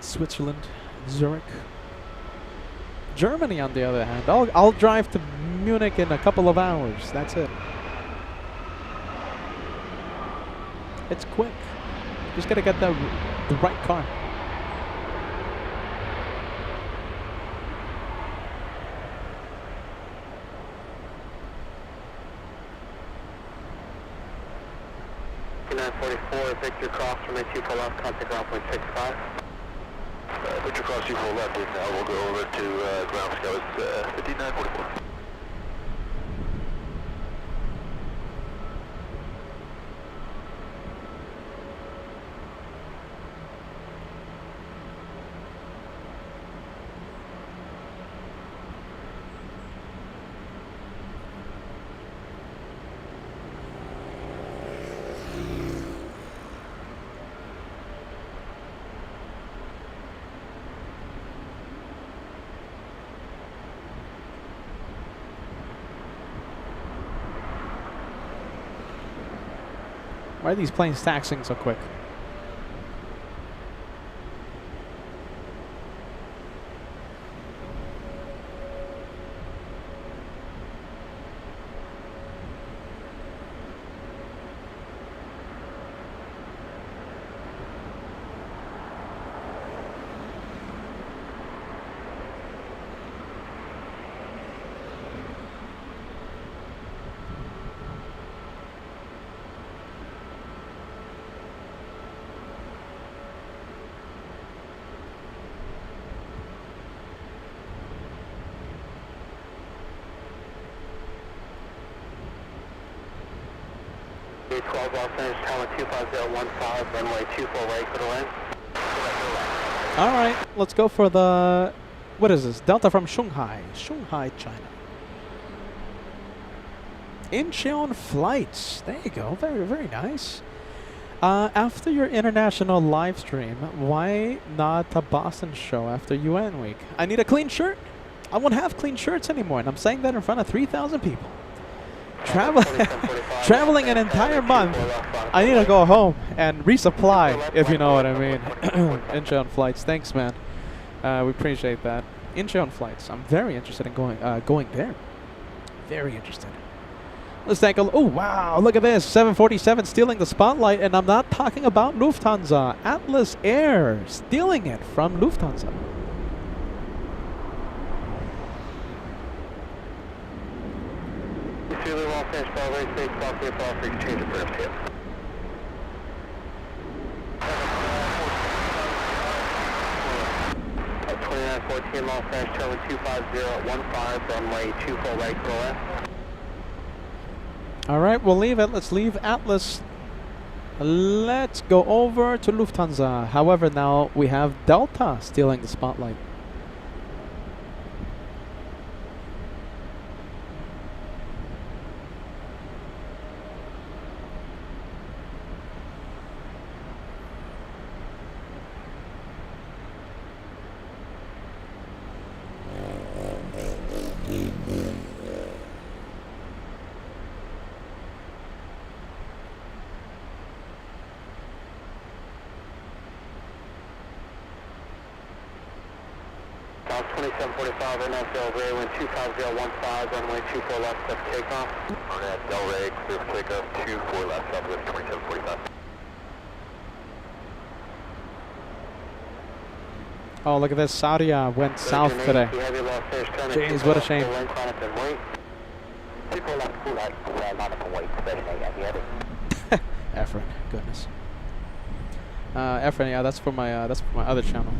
Speaker 1: Switzerland, Zurich. Germany, on the other hand, I'll drive to Munich in a couple of hours. That's it. It's quick. Just gotta get the right car.
Speaker 2: Victor Cross from 24 left, contact ground point 65. Victor Cross 24 left, and now we'll go over to ground scouts 5944.
Speaker 1: Why are these planes taxiing so quick?
Speaker 2: Tower 25015, runway 24 right, clear to land.
Speaker 1: Alright, let's go for the... What is this? Delta from Shanghai. Shanghai, China. Incheon Flights. There you go. Very, very nice. After your international live stream, why not a Boston show after UN week? I need a clean shirt. I won't have clean shirts anymore, and I'm saying that in front of 3,000 people. Traveling an entire month, I need to go home and resupply, if you know what I mean. Incheon Flights, thanks, man. We appreciate that. Incheon Flights, I'm very interested in going there. Very interested. Let's take a look. Oh, wow. Look at this. 747 stealing the spotlight. And I'm not talking about Lufthansa. Atlas Air stealing it from Lufthansa.
Speaker 2: Zulu Los Angeles, Bellevue, Space, South Bay, Bellevue, exchange of first hit. At 2914 Los Angeles, Charlie 250 at 15, runway 24 right, go left.
Speaker 1: All right, we'll leave it. Let's leave Atlas. Let's go over to Lufthansa. However, now we have Delta stealing the spotlight.
Speaker 2: South 2745, right now, Delray, wind 25015, runway 24 left, left takeoff. On that, Delray, clear for takeoff, 24 left, southwest 2745.
Speaker 1: Oh, look at this. Saudia went south today. Jeez, what a shame.
Speaker 2: People left, full light, line up and wait, station 8 at the other.
Speaker 1: Efren, goodness. Efren, yeah, that's for my other channel.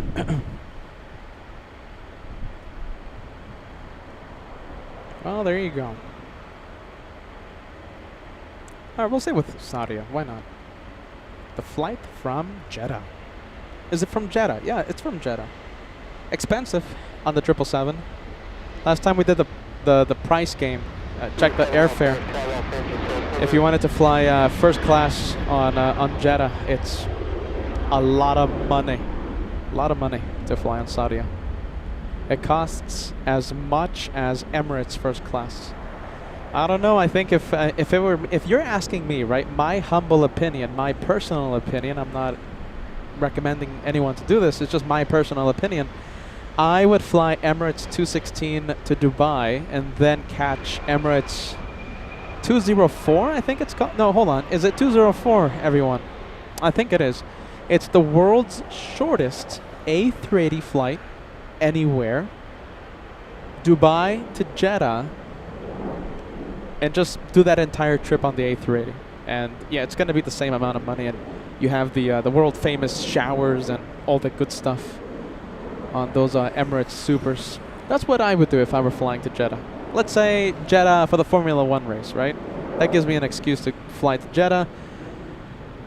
Speaker 1: Well, there you go. All right, we'll stay with Saudia. Why not? The flight from Jeddah. Is it from Jeddah? Yeah, it's from Jeddah. Expensive on the 777. Last time we did the price game. Check the airfare. If you wanted to fly first class on Jeddah, it's a lot of money. A lot of money to fly on Saudia. It costs as much as Emirates first class. I don't know. I think if you're asking me, right, my humble opinion, my personal opinion, I'm not recommending anyone to do this. It's just my personal opinion. I would fly Emirates 216 to Dubai and then catch Emirates 204. I think it's called. No, hold on. Is it 204? Everyone, I think it is. It's the world's shortest A380 flight. Anywhere, Dubai to Jeddah, and just do that entire trip on the A380. And yeah, it's going to be the same amount of money, and you have the world famous showers and all the good stuff on those Emirates Supers. That's what I would do if I were flying to Jeddah. Let's say Jeddah for the Formula 1 race, right? That gives me an excuse to fly to Jeddah.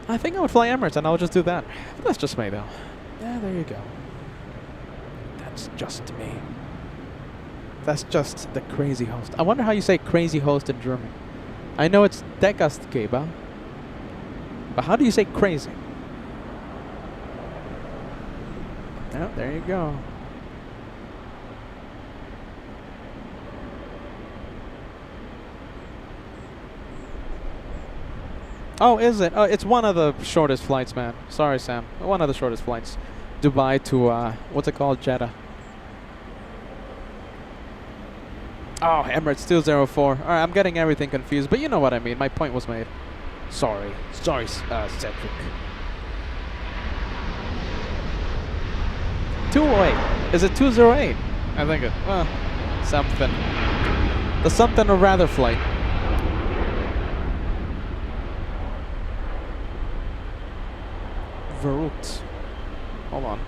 Speaker 1: I think I would fly Emirates, and I'll just do that. But that's just me, though. Yeah, there you go. That's just me. That's just the crazy host. I wonder how you say crazy host in German. I know it's der Gastgeber, but how do you say crazy? Oh, there you go. Oh, is it? Oh, it's one of the shortest flights, man. Sorry, Sam. One of the shortest flights. Dubai to, what's it called? Jeddah. Oh, Emirates 204. All right, I'm getting everything confused, but you know what I mean. My point was made. Sorry. Sorry, Cedric. 208. Is it 208? I think it. Well, something. The something or rather flight. Verut. Hold on.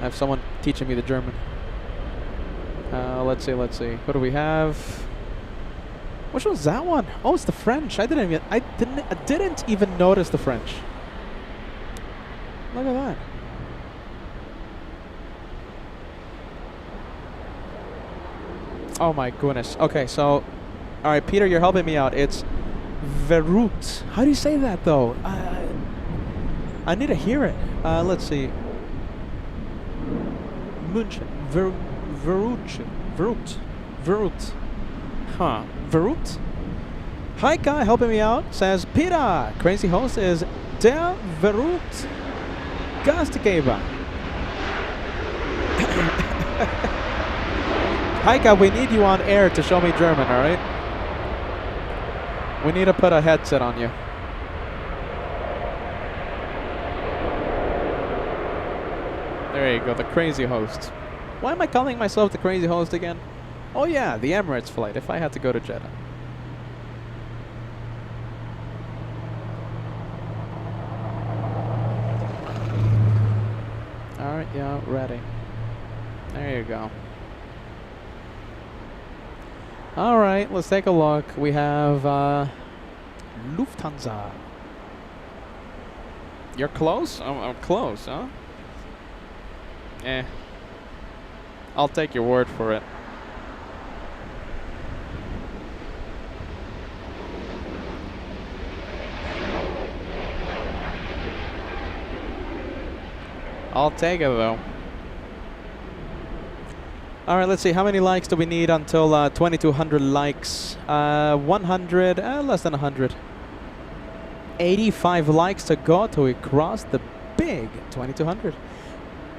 Speaker 1: I have someone teaching me the German. Let's see. What do we have? Which one's that one? Oh, it's the French. I didn't even notice the French. Look at that. Oh my goodness. Okay, so, all right, Peter, you're helping me out. It's Verut. How do you say that though? I need to hear it. Let's see. München. Verut. Huh. Verut? Hi, guy helping me out says, Petah, crazy host is der Verut Gastgeber. Heike, we need you on air to show me German, alright? We need to put a headset on you. There you go, the crazy host. Why am I calling myself the crazy host again? Oh yeah, the Emirates flight, if I had to go to Jeddah. Alright, yeah, ready. There you go. Alright, let's take a look. We have Lufthansa. You're close? I'm close, huh? Eh. I'll take your word for it. I'll take it though. Alright, let's see. How many likes do we need until 2200 likes? 100, less than 100. 85 likes to go till we cross the big 2200.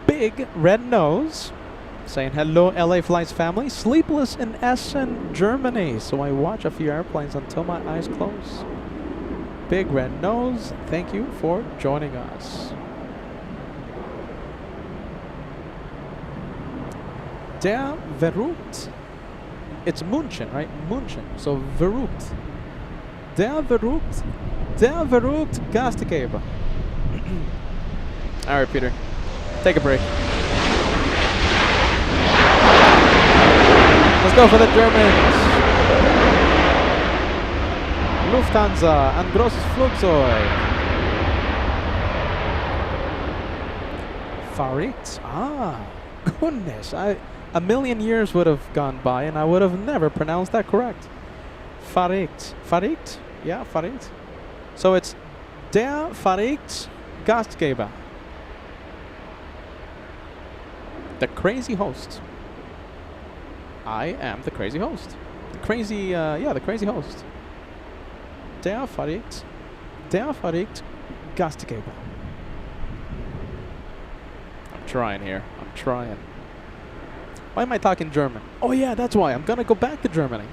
Speaker 1: Big red nose saying hello LA Flights family. Sleepless in Essen, Germany. So I watch a few airplanes until my eyes close. Big red nose, thank you for joining us. Der Verrückt. It's München, right? München. So Verrückt. Der Verrückt. Der Verrückt Gastgeber. Alright, Peter. Take a break. Let's go for the Germans. Lufthansa, ein großes Flugzeug. Farit. Ah, goodness. A million years would have gone by and I would have never pronounced that correct. Farit. Farit? Yeah, Farit. So it's der Farit Gastgeber. The crazy host. I am the crazy host. The crazy, the crazy host. Der Farit Gastgeber. I'm trying here. I'm trying. Why am I talking German? Oh yeah, that's why. I'm gonna go back to Germany.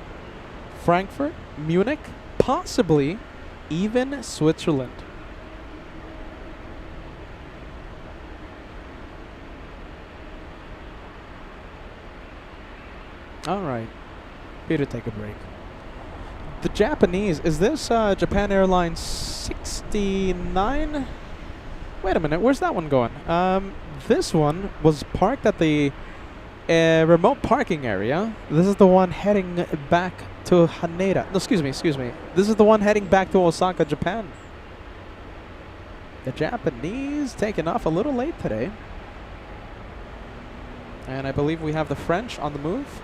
Speaker 1: Frankfurt, Munich, possibly even Switzerland. Alright. Here to take a break. The Japanese, is this Japan Airlines 69? Wait a minute, where's that one going? This one was parked at the remote parking area. This is the one heading back to Haneda. No, excuse me. This is the one heading back to Osaka, Japan. The Japanese taking off a little late today. And I believe we have the French on the move.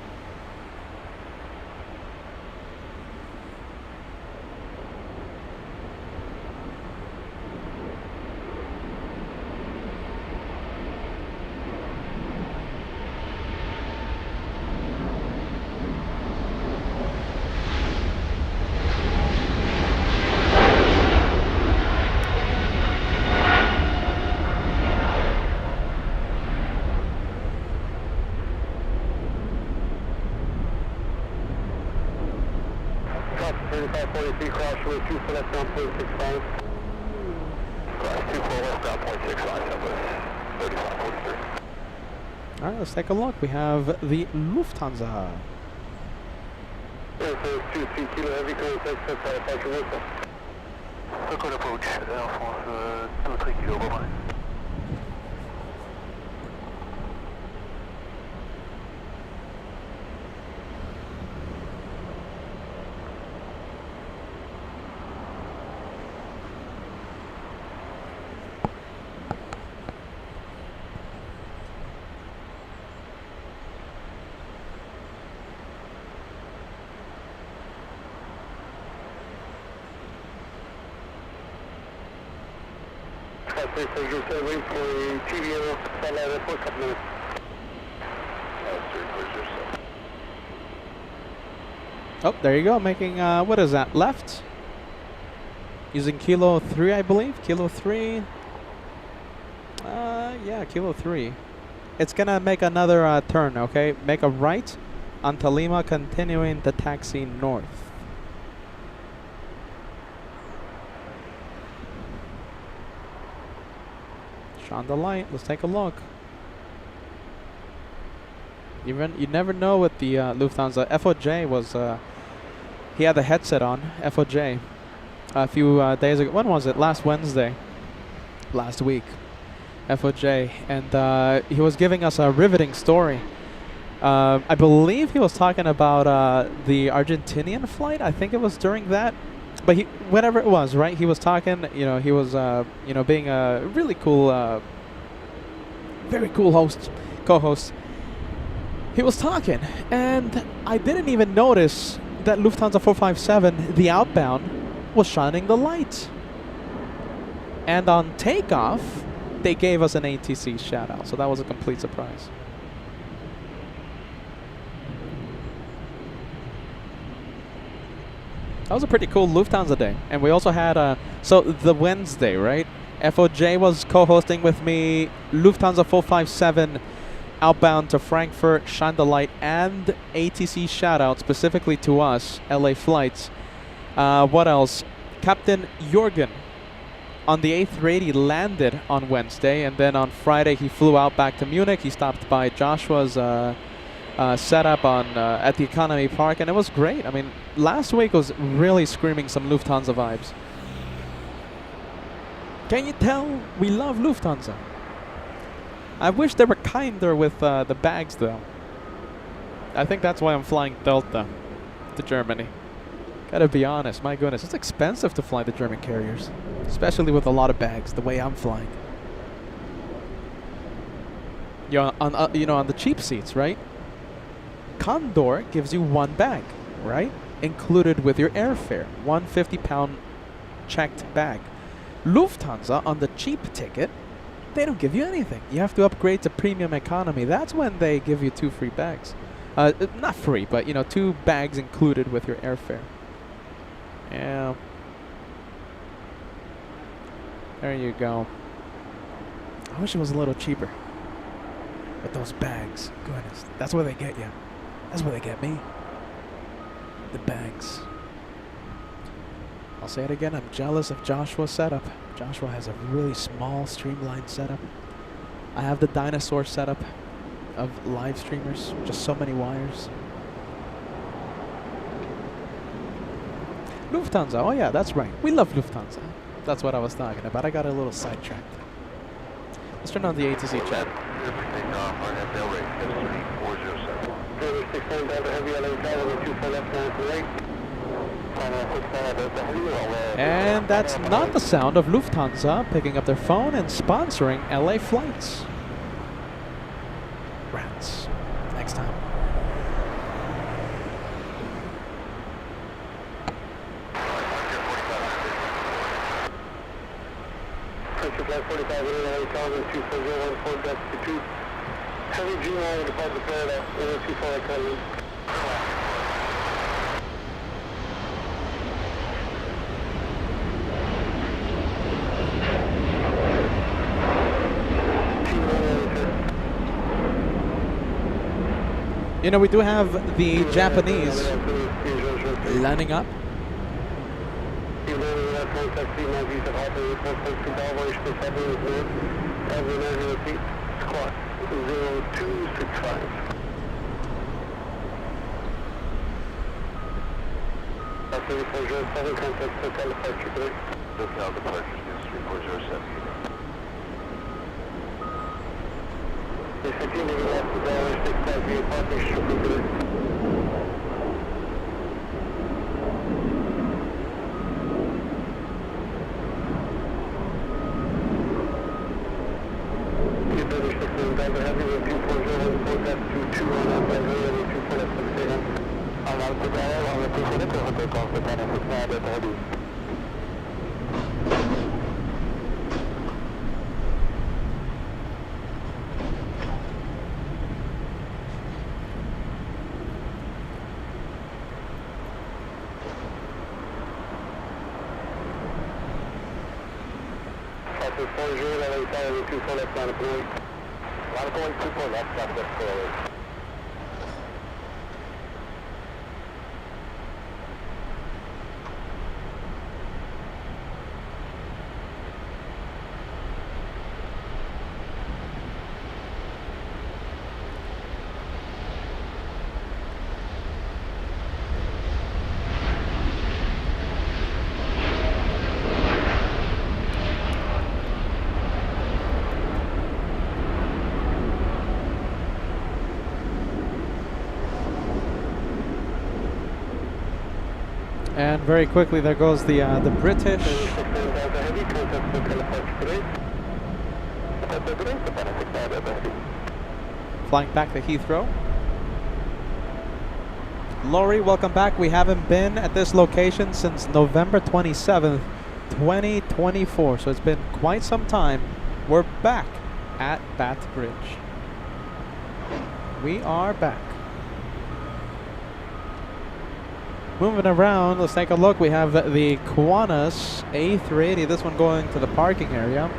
Speaker 2: Cross with 2 for left down 0.65. Cross 2 for left down 0.65, Southwest 3543.
Speaker 1: Alright, let's take a look. We have the Lufthansa.
Speaker 2: Air 23 Kilo Heavy, contact set departure Wilson. Circle approach, Air France 23 Kilo, bye-bye. Wait for a TVO satellite report couple minutes.
Speaker 1: Oh, there you go. Making, what is that? Left? Using Kilo 3, I believe. Kilo 3. Yeah, Kilo 3. It's gonna make another turn, okay? Make a right onto Lima, continuing the taxi north. Shine the light. Let's take a look. You never know with the Lufthansa. FOJ was he had the headset on. FOJ a few days ago. When was it? Last Wednesday. Last week. FOJ, and he was giving us a riveting story. I believe he was talking about the Argentinian flight. I think it was during that. But whatever it was, right? He was talking, he was, being a really cool, very cool co-host. He was talking, and I didn't even notice that Lufthansa 457, the outbound, was shining the light. And on takeoff, they gave us an ATC shout out, so that was a complete surprise. That was a pretty cool Lufthansa day. And we also had, so the Wednesday, right? FOJ was co-hosting with me, Lufthansa 457 outbound to Frankfurt, shine the light, and ATC shout out specifically to us, LA Flights. What else? Captain Jorgen on the A380 landed on Wednesday, and then on Friday he flew out back to Munich. He stopped by Joshua's setup on at the Economy Park, and it was great. I mean, last week was really screaming some Lufthansa vibes. Can you tell we love Lufthansa? I wish they were kinder with the bags, though. I think that's why I'm flying Delta to Germany. Gotta be honest, my goodness, it's expensive to fly the German carriers, especially with a lot of bags, the way I'm flying. You're on the cheap seats, right? Condor gives you one bag, right? Included with your airfare, 150-pound checked bag. Lufthansa, on the cheap ticket, they don't give you anything. You have to upgrade to premium economy. That's when they give you 2 free bags. Not free, but 2 bags included with your airfare. Yeah. There you go. I wish it was a little cheaper. But those bags, goodness, that's where they get you. That's where they get me. The bags. I'll say it again, I'm jealous of Joshua's setup. Joshua has a really small, streamlined setup. I have the dinosaur setup of live streamers, just so many wires. Lufthansa, oh yeah, that's right. We love Lufthansa. That's what I was talking about. I got a little sidetracked. Let's turn on the ATC chat. And that's not the sound of Lufthansa picking up their phone and sponsoring LA flights. Rats. Next time.
Speaker 2: Flight 45 LA Calvin 24014 Delta 2. Heavy G9 departure Florida 124 Academy.
Speaker 1: We do have the Japanese lining up. And very quickly, there goes the British. Flying back to Heathrow. Laurie, welcome back. We haven't been at this location since November 27th, 2024. So it's been quite some time. We're back at Bath Bridge. We are back. Moving around, let's take a look. We have the Qantas A380. This one going to the parking area.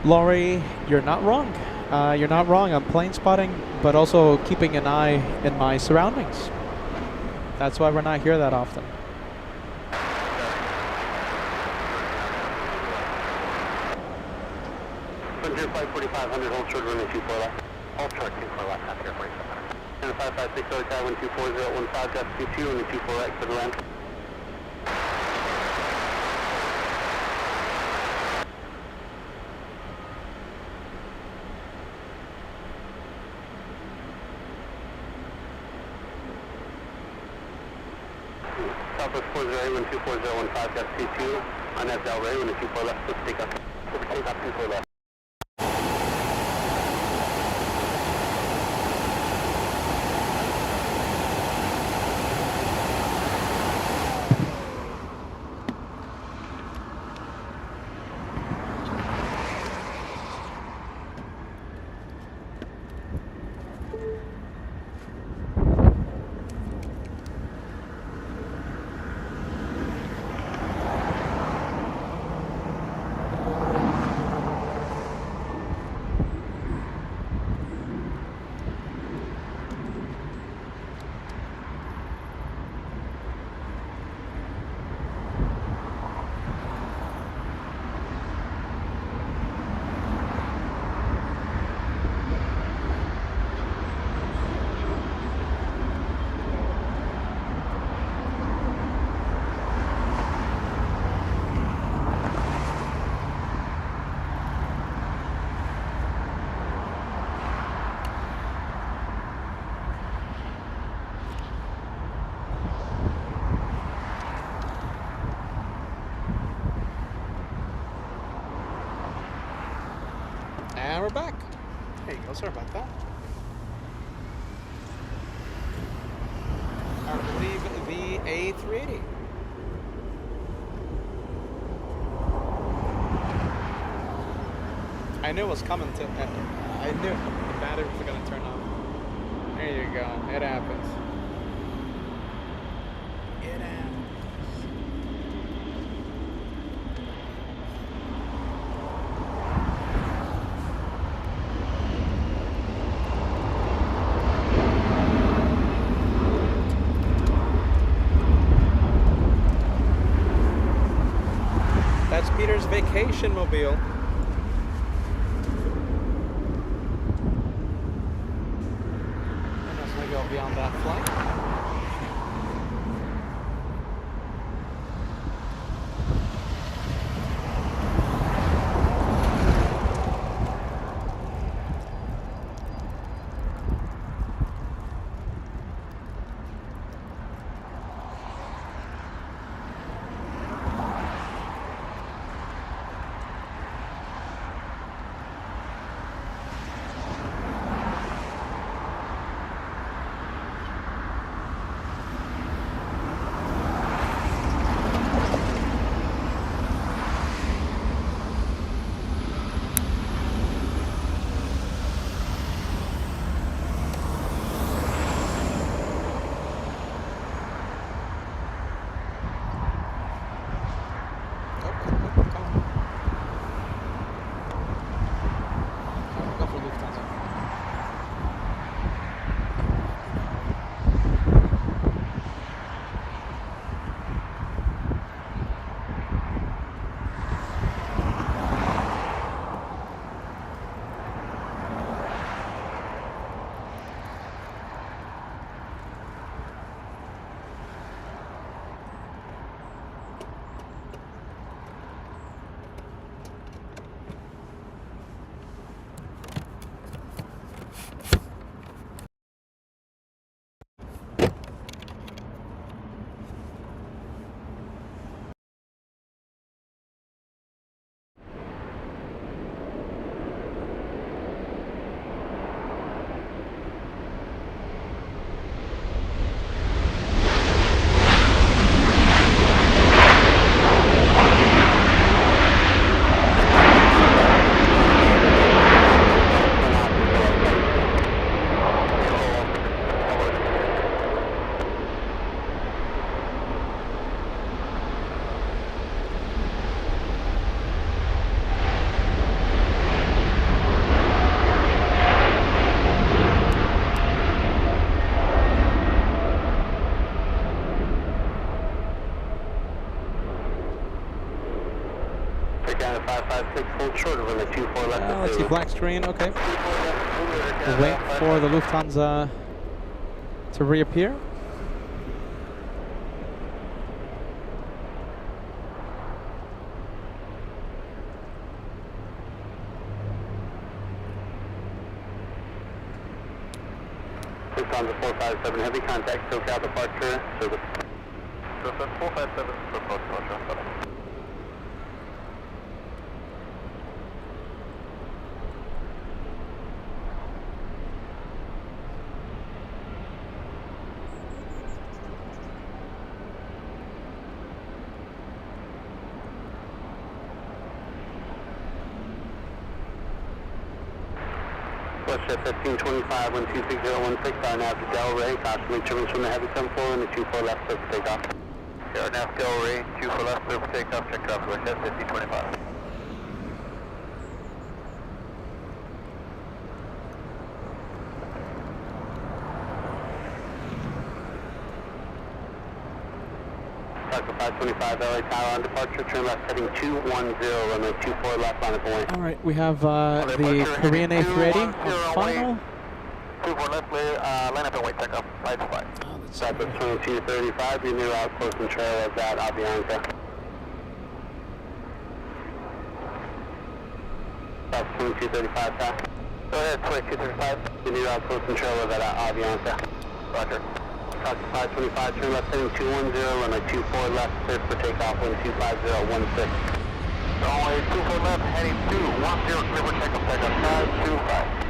Speaker 1: Laurie, you're not wrong. You're not wrong. I'm plane spotting, but also keeping an eye in my surroundings. That's why we're not here that often.
Speaker 2: 4500, hold short, runway 24 left. Hold short, 24 left, after 4700. And 5560, Taiwan 24015, gust 22, runway 24 right for the land. Southwest 40, 24015, gust 22, on that Delray, runway 24 left, let's take up 24 left.
Speaker 1: And we're back. There you go, sorry about that. I believe the A380. I knew it was coming to, I knew the batteries were going to turn off. There you go, it happens. It happens. That's Peter's vacation mobile. And that's maybe I'll be on that flight.
Speaker 2: Again, 556, hold short of runway 24 left.
Speaker 1: Let's see black screen, okay. We'll wait for the Lufthansa to reappear.
Speaker 2: Lufthansa 457, heavy contact, SoCal departure, service. Lufthansa 457, proposed departure. Westjet 1525, 126016, our nav to Delray, caution turbulence from the heavy 74 and the 24 left, clear for takeoff. Okay, our nav Delray, 24 left, clear for takeoff, check off, Westjet 1525. Delta 525, LA Tower on departure, turn left heading 210, runway 24 left, line up away.
Speaker 1: All right, we have the Korean A380 on final.
Speaker 2: 24 left, line up and wait, check off, 525. That's 2235, your new route, close control of that Avianca. That's 2235, Pat. Go ahead, 2235. Your new route, close control of that Avianca. Roger. Talk 525, turn left heading 210, runway 24 left, clear for takeoff, wind 25016. Runway 24 left, heading 210, clear for takeoff, 525.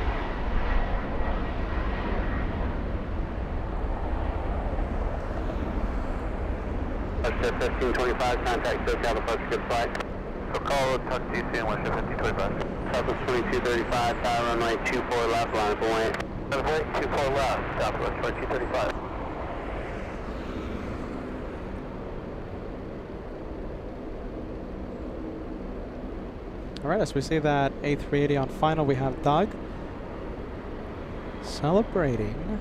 Speaker 2: Westjet 1525, contact SoCal departure, good flight. So call touch DC and Westjet 1525. Southwest 2235, tower runway 24 left, line up away. Runway 24 left, Southwest 2235.
Speaker 1: All right, as we see that A380 on final, we have Doug celebrating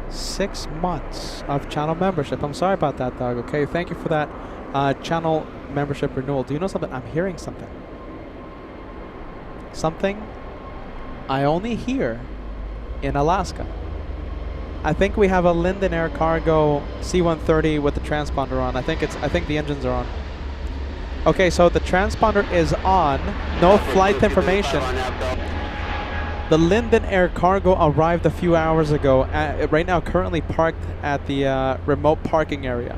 Speaker 1: 6 months of channel membership. I'm sorry about that, Doug. Okay, thank you for that channel membership renewal. Do you know something? I'm hearing something. Something I only hear in Alaska. I think we have a Linden Air Cargo C-130 with the transponder on. I think the engines are on. Okay, so the transponder is on. No flight information. The Linden Air Cargo arrived a few hours ago. Right now, currently parked at the remote parking area.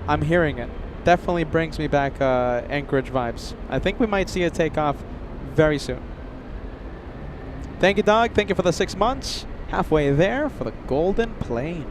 Speaker 1: I'm hearing it. Definitely brings me back Anchorage vibes. I think we might see it take off very soon. Thank you, Doug. Thank you for the 6 months. Halfway there for the Golden Plane.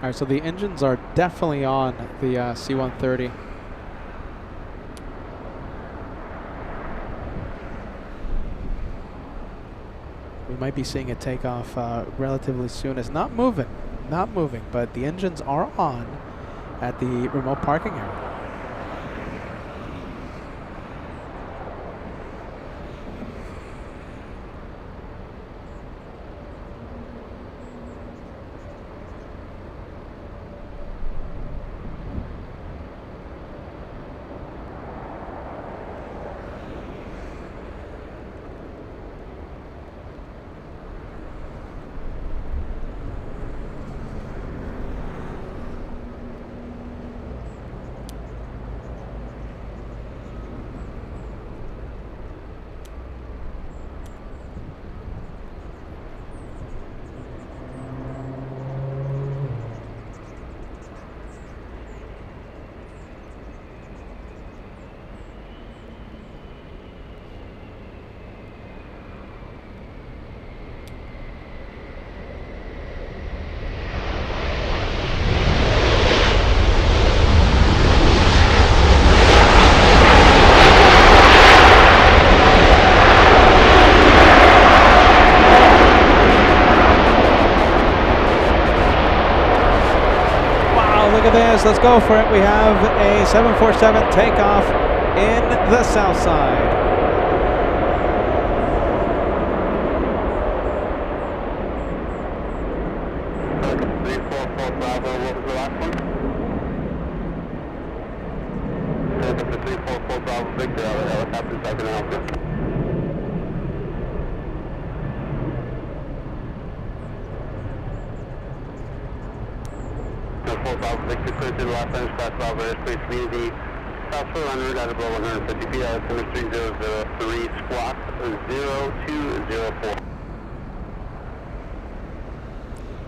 Speaker 1: All right, so the engines are definitely on the C-130. We might be seeing it take off relatively soon. It's not moving, but the engines are on at the remote parking area. look at this. Let's go for it. We have a 747 takeoff in the south side.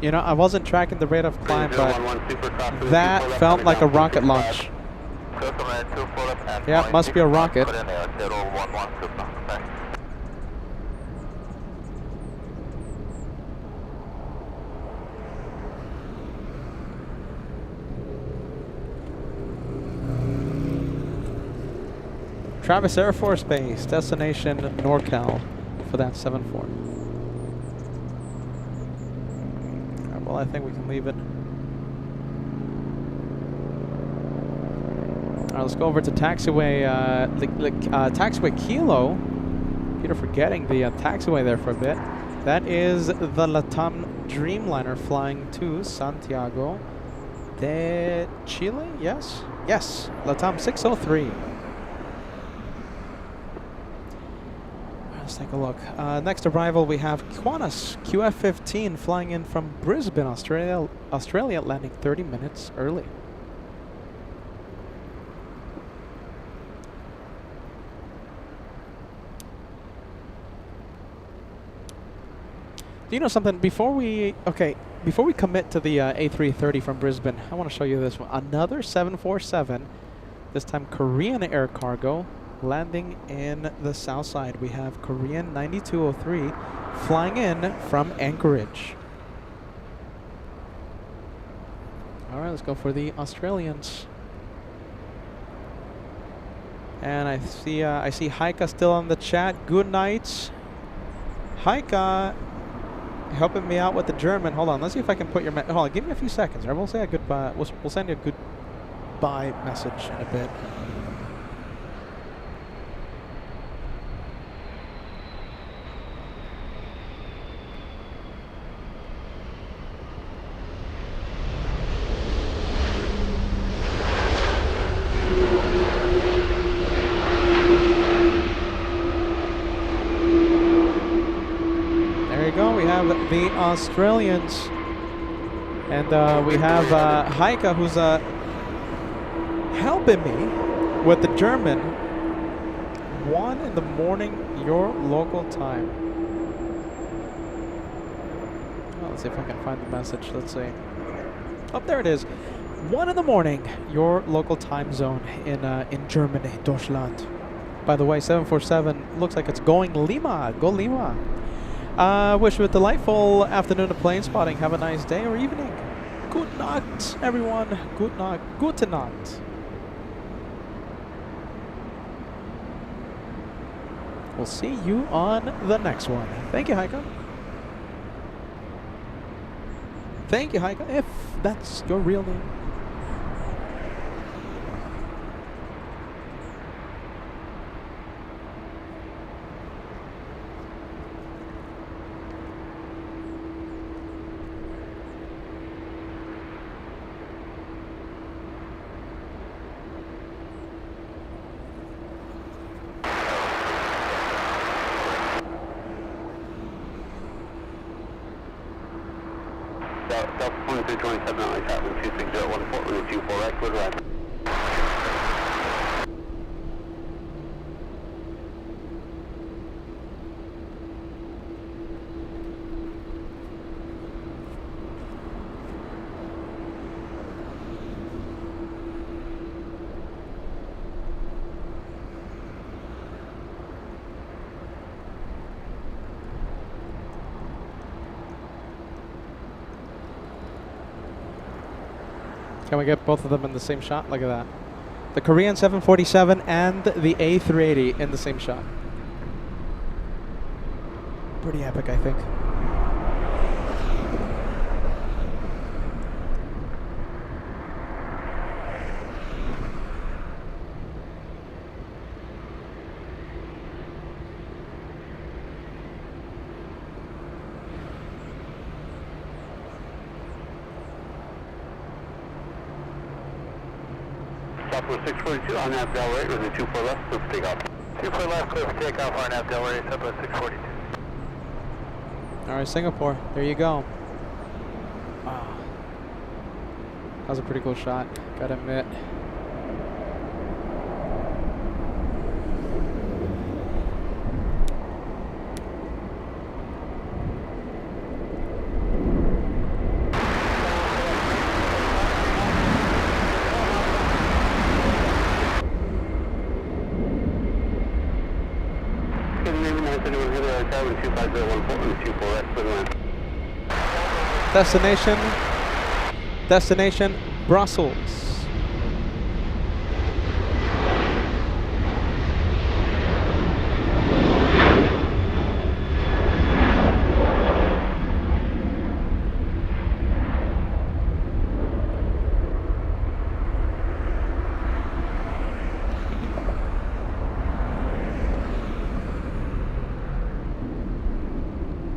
Speaker 1: You know, I wasn't tracking the rate of climb, but that felt like a rocket launch. Yeah, must be a rocket. Travis Air Force Base, destination NorCal for that 7-4. Well, I think we can leave it. Alright, let's go over to taxiway, taxiway Kilo. Peter forgetting the taxiway there for a bit. That is the LATAM Dreamliner flying to Santiago de Chile, yes? Yes, LATAM 603. Let's take a look. Next arrival, we have Qantas QF-15 flying in from Brisbane, Australia, landing 30 minutes early. Do you know something? Before we commit to the A330 from Brisbane, I want to show you this one. Another 747, this time Korean air cargo, landing in the south side. We have Korean 9203 flying in from Anchorage. All right, let's go for the Australians. And I see Heike still on the chat. Good night, Heike. Helping me out with the German. Hold on, let's see if I can put your hold on, give me a few seconds. Right? We'll say a goodbye. We'll send you a goodbye message in a bit. The Australians, and we have Heike, who's helping me with the German. 1 in the morning, your local time. Well, let's see if I can find the message. Let's see. Oh, there it is. 1 in the morning, your local time zone in Germany, Deutschland. By the way, 747 looks like it's going Lima. Go Lima. Wish you a delightful afternoon of plane spotting. Have a nice day or evening. Good night, everyone. Good night. Gute Nacht. We'll see you on the next one. Thank you, Heike. Thank you, Heike, if that's your real name.
Speaker 2: Delta 2327, LA Chapman 26014, runway 24 right, clear right.
Speaker 1: Can we get both of them in the same shot? Look at that. The Korean 747 and the A380 in the same shot. Pretty epic, I think.
Speaker 2: Southwest 642 on that Delray with a 24 left, clear for takeoff. 24 left, clear for takeoff on that Delray, Southwest 642.
Speaker 1: All right, Singapore, there you go. Wow. That was a pretty cool shot, gotta admit. Destination, Brussels.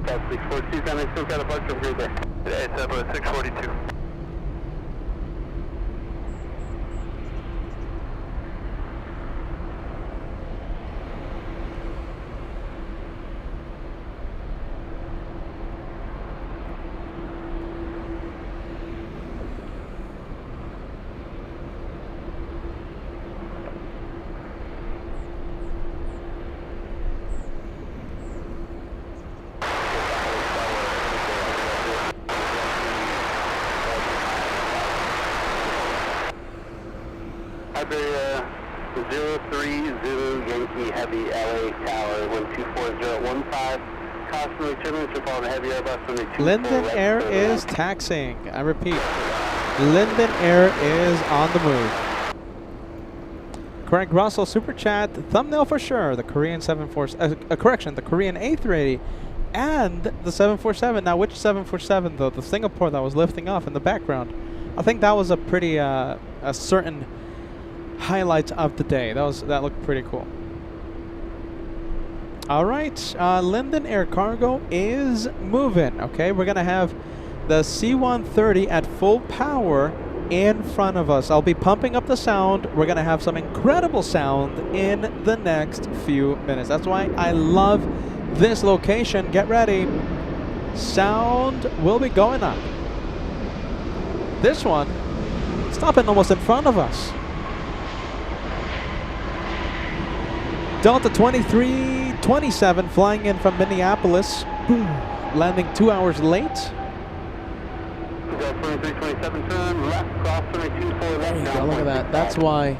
Speaker 2: That's 642, then I still got a bunch of grade there. Today it's about 642. Iberia 03 Zulu Yankee Heavy LA Tower 124015. Constantly turbulence will follow the heavy Airbus from the
Speaker 1: Linden Air is taxiing. I repeat, Linden Air is on the move. Craig Russell, Super Chat, thumbnail for sure. The Korean 747, correction, the Korean A380 and the 747. Now, which 747 though? The Singapore that was lifting off in the background. I think that was a pretty, a certain highlight of the day. That looked pretty cool. All right, Linden Air Cargo is moving. Okay, we're gonna have the C-130 at full power in front of us. I'll be pumping up the sound. We're gonna have some incredible sound in the next few minutes. That's why I love this location. Get ready. Sound will be going up. This one stopping almost in front of us. Delta 2327 flying in from Minneapolis, landing 2 hours late.
Speaker 2: Delta 2327 turn left, cross 224 left.
Speaker 1: There you go, look at that. That's why.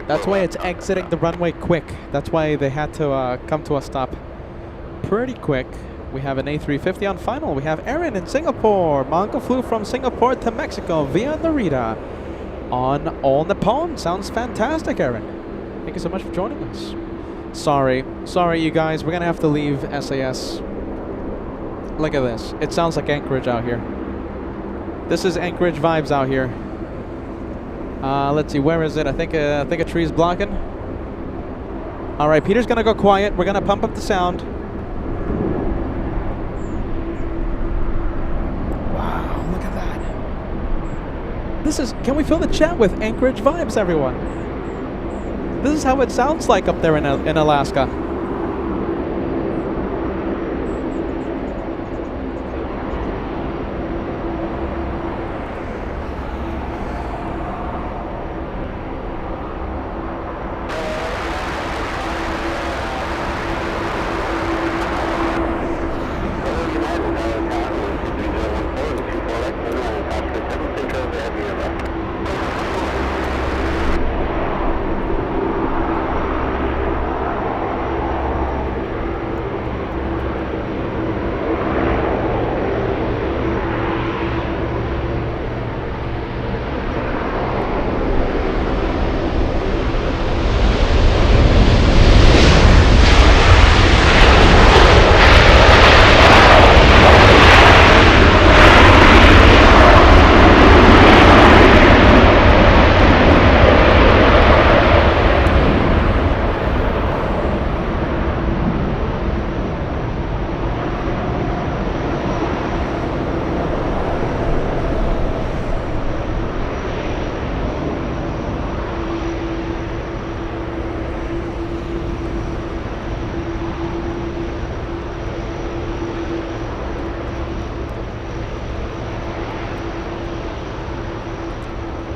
Speaker 1: That's why it's exiting the runway quick. That's why they had to come to a stop pretty quick. We have an A350 on final. We have Aaron in Singapore. Mongo flew from Singapore to Mexico via Narita on All Nippon. Sounds fantastic, Aaron. Thank you so much for joining us. Sorry, you guys. We're gonna have to leave SAS. Look at this. It sounds like Anchorage out here. This is Anchorage vibes out here. Let's see, where is it? I think a tree is blocking. All right, Peter's gonna go quiet. We're gonna pump up the sound. Wow, look at that. This is, can we fill the chat with Anchorage vibes, everyone? This is how it sounds like up there in Alaska.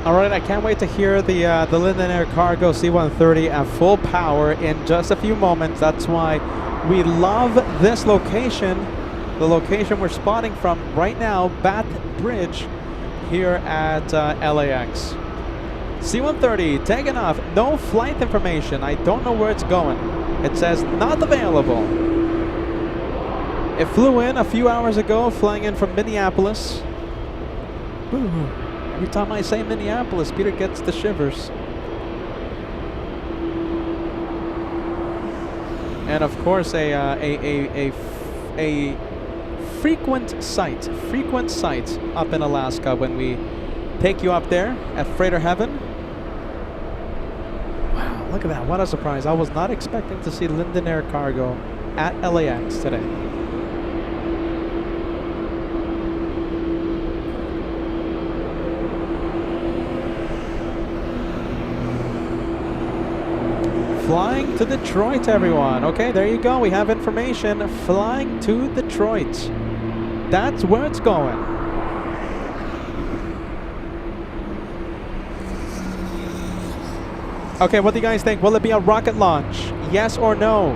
Speaker 1: All right, I can't wait to hear the London Air Cargo C-130 at full power in just a few moments. That's why we love this location, the location we're spotting from right now, Bath Bridge, here at LAX. C-130 taking off, no flight information. I don't know where it's going. It says not available. It flew in a few hours ago, flying in from Minneapolis. Ooh. Every time I say Minneapolis, Peter gets the shivers. And of course, a frequent sight up in Alaska when we take you up there at Freighter Heaven. Wow, look at that! What a surprise! I was not expecting to see London Air Cargo at LAX today. Flying to Detroit, everyone. Okay, there you go. We have information. Flying to Detroit. That's where it's going. Okay, what do you guys think? Will it be a rocket launch? Yes or no?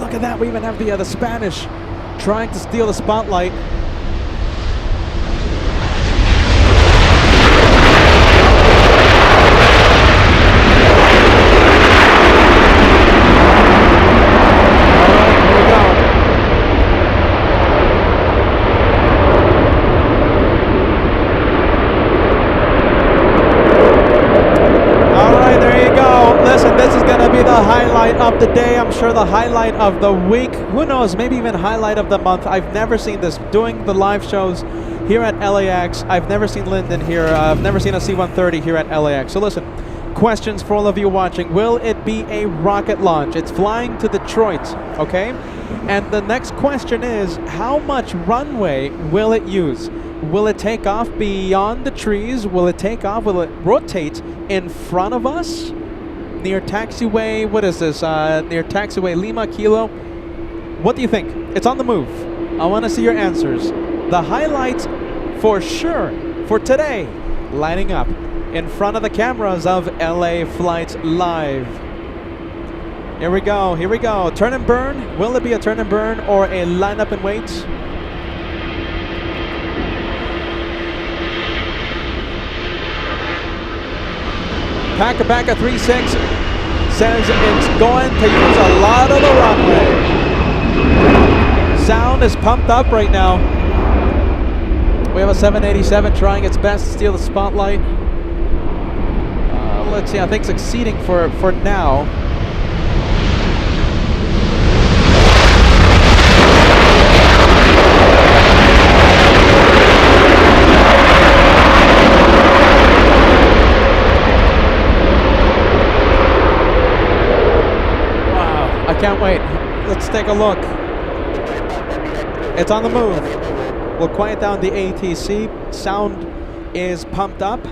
Speaker 1: Look at that. We even have the Spanish trying to steal the spotlight. Of the day, I'm sure the highlight of the week, who knows, maybe even highlight of the month. I've never seen this. Doing the live shows here at LAX, I've never seen London here. I've never seen a C-130 here at LAX. So listen, questions for all of you watching. Will it be a rocket launch? It's flying to Detroit, okay? And the next question is, how much runway will it use? Will it take off beyond the trees? Will it take off? Will it rotate in front of us? Near taxiway, what is this? Near taxiway Lima Kilo. What do you think? It's on the move. I want to see your answers. The highlights for sure for today, lining up in front of the cameras of LA Flights Live. Here we go, here we go. Turn and burn. Will it be a turn and burn or a line up and wait? Pack-a-Pack 36 says it's going to use a lot of the runway. Sound is pumped up right now. We have a 787 trying its best to steal the spotlight. Let's see, I think succeeding for now. Can't wait. Let's take a look. It's on the move. We'll quiet down the ATC. Sound is pumped up.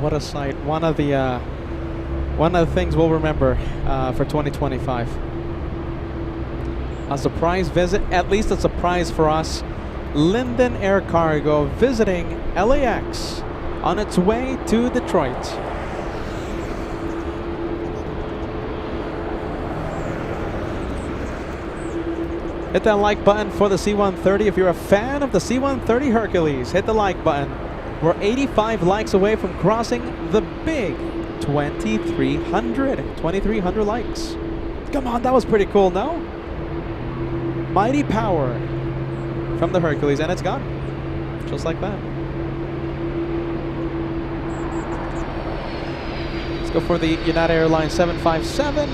Speaker 1: What a sight. One of the things we'll remember for 2025. A surprise visit, at least a surprise for us. London Air Cargo visiting LAX on its way to Detroit. Hit that like button for the C-130 if you're a fan of the C-130 Hercules. Hit the like button. We're 85 likes away from crossing the big 2,300 likes. Come on, that was pretty cool, no? Mighty power from the Hercules, and it's gone. Just like that. Let's go for the United Airlines 757.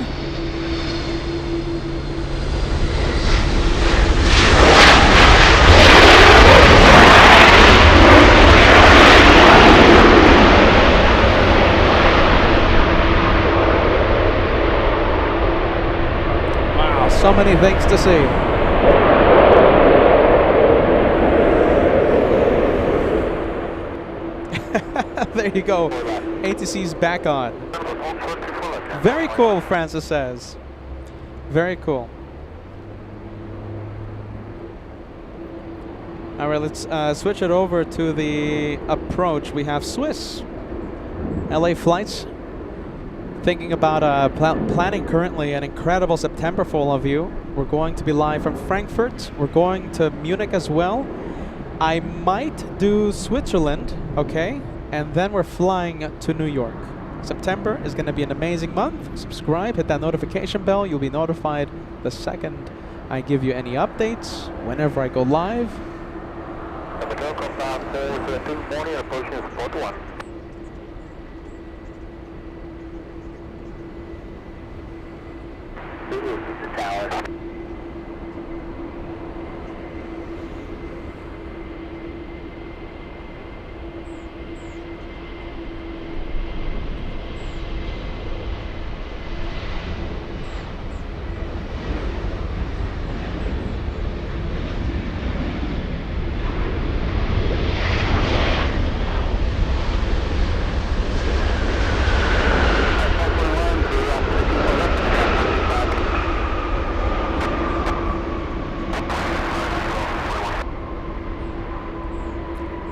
Speaker 1: Wow, so many things to see. There you go. ATC's back on. Very cool, Francis says. Very cool. All right, let's switch it over to the approach. We have Swiss. LA Flights. Thinking about planning currently an incredible September for all of you. We're going to be live from Frankfurt. We're going to Munich as well. I might do Switzerland, okay? And then we're flying to New York. September is going to be an amazing month. Subscribe, hit that notification bell. You'll be notified the second I give you any updates, whenever I go live.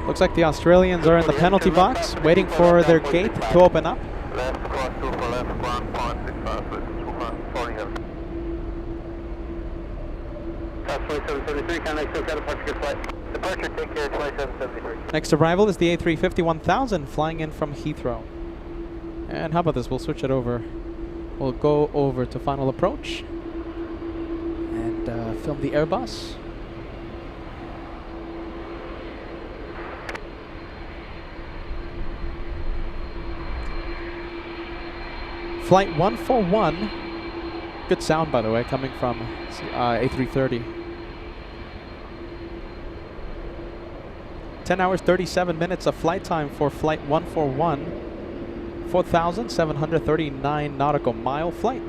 Speaker 1: Looks like the Australians are in the penalty box, waiting for their gate to open up. Next arrival is the A350 1000 flying in from Heathrow. And how about this? We'll switch it over. We'll go over to final approach and film the Airbus. Flight 141, good sound by the way, coming from A330. 10 hours, 37 minutes of flight time for Flight 141, 4,739 nautical mile flight.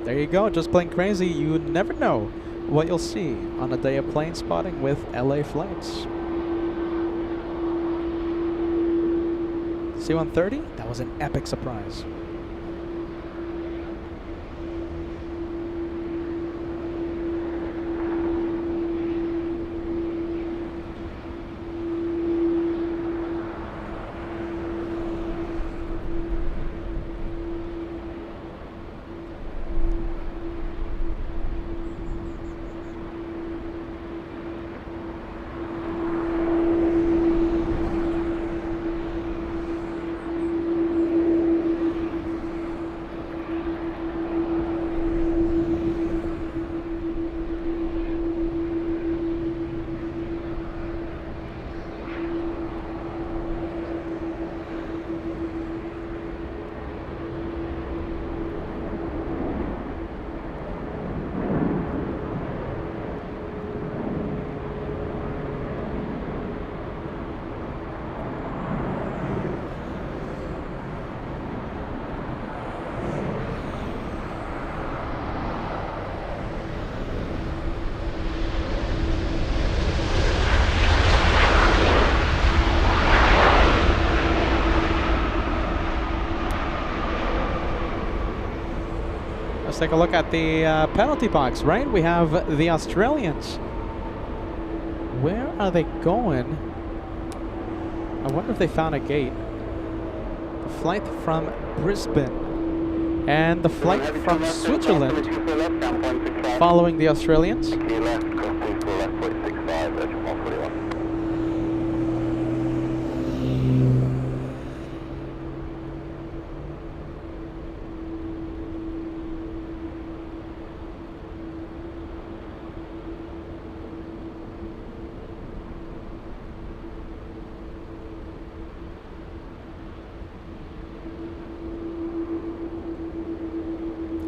Speaker 1: There you go, just plain crazy. You never know what you'll see on a day of plane spotting with LA Flights. C-130, that was an epic surprise. Let's take a look at the penalty box, right? We have the Australians. Where are they going? I wonder if they found a gate. The flight from Brisbane and the flight from Switzerland following the Australians.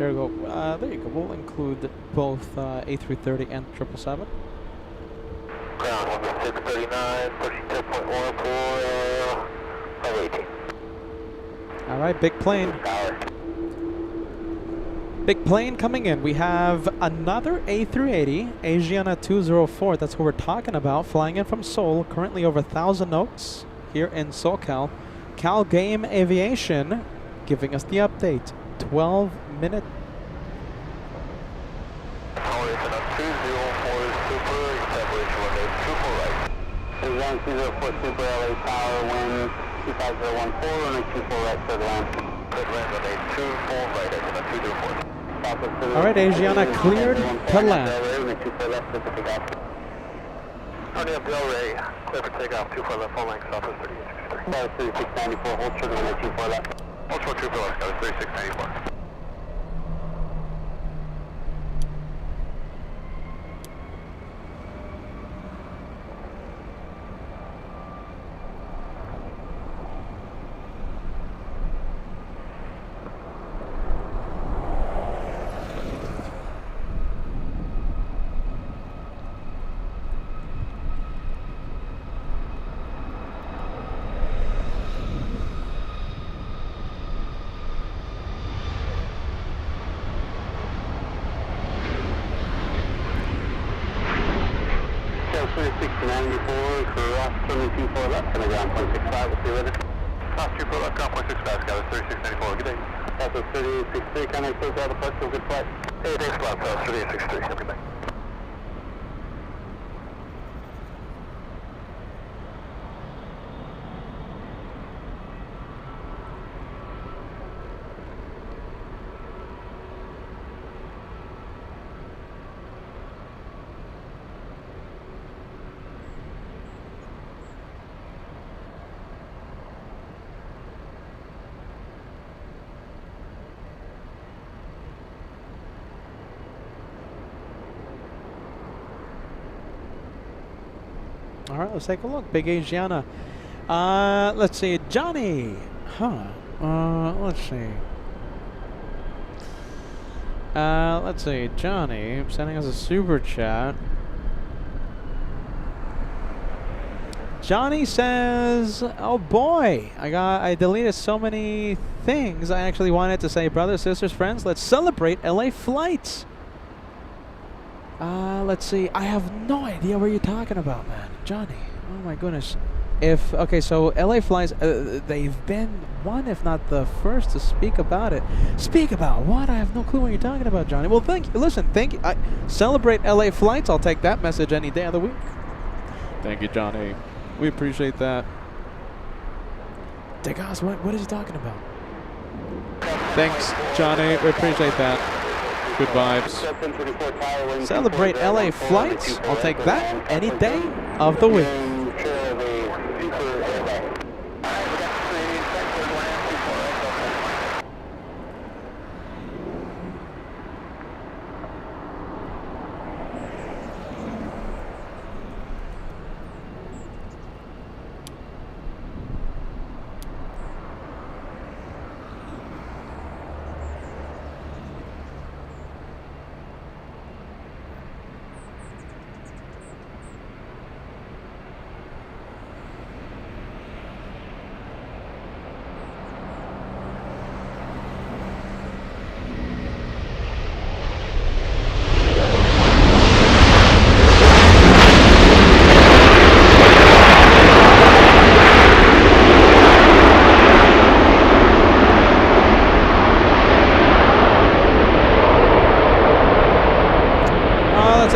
Speaker 1: There you go. There you go. We'll include both A330 and 777.
Speaker 2: Ground 1639, pushing 10.1 for 18.
Speaker 1: All right, big plane.
Speaker 2: Tower.
Speaker 1: Big plane coming in. We have another A380, Asiana 204. That's what we're talking about. Flying in from Seoul, currently over 1,000 Oaks here in SoCal. Cal Game Aviation giving us the update. 12-minute.
Speaker 2: Tower is on 204 Super, separation runway 24 right. Asiana 204 Super, LA Tower, wind 25014, runway 24 right, third land. Third land, runway 24 right, Asiana 204.
Speaker 1: All right, Asiana cleared to land.
Speaker 2: Honey up Del Rey, clear for takeoff, 24 left, full length, southwest 3863. That was 3694, hold trigger on the 24 left. Hold short 24 left, that was 3694.
Speaker 1: All right, let's take a look. Big Asiana. Let's see. Johnny. Let's see. Let's see. Johnny sending us a super chat. Johnny says, "Oh boy, I deleted so many things. I actually wanted to say, brothers, sisters, friends, let's celebrate LA flights." Let's see. I have no idea what you're talking about, man. Johnny. Oh my goodness. Okay, so LA flights, they've been one, if not the first, to speak about it. Speak about what? I have no clue what you're talking about, Johnny. Well, thank you. Listen, thank you. I celebrate LA flights. I'll take that message any day of the week. Thank you, Johnny. We appreciate that. Degas, what is he talking about? Thanks, Johnny. We appreciate that. Good vibes. Celebrate LA flights. I'll take that any day of the week.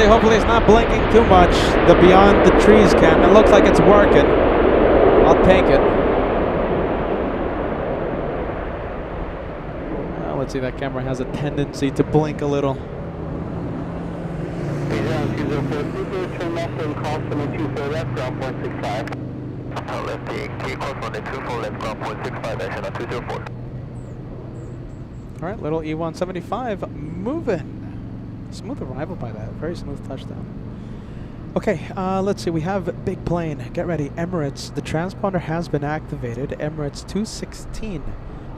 Speaker 1: Hopefully it's not blinking too much. The beyond the trees cam. It looks like it's working. I'll take it. Let's see, that camera has a tendency to blink a little.
Speaker 2: Turn left and cross from the 24 left, ground 0.65. Left being keep close on the 24 left, ground 0.65, action on 204.
Speaker 1: Alright, little E175 moving. Smooth arrival by that. Very smooth touchdown. Okay, let's see. We have big plane. Get ready. Emirates. The transponder has been activated. Emirates 216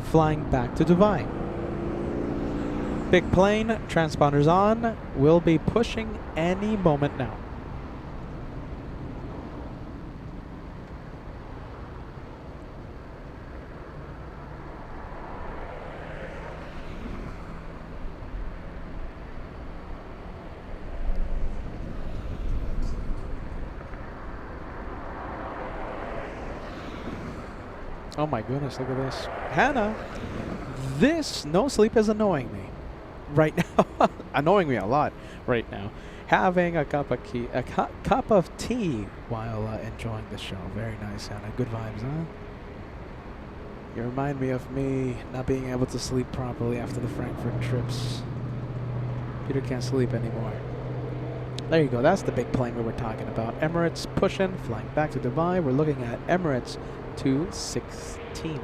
Speaker 1: flying back to Dubai. Big plane, transponders on. We'll be pushing any moment now. Oh my goodness, look at this. Hannah, this no sleep is annoying me right now. Annoying me a lot right now. Having a cup of tea while enjoying the show. Very nice, Hannah. Good vibes, huh? You remind me of me not being able to sleep properly after the Frankfurt trips. Peter can't sleep anymore. There you go. That's the big plane we were talking about. Emirates pushing, flying back to Dubai. We're looking at Emirates 216.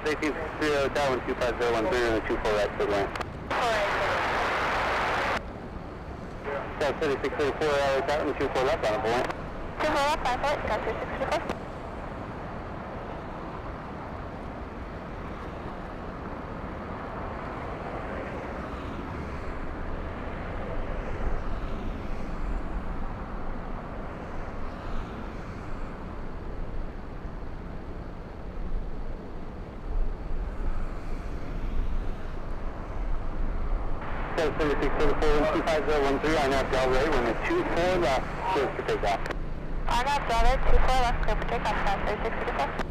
Speaker 2: Safety 0, Darwin 25013 and the 24 right to land. South 3634, Darwin 24 left on a point.
Speaker 3: 24 left, 5 foot, got 3624.
Speaker 2: South 3634 and 25013, I nav Delray, when the 24 left, clear for takeoff.
Speaker 3: I got Delray, 24 left, clear for takeoff, South 3634.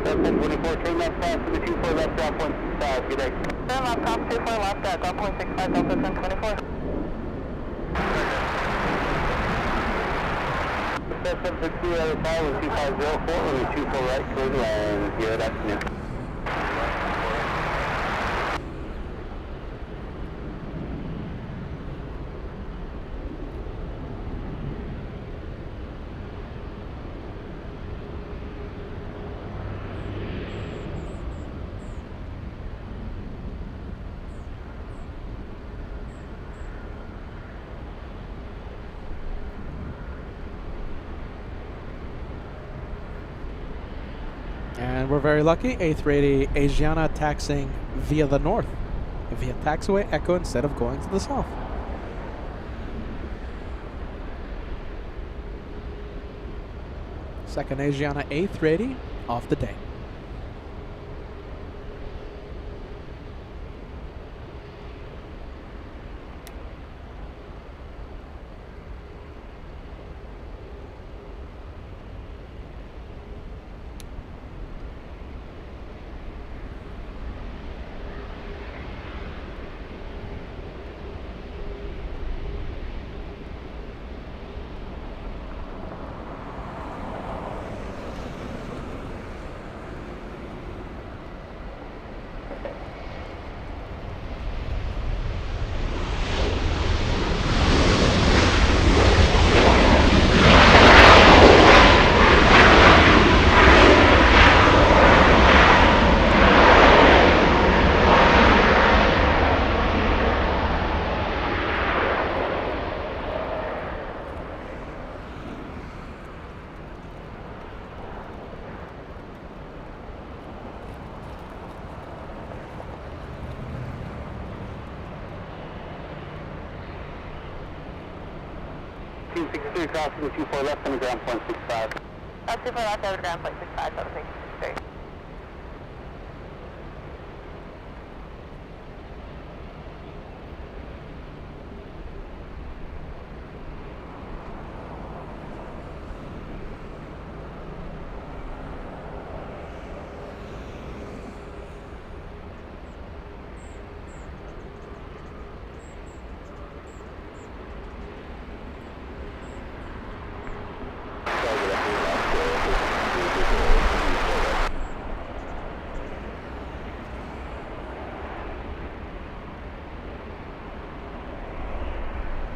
Speaker 2: South 1024, turn left fast to the 24 left, drop 165, good day.
Speaker 3: Turn left, top 24 left, drop 165, Delta 1024.
Speaker 2: South 762, LSI, 1250, when the 24 right, clear to land, 0, that's new.
Speaker 1: And we're very lucky. A380 Asiana taxiing via the north, via taxiway Echo instead of going to the south. Second Asiana A380 off the day.
Speaker 2: 263 crossing the 24 left on the ground point 65.
Speaker 3: 24 left over ground point 65, 7663.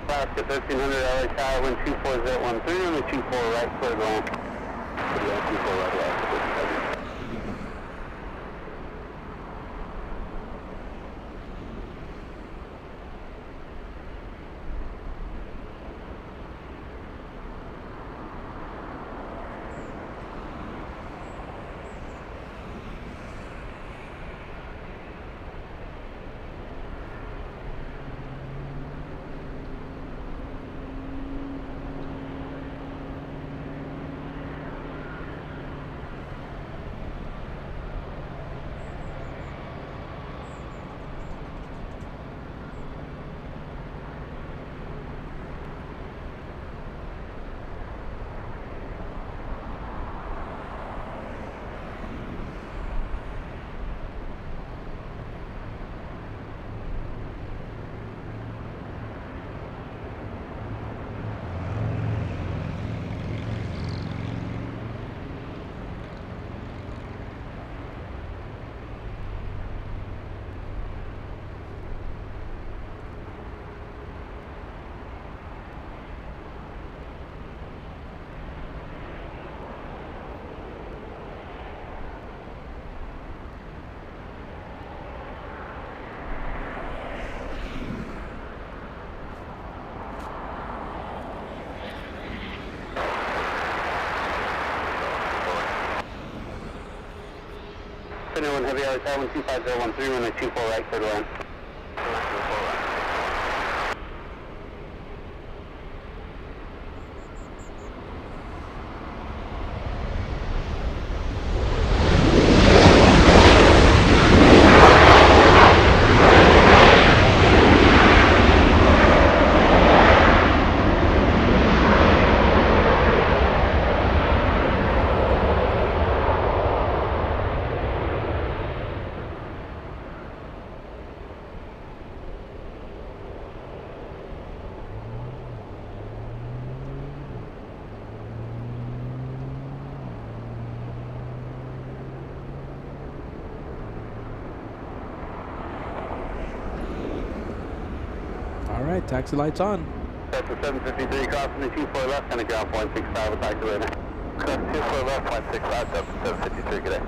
Speaker 2: Alaska 1300 LA Tower, wind 24013, on the 24 right, clear ground. 24 right, Alaska 1300. Anyone heavy LA Tower, 15013, on the 24 right, clear ground.
Speaker 1: All right, taxi lights on.
Speaker 2: That's the 753 crossing the 24 left on the ground point 65, we'll talk to you later. 24 left, point 65, 753, good day.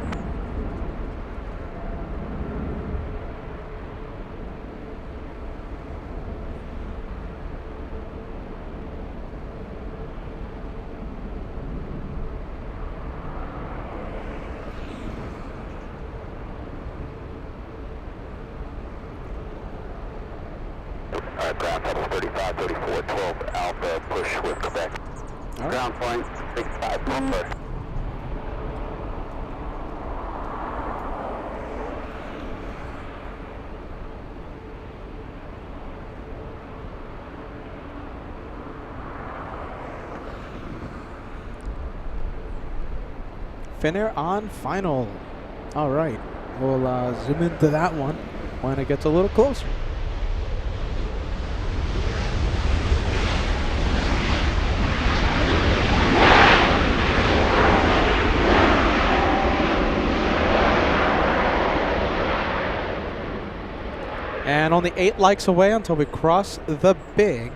Speaker 2: Ground level 35, 34, 12, Alpha, push with Quebec.
Speaker 1: All right.
Speaker 2: Ground point 65, Alpha.
Speaker 1: Finnair on final. All right, we'll zoom into that one when it gets a little closer. And only 8 likes away until we cross the big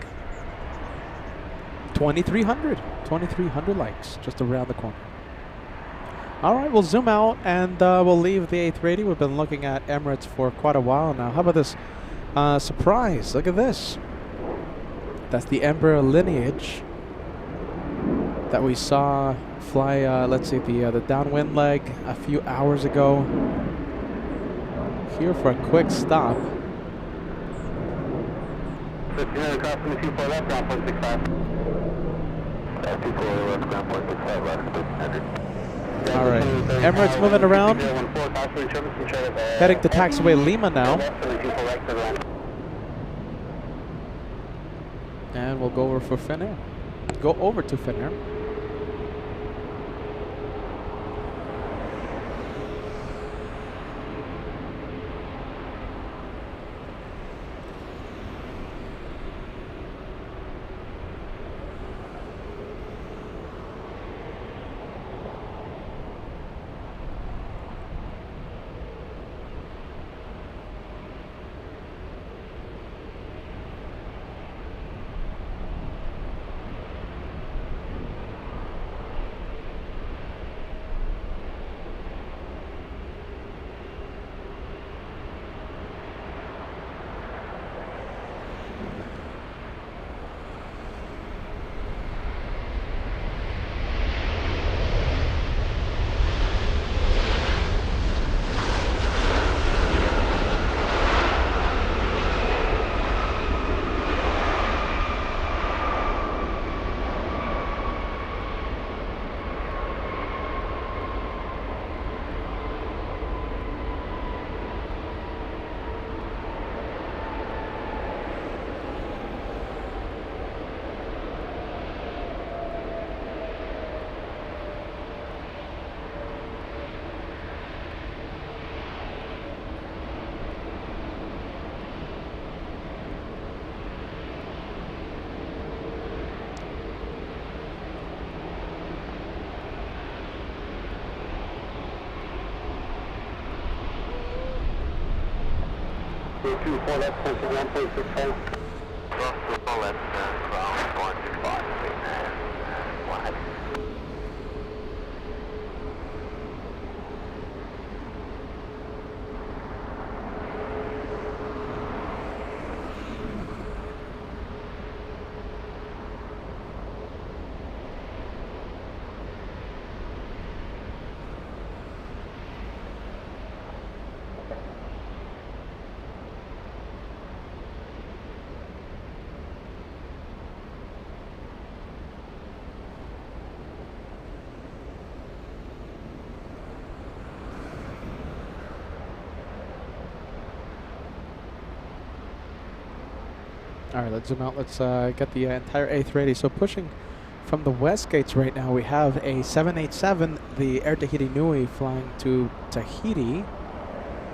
Speaker 1: 2,300. 2,300 likes just around the corner. All right, we'll zoom out and we'll leave the A380. We've been looking at Emirates for quite a while now. How about this surprise? Look at this. That's the Embraer Lineage that we saw fly, let's see, the downwind leg a few hours ago. Here for a quick stop.
Speaker 2: 1500 crossing the 24 left, ground point 65.
Speaker 1: All right, Emirates moving around. Heading to taxiway Lima now. And we'll go over for Finnair. Go over to Finnair. All right, let's zoom out. Let's get the entire A380. So pushing from the west gates right now, we have a 787, the Air Tahiti Nui, flying to Tahiti.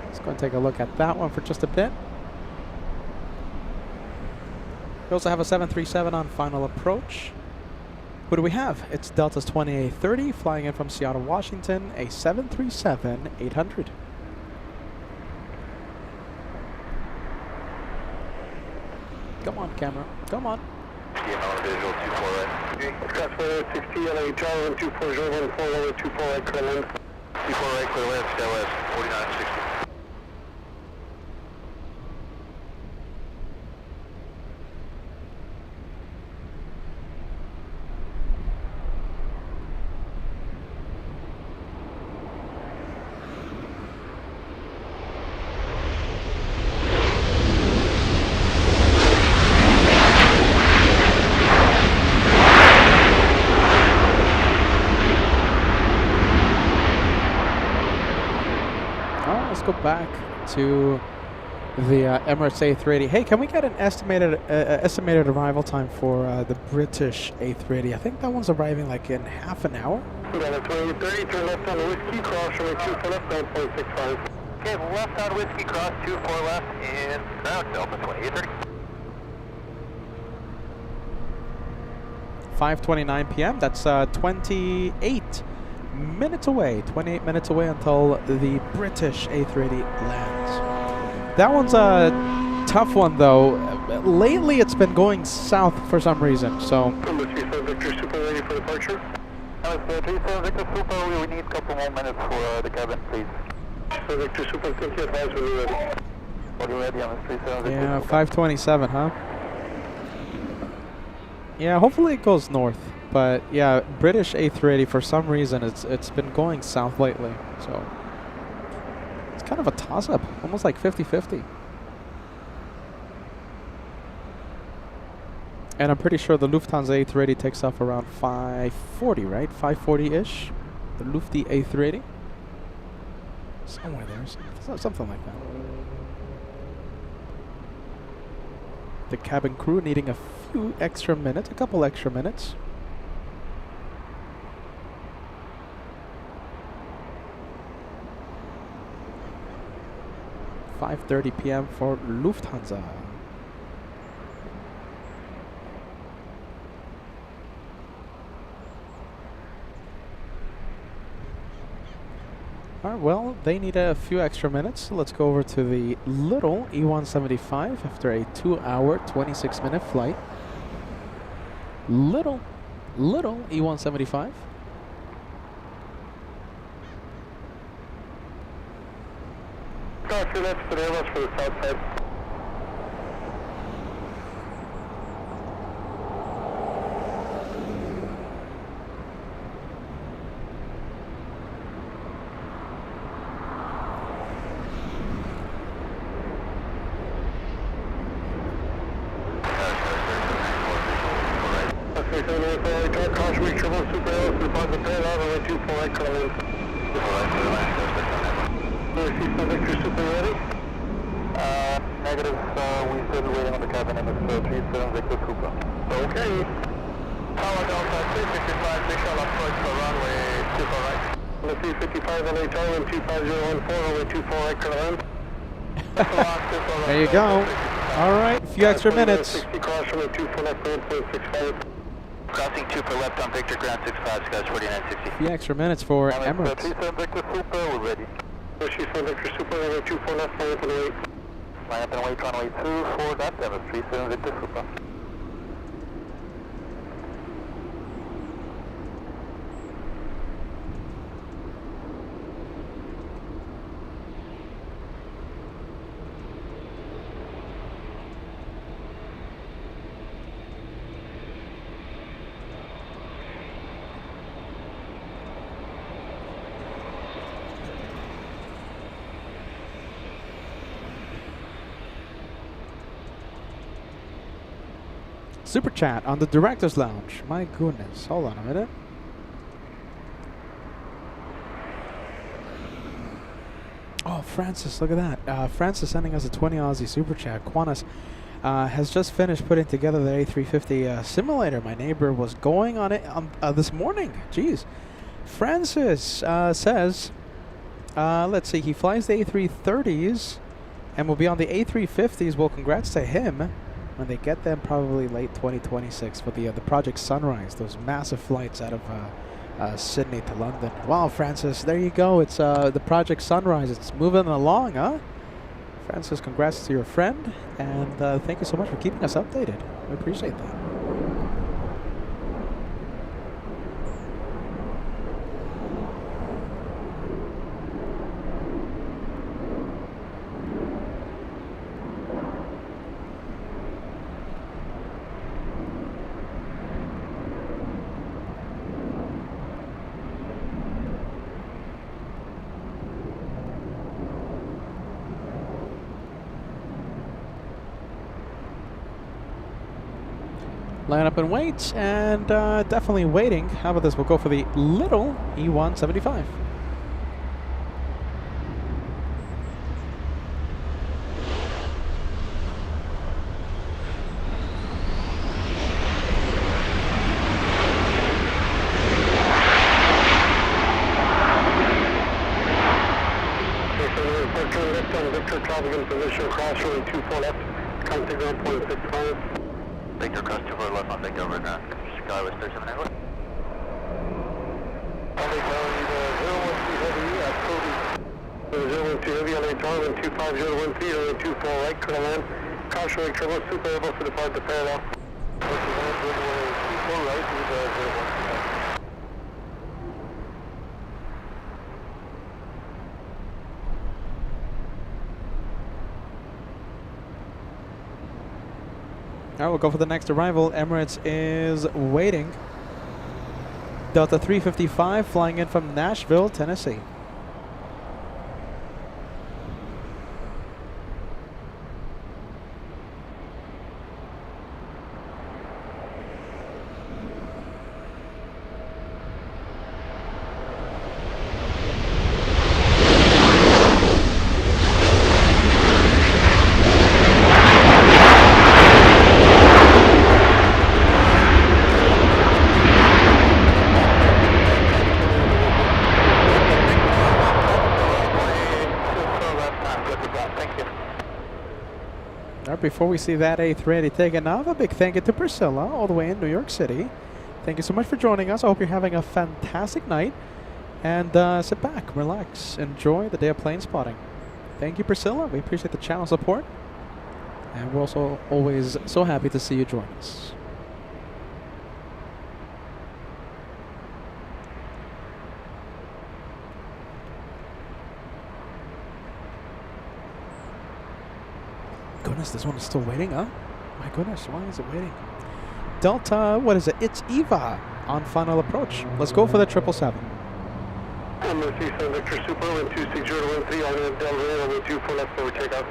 Speaker 1: Let's go and take a look at that one for just a bit. We also have a 737 on final approach. Who do we have? It's Delta's 2830 flying in from Seattle, Washington, a 737-800. Come on, camera. Come on.
Speaker 2: Visual 24 right. Scottsdale 60 LA Charlie 124 014 24 right clear land. 24 right clear land, Dallas 4960.
Speaker 1: Go back to the Emirates A380. Hey, can we get an estimated arrival time for the British A380? I think that one's arriving like in half an hour.
Speaker 2: Delta 2830, turn left on the Whiskey, cross runway 24 left, 9.65. Okay, left on Whiskey, cross 24 left, and ground Delta 2830.
Speaker 1: 5:29 p.m. That's 28 minutes away. 28 minutes away until the British A380 lands. That one's a tough one, though. Lately, it's been going south for some reason. So.
Speaker 2: Number 37 Victor Super ready for departure. Number 37 Victor Super, we need a couple more minutes for the cabin, please. So Victor Super, thank you. Advise when you're ready. When you're ready on the 37 Victor.
Speaker 1: Yeah, 5:27, huh? Yeah, hopefully it goes north. But yeah, British A380 for some reason it's been going south lately, so it's kind of a toss-up, almost like 50-50. And I'm pretty sure the Lufthansa A380 takes off around 5:40, right? 5:40-ish. The Lufty A380. Somewhere there, something like that. The cabin crew needing a few extra minutes, a couple extra minutes. (5:30 p.m. for Lufthansa. Alright, well, they need a few extra minutes. So let's go over to the little E175 after a 2-hour, 26-minute flight. Little E175.
Speaker 2: Copy, that's the Airbus for the south side. Caution, we triple super Airbus to depart the Petah, runway 24 right, currently. Victor Super ready? Negative, we still waiting on the cabin and it's 37 Victor Cooper. Okay. Tower Delta 355, visual approach for runway 24 right. On the 355 LA Tower, 25014, runway 24 right, currently.
Speaker 1: There you go. Alright, a few extra minutes.
Speaker 2: 60 cross, runway 24 left, 1.65. Crossing 2 for left on Victor, ground 65, skies 4960.
Speaker 1: A few extra minutes for Emirates.
Speaker 2: 37 Victor Super, we're ready. She's for Victor Super, runway 24 left, line up and wait. Line up and wait, runway 24 left, Emirates 37 Victor Super.
Speaker 1: Super chat on the Director's Lounge. My goodness. Hold on a minute. Oh, Francis, look at that. Francis sending us a 20 Aussie super chat. Qantas has just finished putting together the A350 simulator. My neighbor was going on it this morning. Jeez. Francis says, let's see, he flies the A330s and will be on the A350s. Well, congrats to him. When they get them, probably late 2026 for the Project Sunrise, those massive flights out of Sydney to London. Wow, Francis, there you go. It's the Project Sunrise. It's moving along, huh? Francis, congrats to your friend, and thank you so much for keeping us updated. We appreciate that. Line up and wait, and definitely waiting. How about this? We'll go for the little E175.
Speaker 2: Victor, travel in position, cross runway 24 left, contact 1.65. Victor, cross 24 left on Victor, over ground. Skywest 37 Angle. LA Tower, 013 heavy, Cody. 012 heavy, LA Tower, 25013, runway 24 right, current land. Caution, runway triple, super able to depart the parallel. Runway 24 right, with 013.
Speaker 1: Alright, we'll go for the next arrival. Emirates is waiting. Delta 355 flying in from Nashville, Tennessee. before we see that A380 taking off, a big thank you to Priscilla, all the way in New York City. Thank you so much for joining us. I hope you're having a fantastic night. And sit back, relax, enjoy the day of plane spotting. Thank you, Priscilla. We appreciate the channel support. And we're also always so happy to see you join us. Goodness, this one is still waiting, huh? My goodness, why is it waiting? Delta, what is it? It's Eva on final approach. Let's go for the 777.
Speaker 2: I'm going to see some Victor Super, wind 26013, on the Del Rey, runway 24 left, over takeoff.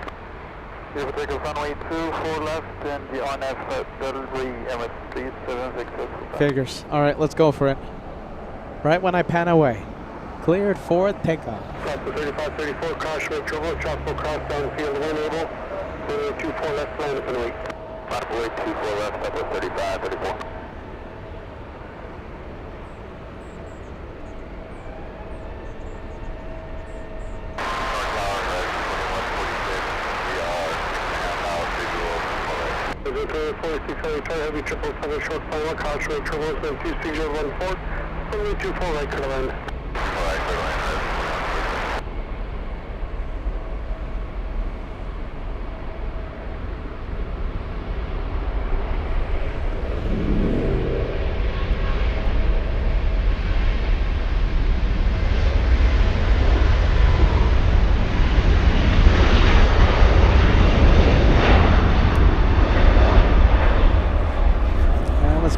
Speaker 2: You will take off runway 24 left, and the on-F Del Rey, Emirates 376.
Speaker 1: Figures. All right, let's go for it. Right when I pan away. Cleared for takeoff.
Speaker 2: Cross the 3534, caution with turbo, tropical cross downfield, wind able, runway 24 left, land up and wait. Runway 24 left, up with 3534. Victor 4600, heavy 777 short final, caution with turbo, wind 26014, runway 24 right, clear to land. Alright, clear to land.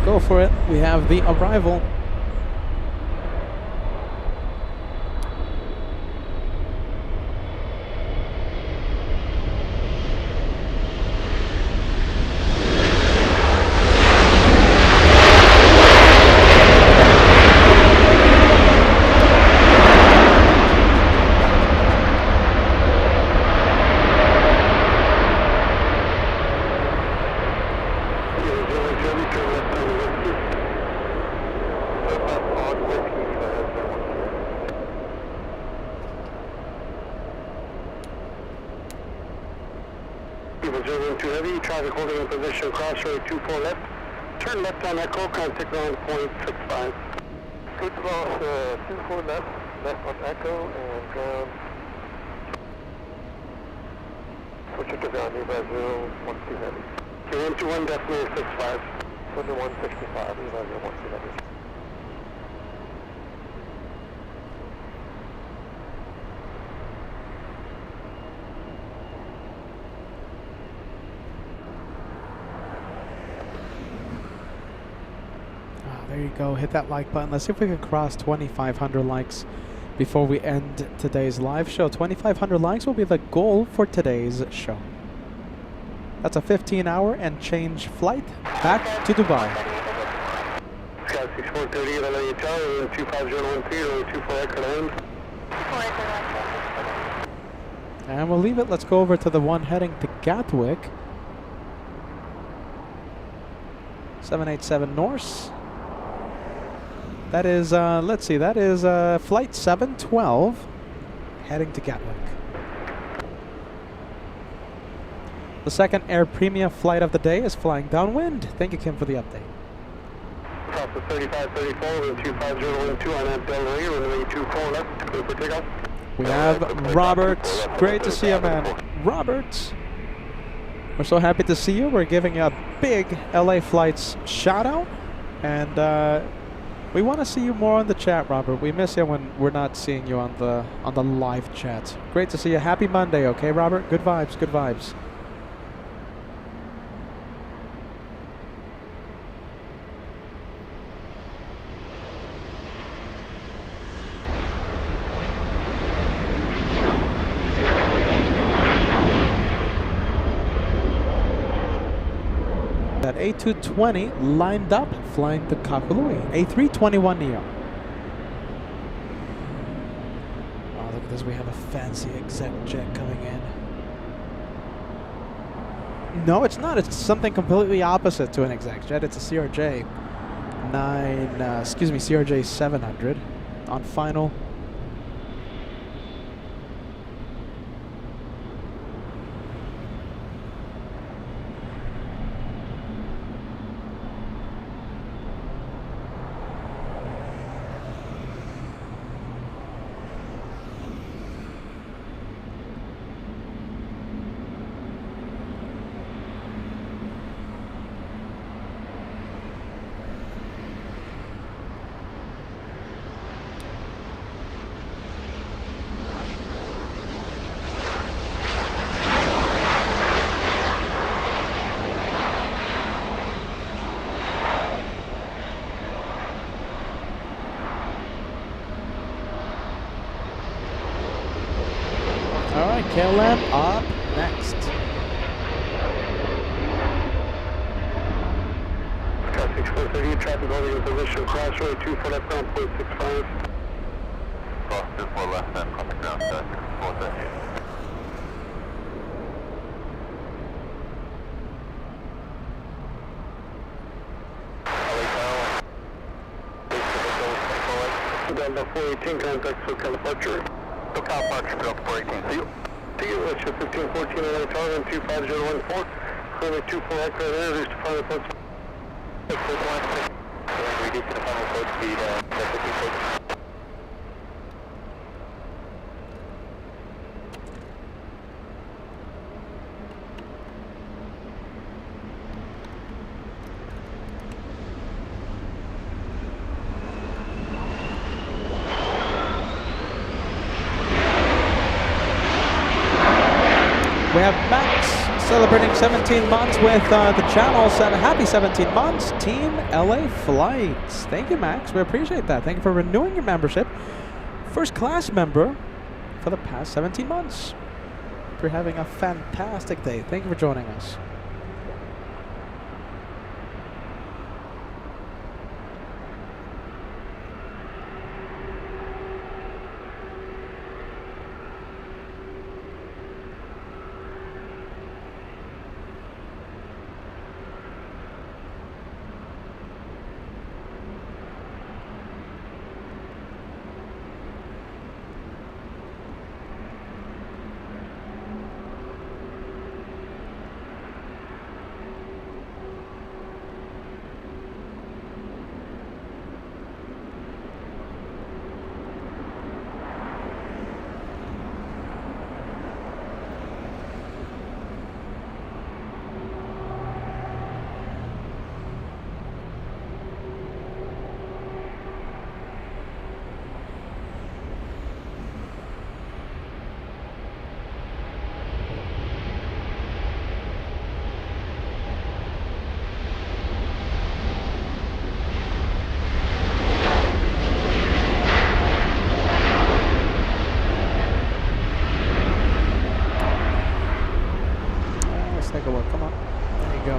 Speaker 1: Go for it. We have the arrival. Too heavy, traffic holding in position, crossroad 24 left. Turn left on Echo, contact ground point 65. Good cross 24 left, left on Echo, and ground. Switch it to ground, nearby 012 heavy. You're 121 decimal 65. 2165, nearby 012 heavy. There you go. Hit that like button. Let's see if we can cross 2,500 likes before we end today's live show. 2,500 likes will be the goal for today's show. That's a 15-hour and change flight back to Dubai.
Speaker 2: Sky 6430, LA Tower, 25013, 24 Echo land.
Speaker 1: And we'll leave it. Let's go over to the one heading to Gatwick. 787 Norse. That is, let's see, that is flight 712 heading to Gatwick. The second Air Premia flight of the day is flying downwind. Thank you, Kim, for the update.
Speaker 2: Cross the 3534, wind 25012 on that Del Rey, runway 24 left, clear for takeoff.
Speaker 1: We have Robert. Great to see you, man. Robert, we're so happy to see you. We're giving you a big LA Flights shout out. And we want to see you more on the chat, Robert. We miss you when we're not seeing you on the live chat. Great to see you. Happy Monday, okay, Robert? Good vibes, good vibes. That A220 lined up, flying to Kapolui. A321neo. Oh, look at this. We have a fancy exec jet coming in. No, it's not. It's something completely opposite to an exec jet. It's a CRJ CRJ 700 on final. KLM up next.
Speaker 2: Car 6430, traffic holding in position, crossroad 24 left ground, 0.65. Cross 24 left and contact ground, 430. Delta 418, contact SoCal departure. SoCal departure, Delta 418, see you. See you, that's your 1514 LA Tower, 25014. Currently 24 aircraft introduced to final approach. Reducing the final approach speed, 1514.
Speaker 1: We have Max celebrating 17 months with the channel. Happy 17 months, Team LA Flights. Thank you, Max. We appreciate that. Thank you for renewing your membership. First class member for the past 17 months. You're having a fantastic day. Thank you for joining us. Take a look. Come on. There you go.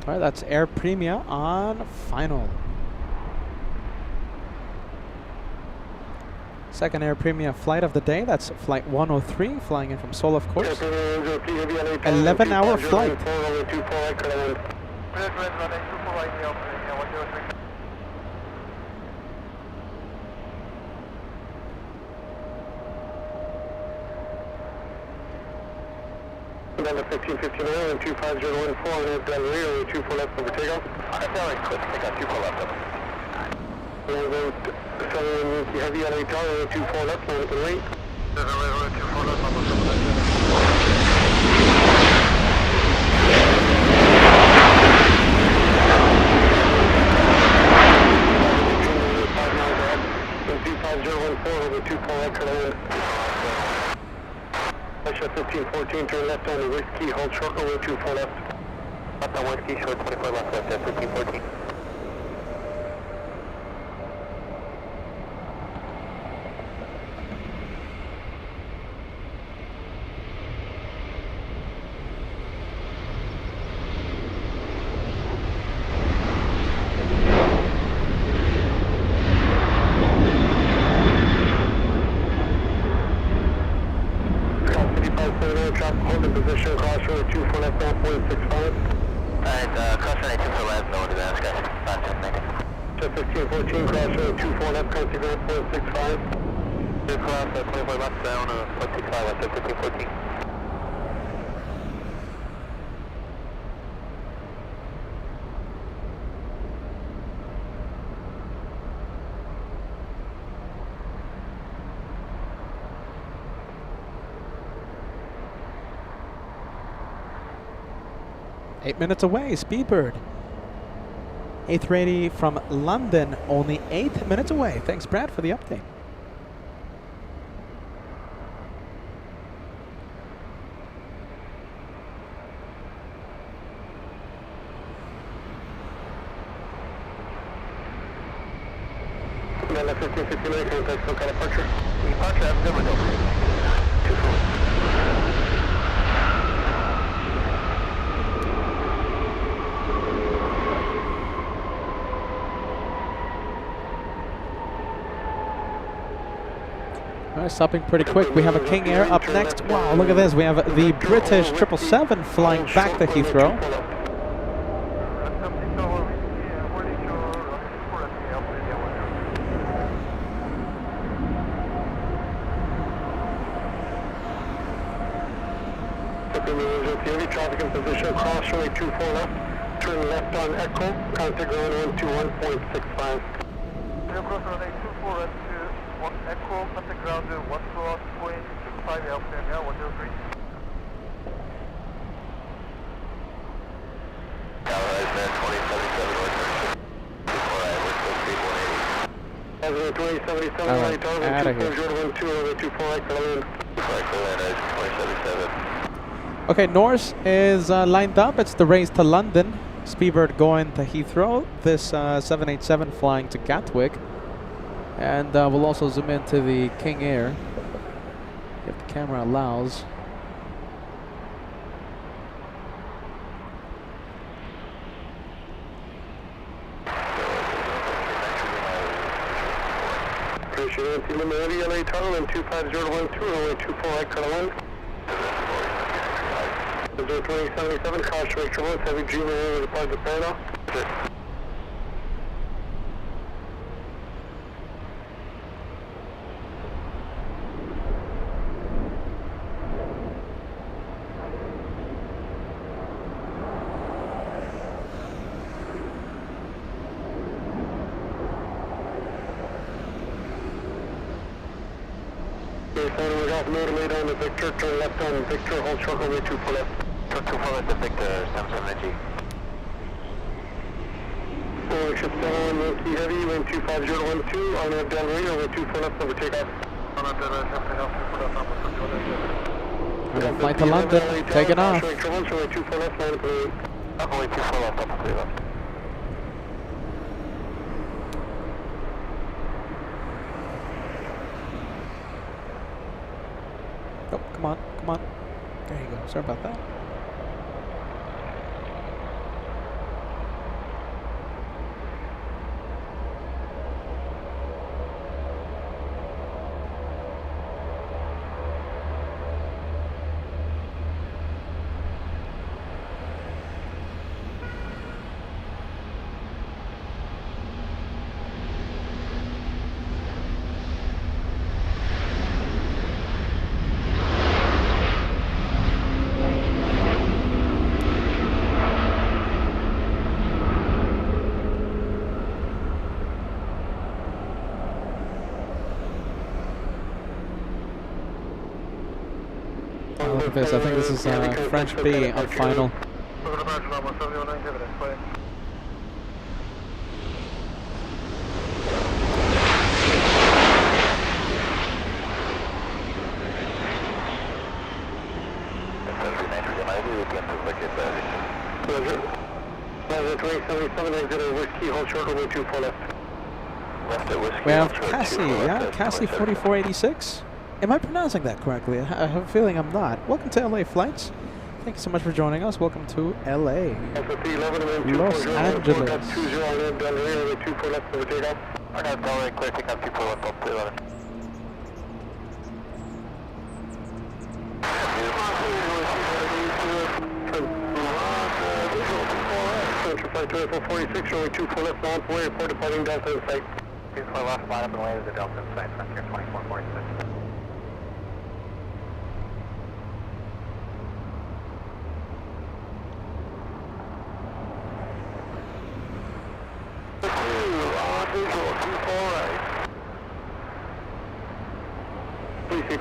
Speaker 1: All right, that's Air Premia on final. Second Air Premia flight of the day. That's flight 103, flying in from Seoul, of course. 11-hour flight.
Speaker 2: Delta 1559 and 25014 and Del Rio, 24 left over takeoff. Take out 24 left over. Southern Yankee Heavy LA Tower, 24 left, line up and wait. 24 left, on the 24 right, turn 1514, turn left on the Whiskey, hold short over 24 left. Left on Whiskey, short 24 left, 1514. Hold in position, crossroad 24 left, 1.65. Alright, crossroad 24 left, no one to that, guys. Fast, thank you. 1514, crossroad 24 left, contact 1.65. Good cross, 24 left, down, 1.65, left, 1514.
Speaker 1: Eight minutes away, Speedbird. A380 from London, only 8 minutes away. Thanks, Brad, for the update.
Speaker 2: Delta 1559, contact SoCal departure. Departure, have a good one. 24.
Speaker 1: Stopping pretty quick. We have a King Air up next. Wow, look at this. We have the British 777 flying back to Heathrow.
Speaker 2: Traffic in position, cross runway 24 left, turn left on Echo, contact ground 121.65.
Speaker 4: Cross runway 24 left to 1 Echo, contact ground 121.65, airplane now 103.
Speaker 2: Alright, man, 2077 north, 24 we're still 2077,
Speaker 1: Out of here.
Speaker 2: 24 right, Colin. 2077.
Speaker 1: Okay, Norse is lined up. It's the race to London. Speedbird going to Heathrow. This 787 flying to Gatwick. And we'll also zoom into the King Air if the camera allows.
Speaker 2: Appreciate it. Limited LA Tunnel and 25012, runway 24 right, Colin. 2077, caution make sure heavy G will depart the Petah. We got motor laid on the Victor, turn left on Victor, hold short runway 24 left. Turn 24 left to Victor, 770G. Ship 7, Yankee Heavy, wind 25012, on the Del Rey, over 24 left over takeoff.
Speaker 1: Flight to London, taking off.
Speaker 2: Runway 24 left, line up runway 24 left, up and left.
Speaker 1: Oh, come on, come on. There you go. Sorry about that. Look at this. I think this is French B on final. We have Cassie, yeah, Cassie 4486. Am I pronouncing that correctly? I have a feeling I'm not. Welcome to LA Flights. Thank you so much for joining us. Welcome to LA. Los Angeles.
Speaker 2: Flight 2446, runway 24 left, on for airport, departing Delta in sight. 24 left, line up and land at the Delta in sight, Frontier 2446.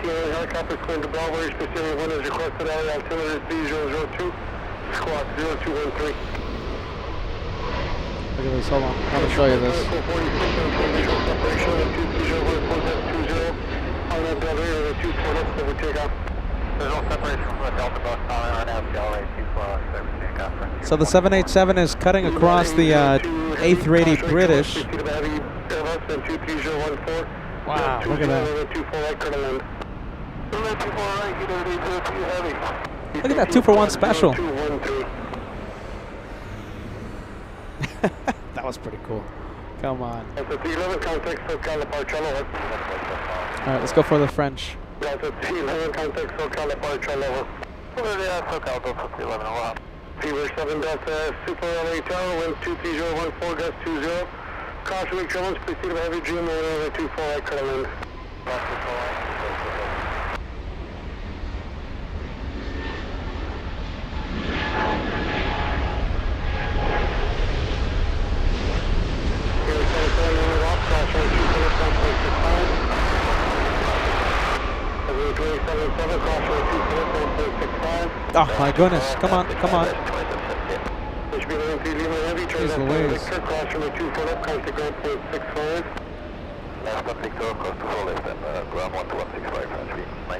Speaker 2: Helicopter cleared to Bravo, specific wind is requested, altimeter 3002, squawk 0213.
Speaker 1: Look at this. Hold on. I want to show you this. So the 787 is cutting across the A380 British. Wow, look at that. Look at that 2-for-1 special. That was pretty cool. Come on. Alright, let's go for the French.
Speaker 2: Fever 7 Delta Super LA Tower, wind 23014, gust 20. Caution, weak turbulence, preceded by heavy dream, over 24 right current wind.
Speaker 1: Oh my goodness. Come on, come on. Jeez Louise.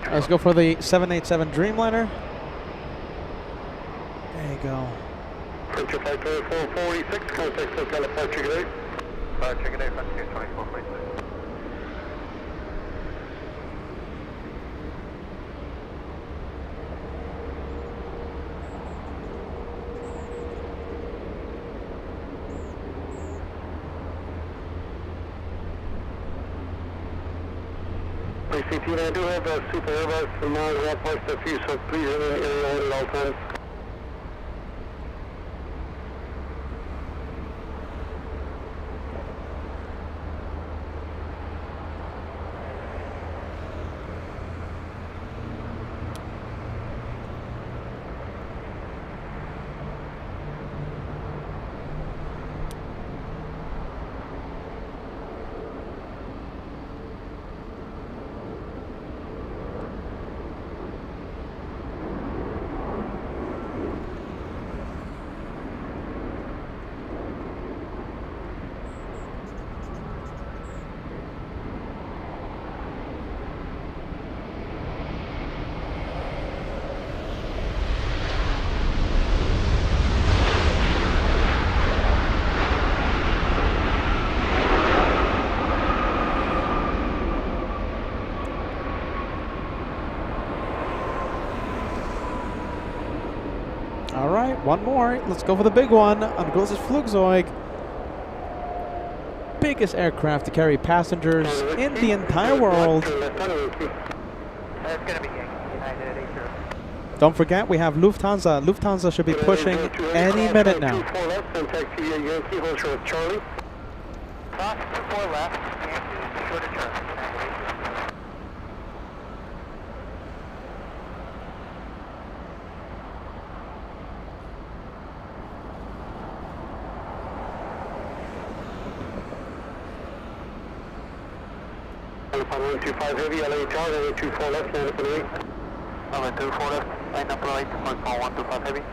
Speaker 1: Let's go for the 787 Dreamliner. There you go.
Speaker 2: French flight 2446, contact SoCal departure today. Departure today, French 2446. ACT, I do have a Super Airbus from Mars Northwest of you, so please remain area at all times.
Speaker 1: One more. Let's go for the big one. On großes Flugzeug. Biggest aircraft to carry passengers in the entire world. Don't forget, we have Lufthansa. Lufthansa should be pushing any minute now.
Speaker 2: On 125 heavy, LA Tower, 24 left, line up and away. 24 left, line up and away, 125 heavy.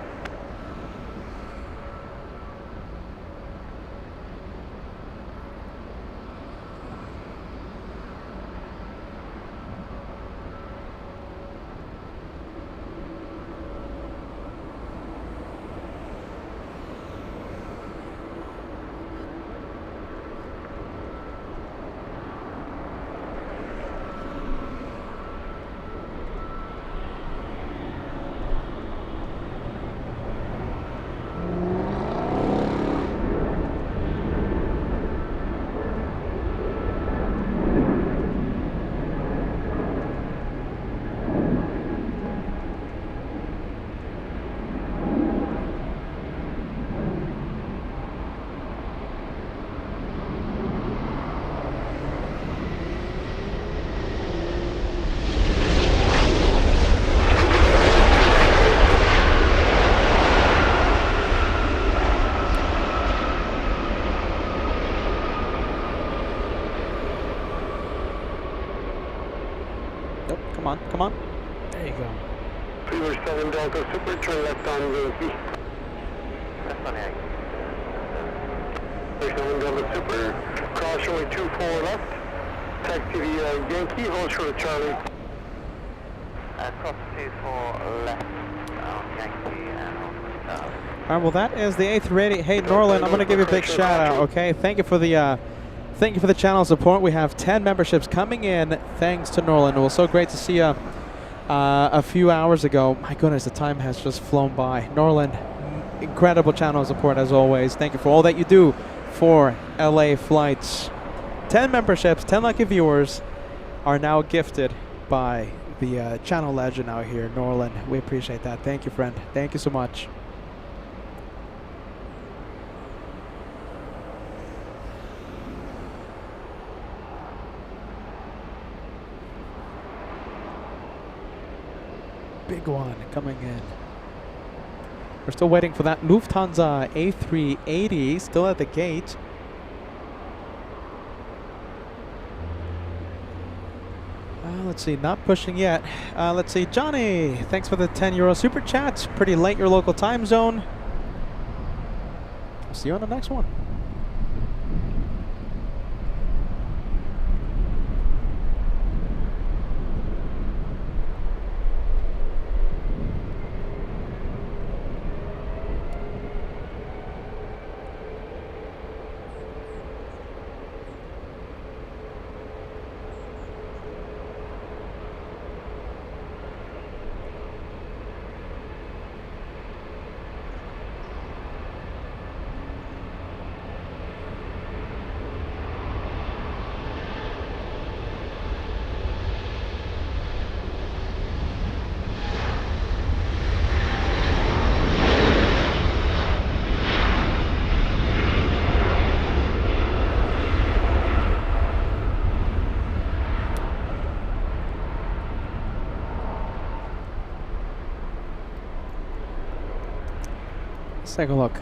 Speaker 1: Come on. There you go.
Speaker 2: Fever 7 Delta Super, turn left on Yankee. Left on Yankee. Wind Delta Super, cross runway 24 left, taxi the Yankee, hold short of Charlie.
Speaker 4: Cross 24 left, Yankee and hold Charlie.
Speaker 1: All right, well, that is the A380. Hey, Norland, I'm going to give you a big shout out, okay? Thank you for the channel support. We have 10 memberships coming in thanks to Norland. It was so great to see you a few hours ago. My goodness, the time has just flown by. Norland, incredible channel support as always. Thank you for all that you do for LA flights. 10 memberships, 10 lucky viewers are now gifted by the channel legend out here, Norland. We appreciate that. Thank you, friend. Thank you so much. Big one coming in. We're still waiting for that Lufthansa A380, still at the gate. Let's see, not pushing yet. Let's see, Johnny, thanks for the €10 super chat. Pretty late your local time zone. I'll see you on the next one. Let's take a look.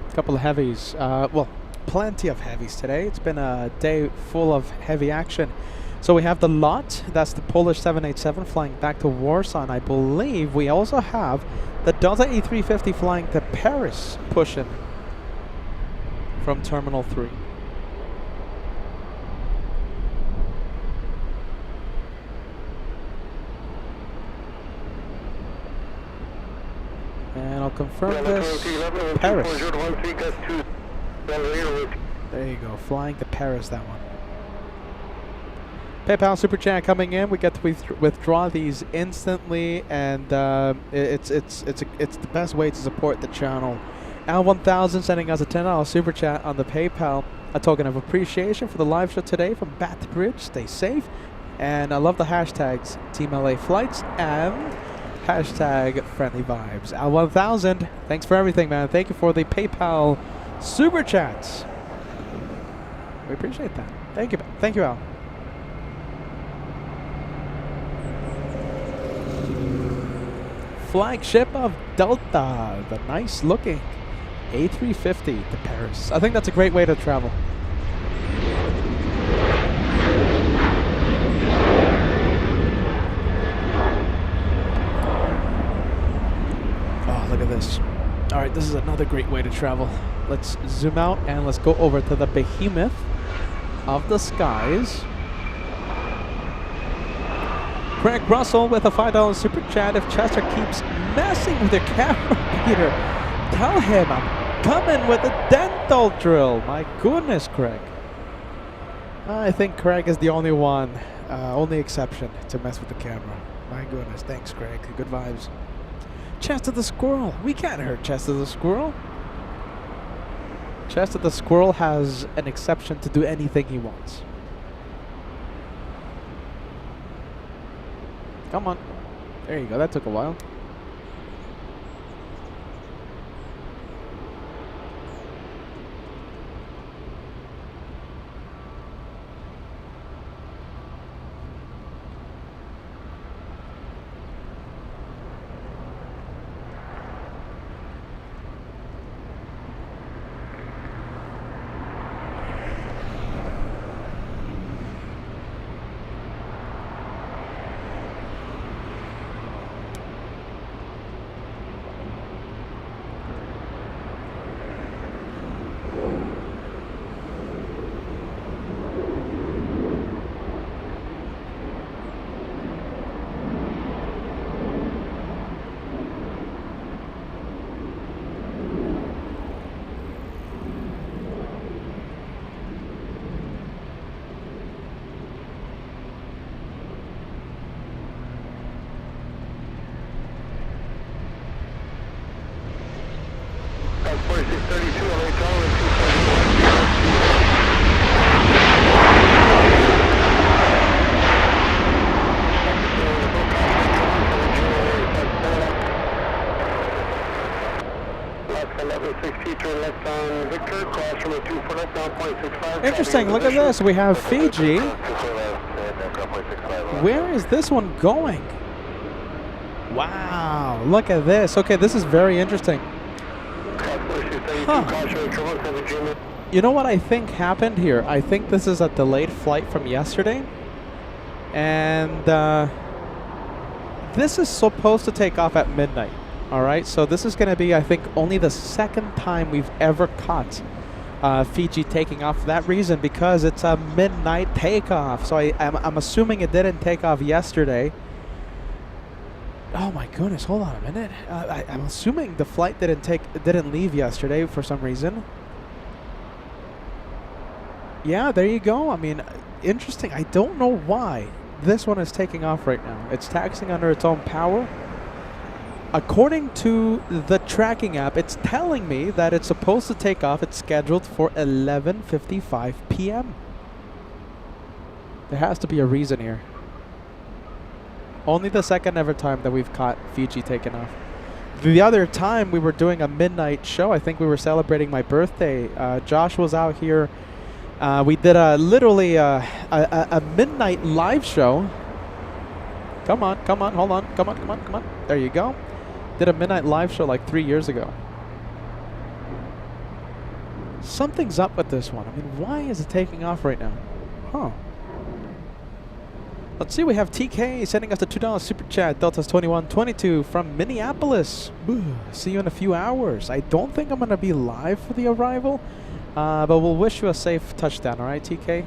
Speaker 1: A couple of heavies. Well, plenty of heavies today. It's been a day full of heavy action. So we have the LOT, that's the Polish 787 flying back to Warsaw. And I believe we also have the Delta A350 flying to Paris, pushing from Terminal 3. And I'll confirm this. Paris. There you go, flying to Paris, that one. PayPal Super Chat coming in. We get to withdraw these instantly, and it's the best way to support the channel. Al1000 sending us a $10 Super Chat on the PayPal. A token of appreciation for the live show today from Bath Bridge. Stay safe. And I love the hashtags Team LA Flights and hashtag Friendly Vibes. Al1000, thanks for everything, man. Thank you for the PayPal Super Chats. We appreciate that. Thank you. Thank you, Al. Flagship of Delta, the nice looking A350 to Paris. I think that's a great way to travel. Oh, look at this. All right, this is another great way to travel. Let's zoom out and let's go over to the behemoth of the skies. Craig Russell with a $5 super chat. If Chester keeps messing with your camera, Peter, tell him I'm coming with a dental drill. My goodness, Craig. I think Craig is the only one, only exception to mess with the camera. My goodness, thanks, Craig. Good vibes. Chester the Squirrel. We can't hurt Chester the Squirrel. Chester the Squirrel has an exception to do anything he wants. Come on. There you go. That took a while.
Speaker 2: turn left on Victor, cross runway 24 left down 0.65.
Speaker 1: Interesting, look at this. We have Fiji. Where is this one going? Wow, look at this. Okay, this is very interesting. Huh. You know what I think happened here? I think this is a delayed flight from yesterday. And this is supposed to take off at midnight. All right, so this is going to be, I think, only the second time we've ever caught Fiji taking off for that reason, because it's a midnight takeoff. So I'm assuming it didn't take off yesterday. Oh my goodness, hold on a minute. I'm assuming the flight didn't leave yesterday for some reason. Yeah, there you go. I mean, interesting. I don't know why this one is taking off right now. It's taxiing under its own power. According to the tracking app, it's telling me that it's supposed to take off. It's scheduled for 11:55 p.m. There has to be a reason here. Only the second ever time that we've caught Fiji taking off. The other time we were doing a midnight show. I think we were celebrating my birthday. Josh was out here. We did literally a midnight live show. Come on, hold on. Come on. There you go. Did a midnight live show like 3 years ago. Something's up with this one. I mean, why is it taking off right now? Huh. Let's see, we have TK sending us a $2 super chat. Delta's 2122 from Minneapolis. See you in a few hours. I don't think I'm going to be live for the arrival, but we'll wish you a safe touchdown, all right, TK?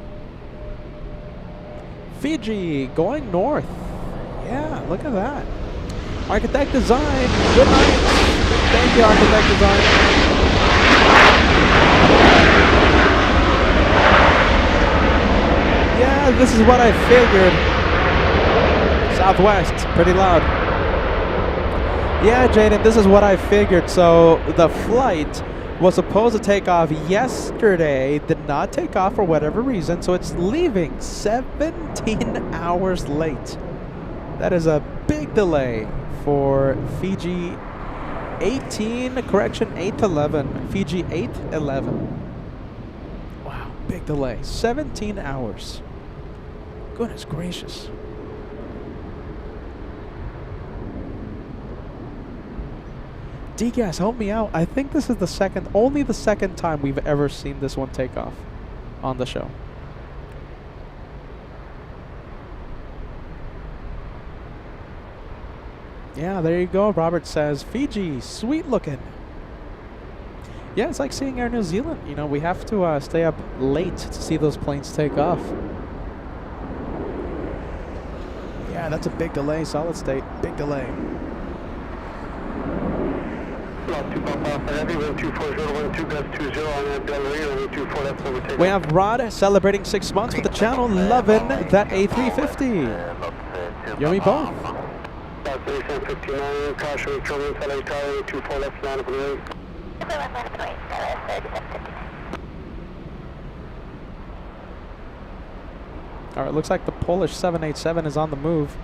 Speaker 1: Fiji going north. Yeah, look at that. Architect Design, good night. Thank you, Architect Design. Yeah, this is what I figured. Southwest, pretty loud. Yeah, Jaden, this is what I figured. So the flight was supposed to take off yesterday, did not take off for whatever reason, so it's leaving 17 hours late. That is a big delay for Fiji 811. Fiji 811. Wow, big delay. 17 hours. Goodness gracious. D-Gas, help me out. I think this is only the second time we've ever seen this one take off on the show. Yeah, there you go. Robert says, Fiji, sweet looking. Yeah, it's like seeing Air New Zealand. You know, we have to stay up late to see those planes take off. Yeah, that's a big delay. Solid state, big delay. We have Rod celebrating 6 months with the channel, loving that A350. Yummy both. Alright, looks like the Polish 787 is on the move.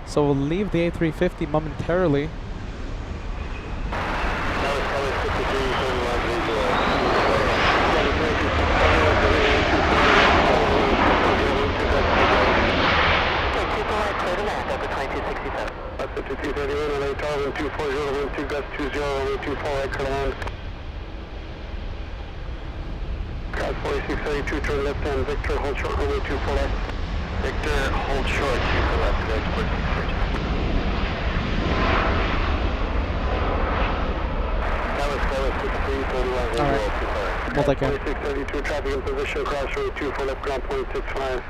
Speaker 1: So we'll leave the A350 momentarily.
Speaker 2: Turn left on Victor, hold short, runway 24 left. Victor, hold short, 24 left, export That was 6331.
Speaker 1: Alright, we'll take it.
Speaker 2: 2632, traffic in position, cross runway 24 left, ground point 65.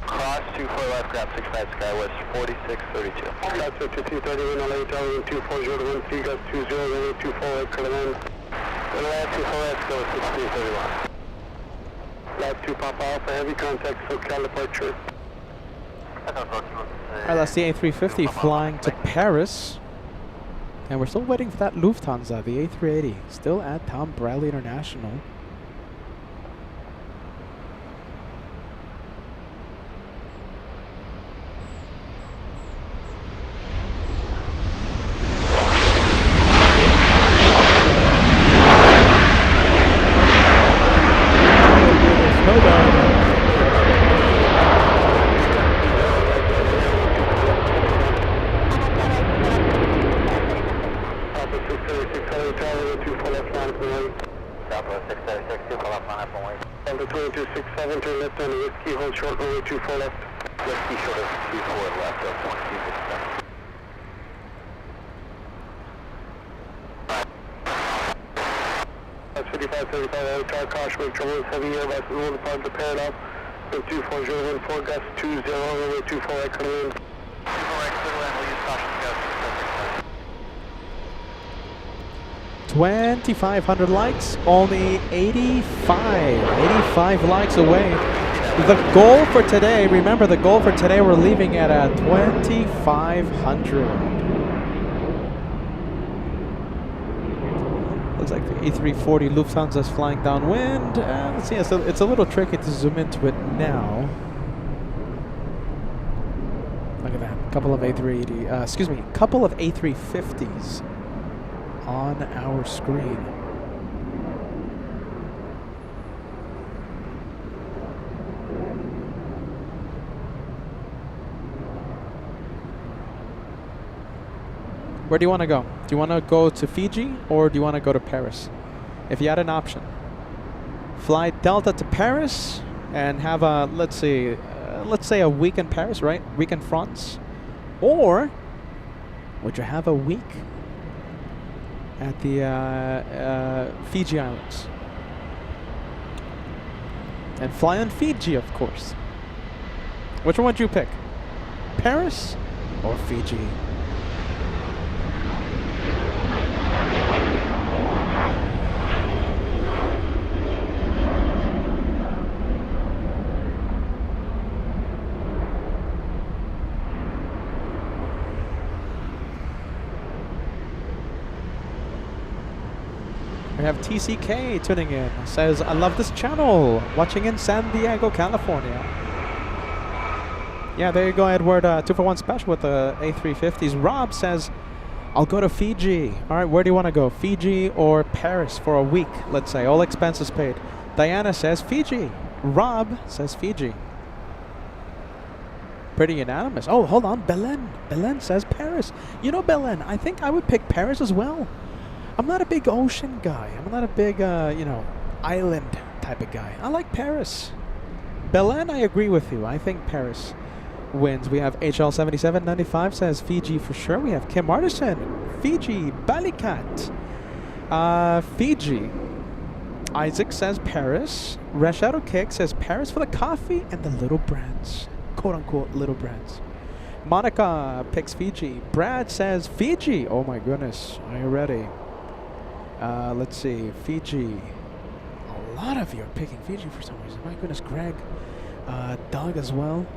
Speaker 2: Cross 24 left, ground 65, Skywest 4632. Cross 5331, LA Tower, 240 to 13, gust 20, runway 24 right, clear land. Land 24 left, go 6331. Lab 2 Papa Alpha, heavy contact, SoCal departure.
Speaker 1: Alright, that's the A350 flying to Paris. And we're still waiting for that Lufthansa, the A380. Still at Tom Bradley International.
Speaker 2: 24 left line up and wait.
Speaker 3: Southwest 636, 2 call up on up and wait.
Speaker 2: Delta 2267, turn left on the Whiskey, hold short runway 24 left.
Speaker 3: Whiskey short of 24 left, Delta 1267.
Speaker 2: That's 5535, car caution, make trouble with heavy air, that's the road upon the paradox. Wind 24014, gust 20, runway 24 right, clear wind.
Speaker 3: 24 right, clear wind, we'll use caution gust.
Speaker 1: 2,500 likes, only 85 likes away. The goal for today, remember the goal for today, we're leaving at 2,500. Looks like the A340 Lufthansa is flying downwind. Let's see, it's a little tricky to zoom into it now. Look at that, couple of A380, couple of A350s on our screen. Where do you want to go? Do you want to go to Fiji or do you want to go to Paris? If you had an option, fly Delta to Paris and have a, let's say a week in Paris, right? Week in France. Or would you have a week at the Fiji Islands? And fly on Fiji, of course. Which one would you pick? Paris or Fiji? We have TCK tuning in. Says, I love this channel. Watching in San Diego, California. Yeah, there you go, Edward. 2-for-1 special with the A350s. Rob says, I'll go to Fiji. All right, where do you want to go? Fiji or Paris for a week, let's say. All expenses paid. Diana says Fiji. Rob says Fiji. Pretty unanimous. Oh, hold on. Belen. Belen says Paris. You know, Belen, I think I would pick Paris as well. I'm not a big ocean guy. I'm not a big, island type of guy. I like Paris. Belen, I agree with you. I think Paris wins. We have HL7795 says Fiji for sure. We have Kim Artisan. Fiji. Balikat. Fiji. Isaac says Paris. Reshadow Kick says Paris for the coffee and the little brands. Quote unquote little brands. Monica picks Fiji. Brad says Fiji. Oh my goodness. Are you ready? Let's see, Fiji. A lot of you are picking Fiji for some reason. My goodness, Greg. Doug as well.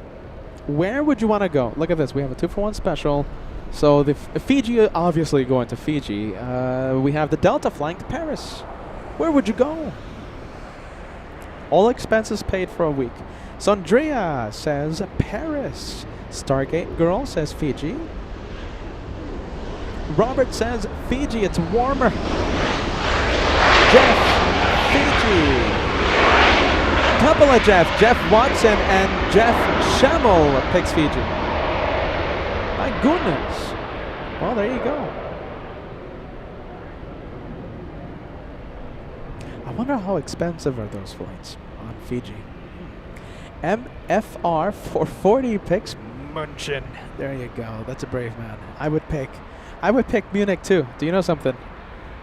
Speaker 1: Where would you want to go? Look at this. We have a 2-for-1 special. So the Fiji, obviously going to Fiji. We have the Delta flying to Paris. Where would you go? All expenses paid for a week. Sondria says Paris. Stargate Girl says Fiji. Robert says Fiji, it's warmer. Jeff, Fiji. Couple of Jeff Watson and Jeff Schemmel picks Fiji. My goodness. Well, there you go. I wonder how expensive are those flights on Fiji. MFR 440 picks München. There you go. That's a brave man. I would pick Munich too. Do you know something?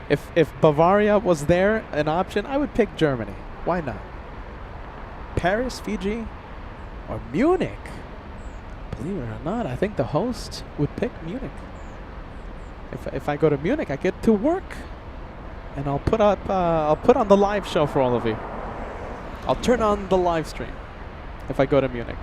Speaker 1: If Bavaria was there, an option, I would pick Germany. Why not? Paris, Fiji, or Munich? Believe it or not, I think the host would pick Munich. If I go to Munich, I get to work, and I'll put on the live show for all of you. I'll turn on the live stream if I go to Munich.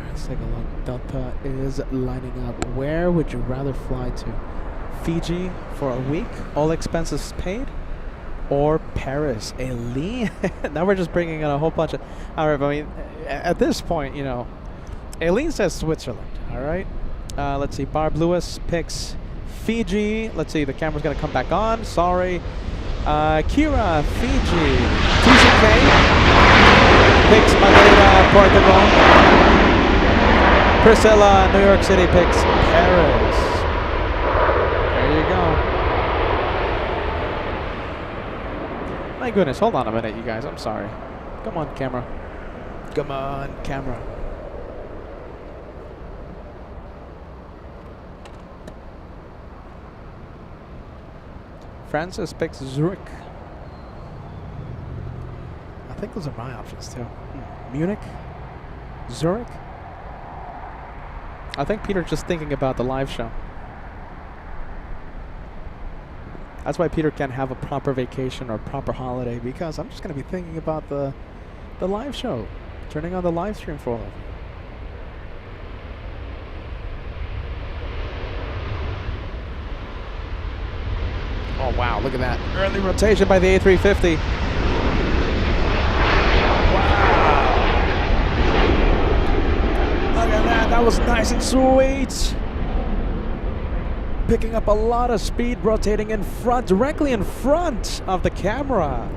Speaker 1: Let's take a look. Delta is lining up. Where would you rather fly to? Fiji for a week, all expenses paid, or Paris? Eileen? Now we're just bringing in a whole bunch of... Alright, I mean, at this point, you know, Aileen says Switzerland. All right. Let's see. Barb Lewis picks Fiji. Let's see. The camera's going to come back on. Sorry. Kira, Fiji. TCK picks Madeira, Portugal. Priscilla, New York City picks Paris. There you go. My goodness. Hold on a minute, you guys. I'm sorry. Come on, camera. Come on, camera. Francis picks Zurich. I think those are my options too. Munich, Zurich. I think Peter's just thinking about the live show. That's why Peter can't have a proper vacation or proper holiday, because I'm just going to be thinking about the live show, turning on the live stream for all of you. Oh wow, look at that. Early rotation by the A350. Wow. Look at that, that was nice and sweet. Picking up a lot of speed, rotating in front, directly in front of the camera.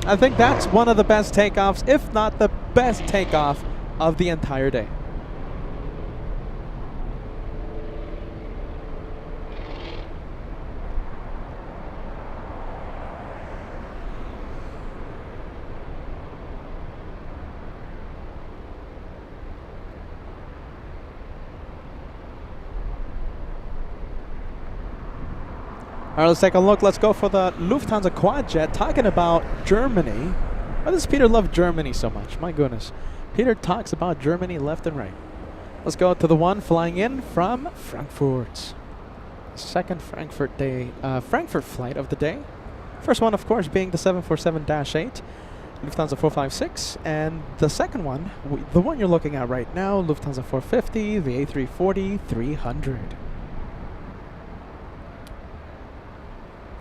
Speaker 1: I think that's one of the best takeoffs, if not the best takeoff of the entire day. All right, let's take a look. Let's go for the Lufthansa Quadjet, talking about Germany. Why does Peter love Germany so much? My goodness. Peter talks about Germany left and right. Let's go to the one flying in from Frankfurt. Second Frankfurt flight of the day. First one, of course, being the 747-8, Lufthansa 456. And the second one, the one you're looking at right now, Lufthansa 450, the A340-300.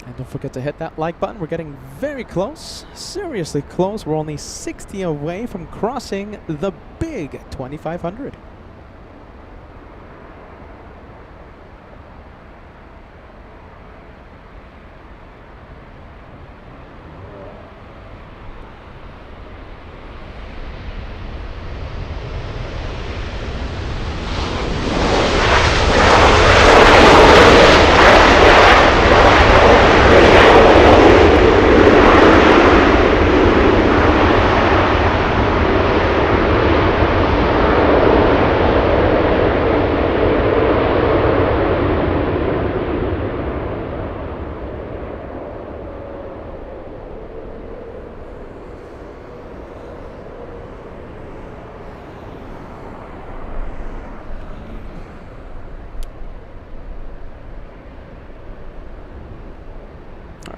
Speaker 1: And don't forget to hit that like button. We're getting very close, seriously close. We're only 60 away from crossing the big 2500.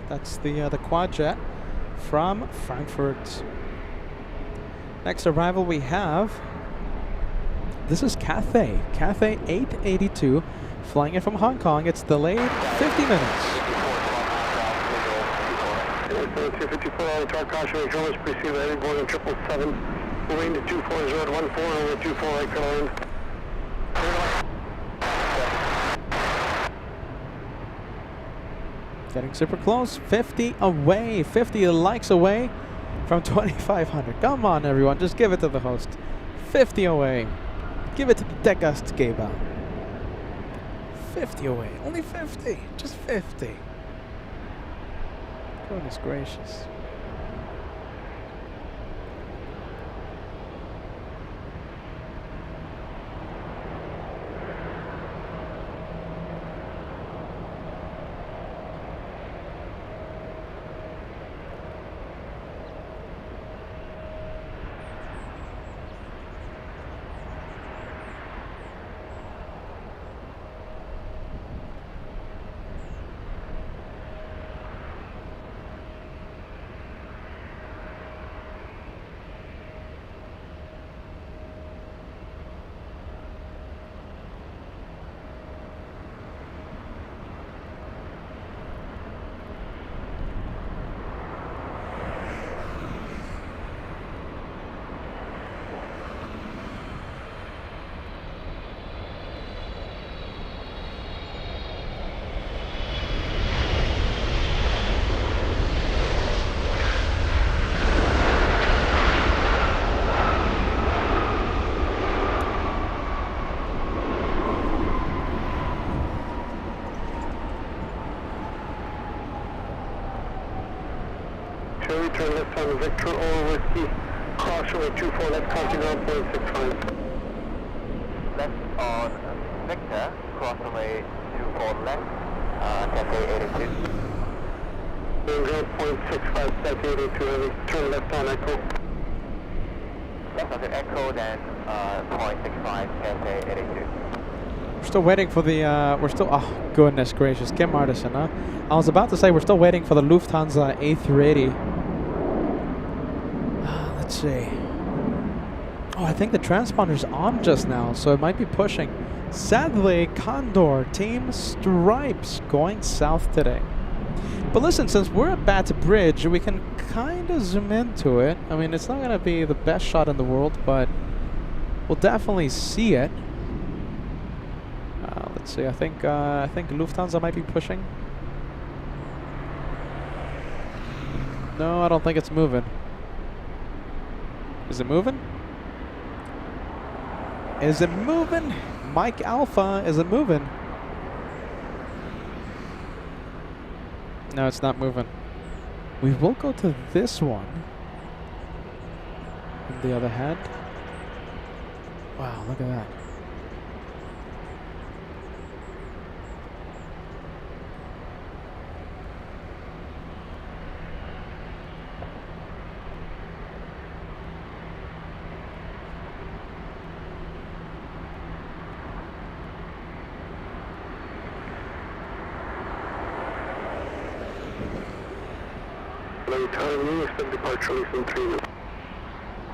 Speaker 1: That's the Quadjet from Frankfurt. Next arrival we have, this is Cathay 882, flying in from Hong Kong. It's delayed 50 minutes.
Speaker 2: 254 on the truck, caution, controllers, precede heading going 777, moving to 240 at 14, over 24 right clear.
Speaker 1: Getting super close, 50 away, 50 likes away from 2500. Come on, everyone, just give it to the host. 50 away. Give it to the Deckgastgeber. 50 away, only 50, just 50. Goodness gracious.
Speaker 2: Philly, turn left on Victor or Whiskey, cross runway 24 left, contact ground point 65.
Speaker 4: Left on Victor, cross runway 24 left, Cafe 82.
Speaker 2: Ground point 65, Cafe 82 heavy, turn left on Echo.
Speaker 4: Left on the Echo, then point 65, Cafe 82.
Speaker 1: We're still waiting for the, oh goodness gracious, Kim Artisan, huh? I was about to say we're still waiting for the Lufthansa A380. Let's see. Oh, I think the transponder's on just now, so it might be pushing. Sadly, Condor, Team Stripes, going south today. But listen, since we're at Bath Bridge, we can kind of zoom into it. I mean, it's not going to be the best shot in the world, but we'll definitely see it. Let's see. I think Lufthansa might be pushing. No, I don't think it's moving. Is it moving? Is it moving? Mike Alpha, is it moving? No, it's not moving. We will go to this one. On the other hand. Wow, look at that.
Speaker 2: Time, you expect departure release in 3 minutes.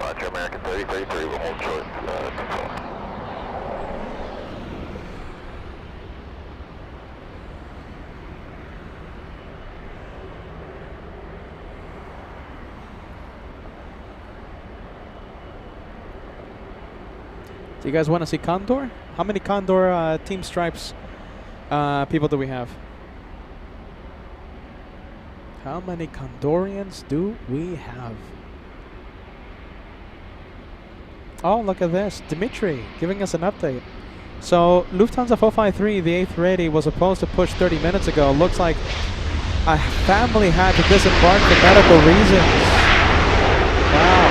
Speaker 4: Roger, American 3033, we'll hold short.
Speaker 1: Do you guys want to see Condor? How many Condor Team Stripes people do we have? How many Condorians do we have? Oh, look at this. Dimitri giving us an update. So, Lufthansa 453, the A380, was supposed to push 30 minutes ago. Looks like a family had to disembark for medical reasons. Wow.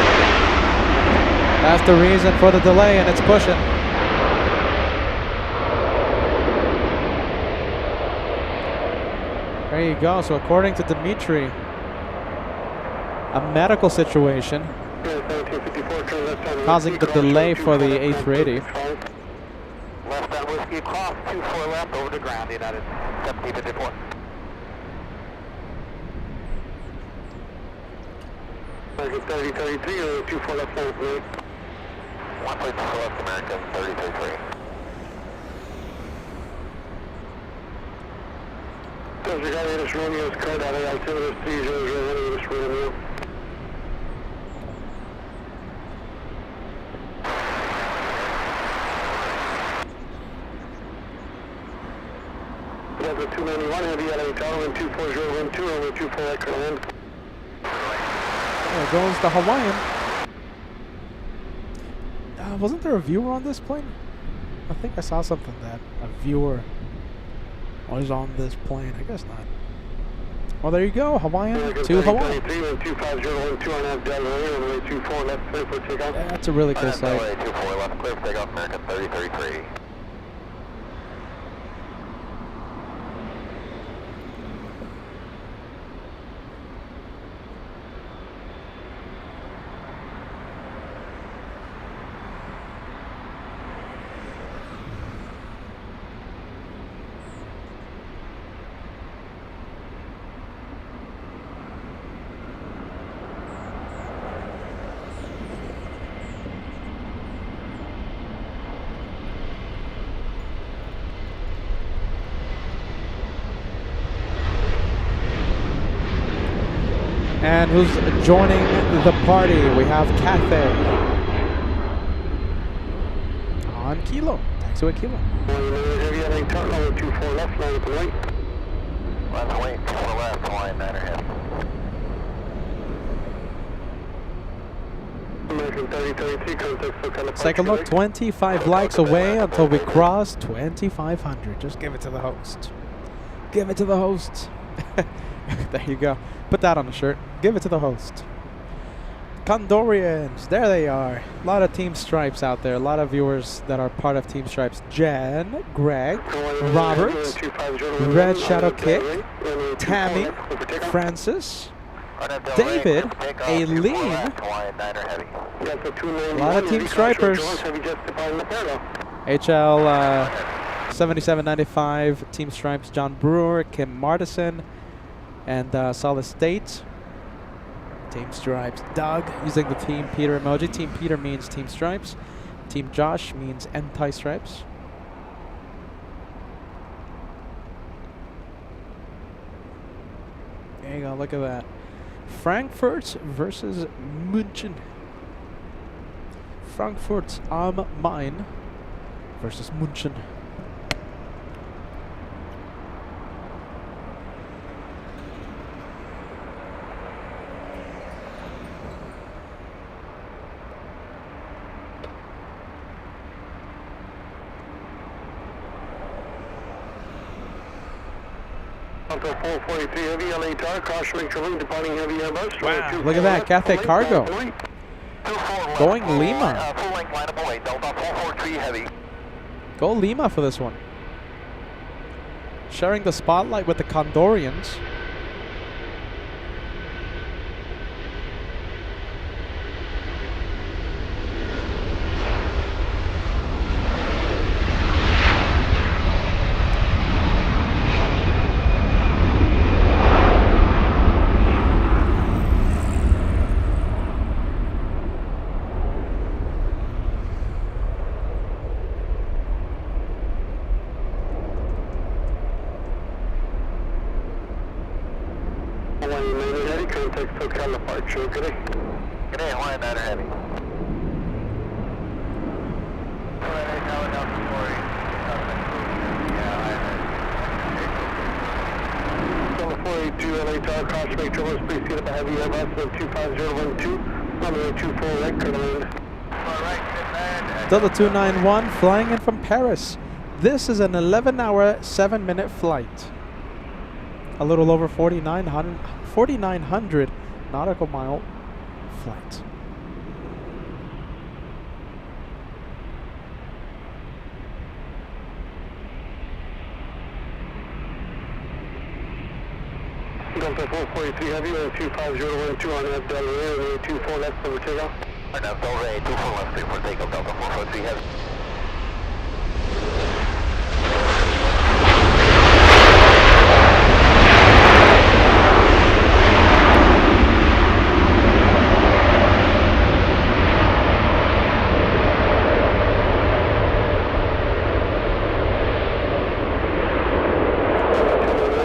Speaker 1: That's the reason for the delay, and it's pushing. There you go. So according to Dimitri, a medical situation causing the delay for the A380.
Speaker 4: Left on Whiskey, cross 24 left over to ground, United 1754.
Speaker 2: American 3033 or 24 left on 3.
Speaker 4: 1.24 left, American 3033.
Speaker 2: Desert Gallius Romeo's code out of altimeter 3001 Romeo. Delta 291 heavy LA Tower, wind 24012, runway 24 right command.
Speaker 1: There goes the Hawaiian. Wasn't there a viewer on this plane? I think I saw something that a viewer was on this plane. I guess not. Well, there you go. Hawaiian to Hawaii. That's a really cool sight.
Speaker 4: 24 left, clear for takeoff, American 3033.
Speaker 1: And who's joining the party? We have Cathay on Kilo. Taxiway Kilo.
Speaker 4: Left wing, 4 left, Hawaiian 9 ahead.
Speaker 2: American 3033, contact for
Speaker 1: Let's take a look. 25 likes away until we cross 2,500. Just give it to the host. Give it to the host. There you go. Put that on the shirt. Give it to the host. Condorians, there they are. A lot of Team Stripes out there. A lot of viewers that are part of Team Stripes. Jen, Greg, Robert, Red Shadow Kick, Tammy, Francis, David, Aileen. A lot of Team Stripers. HL 7795, Team Stripes, John Brewer, Kim Martison, and Solid State. Team Stripes, Doug, using the Team Peter emoji. Team Peter means Team Stripes. Team Josh means anti-stripes. There you go, look at that. Frankfurt versus München. Frankfurt am Main versus München.
Speaker 2: Delta 443 Heavy, LA Tower, caution traveling, departing Heavy Airbus.
Speaker 1: Wow, look at that, Cathay Cargo. Going Lima.
Speaker 2: Full length line up away, Delta 443 Heavy.
Speaker 1: Go Lima for this one. Sharing the spotlight with the Condorians.
Speaker 2: G'day, Hawaiian Niner Heavy. Delta 482 LA Tower, caution make travelers, please see the Heavy Airbus 25012, runway 24 right, currently.
Speaker 1: Delta 291 flying in from Paris. This is an 11-hour, 7-minute flight. A little over 4,900 nautical mile flight.
Speaker 2: Delta 443 Heavy, 25012 on that Delaware, 24 left for takeoff. Right now, Delaware 24 left, clear for takeoff, Delta 443 Heavy.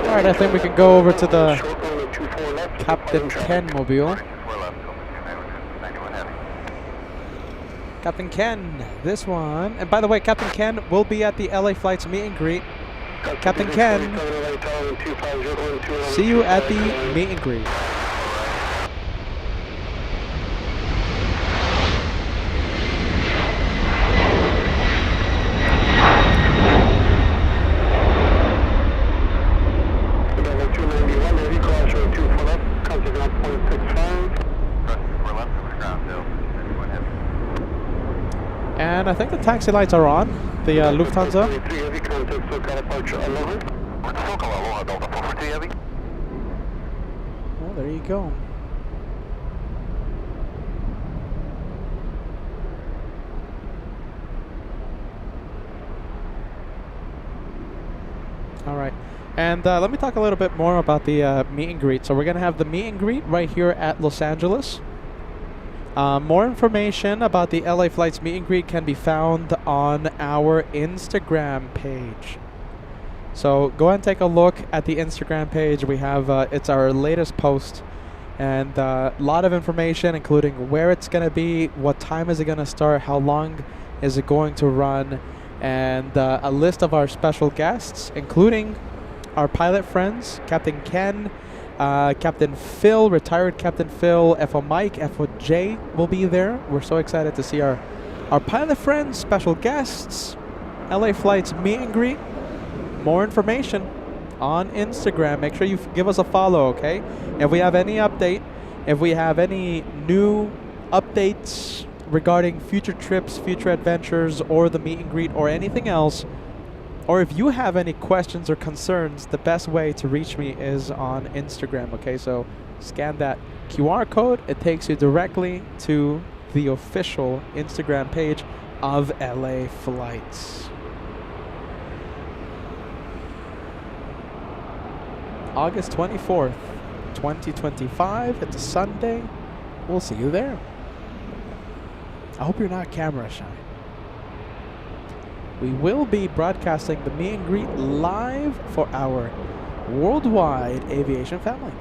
Speaker 1: Alright, I think we can go over to the Captain Ken mobile. Captain Ken, this one. And by the way, Captain Ken will be at the LA Flights meet and greet. Captain Ken, see you at the meet and greet. And I think the taxi lights are on, the Lufthansa. Well, there you go. All right. And let me talk a little bit more about the meet and greet. So we're going to have the meet and greet right here at Los Angeles. More information about the LA Flights meet and greet can be found on our Instagram page. So go ahead and take a look at the Instagram page. We have, it's our latest post, and a lot of information, including where it's going to be, what time is it going to start, how long is it going to run, and a list of our special guests, including our pilot friends, Captain Ken, Captain Phil, retired Captain Phil, FO Mike, FO Jay will be there. We're so excited to see our pilot friends, special guests, LA Flights meet and greet. More information on Instagram. Make sure you give us a follow, okay? If we have any update, if we have any new updates regarding future trips, future adventures, or the meet and greet, or anything else, or if you have any questions or concerns, the best way to reach me is on Instagram, okay? So scan that QR code. It takes you directly to the official Instagram page of LA Flights. August 24th, 2025. It's a Sunday. We'll see you there. I hope you're not camera shy. We will be broadcasting the meet and greet live for our worldwide aviation family.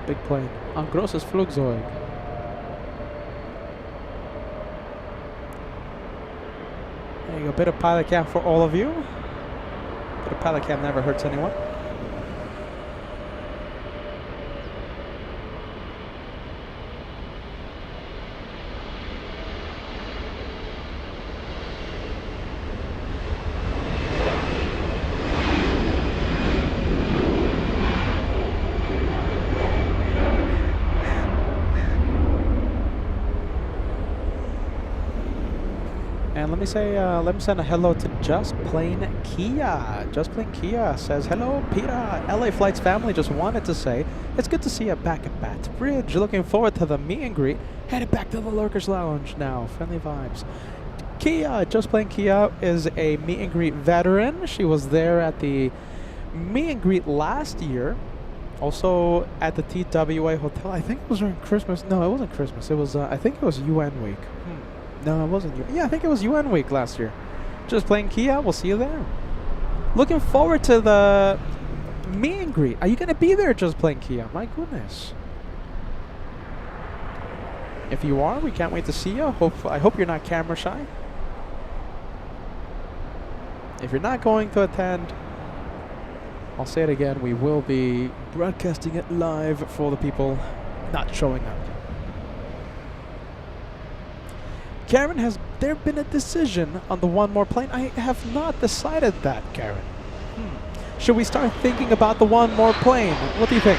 Speaker 1: Big plane. Ein großes Flugzeug. There you go. Bit of pilot cam for all of you. Bit of pilot cam never hurts anyone. And let me send a hello to Just Plain Kia. Just Plain Kia says, hello, Petah. LA Flights family, just wanted to say, it's good to see you back at Bath Bridge. Looking forward to the meet and greet. Headed back to the Lurkers Lounge now. Friendly vibes. Kia, Just Plain Kia is a meet and greet veteran. She was there at the meet and greet last year. Also at the TWA Hotel. I think it was during Christmas. No, it wasn't Christmas. It was, I think it was UN week. No, it wasn't. Yeah, I think it was UN week last year. Just Plain Kia. We'll see you there. Looking forward to the meet and greet. Are you going to be there, Just Plain Kia? My goodness. If you are, we can't wait to see you. I hope you're not camera shy. If you're not going to attend, I'll say it again. We will be broadcasting it live for the people not showing up. Karen, has there been a decision on the one more plane? I have not decided that, Karen. Should we start thinking about the one more plane? What do you think?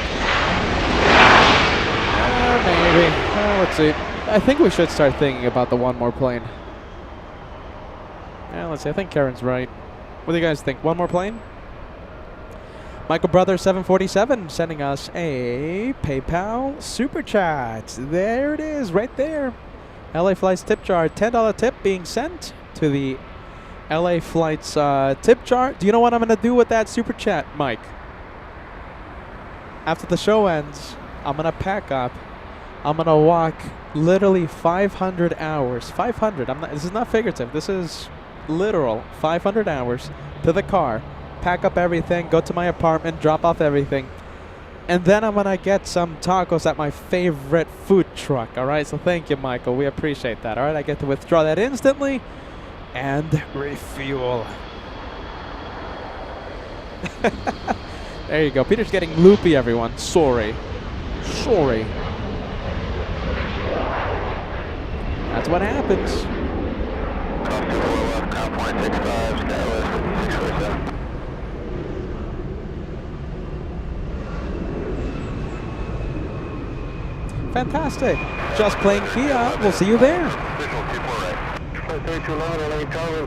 Speaker 1: Maybe. Let's see. I think we should start thinking about the one more plane. Let's see. I think Karen's right. What do you guys think? One more plane? Michael Brother 747 sending us a PayPal super chat. There it is, right there. LA Flights tip jar, $10 tip being sent to the LA Flights tip jar. Do you know what I'm going to do with that super chat, Mike? After the show ends, I'm going to pack up. I'm going to walk literally 500 hours. 500. This is not figurative. This is literal. 500 hours to the car. Pack up everything. Go to my apartment. Drop off everything. And then I'm going to get some tacos at my favorite food truck, all right? So thank you, Michael. We appreciate that, all right? I get to withdraw that instantly and refuel. There you go. Peter's getting loopy, everyone. Sorry. Sorry. That's what happens. Fantastic. Just Plain Kia. We'll see you there.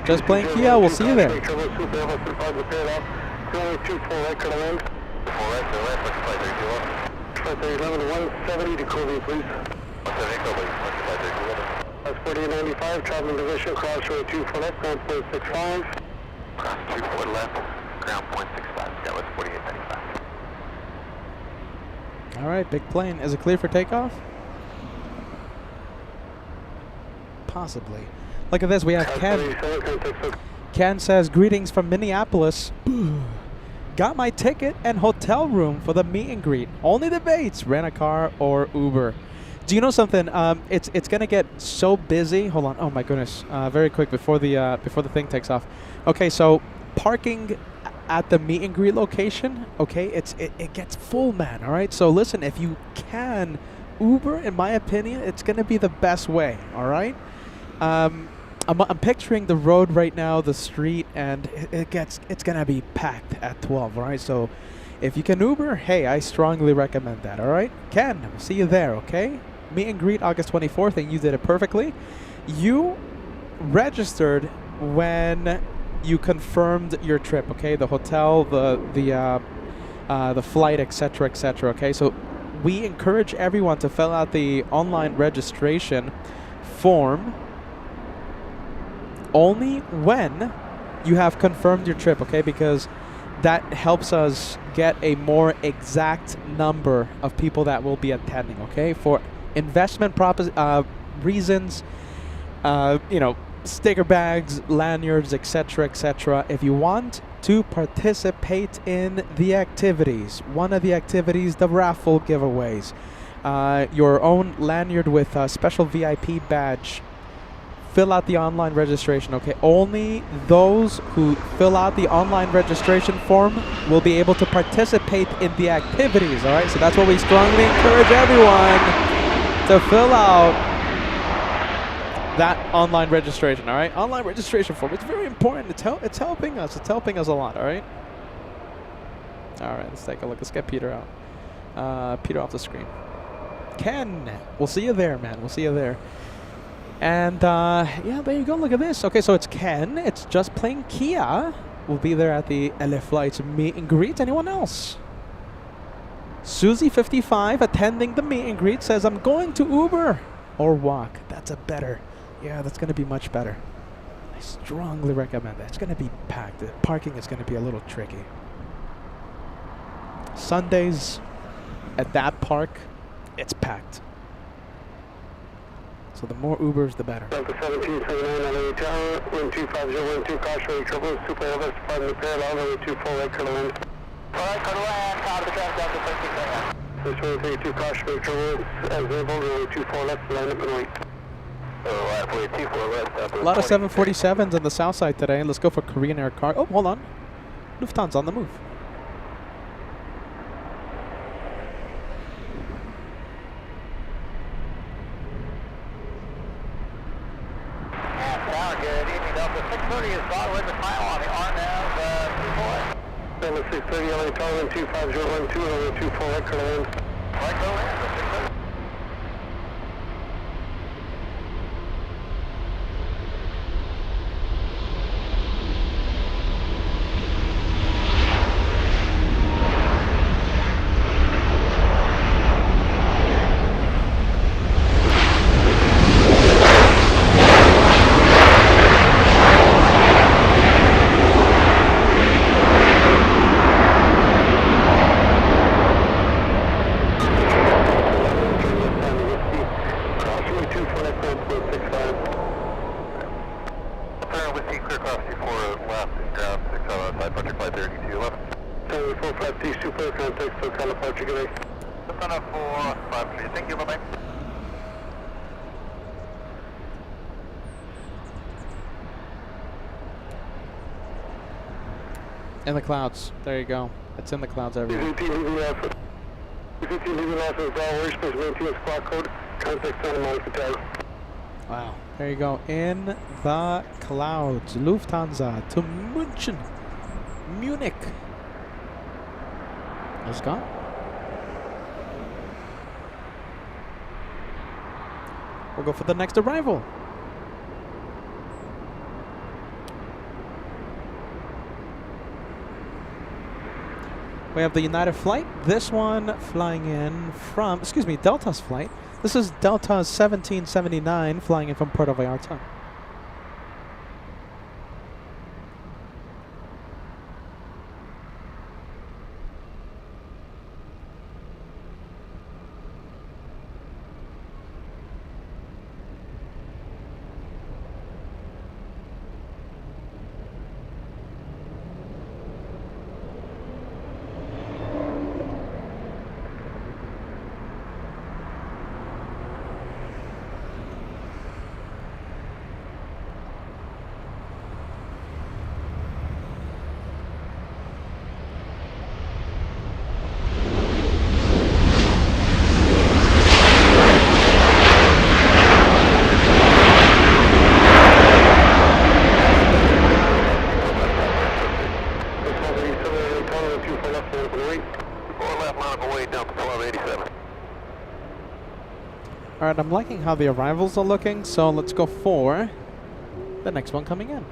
Speaker 1: Just Plain Kia. We'll see you there.
Speaker 2: That's 4895, traveling position, crossroad 24 left, ground 0.65. Cross 24 left, ground 0.65. That was 4895.
Speaker 1: All right, big plane. Is it clear for takeoff? possibly. Look at this. We have Ken. Ken says, greetings from Minneapolis. Got my ticket and hotel room for the meet and greet. Only debates, rent a car or Uber. Do you know something? It's gonna get so busy. Hold on. Oh my goodness. Very quick before the thing takes off. Okay, so parking at the meet and greet location. Okay, it gets full, man. All right. So listen, if you can Uber, in my opinion, it's gonna be the best way. All right. I'm picturing the road right now, the street, and it's gonna be packed at 12. All right. So if you can Uber, hey, I strongly recommend that. All right. Ken, see you there. Okay. Meet and greet August 24th, and you did it perfectly. You registered when you confirmed your trip, okay? The hotel, the flight, etc., etc. Okay, so we encourage everyone to fill out the online registration form only when you have confirmed your trip, okay? Because that helps us get a more exact number of people that will be attending, okay? For investment reasons, sticker bags, lanyards, etc., etc. If you want to participate in the activities, one of the activities, the raffle giveaways, your own lanyard with a special VIP badge, fill out the online registration, okay? Only those who fill out the online registration form will be able to participate in the activities, all right? So that's what we strongly encourage everyone to fill out that online registration, all right? Online registration form. It's very important. It's helping us. It's helping us a lot, all right? All right, let's take a look. Let's get Peter out. Peter off the screen. Ken, we'll see you there, man. We'll see you there. And, yeah, there you go. Look at this. Okay, so it's Ken. It's just plain Kia. We'll be there at the LA Flights meet and greet. Anyone else? Susie55 attending the meet and greet says, I'm going to Uber or walk. That's that's going to be much better. I strongly recommend that. It's going to be packed. The parking is going to be a little tricky. Sundays at that park, it's packed. So the more Ubers, the better.
Speaker 2: Delta 1779 LA Tower, wind 25012, cautionary trouble, super Elvis, pardon the parallel, runway 24, right to land. Alright, to land, out of the traffic, Delta 1379. This runway 32, cautionary trouble, as able, runway 24 left, line up and wait.
Speaker 1: A lot of 747s on the south side today. Let's go for Korean Air Cargo. Oh, hold on. Lufthansa on the move.
Speaker 2: Good evening, Delta 630 is Broadway, the final on the RNAV 24. Delta 630, LA Tower, wind 25012, runway 24, right to land. Right to land, 630.
Speaker 1: In the clouds. There you go. It's in the clouds everywhere. Wow. There you go. In the clouds. Lufthansa to München. Munich. It's gone. We'll go for the next arrival. We have the United flight. This one flying in from, Delta's flight. This is Delta's 1779 flying in from Puerto Vallarta.
Speaker 2: 24 left, line up and wait.
Speaker 4: 4 left, line up and wait down to 1287.
Speaker 1: All right, I'm liking how the arrivals are looking, so let's go for the next one coming in.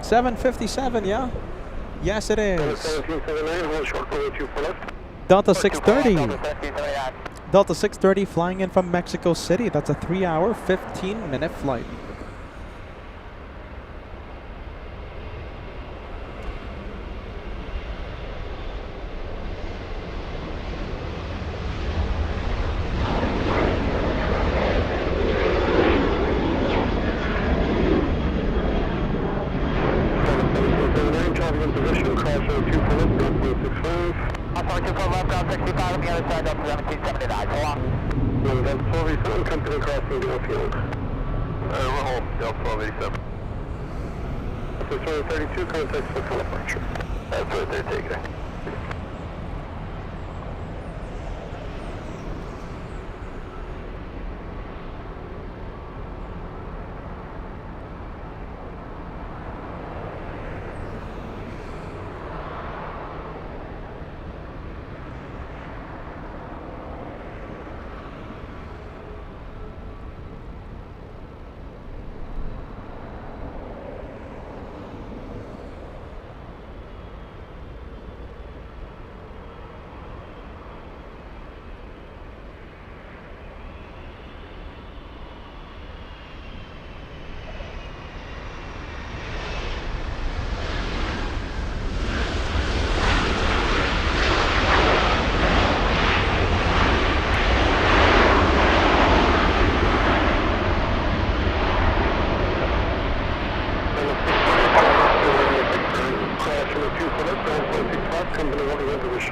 Speaker 1: $757, yeah? Yes, it is.
Speaker 2: 1779, hold short for 24 left.
Speaker 1: Delta 630.
Speaker 2: Delta 1779.
Speaker 1: Delta 630 flying in from Mexico City. That's a 3-hour, 15-minute flight.
Speaker 2: Traffic in position, cross 24 left, 1.65.
Speaker 3: I'm sorry, 24 left, ground 65 on the other side, Delta 1779. So long.
Speaker 2: Delta 1287, company crossing the field.
Speaker 4: We're home, Delta 1287.
Speaker 2: Delta 32, contact for departure.
Speaker 4: That's what they're taking.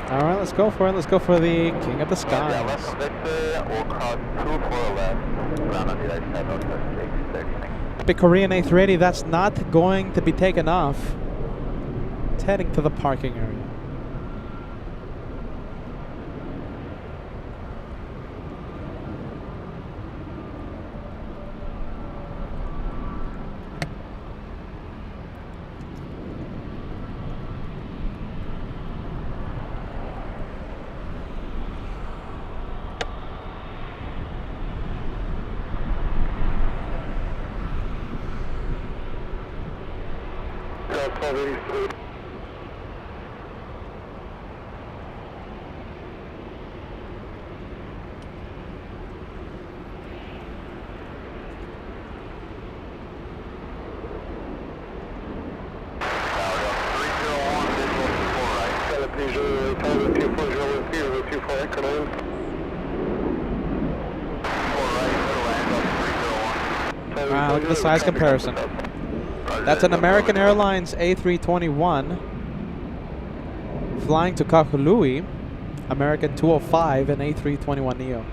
Speaker 1: All right, let's go for it. Let's go for the King of the
Speaker 4: Yeah, left
Speaker 1: Skies.
Speaker 4: from Victor, we'll cross 24 left, ground on the other side, Delta 630.
Speaker 1: Big Korean A380, that's not going to be taken off. It's heading to the parking area.
Speaker 2: Delta 1283.
Speaker 1: Wow, look at the size comparison. That's an American Airlines A321 flying to Kahului, American 205 and A321neo. Look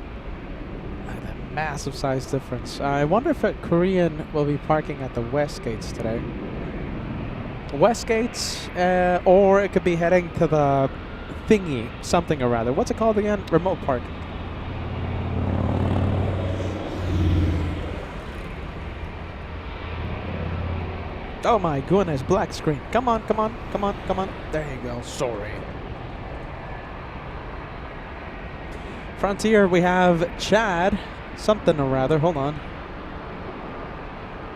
Speaker 1: at that massive size difference. I wonder if a Korean will be parking at the West Gates today. West Gates, or it could be heading to the thingy, something or rather. What's it called again? Remote park. Oh my goodness, black screen. Come on, come on, come on, come on. There you go, sorry. Frontier, we have Chad, something or rather, hold on.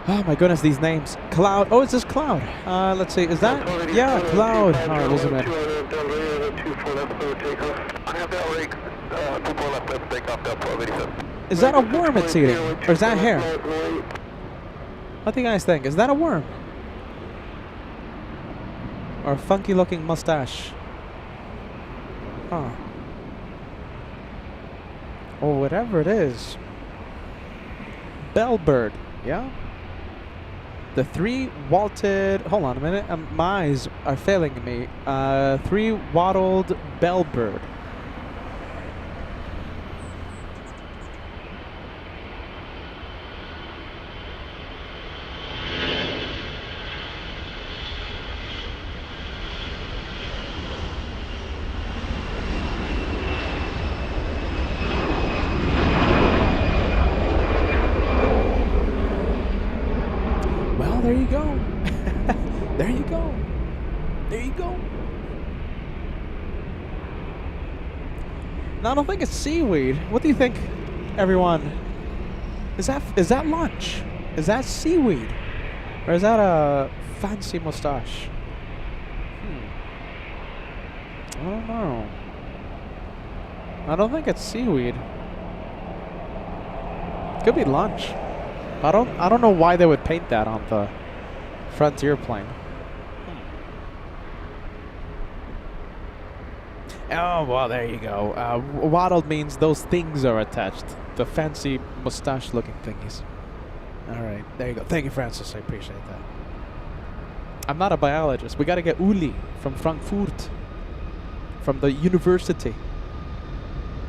Speaker 1: Oh my goodness, these names. Cloud, oh, is this Cloud? Let's see, is that? Yeah, Cloud. Alright, wasn't it? Is that a worm it's eating? Or is that hair? What do you guys think? Is that a worm? Or a funky looking mustache? Huh. Or whatever it is. Bellbird, yeah? The 3 vaulted, hold on a minute, my eyes are failing me. 3 wattled bellbird. Well, there you go. There you go. There you go. No, I don't think it's seaweed. What do you think, everyone? Is that lunch? Is that seaweed? Or is that a fancy mustache? I don't know. I don't think it's seaweed. Could be lunch. I don't know why they would paint that on the Frontier plane. Oh, well, there you go. Waddled means those things are attached. The fancy mustache-looking thingies. All right, there you go. Thank you, Francis. I appreciate that. I'm not a biologist. We got to get Uli from Frankfurt, from the university.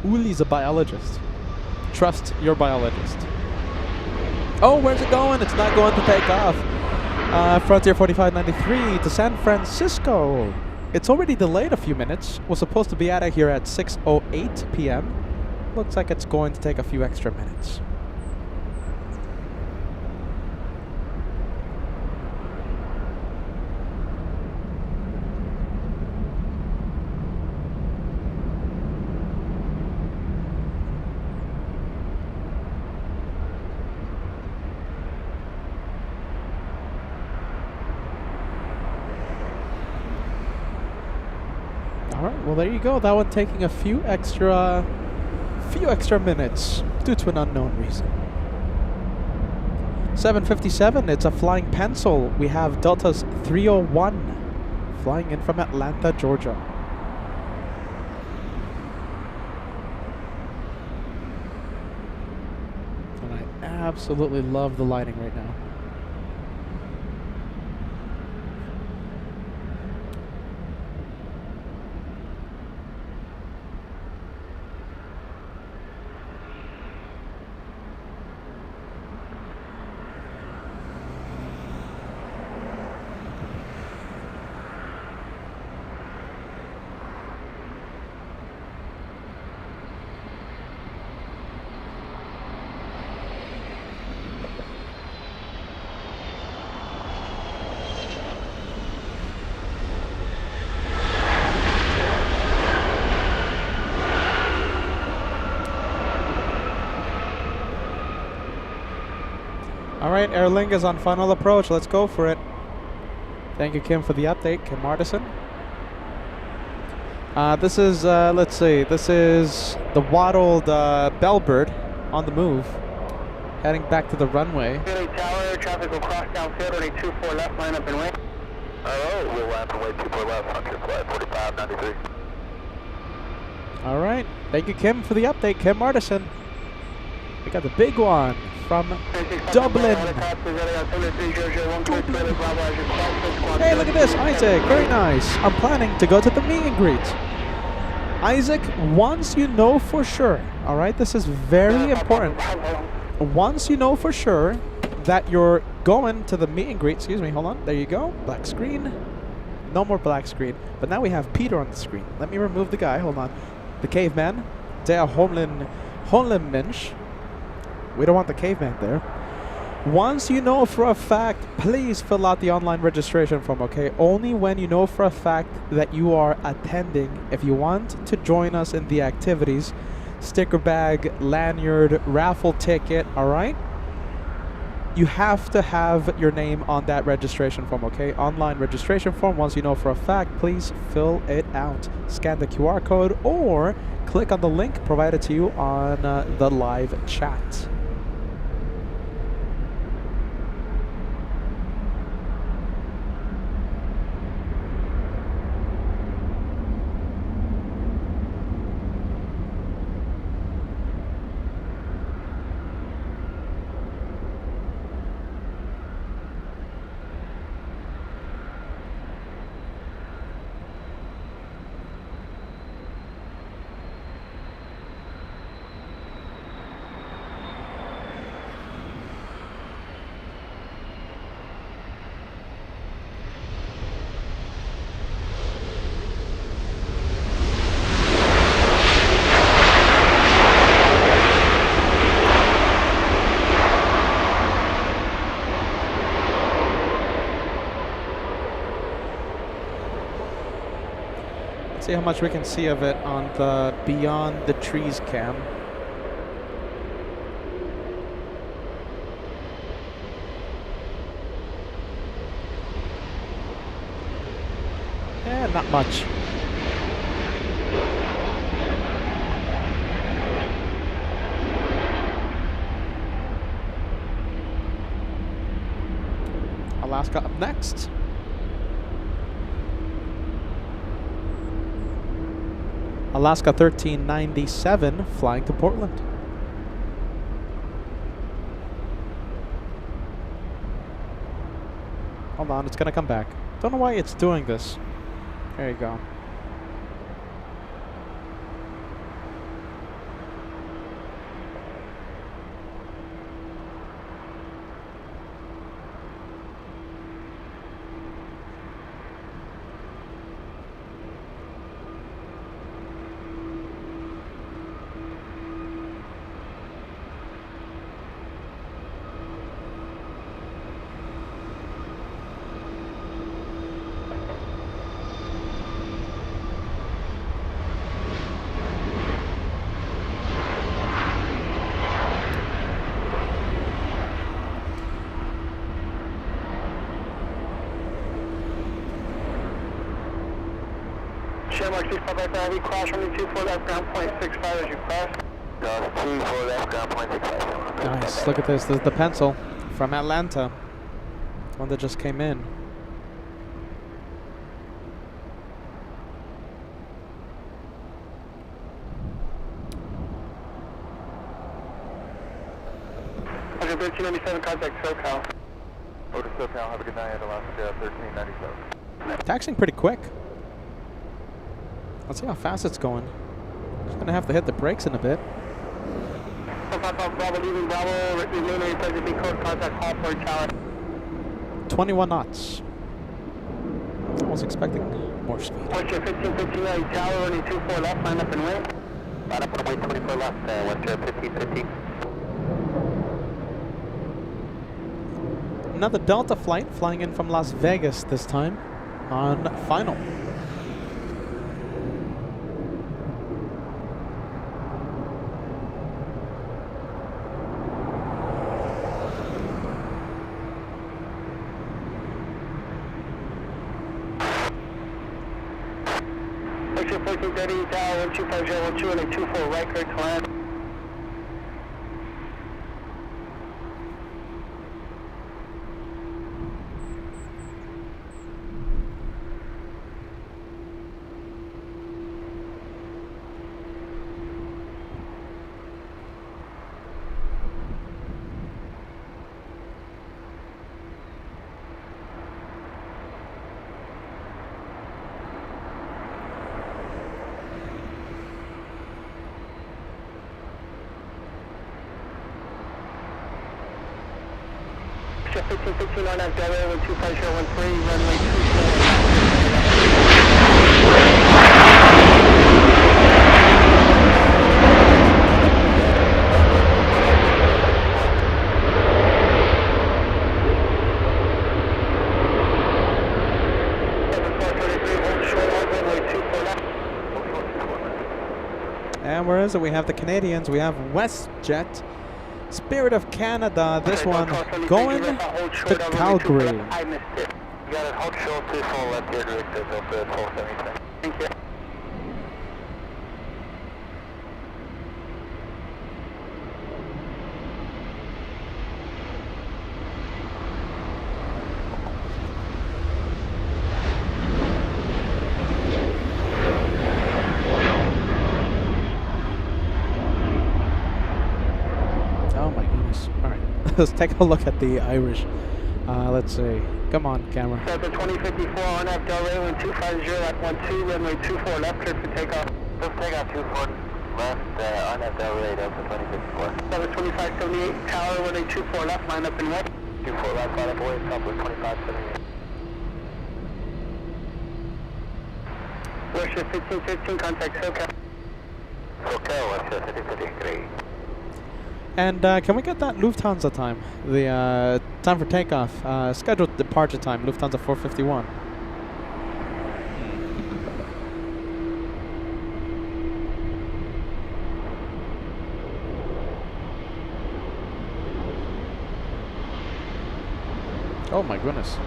Speaker 1: Uli's a biologist. Trust your biologist. Oh, where's it going? It's not going to take off. Frontier 4593 to San Francisco. It's already delayed a few minutes. Was supposed to be out of here at 6:08 p.m. Looks like it's going to take a few extra minutes. Well, there you go. That one taking a few extra minutes due to an unknown reason. 7:57. It's a flying pencil. We have Delta's 301 flying in from Atlanta, Georgia. And I absolutely love the lighting right now. Alright, Aer Lingus on final approach. Let's go for it. Thank you, Kim, for the update. Kim Martison. This is, let's see. This is the waddled Bellbird on the move. Heading back to the runway.
Speaker 2: Philly Tower, traffic will cross downfield, runway 24 left, line up and wing. Alright, we'll land runway 24 left, Frontier Flight 4593.
Speaker 1: Alright, thank you, Kim, for the update. Kim Martison. We got the big one from Dublin. Hey, look at this, Isaac. Very nice. I'm planning to go to the meet and greet. Isaac, once you know for sure, alright, this is very important. Once you know for sure that you're going to the meet and greet, excuse me, hold on, there you go, black screen. No more black screen, but now we have Peter on the screen. Let me remove the guy, hold on. The caveman, Der Holenmensch. We don't want the caveman there. Once you know for a fact, please fill out the online registration form, okay? Only when you know for a fact that you are attending. If you want to join us in the activities, sticker bag, lanyard, raffle ticket, alright? You have to have your name on that registration form, okay? Online registration form, once you know for a fact, please fill it out. Scan the QR code or click on the link provided to you on the live chat. See how much we can see of it on the Beyond the Trees cam. Eh, not much. Alaska up next. Alaska 1397 flying to Portland. Hold on, it's gonna come back. Don't know why it's doing this. There you go.
Speaker 2: Mark 65 heavy, cross runway 24 left, ground point 65 as you cross. 24 left, ground point 65.
Speaker 1: Nice, look at this. This is the pencil from Atlanta. One that just came in.
Speaker 2: Okay, 1397, contact SoCal.
Speaker 4: Over to SoCal, have a good night at Alaska 1397.
Speaker 1: Taxiing pretty quick. Let's see how fast it's going. Just gonna have to hit the brakes in a bit.
Speaker 2: Bravo, leaving Bravo, remaining present be code, contact Hallport Tower.
Speaker 1: 21 knots. I was expecting more speed.
Speaker 2: Western 1559 Tower, running 24 left, line up and wait. Line up and wait, 24 left, Western 1550.
Speaker 1: Another Delta flight flying in from Las Vegas this time on final.
Speaker 2: Western 1430 Tower, 125 running 24 right, clear to land. Chef 1515 on that Delaware, 12513, runway 24.
Speaker 1: And where is it? We have the Canadians. We have WestJet. Spirit of Canada, this one going to Calgary.
Speaker 2: I missed it. You got it, hold show to full left here, direct to full 73. Thank you.
Speaker 1: Let's take a look at the Irish. Let's see. Come on, camera.
Speaker 2: Delta 2054 on up, Delray 1250 at 12, runway 24 left, clear for takeoff. Just take off 24 left, on up, Delray, Delta 2054. Delta 2578 Tower, runway 24 left, line up and west. 24 left, line up away, top with 2578. Russia 1515, contact SoCal. SoCal, Russia 1553.
Speaker 1: And can we get that Lufthansa time? The time for takeoff. Scheduled departure time, Lufthansa 451. Oh my goodness.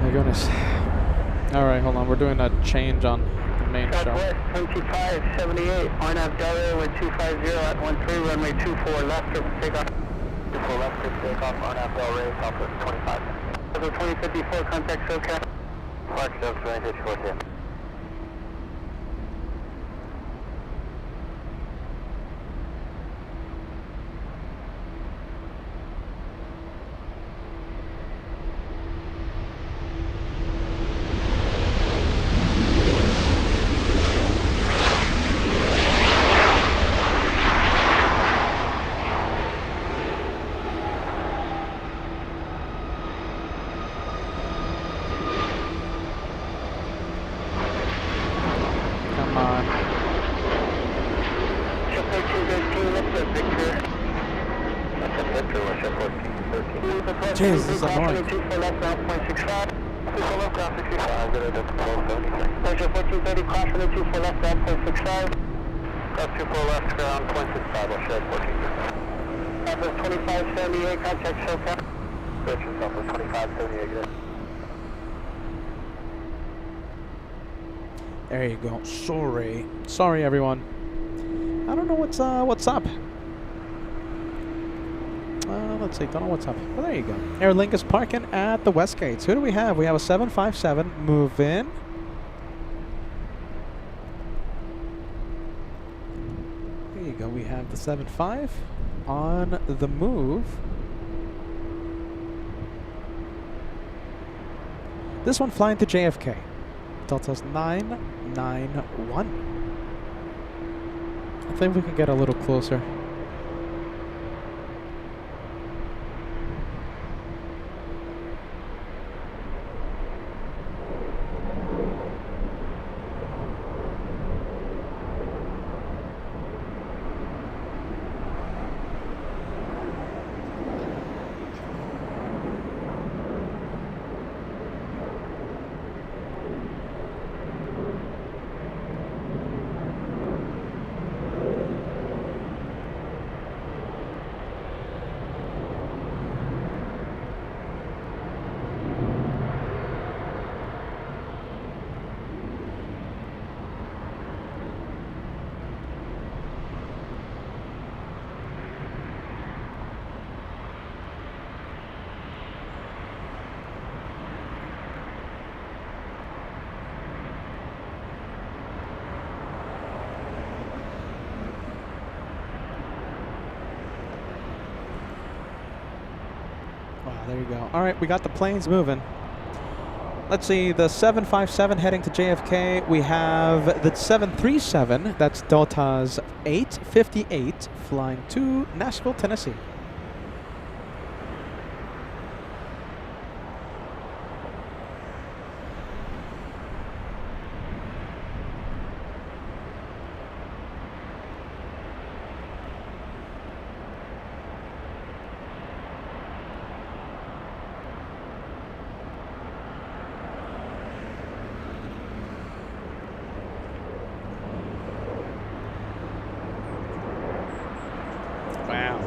Speaker 1: My goodness. Alright, hold on. We're doing a change on the main show.
Speaker 2: Southwest 2578, RNAV Delaware with 250 at 13, runway 24 left, triple takeoff. 24 left, triple takeoff, RNAV Delaware, Southwest 25. Level 2054, contact SoCal. Mark 754, yeah.
Speaker 1: Come on.
Speaker 2: Ship 1413, lift up Victor. That's a Victor, we're ship 1413.
Speaker 1: Jeez, this is annoying.
Speaker 2: 24 left, ground 0.65. 24 left, ground 65, good, that's 1273. Pressure 1430, cross runway 24 left, ground 0.65. Cross 24 left, ground 0.65, we'll shed 14. Southwest 2578, contact SoCal. Richard, Southwest 2578, good.
Speaker 1: There you go. Sorry everyone. I don't know what's up. Let's see, don't know what's up. Well, there you go. Air Link is parking at the West Gates. Who do we have? We have a 757 move in. There you go. We have the 75 on the move. This one flying to JFK. Delta's 991. I think we can get a little closer. There you go. All right, we got the planes moving. Let's see, the 757 heading to JFK. We have the 737, that's Delta's 858, flying to Nashville, Tennessee.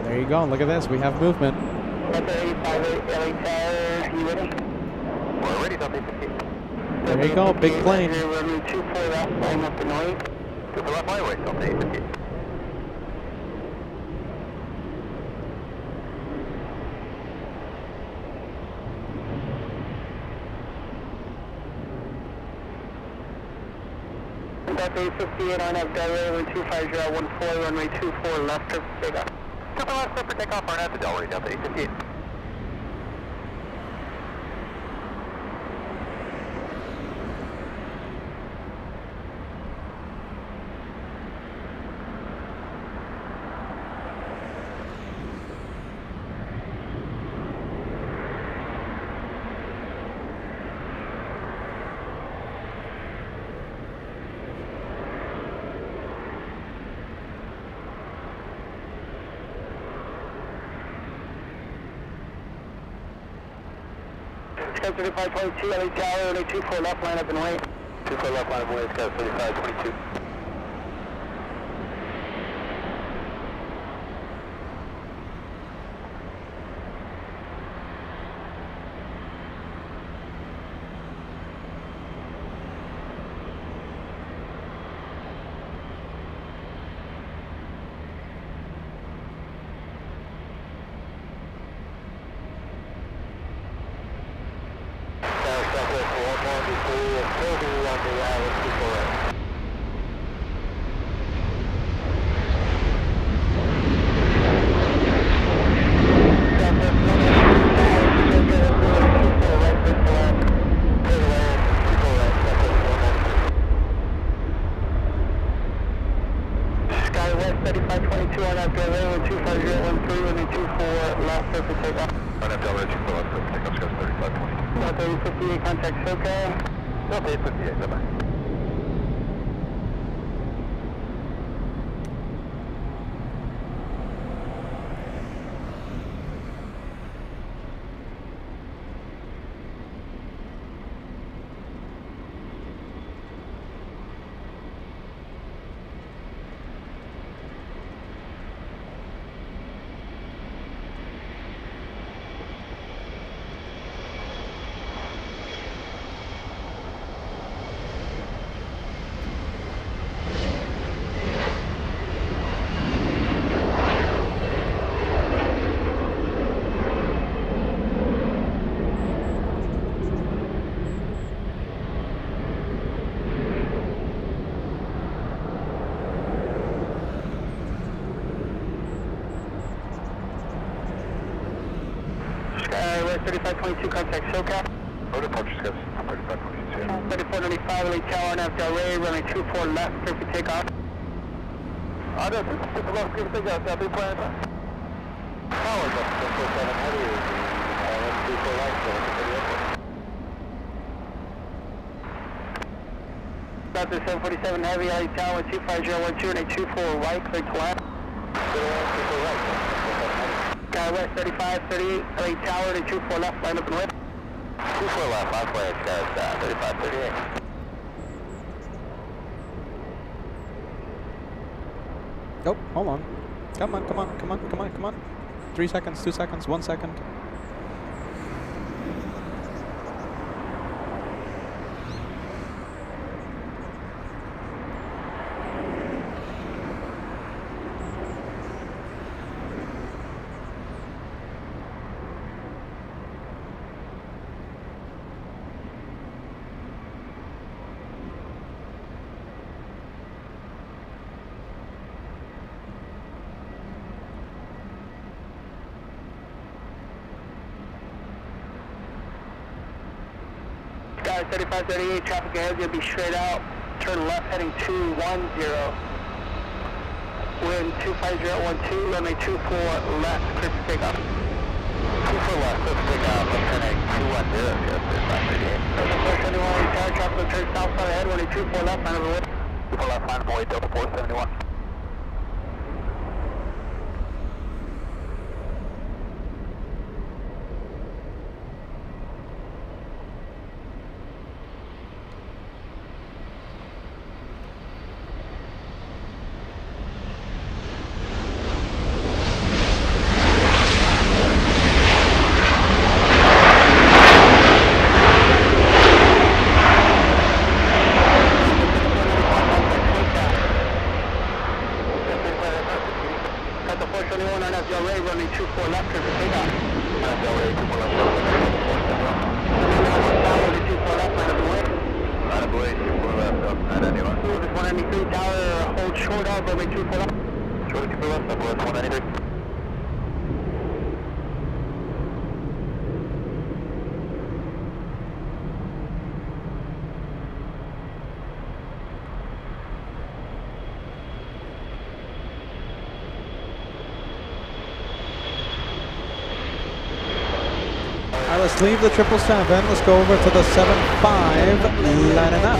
Speaker 1: There you go. Look at this. We have movement.
Speaker 2: We're ready, Delta 858.
Speaker 1: There you go. Big plane.
Speaker 2: Runway 24 left, flying up the noise. To the left highway, Delta 858. Delta 858 on up Delaware, 25014, runway 24 left, triple takeoff. Triple left, clear for takeoff, RNAV to Delaware, Delta 858. Sky 35.2, LA Tower, LA 24 left, line up and wait. 24 left line of way, Sky 3522. Contact okay. Okay, 58, bye-bye. West 3522, contact SoCal. Road departure, Scott. 3522. 3495, LA Tower, NFL Ray, running 24 left, clear for takeoff. Auto, 54 left, clear for takeoff, South 3 plan. Tower, 747 heavy, 24 left, so it's pretty open. South 747 heavy, LA Tower, 25012, and a 24 right, clear to land. 24 right, West 3538, LA Tower to 24 left, line up and left. 24 left, off way, guys, 3538.
Speaker 1: Oh, hold on. Come on, come on, come on, come on, come on. 3 seconds, 2 seconds, 1 second.
Speaker 2: Sky 3538, traffic ahead, you'll be straight out, turn left heading 210. Wind 25012, runway 24 left, clear for takeoff. 24 left, clear for takeoff, left turning 210, yes, 3538. 471, tower traffic will turn south side ahead, runway 24 left, line of the way. 24 left, line of the way, Delta 471. Running 24 left, clear for takeoff. NFL Ray, 24 left, tower to 24 left, line of the way. Line of the way, 24 left, up at anyone. This 193 tower, hold short of, runway 24 left. Short of 24 left, up 193.
Speaker 1: Let's leave the 777. Let's go over to the 75, lining up.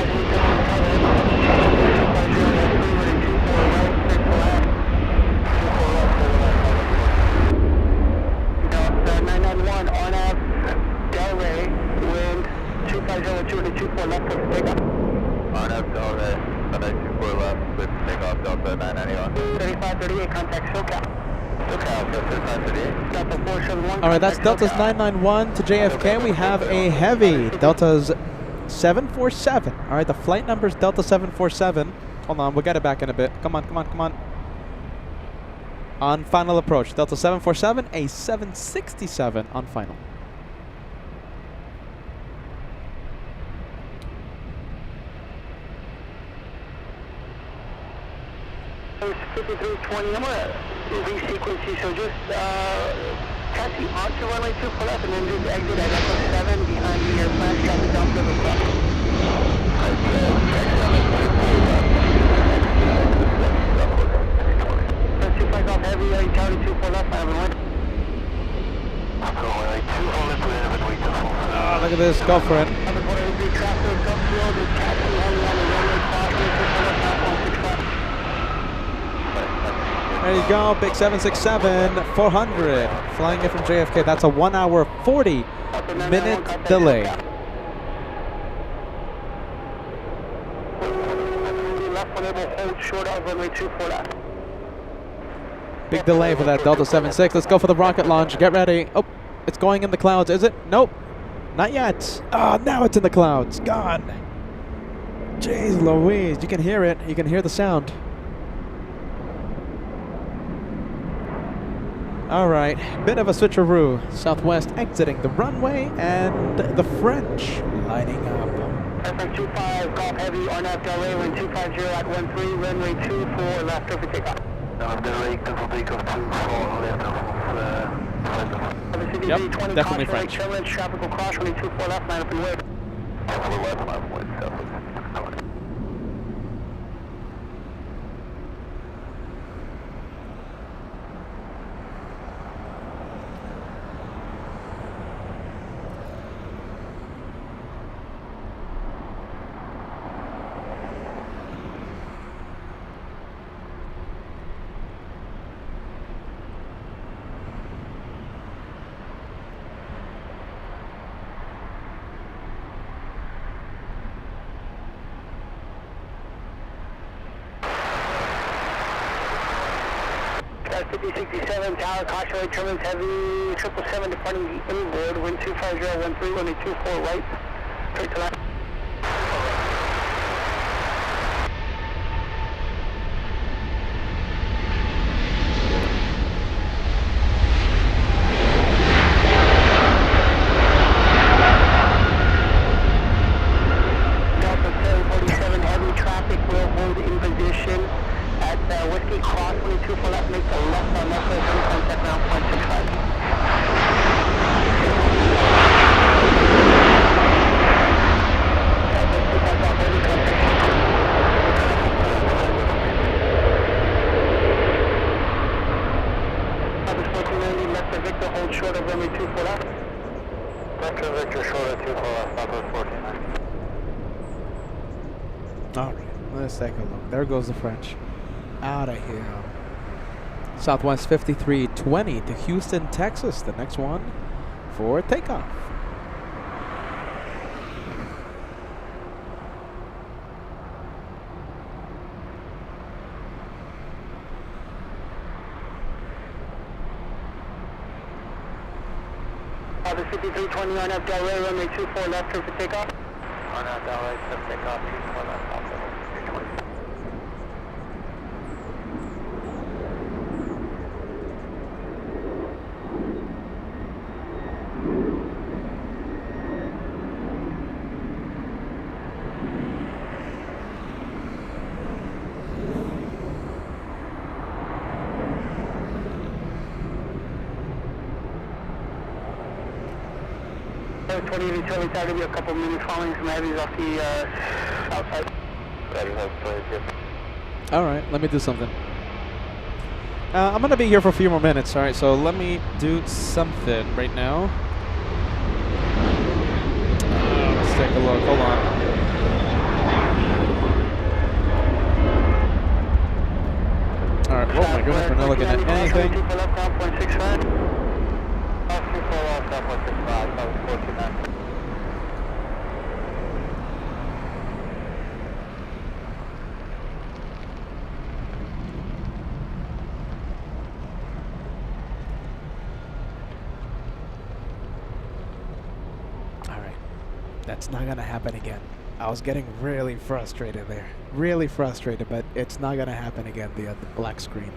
Speaker 2: 991 on Delray, wind 250 to 24 left, clear for takeoff.
Speaker 4: off Delta 991.
Speaker 2: 3538, contact SoCal.
Speaker 4: SoCal, 3538.
Speaker 2: Delta 471.
Speaker 1: All right, that's Delta's 991 to JFK. We have a heavy Delta's 747. All right, the flight number is Delta 747. Hold on, we'll get it back in a bit. Come on, come on, come on. On final approach, Delta 747, a 767 on final.
Speaker 2: 5320, I'm going to resequence you, so just taxi onto runway 24 left and then just exit at Echo 7 behind your flash traffic down to the cross. Press 2 flights off heavy, Charlie 24 left, I have a wind.
Speaker 1: Oh, look at this, go for it. There you go, big 767, 400, flying in from JFK. That's a 1 hour, 40 minute delay. Big delay for that Delta 76. Let's go for the rocket launch. Get ready. Oh, it's going in the clouds, is it? Nope, not yet. Oh, now it's in the clouds. Gone. Jeez Louise, you can hear it. You can hear the sound. All right, bit of a switcheroo. Southwest exiting the runway and the French lining up.
Speaker 2: Airframe 25, Golf Heavy, RNAV Delray, wind 250 at 13, runway 24, left over takeoff.
Speaker 4: Delray, double takeoff 24, left of
Speaker 1: Yep, definitely French.
Speaker 2: Turbulence, traffic will cross, runway 24 left, line up and wave.
Speaker 4: left, line up and wave.
Speaker 2: Cat 5067, tower, caution, turbulence heavy, 777 departing inboard, wind 25013, runway 24 right, straight to left. Delta 747 heavy traffic will hold in position at Whiskey Cross, 24 left, make the left on left, contact ground point 65. Left of Victor, hold short of runway 24 left. Left of Victor, short of 24 left, Southwest 49.
Speaker 1: All right, let's take a look. There goes the French. Out of here. Southwest 5320 to Houston, Texas. The next one for takeoff.
Speaker 2: The 5320 on up Delray, runway 24 left, clear for takeoff.
Speaker 4: On out Delray, clear for takeoff, 24 left, Alpha 320.
Speaker 2: So 20 utility side, give you a couple minutes following some heavies off the outside.
Speaker 1: All right, let me do something. I'm going to be here for a few more minutes, all right? So let me do something right now. Let's take a look. Hold on. All right, oh my goodness, we're not looking at anything. That's not gonna happen again. I was getting really frustrated there. Really frustrated, but it's not gonna happen again, the black screen.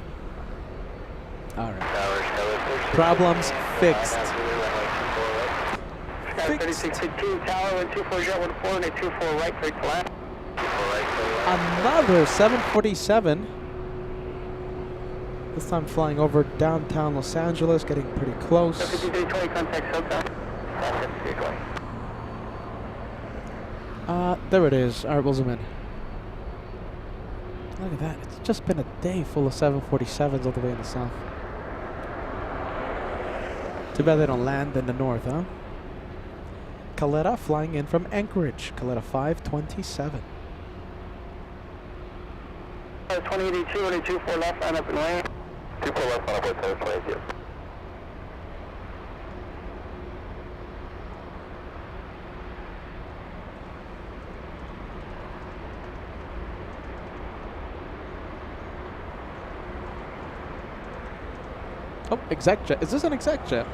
Speaker 1: Alright. Problems fixed.
Speaker 2: Sky 3615, tower 124, jet 14, and 24 right, clear to land.
Speaker 1: Another 747. This time flying over downtown Los Angeles, getting pretty close.
Speaker 2: 5320, contact SoCal. That's 5320.
Speaker 1: There it is. Alright, we'll zoom in. Look at that. It's just been a day full of 747s all the way in the south. Too bad they don't land in the north, huh? Caletta flying in from Anchorage. Caletta 527.
Speaker 2: 2082 and 24 left, line up and away. 24 left, line up with 722.
Speaker 1: Oh, exec jet. Is this an exec jet?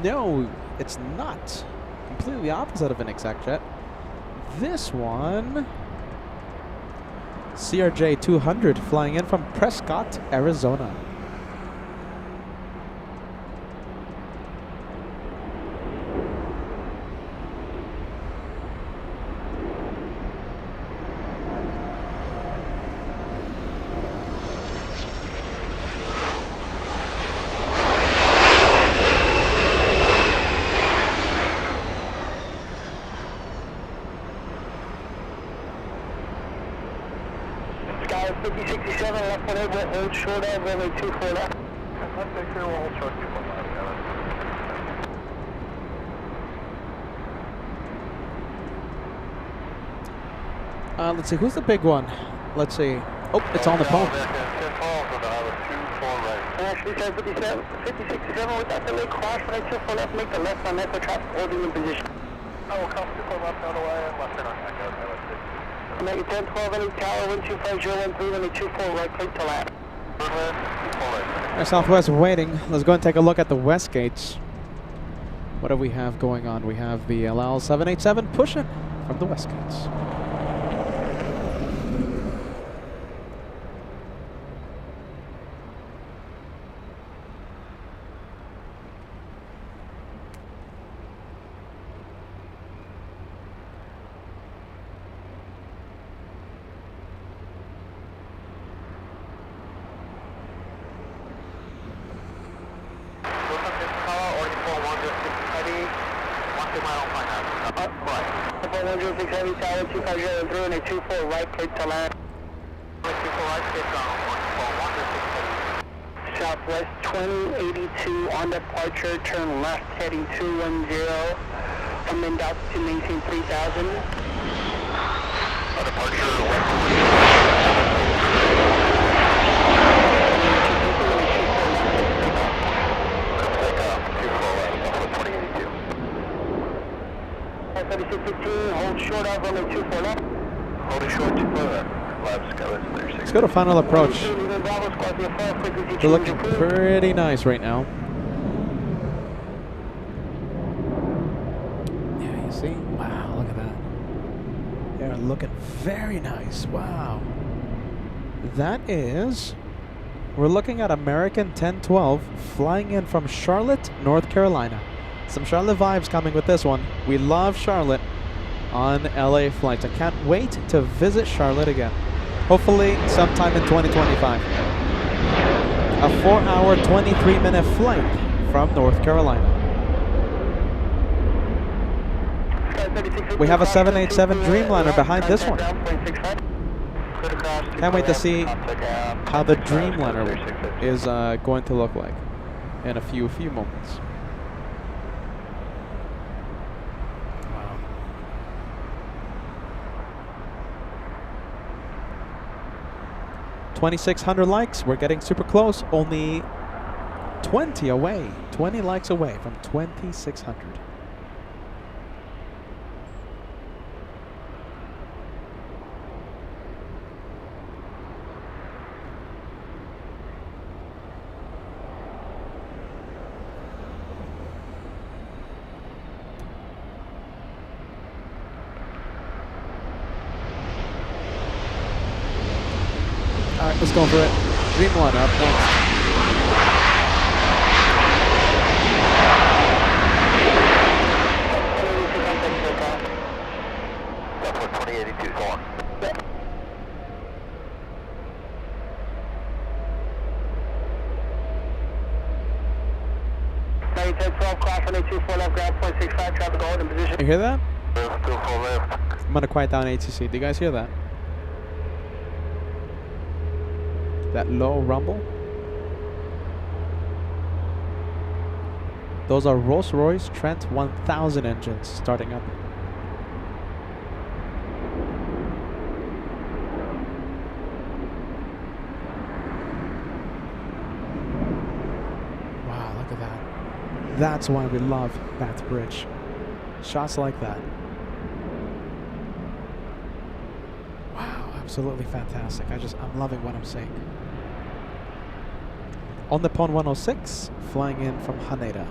Speaker 1: No, it's not. Completely opposite of an exec jet. This one, CRJ 200 flying in from Prescott, Arizona.
Speaker 2: Sky 5067, left 1 8, hold short of runway 24 left.
Speaker 4: Let's take care, we'll hold short 2
Speaker 1: Let's see, who's the big one? Let's see. Oh, it's on the phone.
Speaker 2: Actually, Sky 5067, without delay, cross runway 24 left, make the left on echo traffic, holding in position.
Speaker 4: I will come 24 left on the way and left turn on echo.
Speaker 2: Make it 10 12 any tower 125013 runway 24 right, clear to land.
Speaker 1: Our Southwest waiting. Let's go and take a look at the west gates. What do we have going on? We have the LL 787 pushing from the west gates.
Speaker 2: Heavy tower 2503 and 24 right, clear to land. 24 right, Southwest 2082 on departure, turn left heading 210 from Mendota to maintain 3000. On departure west. 3615, hold short of runway 24 left. Holding short 24 left.
Speaker 1: Let's go to final approach. They're looking pretty nice right now. Yeah, you see? Wow, look at that. They're looking very nice. Wow. That is... We're looking at American 1012 flying in from Charlotte, North Carolina. Some Charlotte vibes coming with this one. We love Charlotte on LA flights. I can't wait to visit Charlotte again. Hopefully sometime in 2025. A 4-hour, 23-minute flight from North Carolina. We have a 787 Dreamliner behind this one. Can't wait to see how the Dreamliner is going to look like in a few moments. 2,600 likes. We're getting super close. Only 20 away. 20 likes away from 2,600. Alright, let's go for it. Dreamliner up next.
Speaker 2: Southwest 2082, so on. Now you 10-12, cross runway 24 left, ground 0.65, traffic hold in position.
Speaker 1: You hear that?
Speaker 2: 24 left.
Speaker 1: I'm gonna quiet down ATC. Do you guys hear that? That low rumble? Those are Rolls-Royce Trent 1000 engines starting up. Wow, look at that. That's why we love Bath Bridge. Shots like that. Wow, absolutely fantastic. I'm loving what I'm seeing. On the Pond 106, flying in from Haneda.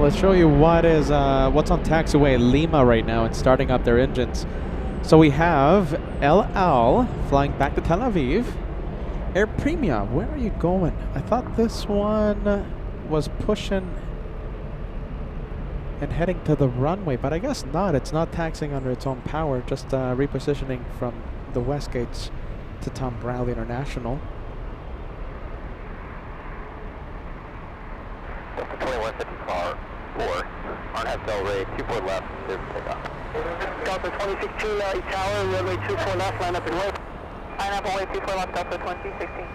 Speaker 1: Let's show you what's on taxiway Lima right now and starting up their engines. So we have El Al flying back to Tel Aviv. Air Premia, where are you going? I thought this one was pushing and heading to the runway, but I guess not. It's not taxiing under its own power, just repositioning from the West Gates to Tom Bradley International.
Speaker 2: Delta 2154, RNF Del Rey, 24 left, clear for takeoff. Delta 2016, tower, runway 24 left, line up and wait. Line up and wait, 24 left, Delta 2016.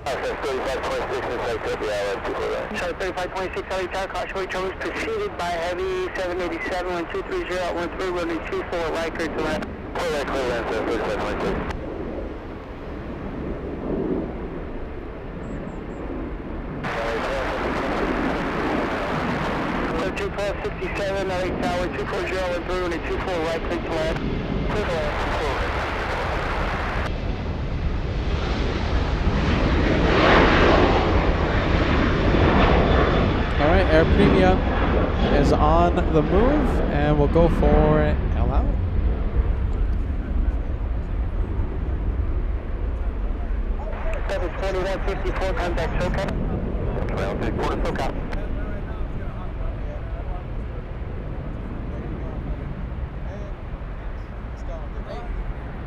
Speaker 2: Okay, 3526 inside Copy Island, 24 left. Sorry, 3526, LA tower, caution weight troubles preceded by heavy 787, 1230 at 13, runway 24, Riker to left. Clear land, 3526. 1267, LA Tower, 240 and 3, and 24 right, clear to land. Clear to land,
Speaker 1: Alright, Air Premia is on the move, and we'll go for El Al.
Speaker 2: That is 2154, contact SoCal. 2154 to SoCal.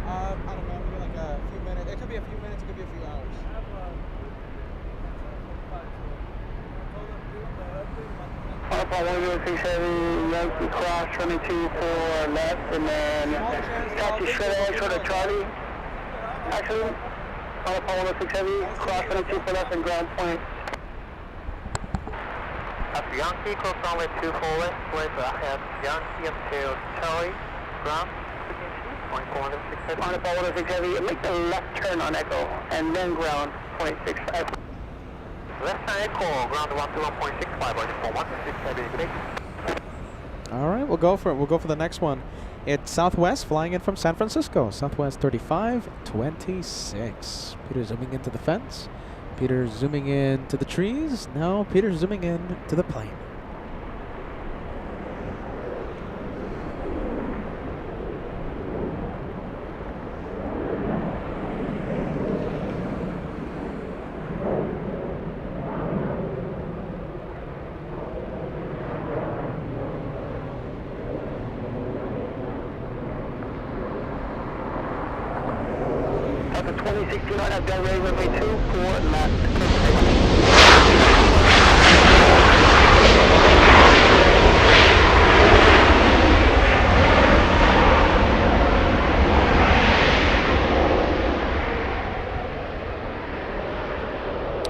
Speaker 1: I don't know, maybe like a few minutes. It could be a few minutes, it could be a few hours.
Speaker 2: Alpha 1067, Yankee cross, running 24 left, and then taxi straight away short of Charlie. Actually, Alpha 106 heavy, cross running 24 left and ground point. That's Yankee, close runway 24 left, wait for Yankee until Charlie, ground. On a 106 heavy, make the left turn on Echo, and then ground 0.65. Left turn Echo, ground 121.65, or 116 heavy, good day.
Speaker 1: Alright, we'll go for it. We'll go for the next one. It's Southwest flying in from San Francisco. Southwest 3526. Peter zooming into the fence. Peter zooming in to the trees. Now Peter zooming in to the plane.
Speaker 2: 2016 on that Delray runway 24 left.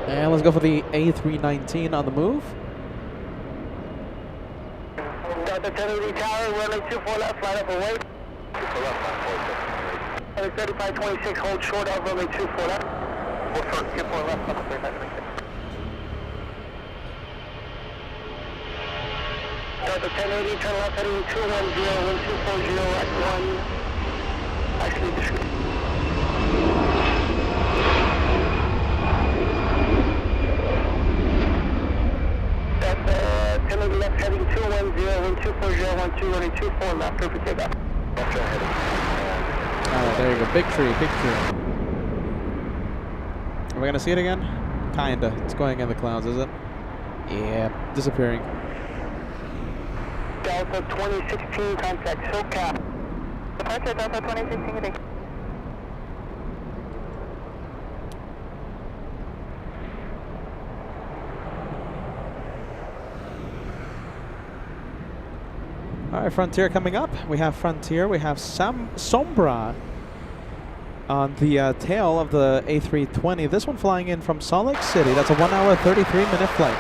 Speaker 1: And let's go for the A319 on the move.
Speaker 2: Delta 1080 Tower, runway 24 left, flight up away. 24 left, line 3526, hold short of runway 24 left. Hold short, 24 left, up 3526. Delta 1080, turn left heading 210, wind 240 at 1. Actually, this should Delta 1080 left heading 210, wind 240, 12, runway 24 left, perfect takeoff. Left heading.
Speaker 1: Alright, there you go. Big tree, big tree. Are we gonna see it again? Kinda. It's going in the clouds, is it? Yeah, disappearing.
Speaker 2: Delta 2016 contact SoCal. Departure Delta 2016 today.
Speaker 1: Alright, Frontier coming up. We have Frontier, we have Sombra on the tail of the A320. This one flying in from Salt Lake City. That's a 1 hour, 33-minute flight.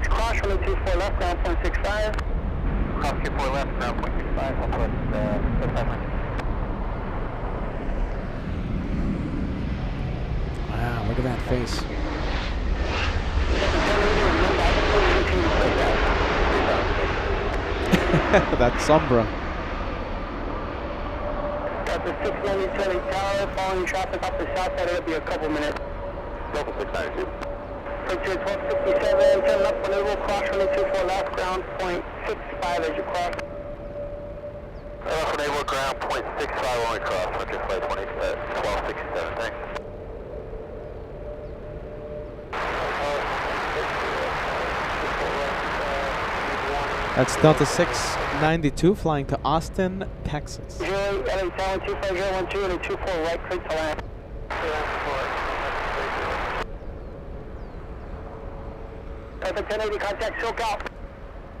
Speaker 2: Cross runway 24 left, ground 0.65. Cross 24 left, ground 0.65. I'll put 500.
Speaker 1: Wow, look at that face. That's Sombra.
Speaker 2: Got the 690 Tower, following traffic off the south side. It'll be a couple minutes. Local 692. Frontier 1257, turn left when it will cross runway 24 left, ground 0.65 as you cross. Left when it will ground 0.65 when we cross, Frontier flight 1267, thanks.
Speaker 1: That's Delta 692 flying to Austin, Texas.
Speaker 2: Jerry, LA Tower 25012 and a 24 right, clear to land. Delta 1080, contact SoCal.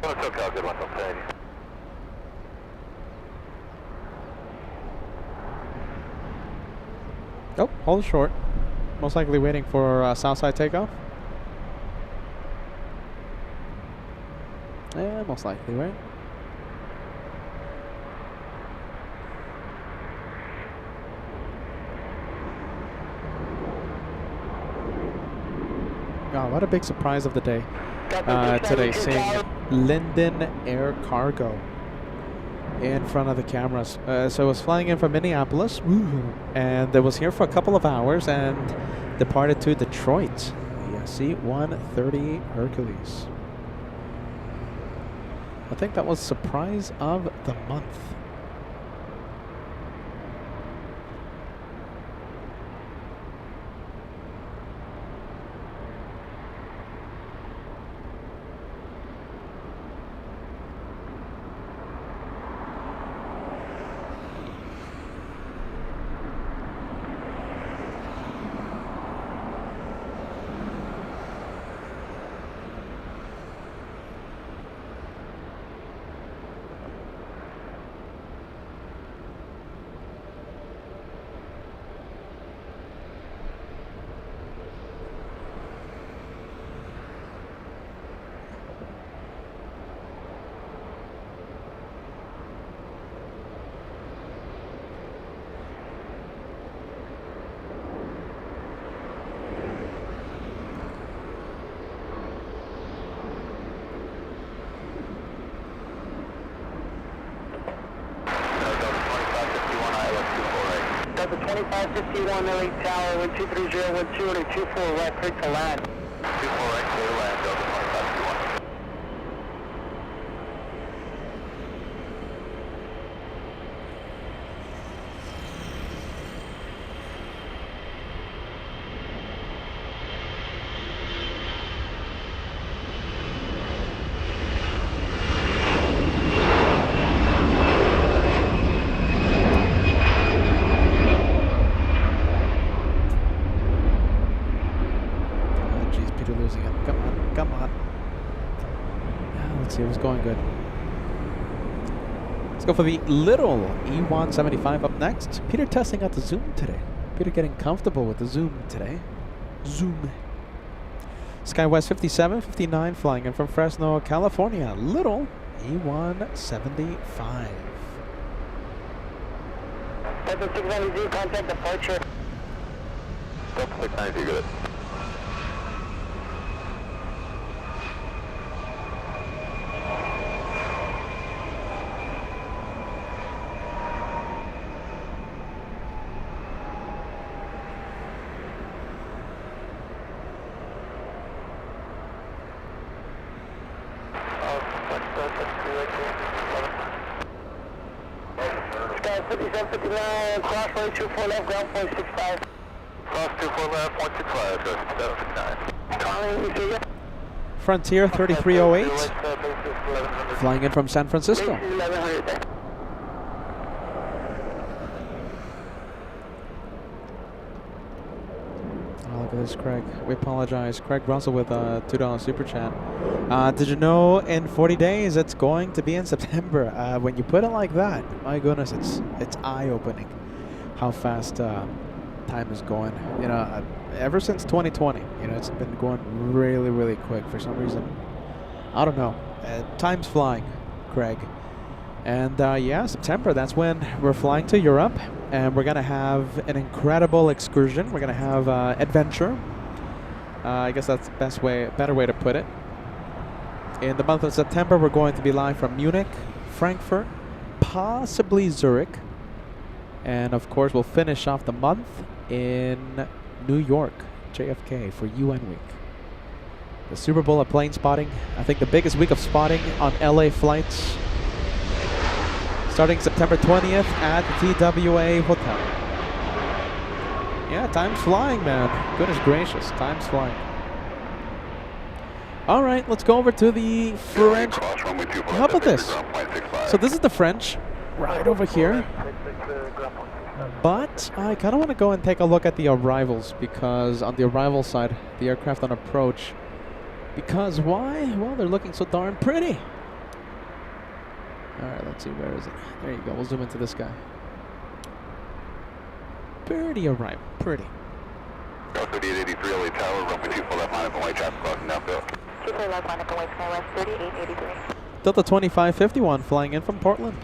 Speaker 2: SoCal, good one, Delta 1080.
Speaker 1: Oh, hold short. Most likely waiting for Southside takeoff. Yeah, most likely, right? God, what a big surprise of the day. Today, seeing Linden Air Cargo in front of the cameras. So it was flying in from Minneapolis, and it was here for a couple of hours and departed to Detroit. Yeah, C-130 Hercules. I think that was surprise of the month.
Speaker 2: Delta 2551 LA Tower, wind 23012 and a 24 right, clear to land. 24 right, clear to land, Delta 2551.
Speaker 1: see, it was going good. Let's go for the little E175 up next. Peter testing out the zoom today. Peter getting comfortable with the zoom today. Zoom. SkyWest 5759 flying in from Fresno, California. Little E175.
Speaker 2: 7690, contact departure.
Speaker 4: Delta 690, good.
Speaker 2: Sky 5759, crossway 24 left, ground point 65.
Speaker 4: Cross 24 left, 165, go 759.
Speaker 2: Calling, you see ya?
Speaker 1: Frontier 3308 flying in from San Francisco.
Speaker 2: Base is 1100 there.
Speaker 1: Oh, look at this, Craig. We apologize. Craig Russell with a $2 super chat. Did you know in 40 days it's going to be in September? When you put it like that, my goodness, it's eye-opening how fast time is going. You know, ever since 2020, you know, it's been going really, really quick for some reason. I don't know. Time's flying, Craig. And yeah, September, that's when we're flying to Europe. And we're going to have an incredible excursion. We're going to have adventure. I guess that's the better way to put it. In the month of September, we're going to be live from Munich, Frankfurt, possibly Zurich. And of course, we'll finish off the month in New York, JFK, for UN Week. The Super Bowl of plane spotting. I think the biggest week of spotting on LA flights. Starting September 20th at the TWA Hotel. Yeah, time's flying, man. Goodness gracious, time's flying. All right, let's go over to the French. How about this? So this is the French, right over here. But I kind of want to go and take a look at the arrivals, because on the arrival side, the aircraft on approach. Because why? Well, they're looking so darn pretty. All right, let's see, where is it? There you go, we'll zoom into this guy. Pretty arrival, pretty.
Speaker 4: Delta 3883 LA Tower, runway 24 left line up and white traffic crossing downfield.
Speaker 3: 24 left line up and white SkyWest 3883.
Speaker 1: Delta 2551 flying in from Portland.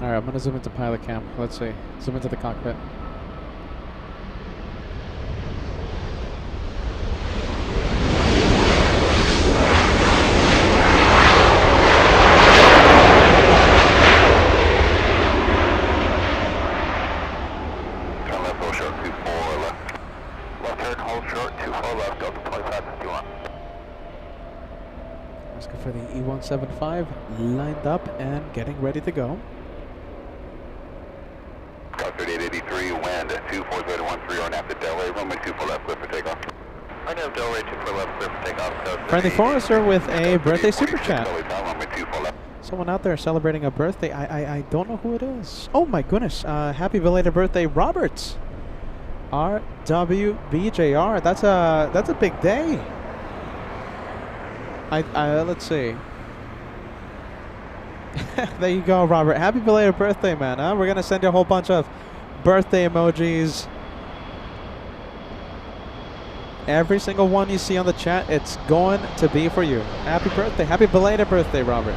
Speaker 1: All right, I'm gonna zoom into pilot cam. Let's see. Zoom into the cockpit.
Speaker 4: Turn left, hold short, 24 left. Left turn, hold short, 24 left, Delta 2551.
Speaker 1: Let's go for the E175, lined up and getting ready to go.
Speaker 4: Sky 3883, wind 24013 on after Delray, runway 24 left, clear for takeoff. I know Delray 24 left, clear for takeoff.
Speaker 1: Friendly Forester with a birthday super chat.
Speaker 4: Runway 24 left.
Speaker 1: Someone out there celebrating a birthday. I don't know who it is. Oh my goodness. Happy belated birthday, Roberts. RWBJR. That's a big day. Let's see. There you go, Robert. Happy belated birthday, man. Huh? We're gonna send you a whole bunch of birthday emojis. Every single one you see on the chat, it's going to be for you. Happy birthday. Happy belated birthday, Robert.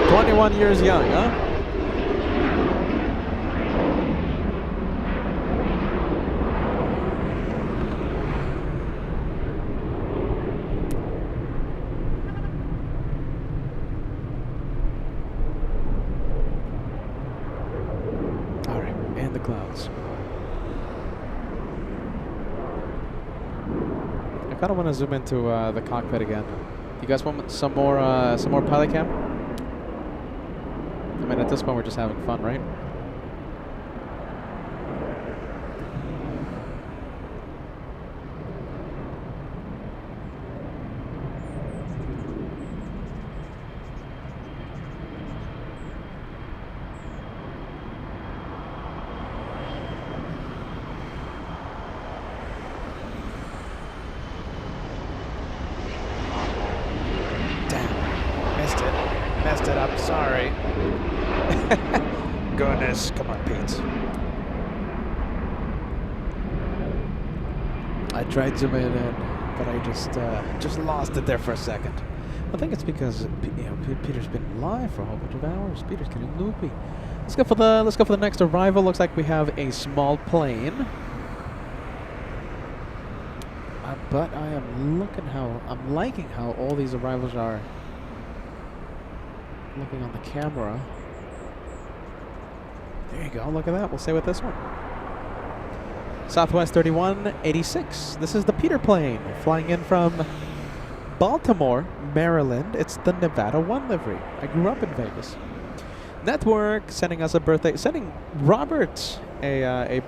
Speaker 1: 21 years young, huh? All right, and the clouds. I kind of want to zoom into the cockpit again. You guys want some more pilot cam? I mean, at this point, we're just having fun, right? Messed it up, sorry. Goodness, come on, Pete. I tried zooming in, but I just lost it there for a second. I think it's because Peter's been live for a whole bunch of hours. Peter's getting loopy. Let's go for the next arrival. Looks like we have a small plane. But I'm liking how all these arrivals are looking on the camera. There you go, look at that. We'll stay with this one. Southwest 3186. This is the Peter plane flying in from Baltimore, Maryland. It's the Nevada 1 livery. I grew up in Vegas. Network sending us sending Robert a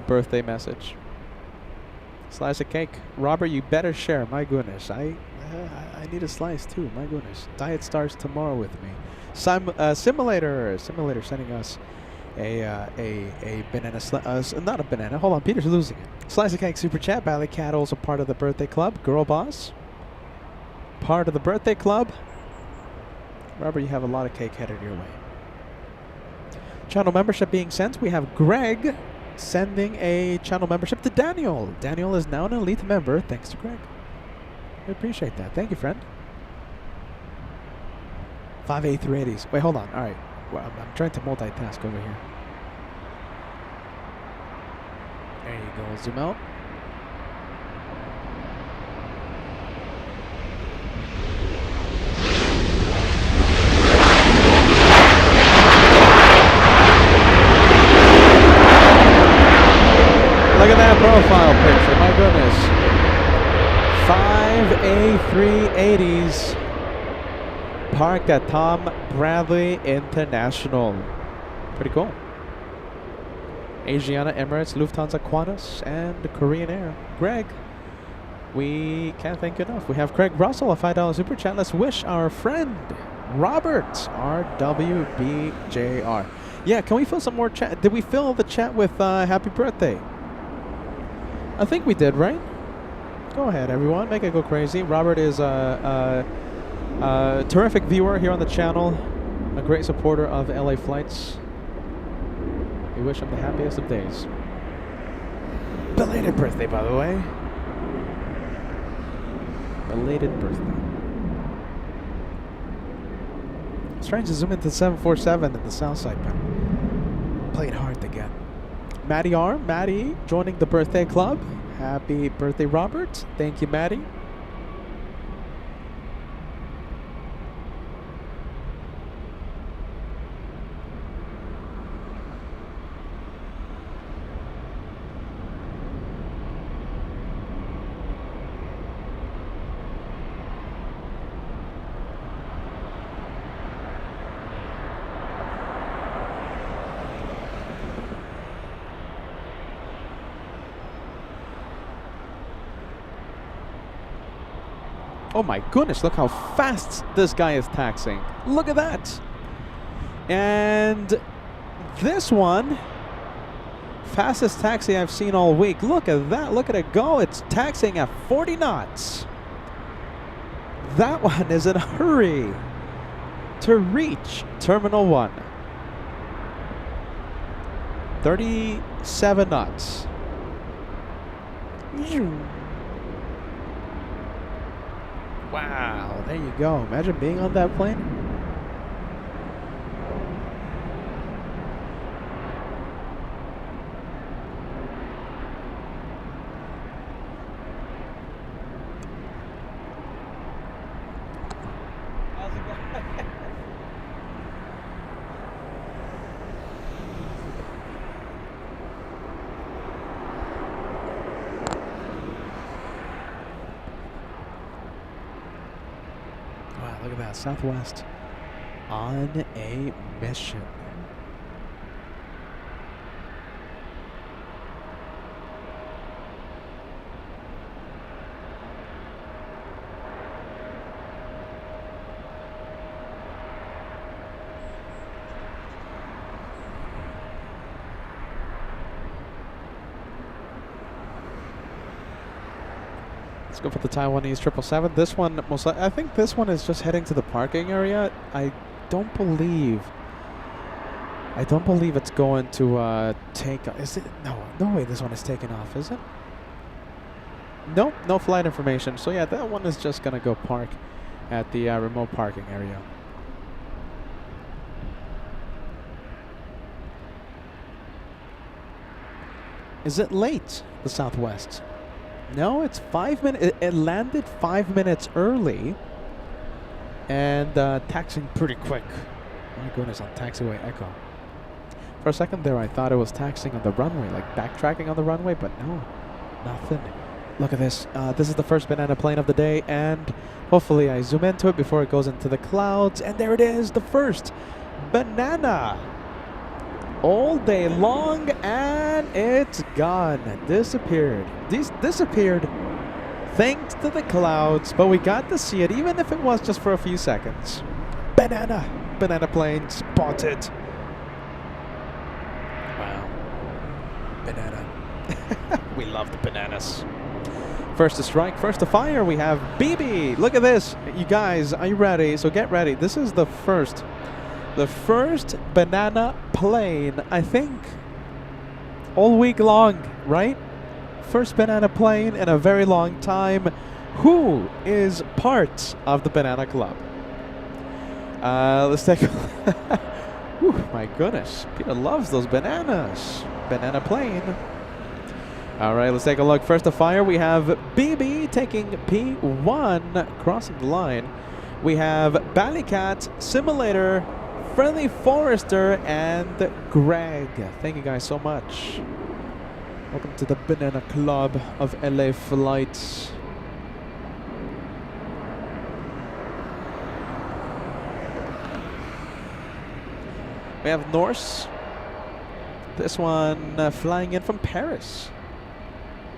Speaker 1: birthday message. Slice of cake. Robert, you better share. My goodness. I need a slice too. My goodness. Diet starts tomorrow with me. Simulator sending us a banana not a banana. Hold on, Peter's losing it. Slice of cake super chat. Valley Cat also part of the birthday club. Girl boss. Part of the birthday club. Robert, you have a lot of cake headed your way. Channel membership being sent. We have Greg sending a channel membership to Daniel. Daniel is now an elite member thanks to Greg. I appreciate that. Thank you, friend. 5 A380s. Wait, hold on. All right. Well, I'm trying to multitask over here. There you go. Zoom out. Look at that profile picture. My goodness. 5 A380s parked at Tom Bradley International. Pretty cool. Asiana, Emirates, Lufthansa, Qantas, and Korean Air. Greg, we can't thank you enough. We have Craig Russell, a $5 super chat. Let's wish our friend Robert, RWBJR. Yeah, can we fill some more chat? Did we fill the chat with happy birthday? I think we did, right? Go ahead, everyone. Make it go crazy. Robert is a terrific viewer here on the channel, a great supporter of LA Flights. We wish him the happiest of days. Belated birthday, by the way. Belated birthday. I was trying to zoom into 747 at the south side, but played hard to get. Maddie R. Maddie joining the birthday club. Happy birthday, Robert. Thank you, Maddie. Oh my goodness, look how fast this guy is taxiing. Look at that. And this one, fastest taxi I've seen all week. Look at that, look at it go. It's taxiing at 40 knots. That one is in a hurry to reach Terminal 1. 37 knots. Wow, there you go. Imagine being on that plane. How's it going? Wow, look at that. Southwest on a mission. Let's go for the Taiwanese 777. This one, I think this one is just heading to the parking area. I don't believe it's going to take off. Is it? No way this one is taking off, is it? Nope, no flight information. So yeah, that one is just going to go park at the remote parking area. Is it late, the Southwest? No, it's 5 minutes. It landed 5 minutes early and taxiing pretty quick. My goodness, on taxiway Echo. For a second there, I thought it was taxiing on the runway, like backtracking on the runway, but no, nothing. Look at this. This is the first banana plane of the day, and hopefully I zoom into it before it goes into the clouds. And there it is, the first banana. All day long, and it's gone. Disappeared. Disappeared thanks to the clouds, but we got to see it, even if it was just for a few seconds. Banana plane spotted. Wow. Banana. We love the bananas. First to strike, first to fire, we have BB. Look at this. You guys, are you ready? So get ready. This is the first banana plane, I think, all week long, right? First banana plane in a very long time. Who is part of the Banana Club? Let's take a Whew, my goodness. Peter loves those bananas. Banana plane. All right, let's take a look. First to fire, we have BB taking P1, crossing the line. We have Ballycat, Simulator, Friendly Forester, and Greg. Thank you guys so much. Welcome to the Banana Club of LA Flights. We have Norse. This one flying in from Paris.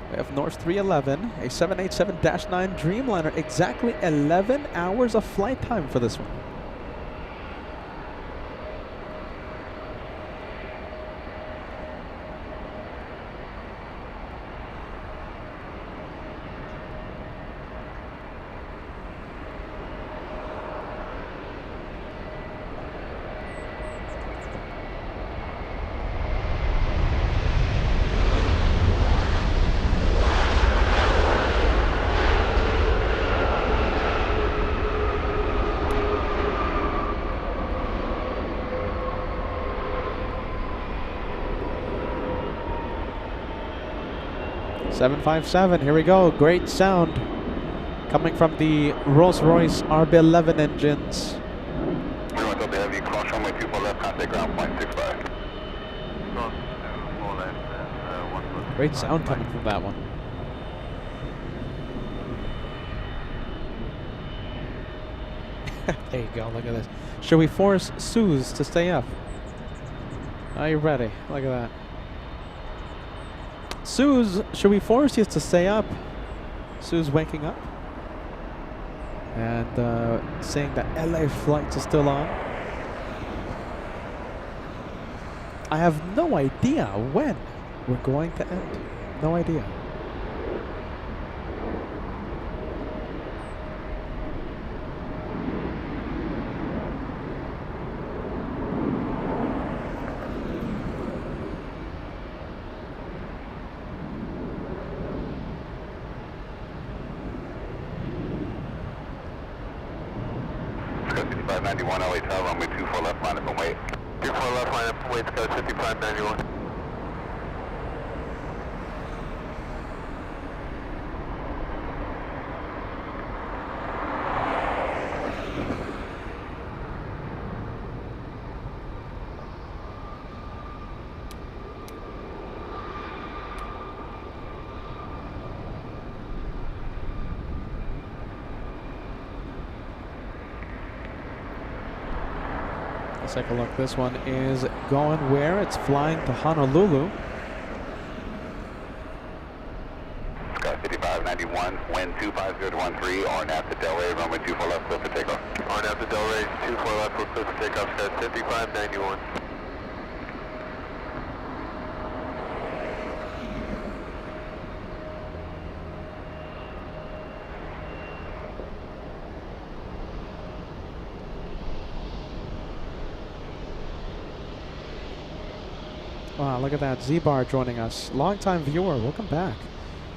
Speaker 1: We have Norse 311, a 787-9 Dreamliner. Exactly 11 hours of flight time for this one. .757, here we go. Great sound coming from the Rolls-Royce RB11 engines.
Speaker 4: Everyone's up heavy, cross runway 24 left, contact ground point 65.
Speaker 1: Great sound coming from that one. There you go, look at this. Should we force Suze to stay up? Are you ready? Look at that. Suze, should we force you to stay up? Suze waking up and saying that LA Flights is still on. I have no idea when we're going to end. No idea.
Speaker 4: Sky 5591 LA Tower, runway 24 left, line up and wait.
Speaker 2: 24 left, line up and wait, Sky 5591.
Speaker 1: Let's take a look. This one is going where? It's flying to Honolulu.
Speaker 4: Sky 5591, wind 25013, RNAV to Delray, runway 24 left, clear for takeoff.
Speaker 2: RNAV to Delray, 24 left, we're clear for takeoff, Sky 5591.
Speaker 1: Wow, look at that. Z-Bar joining us. Long-time viewer. Welcome back.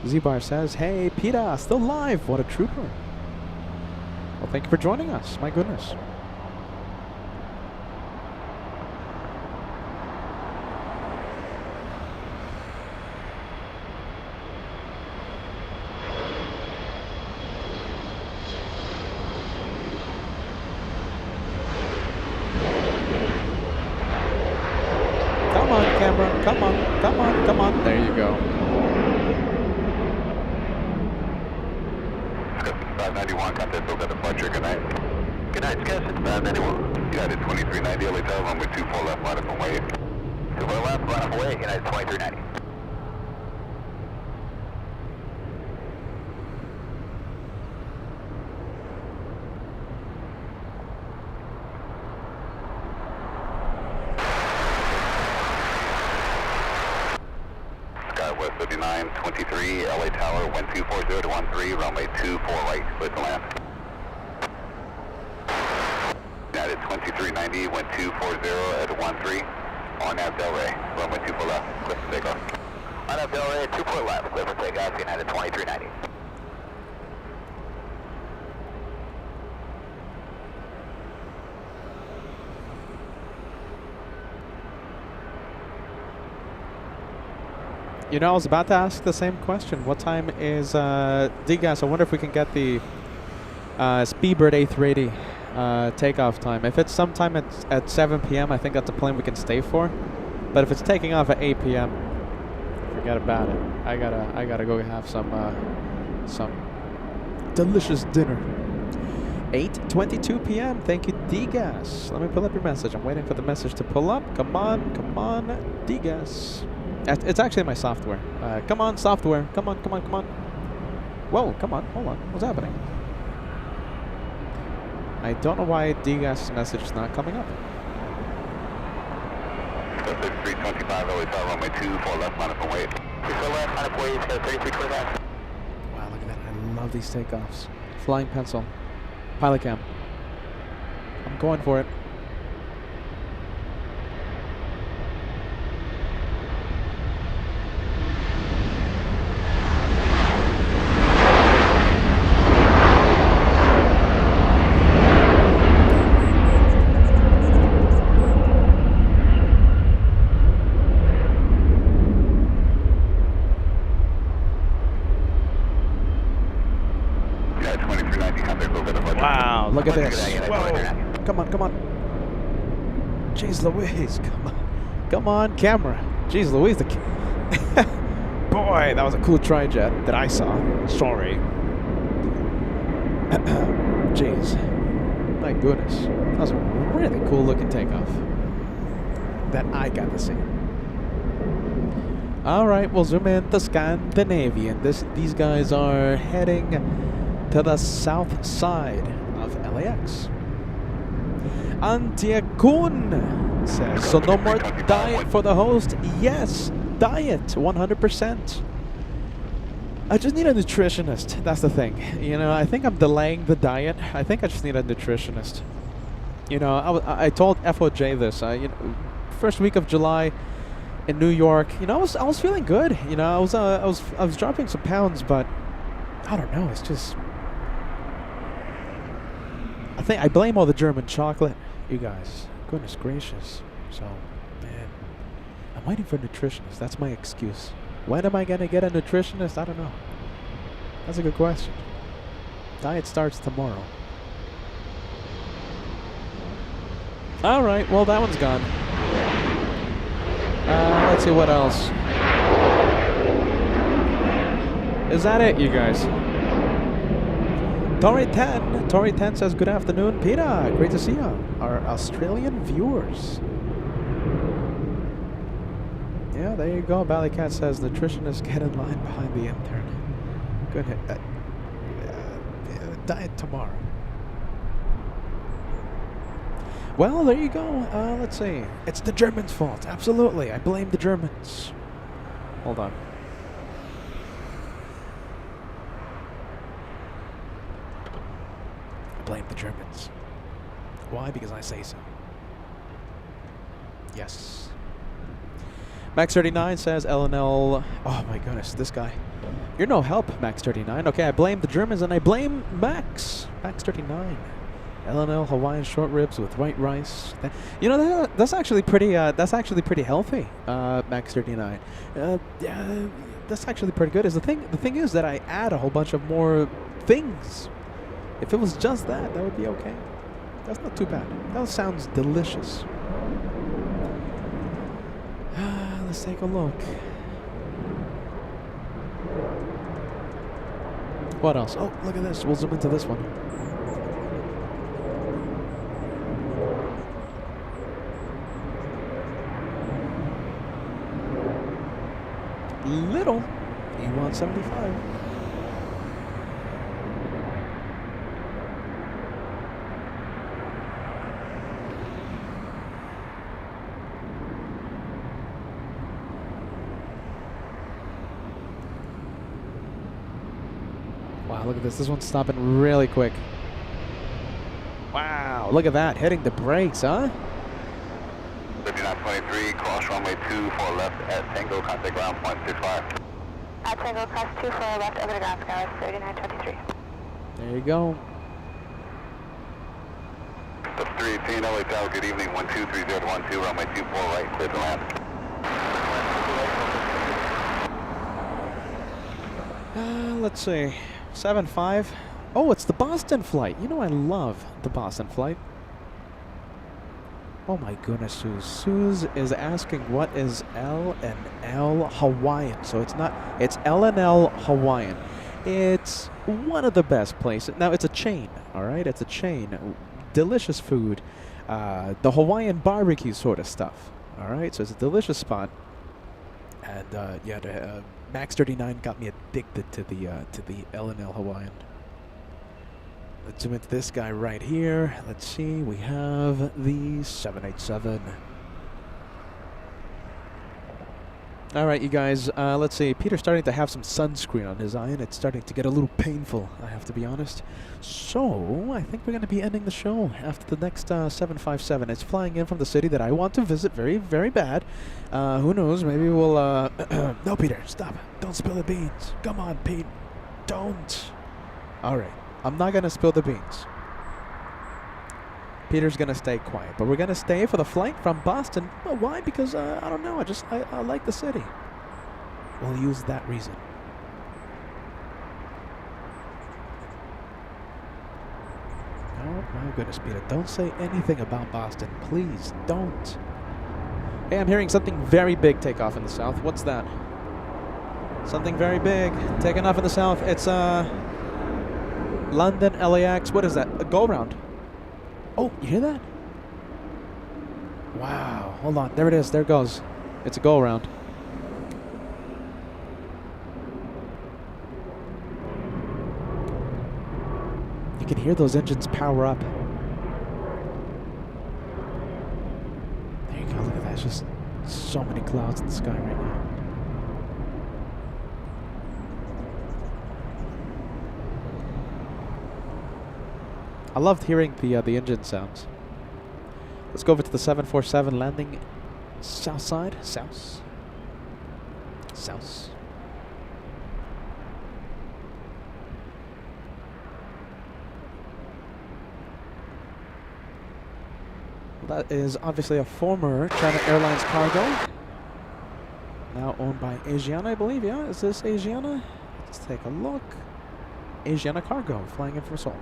Speaker 1: Z-Bar says, hey, Petah, still live. What a trooper. Well, thank you for joining us. My goodness. Come on, camera. Come on. Come on. Come on. There you go.
Speaker 4: Sky 5591, contact Bill, got departure, good night.
Speaker 2: Good night, Sky 5591.
Speaker 4: United 2390 LA Tower, runway 24 left, line up and wait.
Speaker 2: 24 left, line up and wait, United 2390.
Speaker 4: West 5923, LA Tower, wind 240 to 13, runway 24 right, clear to land. United 2390, wind 240 at 13, RNAV Delray, runway 24 left, clear for takeoff.
Speaker 2: RNAV Delray, 24 left, clear for takeoff, United 2390.
Speaker 1: You know, I was about to ask the same question. What time is DGAS? I wonder if we can get the Speedbird A380 takeoff time. If it's sometime at 7 p.m., I think that's a plane we can stay for. But if it's taking off at 8 p.m., forget about it. I gotta go have some delicious dinner. 8:22 p.m. Thank you, DGAS. Let me pull up your message. I'm waiting for the message to pull up. Come on, DGAS. It's actually my software. Come on, software. Come on. Whoa, come on. Hold on. What's happening? I don't know why DGAS's message is not coming up.
Speaker 4: 6325, LA Tower, runway 24 left, line up and wait.
Speaker 2: 24 left, line up and wait, Sky 3325.
Speaker 1: Wow, look at that. I love these takeoffs. Flying pencil. Pilot cam. I'm going for it. Wow, look at this. Whoa. Come on. Jeez Louise, come on, camera. Jeez Louise, boy, that was a cool tri-jet that I saw. Sorry. Jeez. My goodness. That was a really cool looking takeoff that I got to see. Alright, we'll zoom in to Scandinavian. These guys are heading to the south side of LAX. Antiakun says, so no more diet for the host? Yes, diet, 100%. I just need a nutritionist. That's the thing. You know, I think I'm delaying the diet. I think I just need a nutritionist. You know, I told FOJ this. You know, first week of July in New York. You know, I was feeling good. You know, I was dropping some pounds, but I don't know. It's just I blame all the German chocolate, you guys. Goodness gracious. So, man, I'm waiting for a nutritionist. That's my excuse. When am I gonna get a nutritionist? I don't know. That's a good question. Diet starts tomorrow. All right, well that one's gone. Let's see what else. Is that it, you guys? Tori 10 says good afternoon, Petah. Great to see you, our Australian viewers. Yeah, there you go. Ballycat says nutritionist get in line behind the intern. Good hit. Diet tomorrow. Well, there you go. Let's see. It's the Germans' fault. Absolutely. I blame the Germans. Hold on. I blame the Germans. Why? Because I say so. Yes. Max39 says LNL. Oh my goodness, this guy. You're no help, Max39. Okay, I blame the Germans and I blame Max. Max39. LNL Hawaiian short ribs with white rice. You know that's actually pretty. That's actually pretty healthy. Max39. Yeah, that's actually pretty good. The thing is that I add a whole bunch of more things. If it was just that would be okay. That's not too bad. That sounds delicious. Let's take a look. What else? Oh, look at this. We'll zoom into this one. Little E175. Wow, look at this. This one's stopping really quick. Wow, look at that. Hitting the brakes, huh?
Speaker 4: 5923, cross runway 24 left at Tango, contact ground point 65.
Speaker 3: At Tango, cross 24 left over the ground sky, 3923.
Speaker 1: There you go.
Speaker 4: The 318 LA Tower, good evening, 123012, runway 24 right, clear to land.
Speaker 1: Let's see. 7-5. Oh, it's the Boston flight. You know I love the Boston flight. Oh my goodness, Suze. Suze is asking what is L&L Hawaiian. So it's not, it's L&L Hawaiian. It's one of the best places. Now it's a chain, all right? It's a chain. Delicious food. The Hawaiian barbecue sort of stuff, all right? So it's a delicious spot. And yeah, Max 39 got me addicted to the L&L Hawaiian. Let's zoom into this guy right here. Let's see, we have the 787. All right, you guys, let's see. Peter's starting to have some sunscreen on his eye, and it's starting to get a little painful, I have to be honest. So, I think we're going to be ending the show after the next 757. It's flying in from the city that I want to visit very, very bad. Who knows, maybe we'll... No, Peter, stop. Don't spill the beans. Come on, Pete. Don't. All right. I'm not going to spill the beans. Peter's going to stay quiet. But we're going to stay for the flight from Boston. Well, why? Because, I don't know. I like the city. We'll use that reason. Oh, my goodness, Peter. Don't say anything about Boston. Please, don't. Hey, I'm hearing something very big take off in the south. What's that? Something very big taking off in the south. It's, London, LAX, what is that? A go-round. Oh, you hear that? Wow, hold on, there it is, there it goes. It's a go-round. You can hear those engines power up. There you go, look at that, it's just so many clouds in the sky right now. I loved hearing the engine sounds. Let's go over to the 747 landing south side. South. That is obviously a former China Airlines cargo. Now owned by Asiana, I believe. Yeah, is this Asiana? Let's take a look. Asiana Cargo, flying in from Seoul.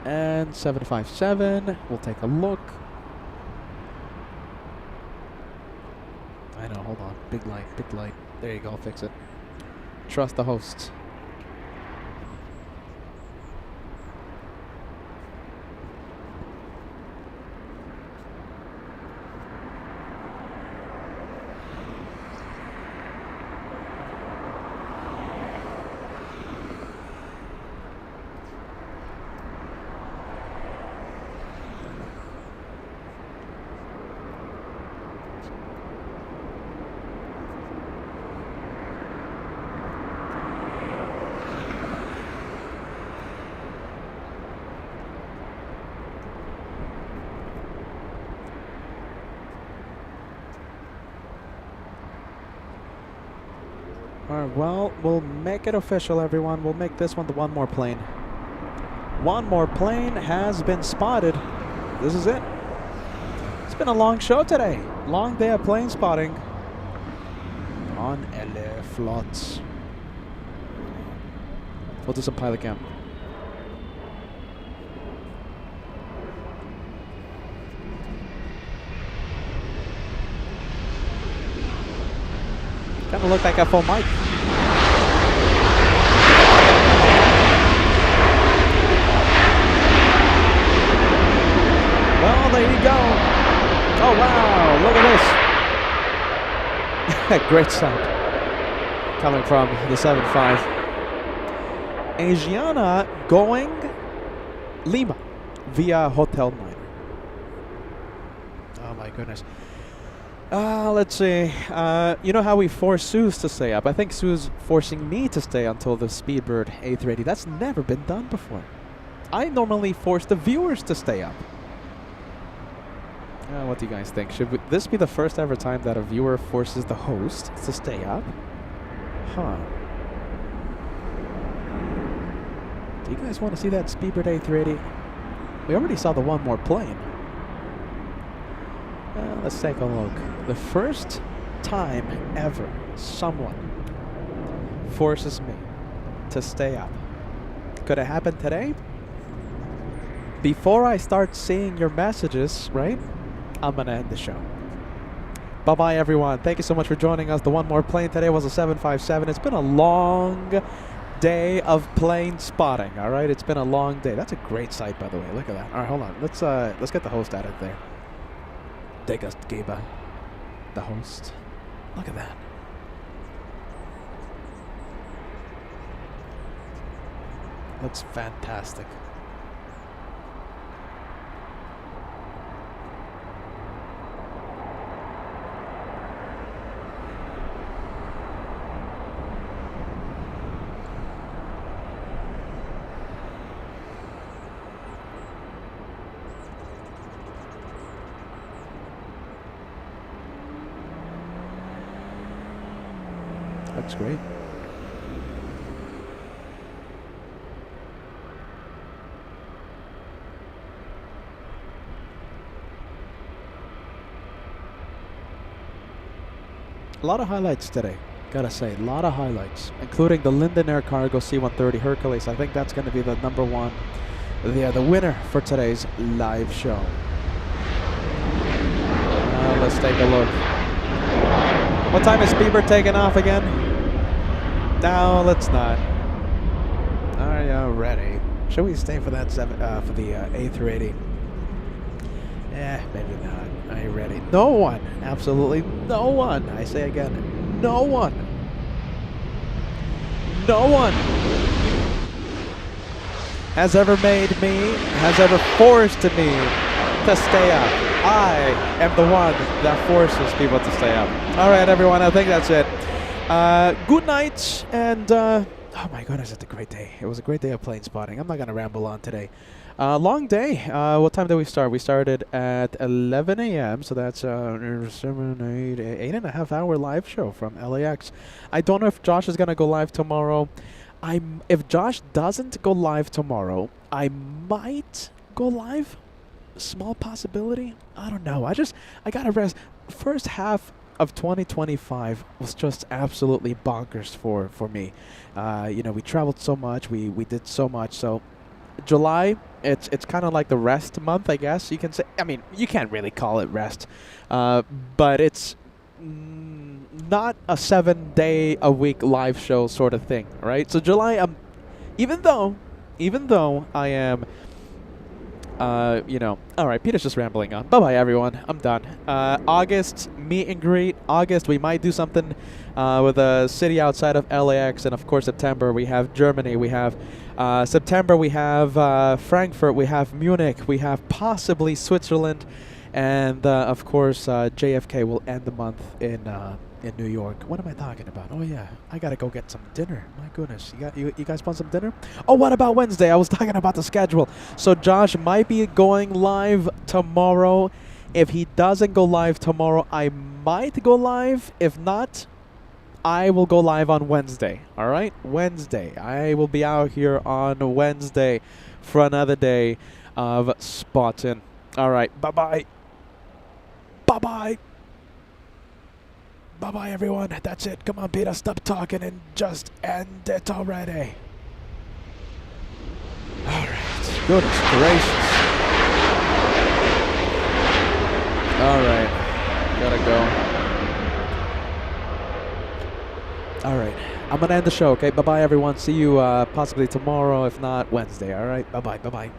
Speaker 1: And 757, we'll take a look. I know, hold on. Big light, big light. There you go, fix it. Trust the hosts. Alright, well, we'll make it official, everyone. We'll make this one the one more plane. One more plane has been spotted. This is it. It's been a long show today. Long day of plane spotting on LA Flights. We'll do some pilot cam. Kind of look like a full mic. Well, there you go. Oh, wow. Look at this. Great sound. Coming from the 7.5. Asiana going Lima via Hotel Minor. Oh, my goodness. Let's see. You know how we force Suze to stay up? I think Sue's forcing me to stay until the Speedbird A380. That's never been done before. I normally force the viewers to stay up. What do you guys think? Should this be the first ever time that a viewer forces the host to stay up? Huh. Do you guys want to see that Speedbird A380? We already saw the one more plane. Let's take a look. The first time ever someone forces me to stay up. Could it happen today? Before I start seeing your messages, right? I'm going to end the show. Bye-bye, everyone. Thank you so much for joining us. The one more plane today was a 757. It's been a long day of plane spotting, all right? It's been a long day. That's a great sight, by the way. Look at that. All right, hold on. Let's get the host out of there. Take us, Gaba, the host. Look at that. Looks fantastic. Looks great. A lot of highlights today, gotta say. A lot of highlights, including the Linden Air Cargo C-130 Hercules. I think that's going to be the number one, the winner for today's live show. Let's take a look. What time is Speedbird taking off again? No, let's not. Are you ready? Should we stay for that for the A380? Maybe not. Are you ready? No one, absolutely no one. I say again, no one. No one has ever made me, has ever forced me to stay up. I am the one that forces people to stay up. All right, everyone, I think that's it. Good night, and oh my goodness, it's a great day. It was a great day of plane spotting. I'm not going to ramble on today. Long day. What time did we start? We started at 11 a.m., so that's 8.5 hour live show from LAX. I don't know if Josh is going to go live tomorrow. If Josh doesn't go live tomorrow, I might go live. small possibility. I don't know. I gotta rest. First half of 2025 was just absolutely bonkers for me. We traveled so much. We did so much. So July, it's kind of like the rest month, I guess you can say. I mean, you can't really call it rest, but it's not a 7 day a week live show sort of thing, right? So July, even though I am, all right, Peter's just rambling on. Bye bye, everyone. I'm done. August, meet and greet. August, we might do something with a city outside of LAX. And of course, September, we have Germany. We have September, we have Frankfurt. We have Munich. We have possibly Switzerland. And of course, JFK will end the month in New York. What am I talking about? Oh yeah, I gotta go get some dinner. My goodness, you guys want some dinner? Oh, what about Wednesday? I was talking about the schedule. So Josh might be going live tomorrow. If he doesn't go live tomorrow, I might go live. If not, I will go live on Wednesday. All right, Wednesday. I will be out here on Wednesday for another day of spotting. All right, bye bye. Bye bye. Bye-bye, everyone. That's it. Come on, Peter. Stop talking and just end it already. All right. Goodness gracious. All right. Gotta go. All right. I'm going to end the show, okay? Bye-bye, everyone. See you possibly tomorrow, if not Wednesday. All right? Bye-bye. Bye-bye.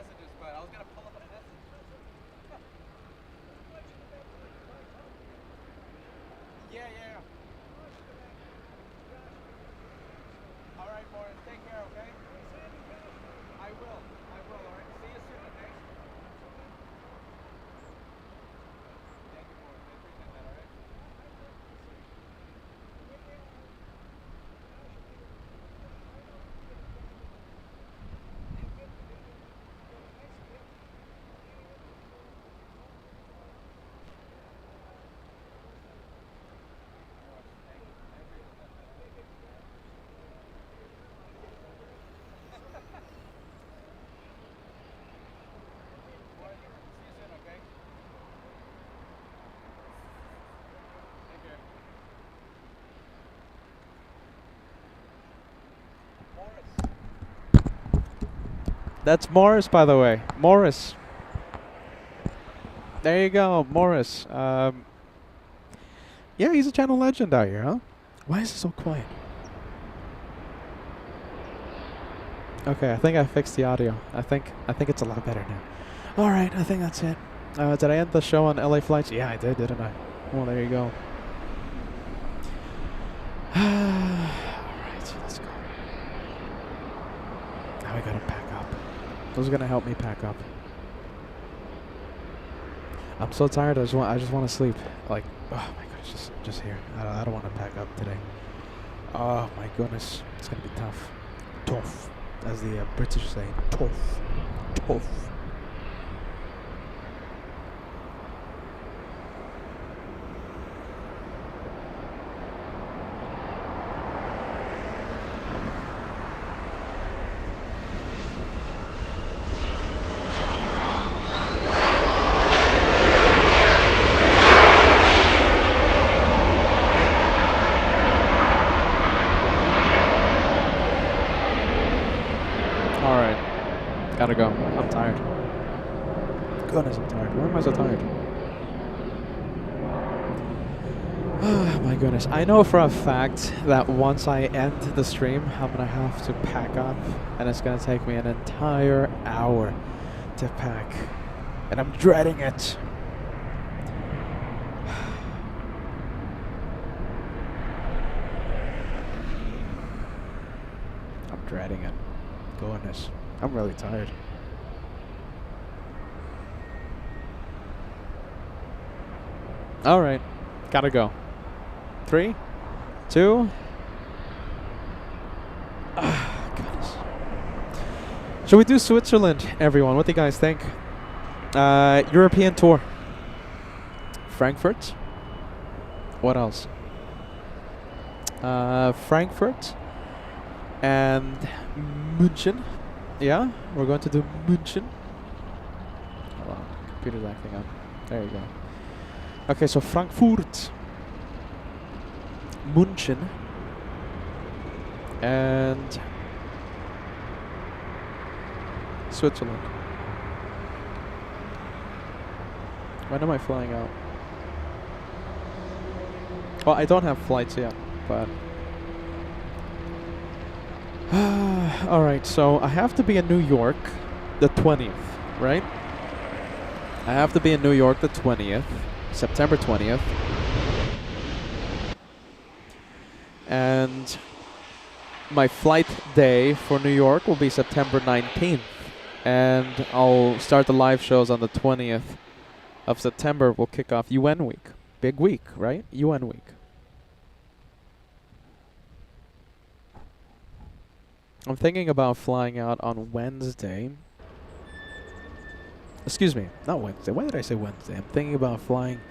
Speaker 1: messages, but I was gonna pull up a message. Yeah, yeah. All right, Morris. Take care, okay? I will. All right. See you soon, okay? Thank you, Morris. I appreciate that, all right? That's Morris, by the way. Morris. There you go, Morris. Yeah, he's a channel legend out here, huh? Why is it so quiet? Okay, I think I fixed the audio. I think it's a lot better now. All right, I think that's it. Did I end the show on LA flights? Yeah, I did, didn't I? Well, there you go. All right, let's go. Now we gotta pack up. Who's gonna help me pack up? I'm so tired. I just want to sleep. Like, oh my goodness, just here. I don't want to pack up today. Oh my goodness, it's gonna be tough. Tough, as the British say. Tough, tough. Gotta go. I'm tired. Goodness, I'm tired. Why am I so tired? Oh my goodness. I know for a fact that once I end the stream, I'm gonna have to pack up, and it's gonna take me an entire hour to pack. And I'm dreading it. I'm dreading it. Goodness. I'm really tired. All right, gotta go. 3, 2. Goodness. Shall we do Switzerland, everyone? What do you guys think? European tour. Frankfurt. What else? Frankfurt and München. Yeah, we're going to do München. Hold on, computer's acting up. There you go. Okay, so Frankfurt, München, and Switzerland. When am I flying out? Well, I don't have flights yet, but... Alright, so I have to be in New York the 20th, right? I have to be in New York the 20th, September 20th. And my flight day for New York will be September 19th. And I'll start the live shows on the 20th of September. We'll kick off UN week. Big week, right? UN week. I'm thinking about flying out on Wednesday. Excuse me, not Wednesday. Why did I say Wednesday? I'm thinking about flying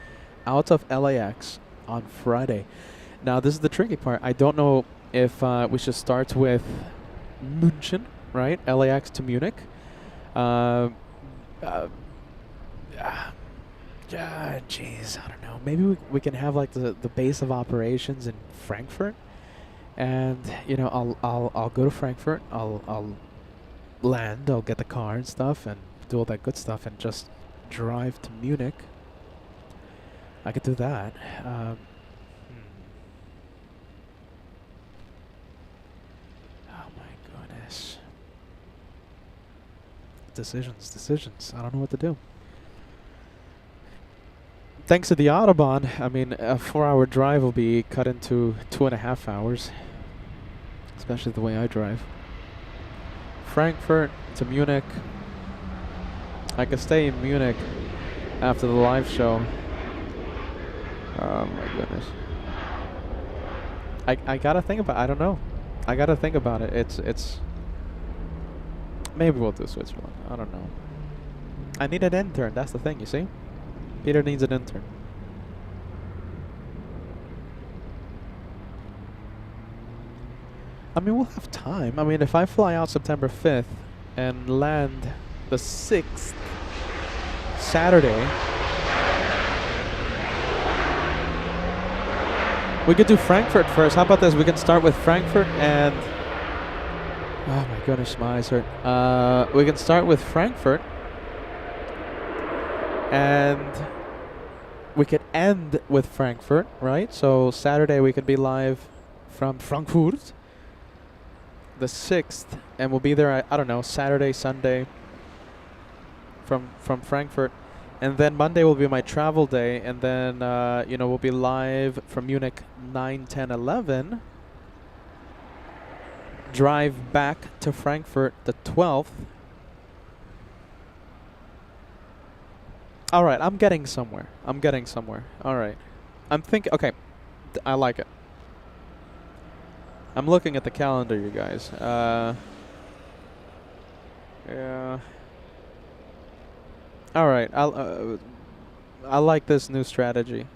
Speaker 1: out of LAX on Friday. Now, this is the tricky part. I don't know if we should start with München, right? LAX to Munich. Jeez, I don't know. Maybe we can have like the base of operations in Frankfurt. And you know, I'll go to Frankfurt. I'll land. I'll get the car and stuff, and do all that good stuff, and just drive to Munich. I could do that. Oh my goodness. Decisions. I don't know what to do. Thanks to the Autobahn, I mean, a 4-hour drive will be cut into 2.5 hours. Especially the way I drive. Frankfurt to Munich. I could stay in Munich after the live show. Oh my goodness. I gotta think about. I don't know. I gotta think about it. It's. Maybe we'll do Switzerland. I don't know. I need an intern. That's the thing. You see, Peter needs an intern. I mean, we'll have time. I mean, if I fly out September 5th and land the 6th Saturday. We could do Frankfurt first. How about this? We can start with Frankfurt and... Oh my goodness, my eyes hurt. We can start with Frankfurt. And we could end with Frankfurt, right? So Saturday we could be live from Frankfurt. The 6th. And we'll be there, I don't know, Saturday, Sunday from Frankfurt. And then Monday will be my travel day, and then, you know, we'll be live from Munich 9, 10, 11. Drive back to Frankfurt the 12th. All right, I'm getting somewhere. All right. I'm thinking, okay, I like it. I'm looking at the calendar, you guys. Yeah. All right, I like this new strategy.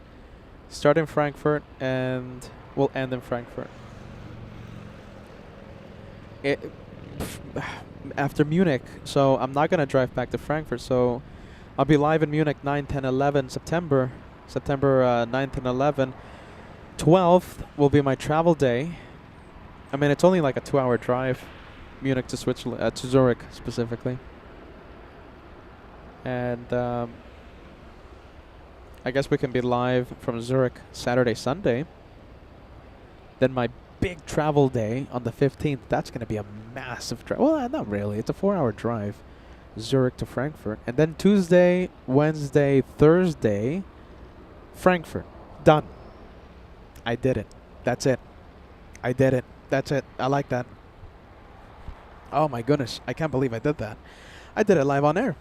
Speaker 1: Start in Frankfurt and we'll end in Frankfurt. After Munich, so I'm not gonna drive back to Frankfurt. So I'll be live in Munich 9, 10, 11 September 9th and 11. 12th will be my travel day. I mean, it's only like a 2-hour drive, Munich to Switzerland, to Zurich specifically. And I guess we can be live from Zurich Saturday, Sunday. Then my big travel day on the 15th, that's going to be a massive drive. Well, not really. It's a 4-hour drive, Zurich to Frankfurt. And then Tuesday, Wednesday, Thursday, Frankfurt. Done. I did it. That's it. I did it. That's it. I like that. Oh my goodness. I can't believe I did that. I did it live on air.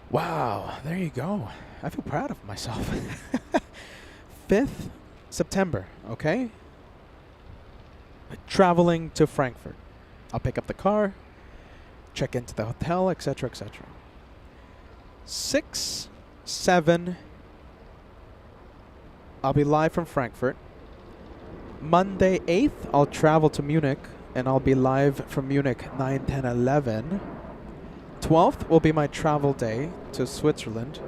Speaker 1: Wow, there you go. I feel proud of myself. 5th September, okay? Traveling to Frankfurt. I'll pick up the car, check into the hotel, etc., etc. 6, 7, I'll be live from Frankfurt. Monday 8th, I'll travel to Munich, and I'll be live from Munich 9, 10, 11. 12th will be my travel day to Switzerland,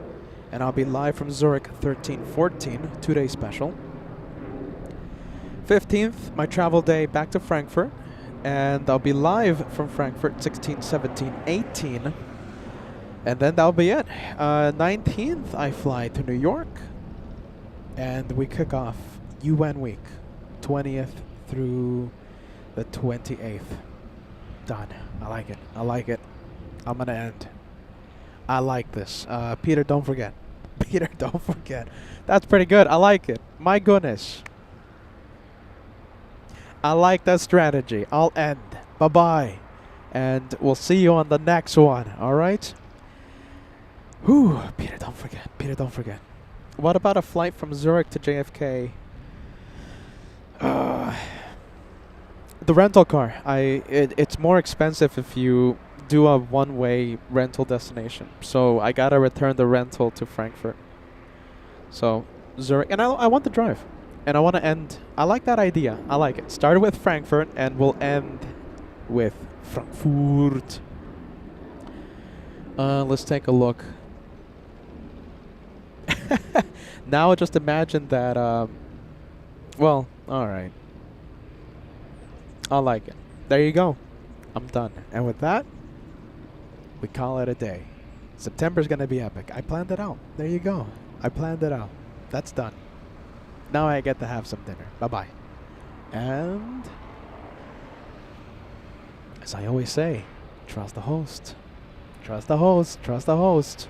Speaker 1: and I'll be live from Zurich 13, 14, 2-day special. 15th, my travel day back to Frankfurt, and I'll be live from Frankfurt 16, 17, 18, and then that'll be it. 19th, I fly to New York, and we kick off UN week, 20th through the 28th. Done. I like it. I like it. I'm gonna end. I like this. Peter, don't forget. Peter, don't forget. That's pretty good. I like it. My goodness. I like that strategy. I'll end. Bye-bye. And we'll see you on the next one. All right? Whew. Peter, don't forget. Peter, don't forget. What about a flight from Zurich to JFK? The rental car. It's more expensive if you do a one-way rental destination. So I gotta return the rental to Frankfurt. So Zurich, and I want to drive, and I want to end. I like that idea. I like it. Start with Frankfurt, and we'll end with Frankfurt. Let's take a look. Now just imagine that. Well, all right. I like it. There you go. I'm done. And with that, we call it a day. September's gonna be epic. I planned it out. There you go. I planned it out. That's done. Now I get to have some dinner. Bye-bye. And As I always say, trust the host. Trust the host. Trust the host.